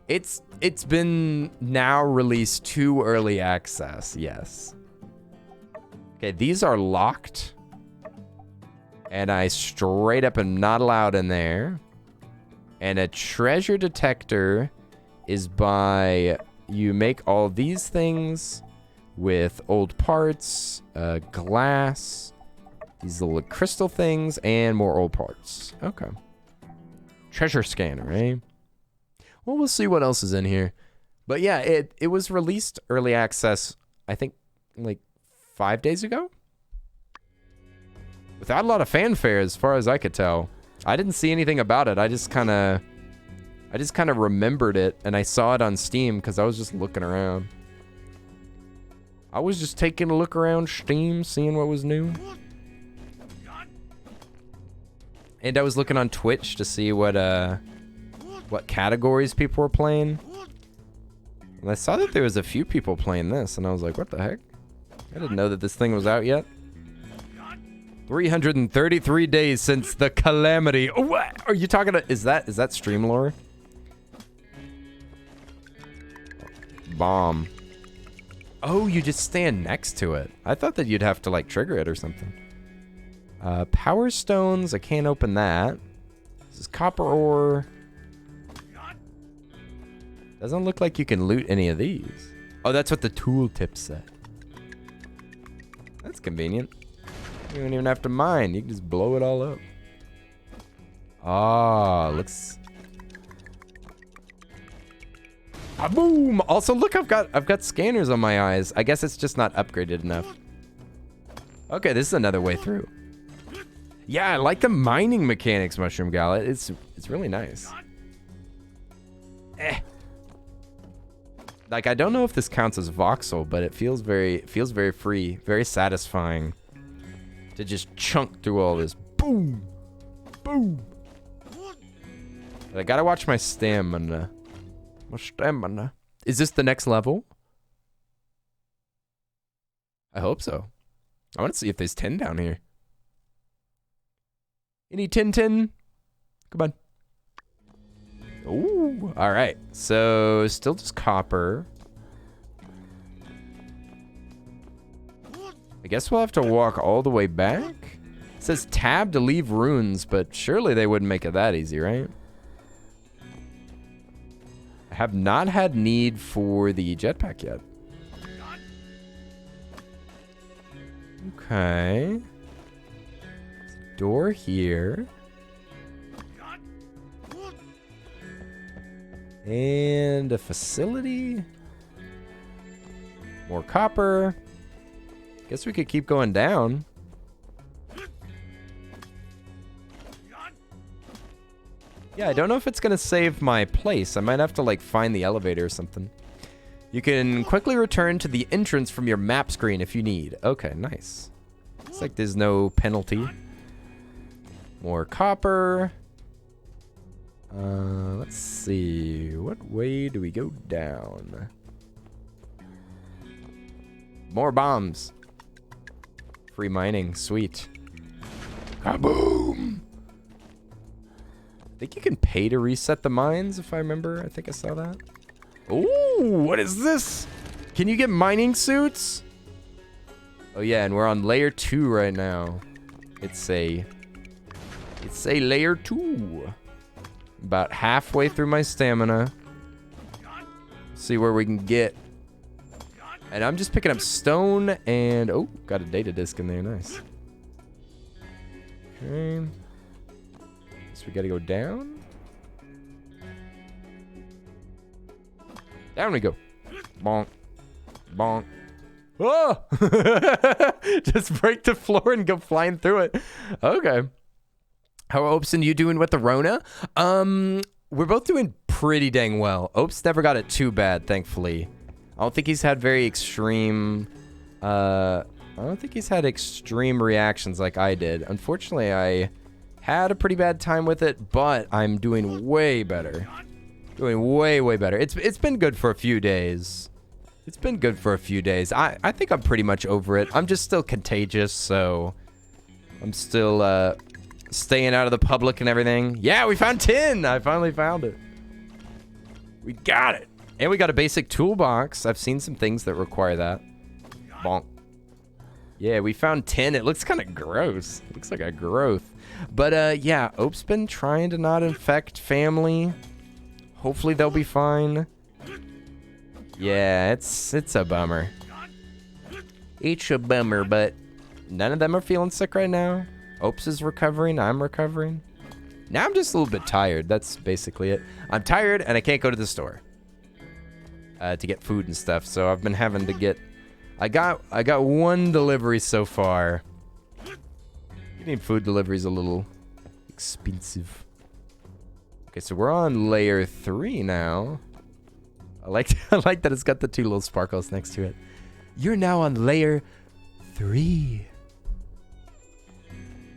It's been now released to early access, yes. Okay, these are locked. And I straight up am not allowed in there. And a treasure detector is by you make all these things with old parts, glass, these little crystal things, and more old parts. Okay. Treasure scanner, eh? Well, we'll see what else is in here. But yeah, it was released early access, I think, like 5 days ago? Without a lot of fanfare, as far as I could tell. I didn't see anything about it. I just kind of remembered it, and I saw it on Steam because I was just looking around. I was just taking a look around Steam, seeing what was new. And I was looking on Twitch to see what categories people were playing. And I saw that there was a few people playing this, and I was like, what the heck? I didn't know that this thing was out yet. 333 days since the calamity. Oh, what? Are you talking to, is that stream lore? Bomb. Oh, you just stand next to it. I thought that you'd have to like trigger it or something. Power stones, I can't open that. This is copper ore. Doesn't look like you can loot any of these. Oh, that's what the tooltip said. That's convenient. You don't even have to mine. You can just blow it all up. Ah, looks. Ah, boom! Also, look, I've got scanners on my eyes. I guess it's just not upgraded enough. Okay, this is another way through. Yeah, I like the mining mechanics, Mushroom Gallet. It's really nice. Like, I don't know if this counts as voxel, but it feels very free, very satisfying to just chunk through all this. Boom, boom. But I gotta watch my stamina. My stamina. Is this the next level? I hope so. I want to see if there's 10 down here. Any tin? Come on. Ooh, all right. So still just copper. I guess we'll have to walk all the way back. It says tab to leave runes, but surely they wouldn't make it that easy, right? I have not had need for the jetpack yet. Okay. Door here. And a facility. More copper. Guess we could keep going down. Yeah, I don't know if it's gonna save my place. I might have to like find the elevator or something. You can quickly return to the entrance from your map screen if you need. Okay, nice. Looks like there's no penalty. More copper. Let's see. What way do we go down? More bombs. Free mining. Sweet. Kaboom! I think you can pay to reset the mines, if I remember. I think I saw that. Ooh, what is this? Can you get mining suits? Oh yeah, and we're on layer 2 right now. It's a layer 2. About halfway through my stamina. See where we can get. And I'm just picking up stone and... Oh, got a data disk in there. Nice. Okay. So we gotta go down. Down we go. Bonk. Bonk. Oh! Just break the floor and go flying through it. Okay. How are Opes and you doing with the Rona? We're both doing pretty dang well. Opes never got it too bad, thankfully. I don't think he's had very extreme... I don't think he's had extreme reactions like I did. Unfortunately, I had a pretty bad time with it, but I'm doing way better. Doing way, way better. It's been good for a few days. It's been good for a few days. I think I'm pretty much over it. I'm just still contagious, so... I'm still, staying out of the public and everything. Yeah, we found tin! I finally found it. We got it. And we got a basic toolbox. I've seen some things that require that. Bonk. Yeah, we found tin. It looks kind of gross. It looks like a growth. But yeah, Ope's been trying to not infect family. Hopefully they'll be fine. Yeah, it's a bummer. It's a bummer, but none of them are feeling sick right now. Ope's is recovering. I'm recovering. Now I'm just a little bit tired. That's basically it. I'm tired and I can't go to the store to get food and stuff. So I've been having to get. I got one delivery so far. Getting food deliveries a little expensive. Okay, so we're on layer 3 now. I like that it's got the 2 little sparkles next to it. You're now on layer 3.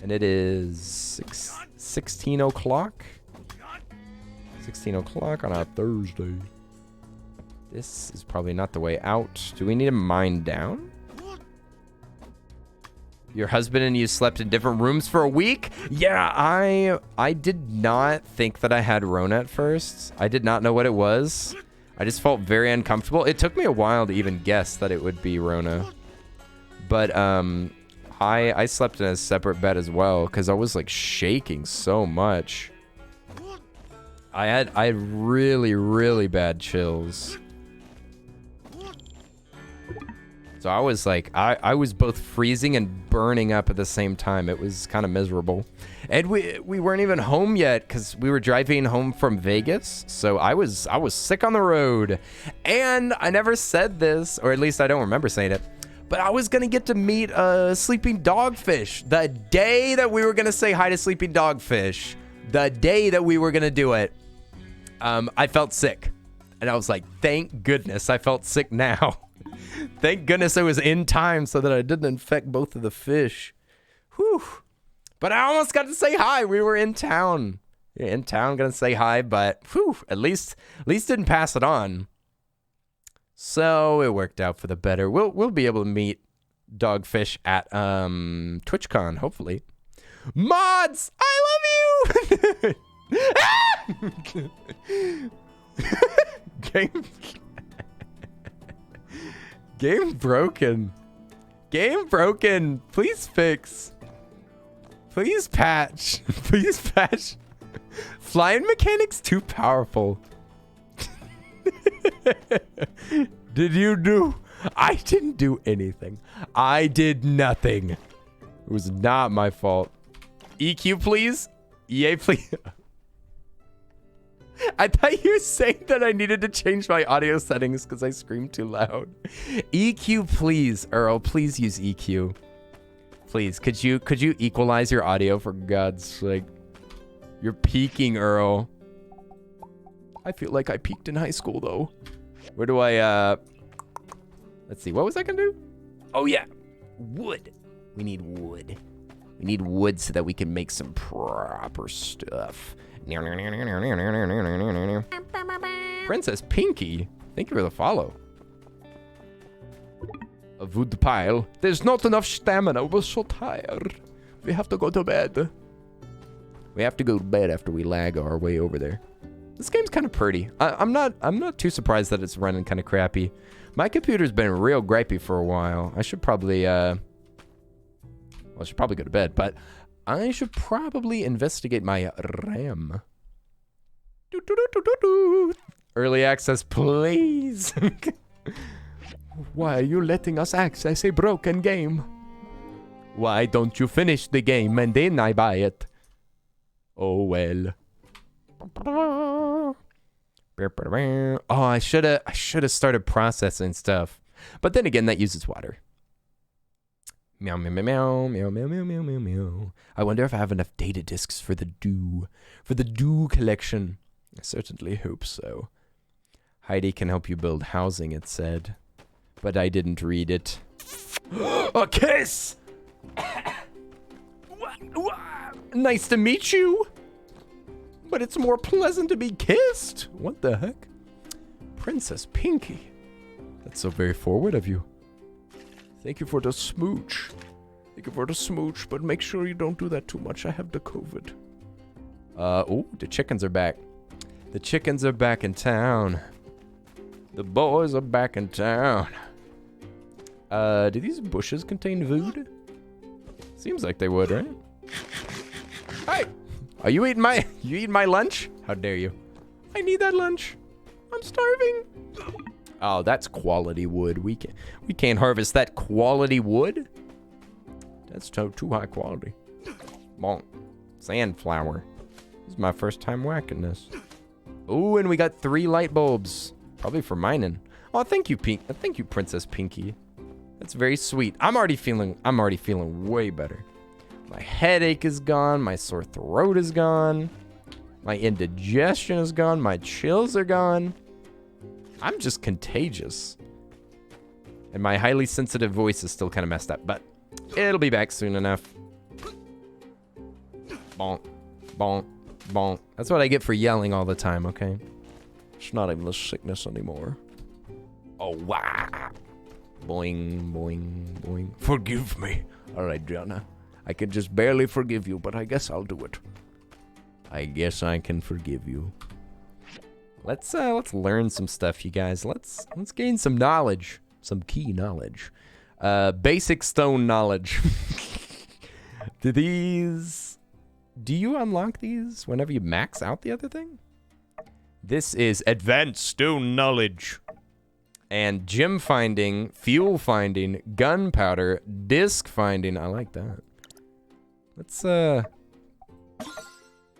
And it is 16 o'clock. 16 o'clock on a Thursday. This is probably not the way out. Do we need to mine down? Your husband and you slept in different rooms for a week? Yeah, I did not think that I had Rona at first. I did not know what it was. I just felt very uncomfortable. It took me a while to even guess that it would be Rona. But I slept in a separate bed as well because I was like shaking so much. I had really, really bad chills. So I was like, I was both freezing and burning up at the same time. It was kind of miserable. And we weren't even home yet because we were driving home from Vegas. So I was sick on the road. And I never said this, or at least I don't remember saying it, but I was going to get to meet a sleeping dogfish. The day that we were going to say hi to sleeping dogfish, the day that we were going to do it, I felt sick. And I was like, thank goodness I felt sick now. Thank goodness I was in time so that I didn't infect both of the fish. Whew. But I almost got to say hi. We were in town. Yeah, in town, gonna say hi, but whew, at least didn't pass it on. So it worked out for the better. We'll be able to meet Dogfish at TwitchCon, hopefully. Mods, I love you. Game broken. Game broken. Please fix. Please patch. Please patch. Flying mechanics too powerful. Did you do? I didn't do anything. I did nothing. It was not my fault. EQ, please. EA, please. I thought you were saying that I needed to change my audio settings because I screamed too loud. EQ, please. Earl, please use EQ. Please, could you equalize your audio for God's sake? You're peaking, Earl. I feel like I peaked in high school, though. Where do I, let's see. What was I going to do? Oh, yeah. Wood. We need wood. We need wood so that we can make some proper stuff. Princess Pinky, thank you for the follow. A wood pile. There's not enough stamina. We're so tired. We have to go to bed. We have to go to bed after we lag our way over there. This game's kind of pretty. I'm not too surprised that it's running kind of crappy. My computer's been real gripey for a while. I should probably well, I should probably go to bed, but I should probably investigate my RAM. Early access, please. Why are you letting us access a broken game? Why don't you finish the game and then I buy it? Oh well. Oh, I should have started processing stuff. But then again, that uses water. Meow, meow, meow, meow, meow, meow, meow, meow, meow. I wonder if I have enough data discs for the Do collection. I certainly hope so. Heidi can help you build housing, it said. But I didn't read it. A kiss! Nice to meet you! But it's more pleasant to be kissed. What the heck? Princess Pinky. That's so very forward of you. Thank you for the smooch. Thank you for the smooch, but make sure you don't do that too much. I have the COVID. Oh, the chickens are back. The chickens are back in town. The boys are back in town. Do these bushes contain food? Seems like they would, right? Hey! Are you eating my lunch? How dare you? I need that lunch. I'm starving. Oh, that's quality wood. We can't harvest that quality wood. That's too high quality. Bonk. Sandflower. This is my first time whacking this. Ooh, and we got 3 light bulbs. Probably for mining. Oh, thank you, Thank you, Princess Pinky. That's very sweet. I'm already feeling way better. My headache is gone. My sore throat is gone. My indigestion is gone. My chills are gone. I'm just contagious. And my highly sensitive voice is still kind of messed up, but it'll be back soon enough. Bonk, bonk, bonk. That's what I get for yelling all the time, okay? It's not even a sickness anymore. Oh, wow. Boing, boing, boing. Forgive me. All right, Jana. I can just barely forgive you, but I guess I'll do it. I guess I can forgive you. Let's learn some stuff, you guys. Let's gain some knowledge, some key knowledge. Basic stone knowledge. Do you unlock these whenever you max out the other thing? This is advanced stone knowledge. And gem finding, fuel finding, gunpowder, disc finding. I like that. Let's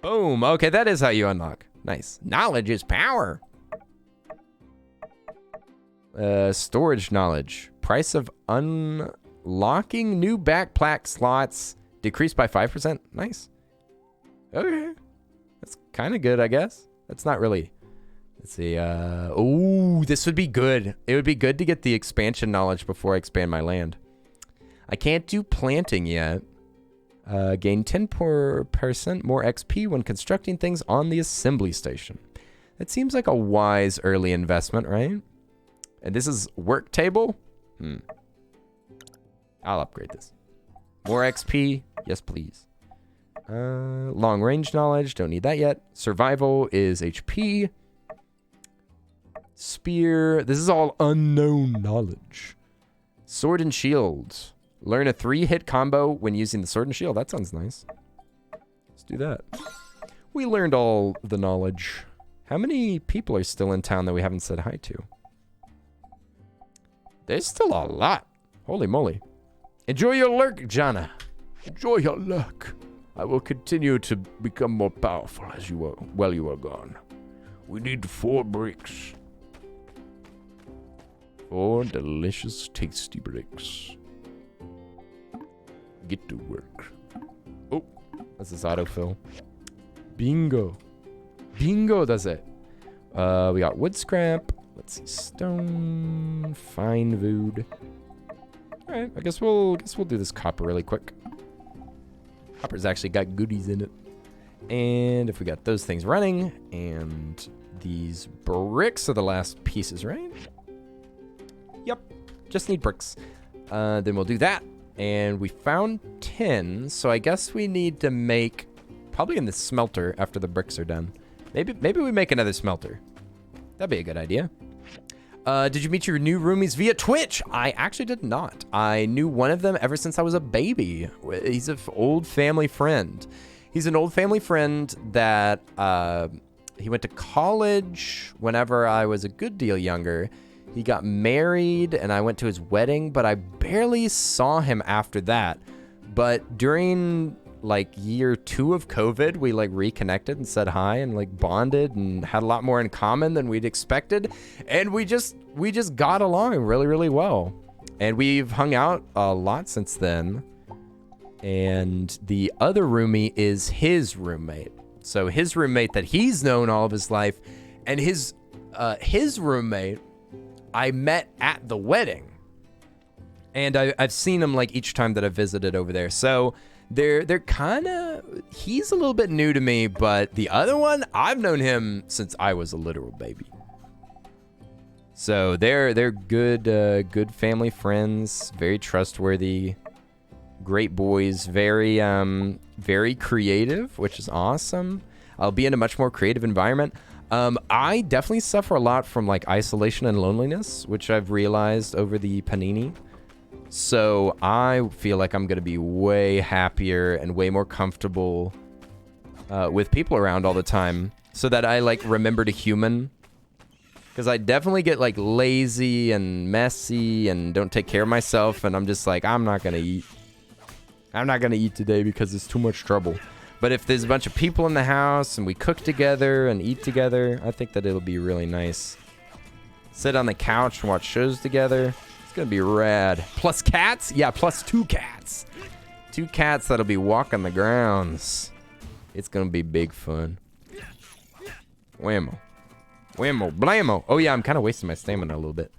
boom. Okay, that is how you unlock. Nice. Knowledge is power. Storage knowledge. Price of unlocking new backpack slots decreased by 5%. Nice. Okay. That's kind of good, I guess. That's not really. Let's see. Oh, this would be good. It would be good to get the expansion knowledge before I expand my land. I can't do planting yet. Gain 10% more XP when constructing things on the assembly station. That seems like a wise early investment, right? And this is work table? I'll upgrade this. More XP? Yes, please. Long range knowledge. Don't need that yet. Survival is HP. Spear. This is all unknown knowledge. Sword and shield. Learn a 3-hit combo when using the sword and shield. That sounds nice. Let's do that. We learned all the knowledge. How many people are still in town that we haven't said hi to? There's still a lot. Holy moly. Enjoy your lurk, Jana. Enjoy your luck. I will continue to become more powerful as you are, while you are gone. We need 4 bricks. 4 delicious, tasty bricks. Get to work. Oh, that's this autofill. Bingo. Bingo does it. We got wood scrap. Let's see, stone, fine wood. All right, I guess we'll do this copper really quick. Copper's actually got goodies in it. And if we got those things running, and these bricks are the last pieces, right? Yep, just need bricks. Then we'll do that. And we found 10, so I guess we need to make, probably in the smelter after the bricks are done. Maybe we make another smelter. That'd be a good idea. Did you meet your new roomies via Twitch? I actually did not. I knew one of them ever since I was a baby. He's an old family friend. He's an old family friend that he went to college whenever I was a good deal younger. He got married and I went to his wedding, but I barely saw him after that. But during like year 2 of COVID, we like reconnected and said hi and like bonded and had a lot more in common than we'd expected. And we just got along really, really well. And we've hung out a lot since then. And the other roomie is his roommate. So his roommate that he's known all of his life, and his roommate I met at the wedding. And I've seen him like each time that I've visited over there. So they're kind of, he's a little bit new to me, but the other one, I've known him since I was a literal baby. So they're good family friends, very trustworthy, great boys, very creative, which is awesome. I'll be in a much more creative environment. I definitely suffer a lot from like isolation and loneliness, which I've realized over the panini. So I feel like I'm going to be way happier and way more comfortable with people around all the time so that I like remember to human. Because I definitely get like lazy and messy and don't take care of myself. And I'm just like, I'm not going to eat. I'm not going to eat today because it's too much trouble. But if there's a bunch of people in the house and we cook together and eat together, I think that it'll be really nice. Sit on the couch and watch shows together. It's going to be rad. Plus cats? Yeah, plus 2 cats. 2 cats that'll be walking the grounds. It's going to be big fun. Whammo. Whammo. Blammo. Oh, yeah, I'm kind of wasting my stamina a little bit.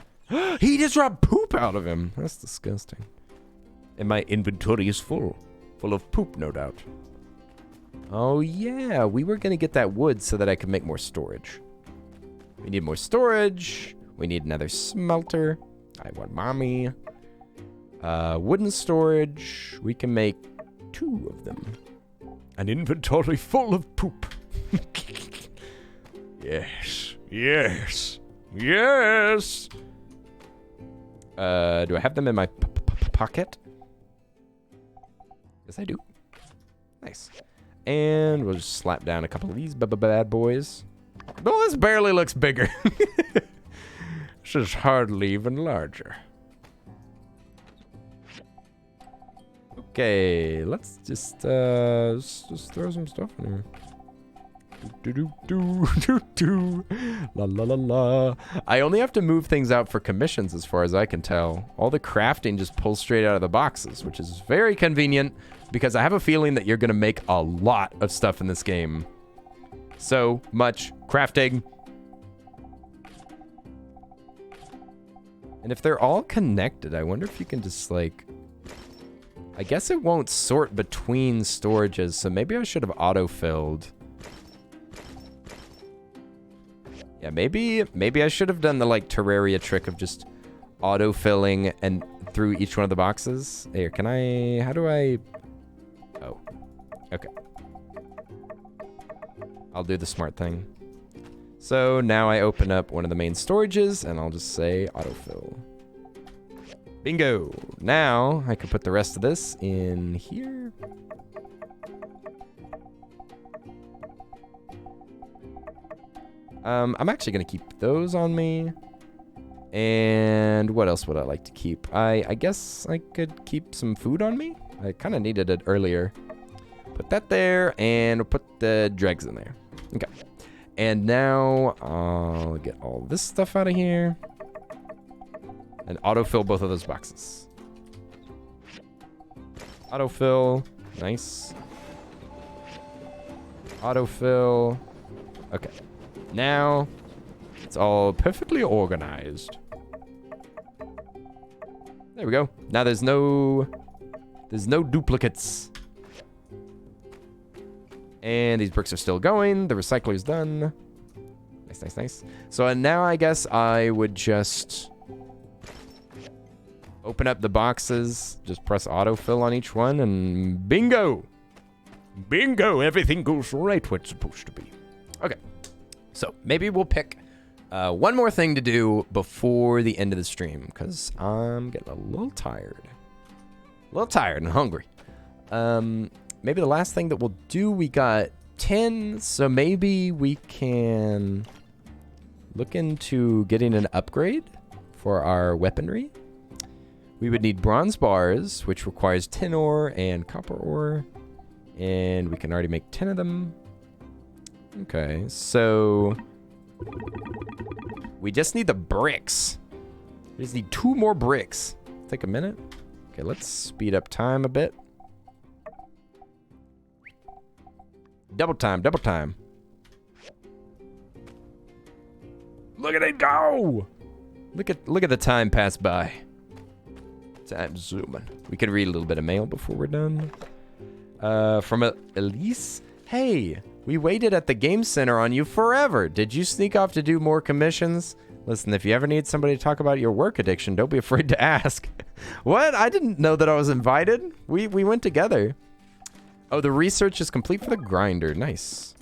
He just dropped poop out of him. That's disgusting. And my inventory is full. Full of poop, no doubt. Oh, yeah. We were going to get that wood so that I could make more storage. We need more storage. We need another smelter. I want mommy. Wooden storage. We can make 2 of them. An inventory full of poop. Yes. Yes. Yes. Do I have them in my pocket? Yes, I do. Nice. And we'll just slap down a couple of these bad boys. Oh, this barely looks bigger. This is hardly even larger. Okay, let's just throw some stuff in here. La la la la. I only have to move things out for commissions as far as I can tell. All the crafting just pulls straight out of the boxes, which is very convenient because I have a feeling that you're going to make a lot of stuff in this game. So much crafting. And if they're all connected, I wonder if you can just like... I guess it won't sort between storages, so maybe I should have auto-filled. Yeah, maybe I should have done the like Terraria trick of just auto-filling and through each one of the boxes. Here, can I... How do I... Oh. Okay. I'll do the smart thing. So now I open up one of the main storages and I'll just say autofill. Bingo. Now I can put the rest of this in here. I'm actually going to keep those on me. And what else would I like to keep? I guess I could keep some food on me. I kind of needed it earlier. Put that there and we'll put the dregs in there. Okay. And now I'll get all this stuff out of here. And autofill both of those boxes. Autofill. Nice. Autofill. Okay. Now it's all perfectly organized. There we go. Now there's no duplicates. And these bricks are still going. The recycler's done. Nice, nice, nice. So now I guess I would just open up the boxes, just press autofill on each one, and bingo! Bingo! Everything goes right where it's supposed to be. Okay. So maybe we'll pick one more thing to do before the end of the stream, because I'm getting a little tired. A little tired and hungry. Maybe the last thing that we'll do, we got 10, so maybe we can look into getting an upgrade for our weaponry. We would need bronze bars, which requires tin ore and copper ore, and we can already make 10 of them. Okay, so we just need the bricks. We just need 2 more bricks. Take a minute. Okay, let's speed up time a bit. Double time, double time. Look at it go! Look at the time pass by. Time zooming. We could read a little bit of mail before we're done. From Elise. Hey, we waited at the game center on you forever. Did you sneak off to do more commissions? Listen, if you ever need somebody to talk about your work addiction, don't be afraid to ask. What? I didn't know that I was invited. We went together. Oh, the research is complete for the grinder. Nice.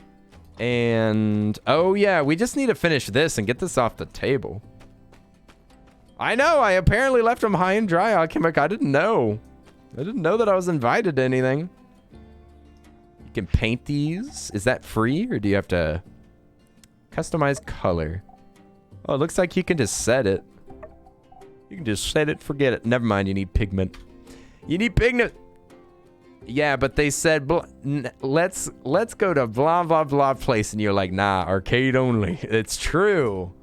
And, oh yeah, we just need to finish this and get this off the table. I know, I apparently left them high and dry, Alchemic. I didn't know. I didn't know that I was invited to anything. You can paint these. Is that free, or do you have to customize color? Oh, it looks like you can just set it. You can just set it, forget it. Never mind, you need pigment. You need pigment. Yeah, but they said, let's go to blah, blah, blah place. And you're like, nah, arcade only. It's true.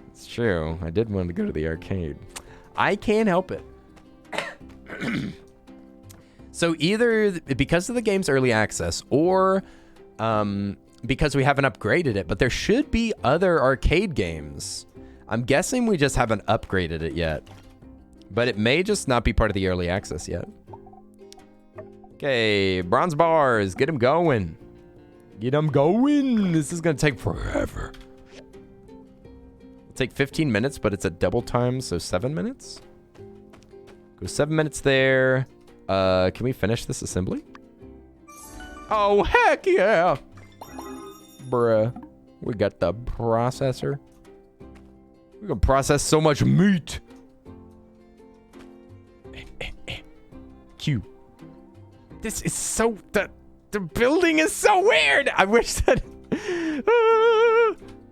It's true. I did want to go to the arcade. I can't help it. So either because of the game's early access or because we haven't upgraded it, but there should be other arcade games. I'm guessing we just haven't upgraded it yet. But it may just not be part of the early access yet. Okay, bronze bars. Get them going. Get them going. This is going to take forever. It'll take 15 minutes, but it's at double time, so 7 minutes. Go 7 minutes there. Can we finish this assembly? Oh, heck yeah. Bruh. We got the processor. We're going to process so much meat. Q. This is so... The building is so weird. I wish that...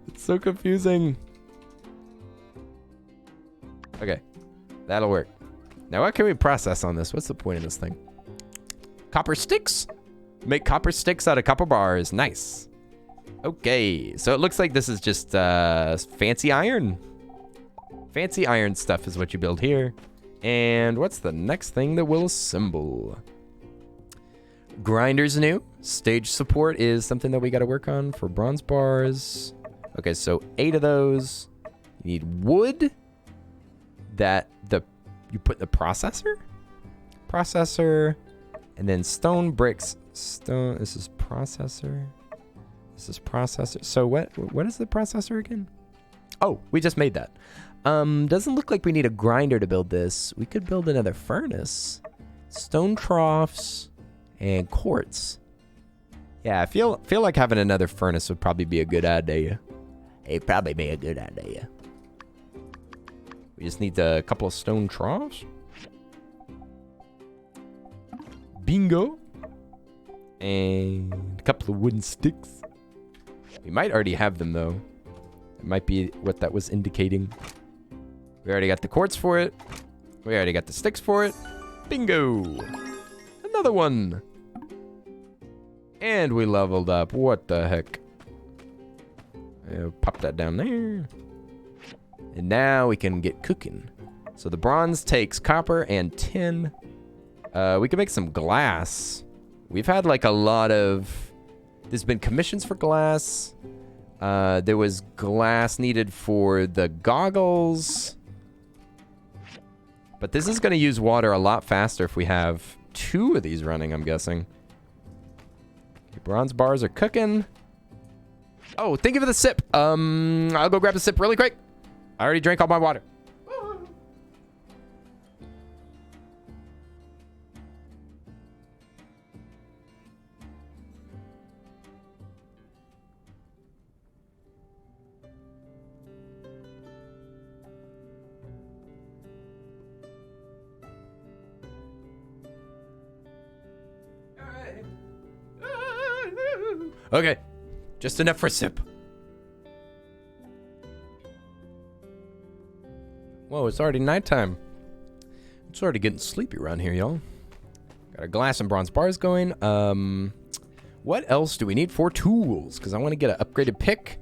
it's so confusing. Okay. That'll work. Now, what can we process on this? What's the point of this thing? Copper sticks? Make copper sticks out of copper bars. Nice. Okay. So it looks like this is just fancy iron. Fancy iron stuff is what you build here. And what's the next thing that we'll assemble? Grinders new. Stage support is something that we got to work on for bronze bars. Okay, so 8 of those. You need wood. That you put in the processor, and then stone bricks. Stone. This is processor. This is processor. So what is the processor again? Oh, we just made that. Doesn't look like we need a grinder to build this. We could build another furnace. Stone troughs and quartz. Yeah, I feel like having another furnace would probably be a good idea. It'd probably be a good idea. We just need a couple of stone troughs. Bingo. And a couple of wooden sticks. We might already have them, though. It might be what that was indicating. We already got the quartz for it. We already got the sticks for it. Bingo. Another one. And we leveled up. What the heck? Pop that down there. And now we can get cooking. So the bronze takes copper and tin. We can make some glass. We've had like a lot of... There's been commissions for glass. There was glass needed for the goggles. But this is going to use water a lot faster if we have 2 of these running, I'm guessing. Okay, bronze bars are cooking. Oh, thank you for the sip. I'll go grab a sip really quick. I already drank all my water. Okay, just enough for a sip. Whoa, it's already nighttime. It's already getting sleepy around here, y'all. Got a glass and bronze bars going. What else do we need for tools? Because I want to get an upgraded pick.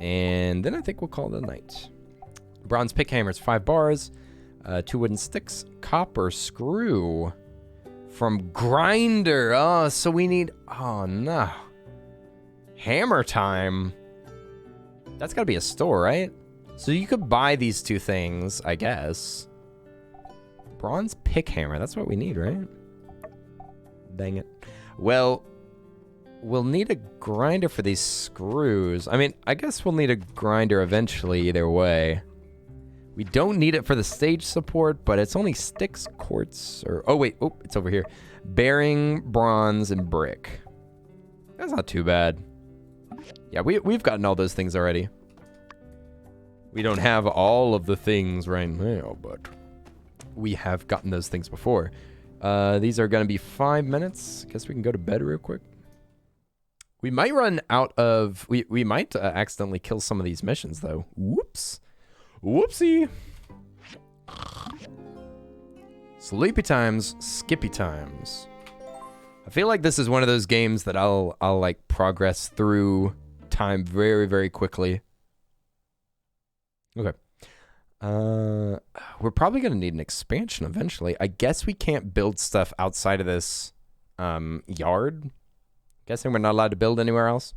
And then I think we'll call it a night. Bronze pick hammers, 5 bars. 2 wooden sticks. Copper screw. From grinder. Oh, so we need... Oh, no. Hammer time. That's got to be a store, right? So you could buy these 2 things, I guess. Bronze pick hammer. That's what we need, right? Dang it. Well, we'll need a grinder for these screws. I mean, I guess we'll need a grinder eventually either way. We don't need it for the stage support, but it's only sticks, quartz, or... Oh, wait. Oh, it's over here. Bearing, bronze, and brick. That's not too bad. Yeah, we've gotten all those things already. We don't have all of the things right now, but we have gotten those things before. These are going to be 5 minutes. Guess we can go to bed real quick. We might run out of... We might accidentally kill some of these missions, though. Whoops. Whoopsie. Sleepy times, skippy times. I feel like this is one of those games that I'll like progress through time very, very quickly. Okay. We're probably going to need an expansion eventually. I guess we can't build stuff outside of this yard. Guessing we're not allowed to build anywhere else.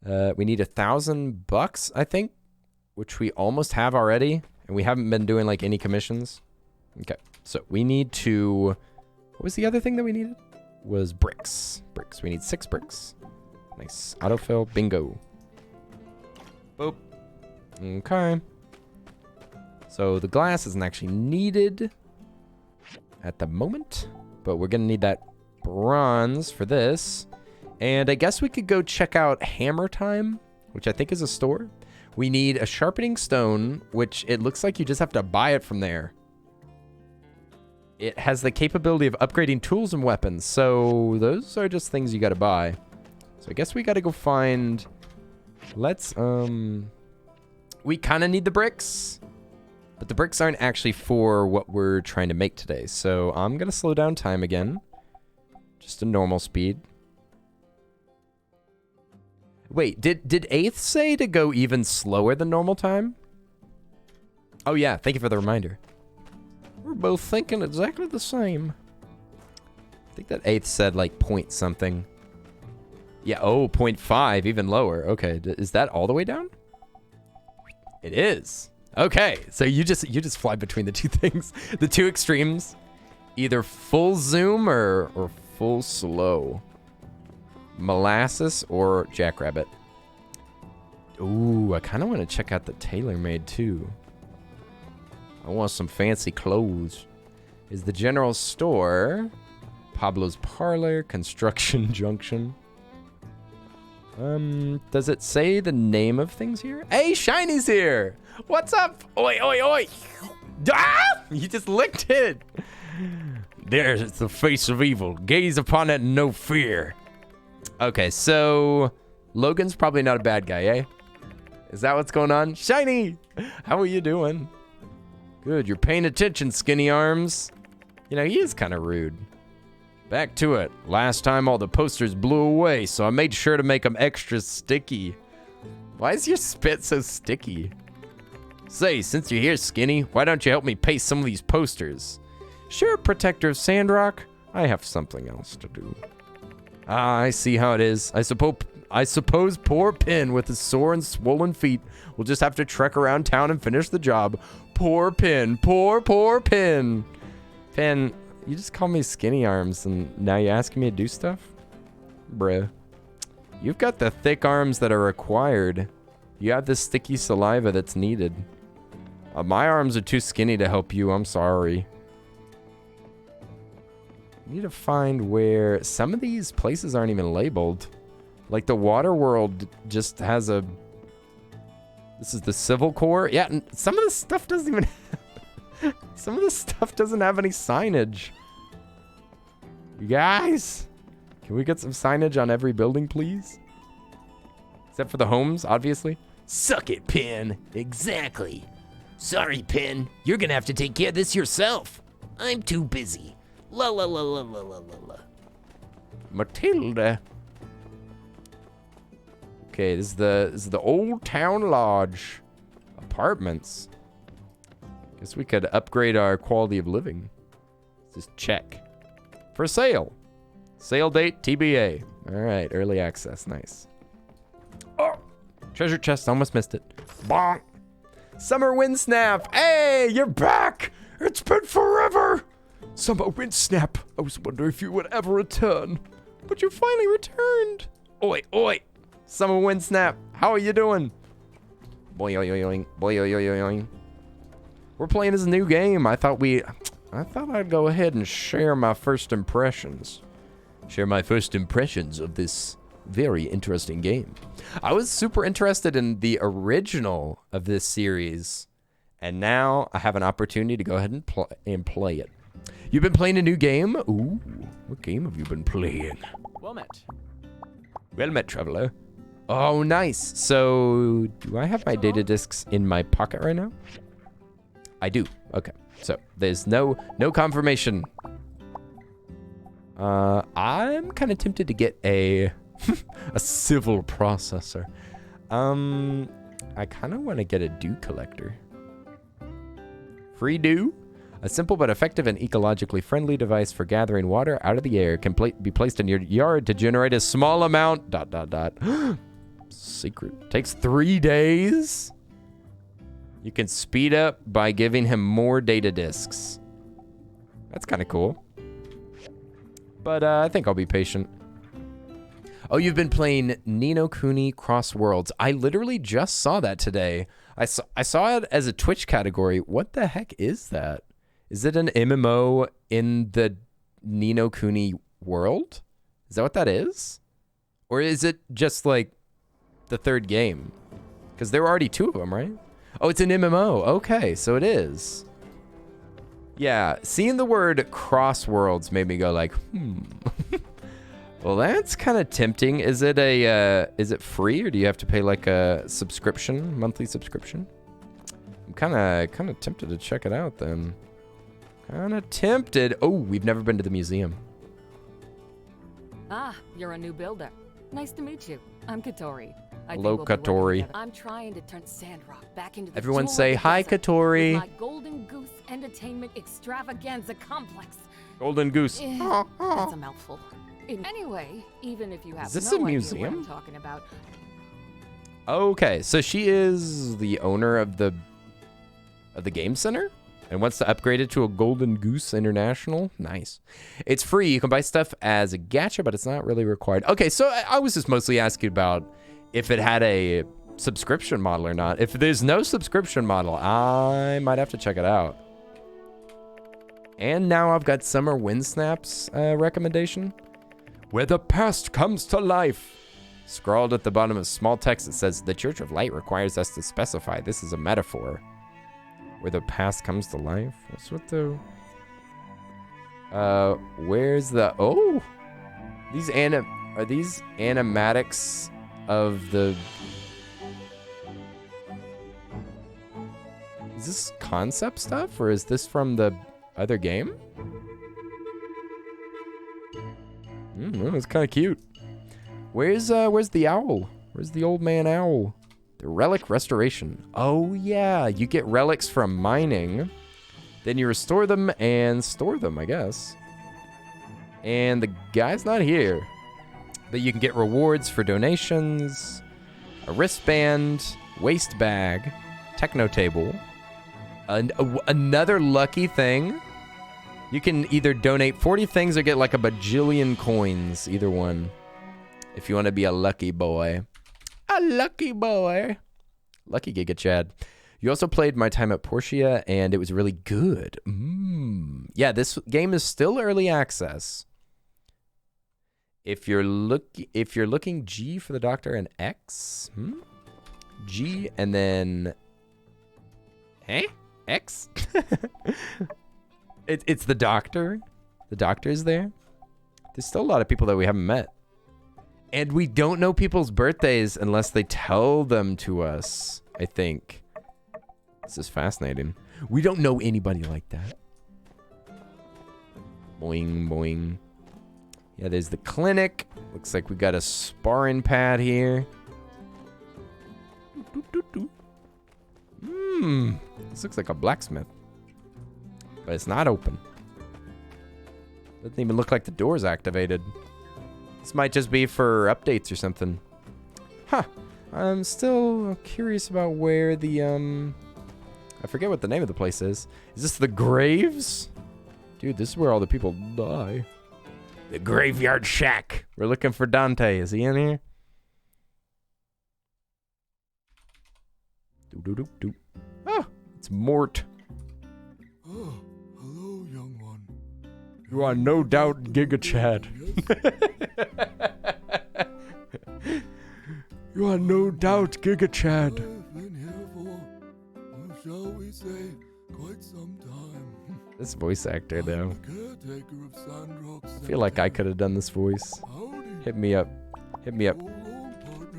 We need $1,000, I think, which we almost have already, and we haven't been doing like any commissions. Okay, so we need to... What was the other thing that we needed? Was bricks. Bricks. We need 6 bricks. Nice. Autofill. Bingo. Boop. Okay. So the glass isn't actually needed at the moment, but we're going to need that bronze for this. And I guess we could go check out Hammer Time, which I think is a store. We need a sharpening stone, which it looks like you just have to buy it from there. It has the capability of upgrading tools and weapons, so those are just things you gotta buy. So I guess we gotta go find... Let's, we kinda need the bricks, but the bricks aren't actually for what we're trying to make today. So I'm gonna slow down time again. Just to normal speed. Wait, did 8th say to go even slower than normal time? Oh yeah, thank you for the reminder. We're both thinking exactly the same. I think that 8th said like point something. Yeah, oh, 0.5, even lower. Okay, is that all the way down? It is. Okay, so you just fly between the two things, the two extremes, either full zoom or full slow. Molasses or Jackrabbit. Ooh, I kind of want to check out the TaylorMade too. I want some fancy clothes. Is the general store, Pablo's Parlor, Construction Junction. Does it say the name of things here? Hey, Shiny's here. What's up? Oi, oi, oi. Ah! You just licked it. There's the face of evil. Gaze upon it in no fear. Okay, so Logan's probably not a bad guy, eh? Is that what's going on? Shiny! How are you doing? Good, you're paying attention, skinny arms. You know, he is kind of rude. Back to it. Last time all the posters blew away, so I made sure to make them extra sticky. Why is your spit so sticky? Say, since you're here, Skinny, why don't you help me paste some of these posters? Sure, Protector of Sandrock. I have something else to do. Ah, I see how it is. I suppose poor Pin with his sore and swollen feet will just have to trek around town and finish the job. Poor Pin. Poor Pin. Pin, you just call me skinny arms and now you're asking me to do stuff? Bruh. You've got the thick arms that are required. You have the sticky saliva that's needed. My arms are too skinny to help you. I'm sorry. Need to find where some of these places aren't even labeled. Like the Water World just has a... This is the Civil Corps. Yeah, some of this stuff doesn't even... Some of this stuff doesn't have any signage. You guys, can we get some signage on every building, please? Except for the homes, obviously. Suck it, Pin. Exactly. Sorry, Pin. You're gonna have to take care of this yourself. I'm too busy. La la la la la la la. Matilda. Okay, this is the Old Town Lodge. Apartments. Guess we could upgrade our quality of living. Just check. For sale. Sale date TBA. Alright, early access. Nice. Oh! Treasure chest, almost missed it. Bonk! Summer Windsnap! Hey, you're back! It's been forever! Summer Windsnap, I was wondering if you would ever return. But you finally returned! Oi, oi! Summer Windsnap, how are you doing? Boy, oi, oi, oi, boy, oi, oi, oi, oi. We're playing this new game. I thought I'd go ahead and share my first impressions. Share my first impressions of this Very interesting game. I was super interested in the original of this series, and now I have an opportunity to go ahead and play it. You've been playing a new game? Ooh, what game have you been playing? Well met. Well met, traveler. Oh, nice. So, do I have my data discs in my pocket right now? I do. Okay. So, there's no confirmation. I'm kind of tempted to get a a civil processor. I kind of want to get a dew collector. Free dew? A simple but effective and ecologically friendly device for gathering water out of the air can be placed in your yard to generate a small amount. ... Secret. Takes 3 days. You can speed up by giving him more data discs. That's kind of cool. But I think I'll be patient. Oh, you've been playing Ni no Kuni Cross Worlds. I literally just saw that today. I saw it as a Twitch category. What the heck is that? Is it an MMO in the Ni no Kuni world? Is that what that is? Or is it just like the third game? Because there were already 2 of them, right? Oh, it's an MMO. Okay, so it is. Yeah, seeing the word Cross Worlds made me go like, Well, that's kind of tempting. Is it free, or do you have to pay like a subscription, monthly subscription? I'm kind of tempted to check it out then. Kind of tempted. Oh, we've never been to the museum. Ah, you're a new builder. Nice to meet you. I'm Katori. Hello, Katori. I'm trying to turn Sandrock back into the Everyone jewel say of the hi, desert Katori. with my Golden Goose Entertainment Extravaganza Complex. Golden Goose. That's a mouthful. Anyway, even if you have Is this no a idea museum? what I'm talking about, Okay, so she is the owner of the game center and wants to upgrade it to a Golden Goose International. Nice. It's free. You can buy stuff as a gacha, but it's not really required. Okay, so I was just mostly asking about if it had a subscription model or not. If there's no subscription model, I might have to check it out. And now I've got Summer Windsnap's recommendation. Where the past comes to life. Scrawled at the bottom of small text, it says, the Church of Light requires us to specify this is a metaphor. Where the past comes to life? What's with the... where's the... Oh! Are these animatics of the... Is this concept stuff, or is this from the other game? It's kind of cute. Where's the owl? Where's the old man owl? The relic restoration. Oh yeah, you get relics from mining. Then you restore them and store them, I guess. And the guy's not here. But you can get rewards for donations, a wristband, waste bag, techno table, and another lucky thing. You can either donate 40 things or get like a bajillion coins, either one. If you want to be a lucky boy. A lucky boy. Lucky Giga Chad. You also played My Time at Portia, and it was really good. Yeah, this game is still early access. If you're looking G for the doctor and X, G and then X. It's the doctor. The doctor is there. There's still a lot of people that we haven't met. And we don't know people's birthdays unless they tell them to us, I think. This is fascinating. We don't know anybody like that. Boing, boing. Yeah, there's the clinic. Looks like we got a sparring pad here. This looks like a blacksmith. But it's not open. Doesn't even look like the door's activated. This might just be for updates or something. Huh. I'm still curious about where the, I forget what the name of the place is. Is this the graves? Dude, this is where all the people die. The graveyard shack. We're looking for Dante. Is he in here? Doo-doo-doo-doo. Ah, it's Mort. Oh, hello, young one. You are no doubt Giga Chad. You are no doubt Giga Chad. I've been here for, shall we say, quite some time. This voice actor, though. Caretaker of Sandrock. I feel like I could have done this voice. Hit me up. Hit me up.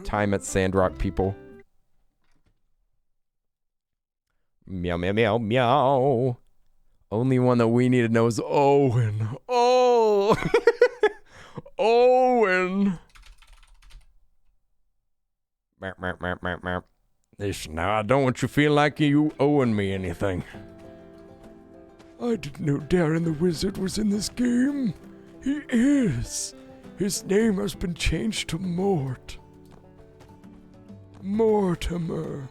Time at Sandrock, people. Meow, meow, meow, meow. Only one that we need to know is Owen. Oh! Owen! Listen, now, I don't want you feeling like you owing me anything. I didn't know Darren the Wizard was in this game. He is. His name has been changed to Mort. Mortimer.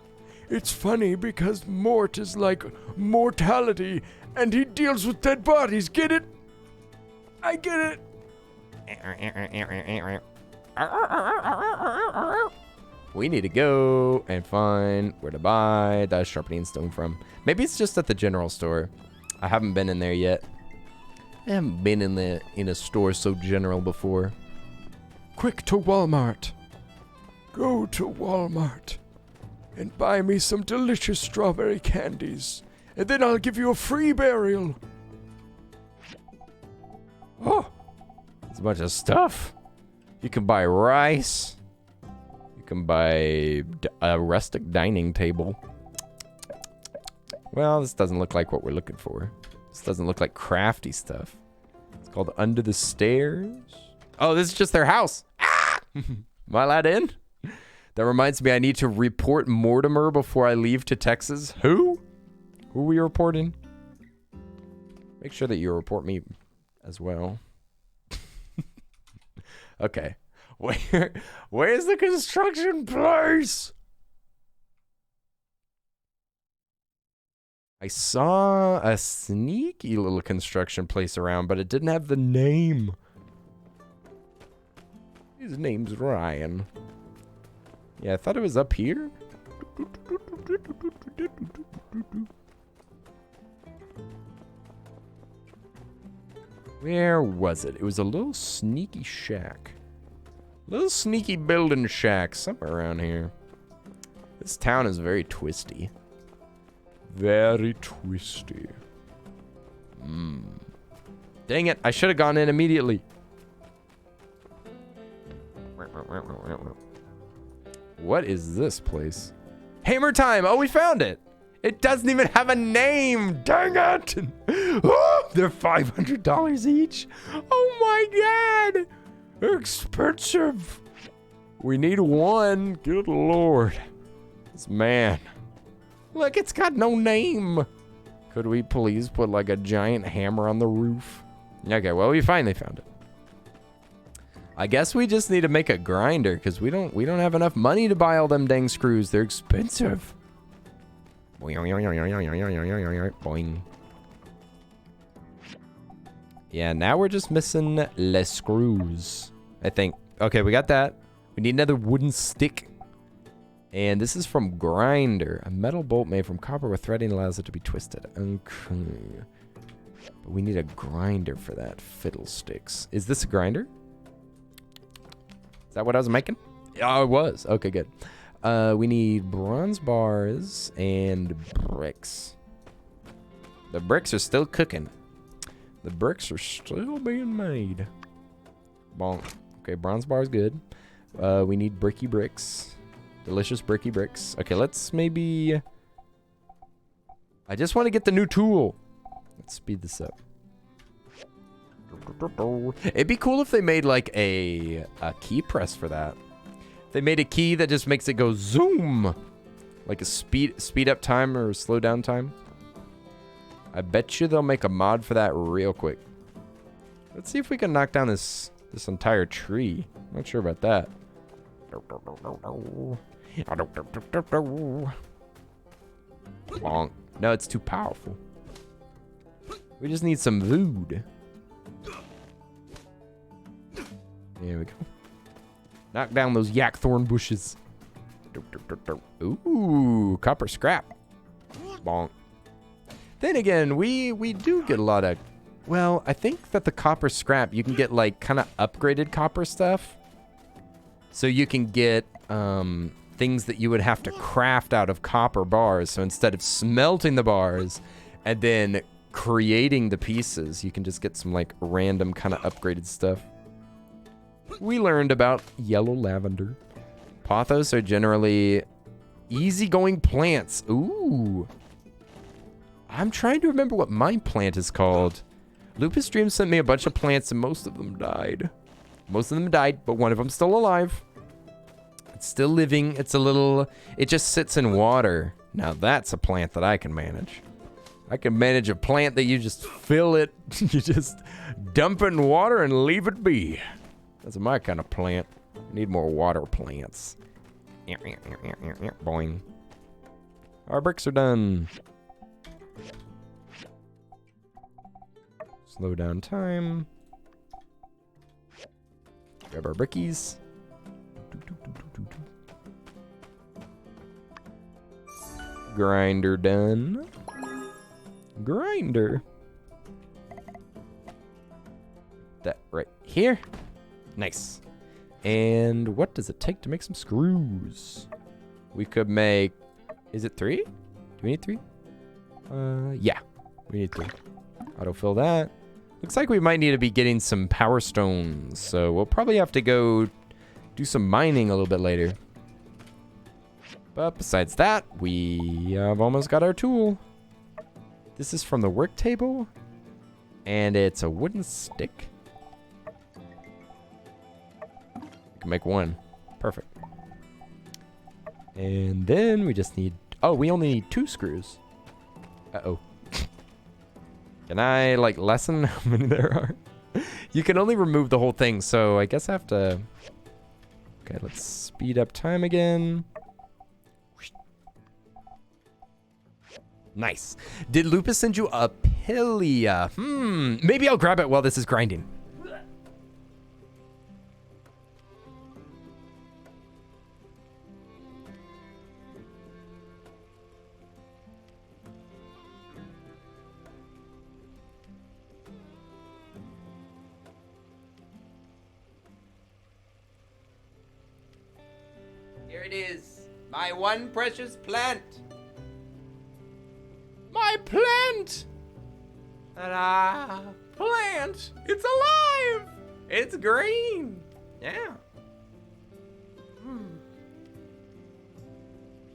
It's funny because Mort is like mortality, and he deals with dead bodies. Get it? I get it. We need to go and find where to buy that sharpening stone from. Maybe it's just at the general store. I haven't been in there yet. I haven't been in a store so general before. Quick to Walmart. Go to Walmart and buy me some delicious strawberry candies, and then I'll give you a free burial. Oh, there's a bunch of stuff. You can buy rice. You can buy a rustic dining table. Well, this doesn't look like what we're looking for. This doesn't look like crafty stuff. It's called Under the Stairs. Oh, this is just their house. Ah! Am I allowed in? That reminds me, I need to report Mortimer before I leave to Texas. Who? Who are we reporting? Make sure that you report me as well. Okay. Where's the construction place? I saw a sneaky little construction place around, but it didn't have the name. His name's Ryan. Yeah, I thought it was up here. Where was it? It was a little sneaky shack. Little sneaky building shack somewhere around here. This town is very twisty. Very twisty. Dang it, I should have gone in immediately. What is this place? Hammer time! Oh, we found it! It doesn't even have a name! Dang it! Oh, they're $500 each! Oh my god! They're expensive! We need one. Good lord. This man. Look, it's got no name. Could we please put like a giant hammer on the roof? Okay, well, we finally found it. I guess we just need to make a grinder because we don't have enough money to buy all them dang screws. They're expensive. Boing. Yeah, now we're just missing less screws, I think. Okay, we got that. We need another wooden stick. And this is from Grinder. A metal bolt made from copper with threading allows it to be twisted. Okay. But we need a grinder for that. Fiddlesticks. Is this a grinder? Is that what I was making? Oh, it was. Okay, good. We need bronze bars and bricks. The bricks are still cooking. The bricks are still being made. Bonk. Okay, bronze bar is good. We need bricky bricks. Delicious bricky bricks. Okay, let's maybe... I just want to get the new tool. Let's speed this up. It'd be cool if they made like a key press for that. They made a key that just makes it go zoom. Like a speed up time or slow down time. I bet you they'll make a mod for that real quick. Let's see if we can knock down this entire tree. I'm not sure about that. Bonk. No, it's too powerful. We just need some wood. There we go. Knock down those yak thorn bushes. Ooh, copper scrap. Bonk. Then again, we do get a lot of... Well, I think that the copper scrap, you can get like kind of upgraded copper stuff. So you can get things that you would have to craft out of copper bars. So instead of smelting the bars and then creating the pieces, you can just get some like random kind of upgraded stuff. We learned about yellow lavender. Pothos are generally easygoing plants. Ooh. I'm trying to remember what my plant is called. Lupus Dream sent me a bunch of plants and most of them died. Most of them died, but one of them's still alive. It's still living. It's a little... It just sits in water. Now that's a plant that I can manage. I can manage a plant that you just fill it. You just dump it in water and leave it be. That's my kind of plant. I need more water plants. Boing. Our bricks are done. Slow down time. Grab our brickies. Grinder done. Grinder. That right here. Nice. And what does it take to make some screws? We could make... Is it 3? Do we need 3? Yeah. We need 3. Autofill that. Looks like we might need to be getting some power stones. So we'll probably have to go do some mining a little bit later. But besides that, we have almost got our tool. This is from the work table. And it's a wooden stick. We can make 1. Perfect. And then we just need... Oh, we only need 2 screws. Uh-oh. Can I, like, lessen how many there are? You can only remove the whole thing, so I guess I have to... Okay, let's speed up time again. Nice. Did Lupus send you a Pilia? Maybe I'll grab it while this is grinding. Here it is. My one precious plant. My plant! Ta-da! Plant! It's alive! It's green! Yeah.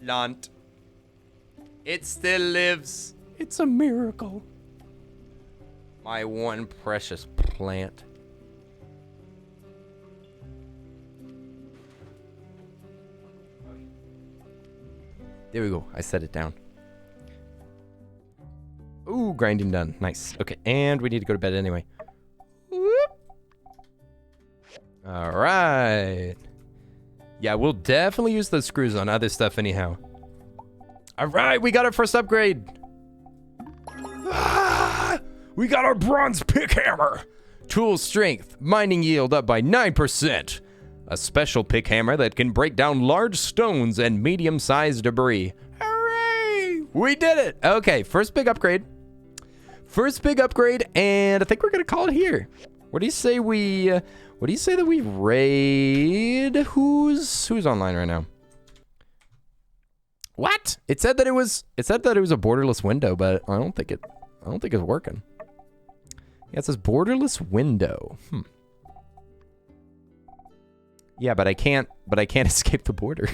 Plant. It still lives. It's a miracle. My one precious plant. There we go. I set it down. Ooh, grinding done. Nice. Okay, and we need to go to bed anyway. Whoop. All right. Yeah, we'll definitely use those screws on other stuff anyhow. All right, we got our first upgrade. Ah, we got our bronze pick hammer. Tool strength, mining yield up by 9%. A special pick hammer that can break down large stones and medium-sized debris. Hooray! We did it. Okay, first big upgrade. First big upgrade, and I think we're gonna call it here. What do you say we? What do you say that we raid? Who's online right now? What? It said that it was. It said that it was a borderless window, but I don't think it's working. Yeah, it says borderless window. Yeah, but I can't escape the border.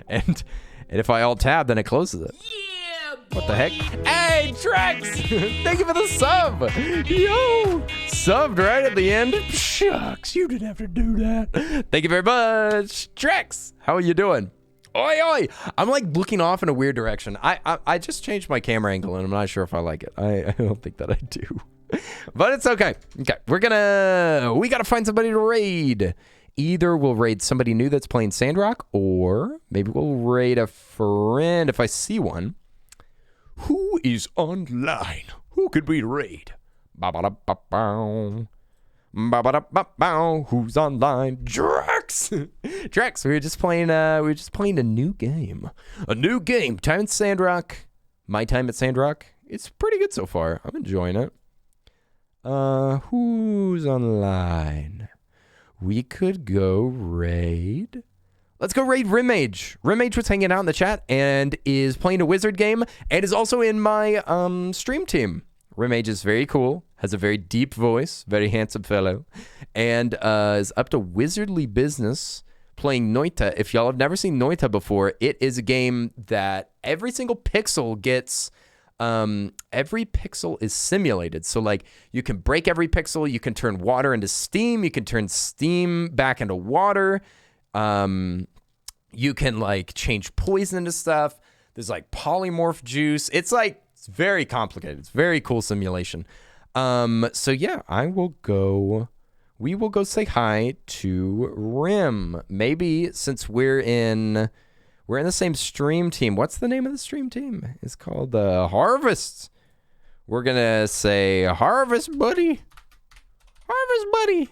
and if I alt tab, then it closes it. Yeah, boy. What the heck? Hey, Trex! Thank you for the sub! Yo! Subbed right at the end. Shucks, you didn't have to do that. Thank you very much. Trex, how are you doing? Oi, oi! I'm like looking off in a weird direction. I just changed my camera angle and I'm not sure if I like it. I don't think that I do. But it's okay. Okay, we gotta find somebody to raid. Either we'll raid somebody new that's playing Sandrock, or maybe we'll raid a friend if I see one. Who is online? Who could we raid? Ba-ba-da-ba-bow. Ba-ba-da-ba-bow. Who's online? Drex! Drex, we were just playing a new game. A new game. Time at Sandrock. My time at Sandrock. It's pretty good so far. I'm enjoying it. Who's online? We could go raid Let's go raid Rimmage. Rimmage was hanging out in the chat and is playing a wizard game and is also in my stream team. Rimmage is very cool, has a very deep voice, very handsome fellow, and is up to wizardly business playing Noita. If y'all have never seen Noita before, it is a game that every single pixel gets, every pixel is simulated. So like you can break every pixel, you can turn water into steam, you can turn steam back into water. You can like change poison into stuff. There's like polymorph juice. It's like, it's very complicated. It's very cool simulation. So yeah, we will go say hi to Rim. Maybe since we're in the same stream team. What's the name of the stream team? It's called Harvest. We're gonna say Harvest buddy. Harvest buddy.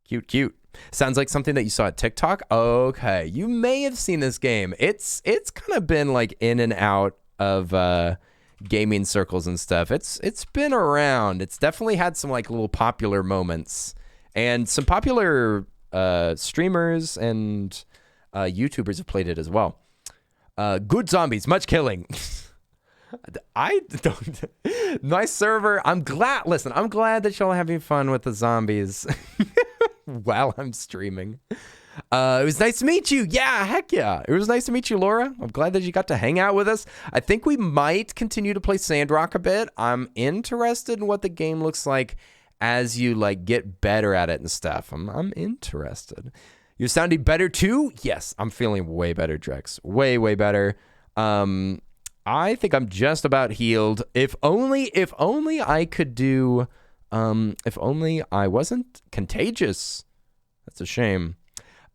Cute, cute. Sounds like something that you saw at TikTok. Okay, you may have seen this game. It's kind of been like in and out of gaming circles and stuff. It's been around. It's definitely had some like little popular moments and some popular streamers and YouTubers have played it as well. Good zombies, much killing. I don't. Nice server. I'm glad. Listen, I'm glad that y'all are having fun with the zombies while I'm streaming. It was nice to meet you. Yeah, heck yeah. It was nice to meet you, Laura. I'm glad that you got to hang out with us. I think we might continue to play Sandrock a bit. I'm interested in what the game looks like as you like get better at it and stuff. I'm interested. You're sounding better too? Yes, I'm feeling way better, Drex. Way, way better. I think I'm just about healed. If only I could do, if only I wasn't contagious. That's a shame.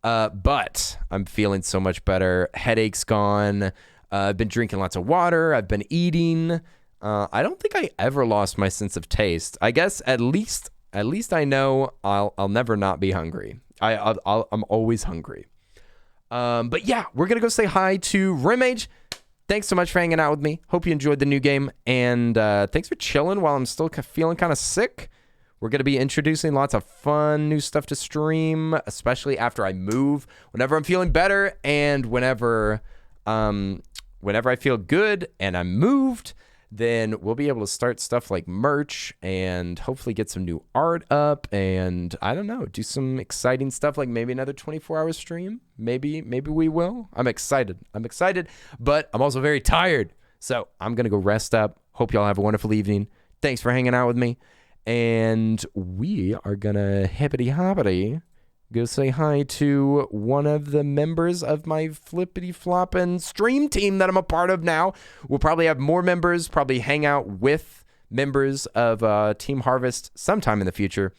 But I'm feeling so much better. Headache's gone. I've been drinking lots of water. I've been eating. I don't think I ever lost my sense of taste. I guess at least I know I'll never not be hungry. I'm always hungry. But yeah, we're gonna go say hi to Rimmage. Thanks so much for hanging out with me. Hope you enjoyed the new game. And thanks for chilling while I'm still feeling kind of sick. We're going to be introducing lots of fun new stuff to stream, especially after I move. Whenever I'm feeling better and whenever I feel good and I'm moved, then we'll be able to start stuff like merch and hopefully get some new art up and, I don't know, do some exciting stuff like maybe another 24-hour stream. Maybe we will. I'm excited, but I'm also very tired. So I'm going to go rest up. Hope y'all have a wonderful evening. Thanks for hanging out with me. And we are going to hippity-hoppity go say hi to one of the members of my flippity-floppin' stream team that I'm a part of now. We'll probably have more members, probably hang out with members of Team Harvest sometime in the future.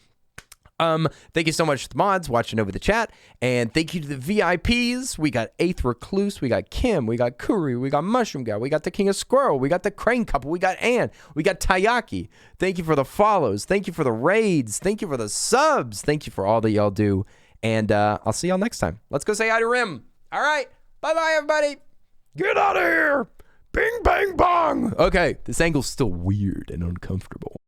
Thank you so much to the mods watching over the chat, and thank you to the VIPs. We got 8th Recluse, we got Kim, we got Kuri, we got Mushroom Guy, we got the King of Squirrel, we got the Crane Couple, we got Ann, we got Tayaki. Thank you for the follows, thank you for the raids, thank you for the subs, thank you for all that y'all do, and I'll see y'all next time. Let's go say hi to Rim. All right, bye-bye, everybody. Get out of here. Bing, bang, bong. Okay, this angle's still weird and uncomfortable.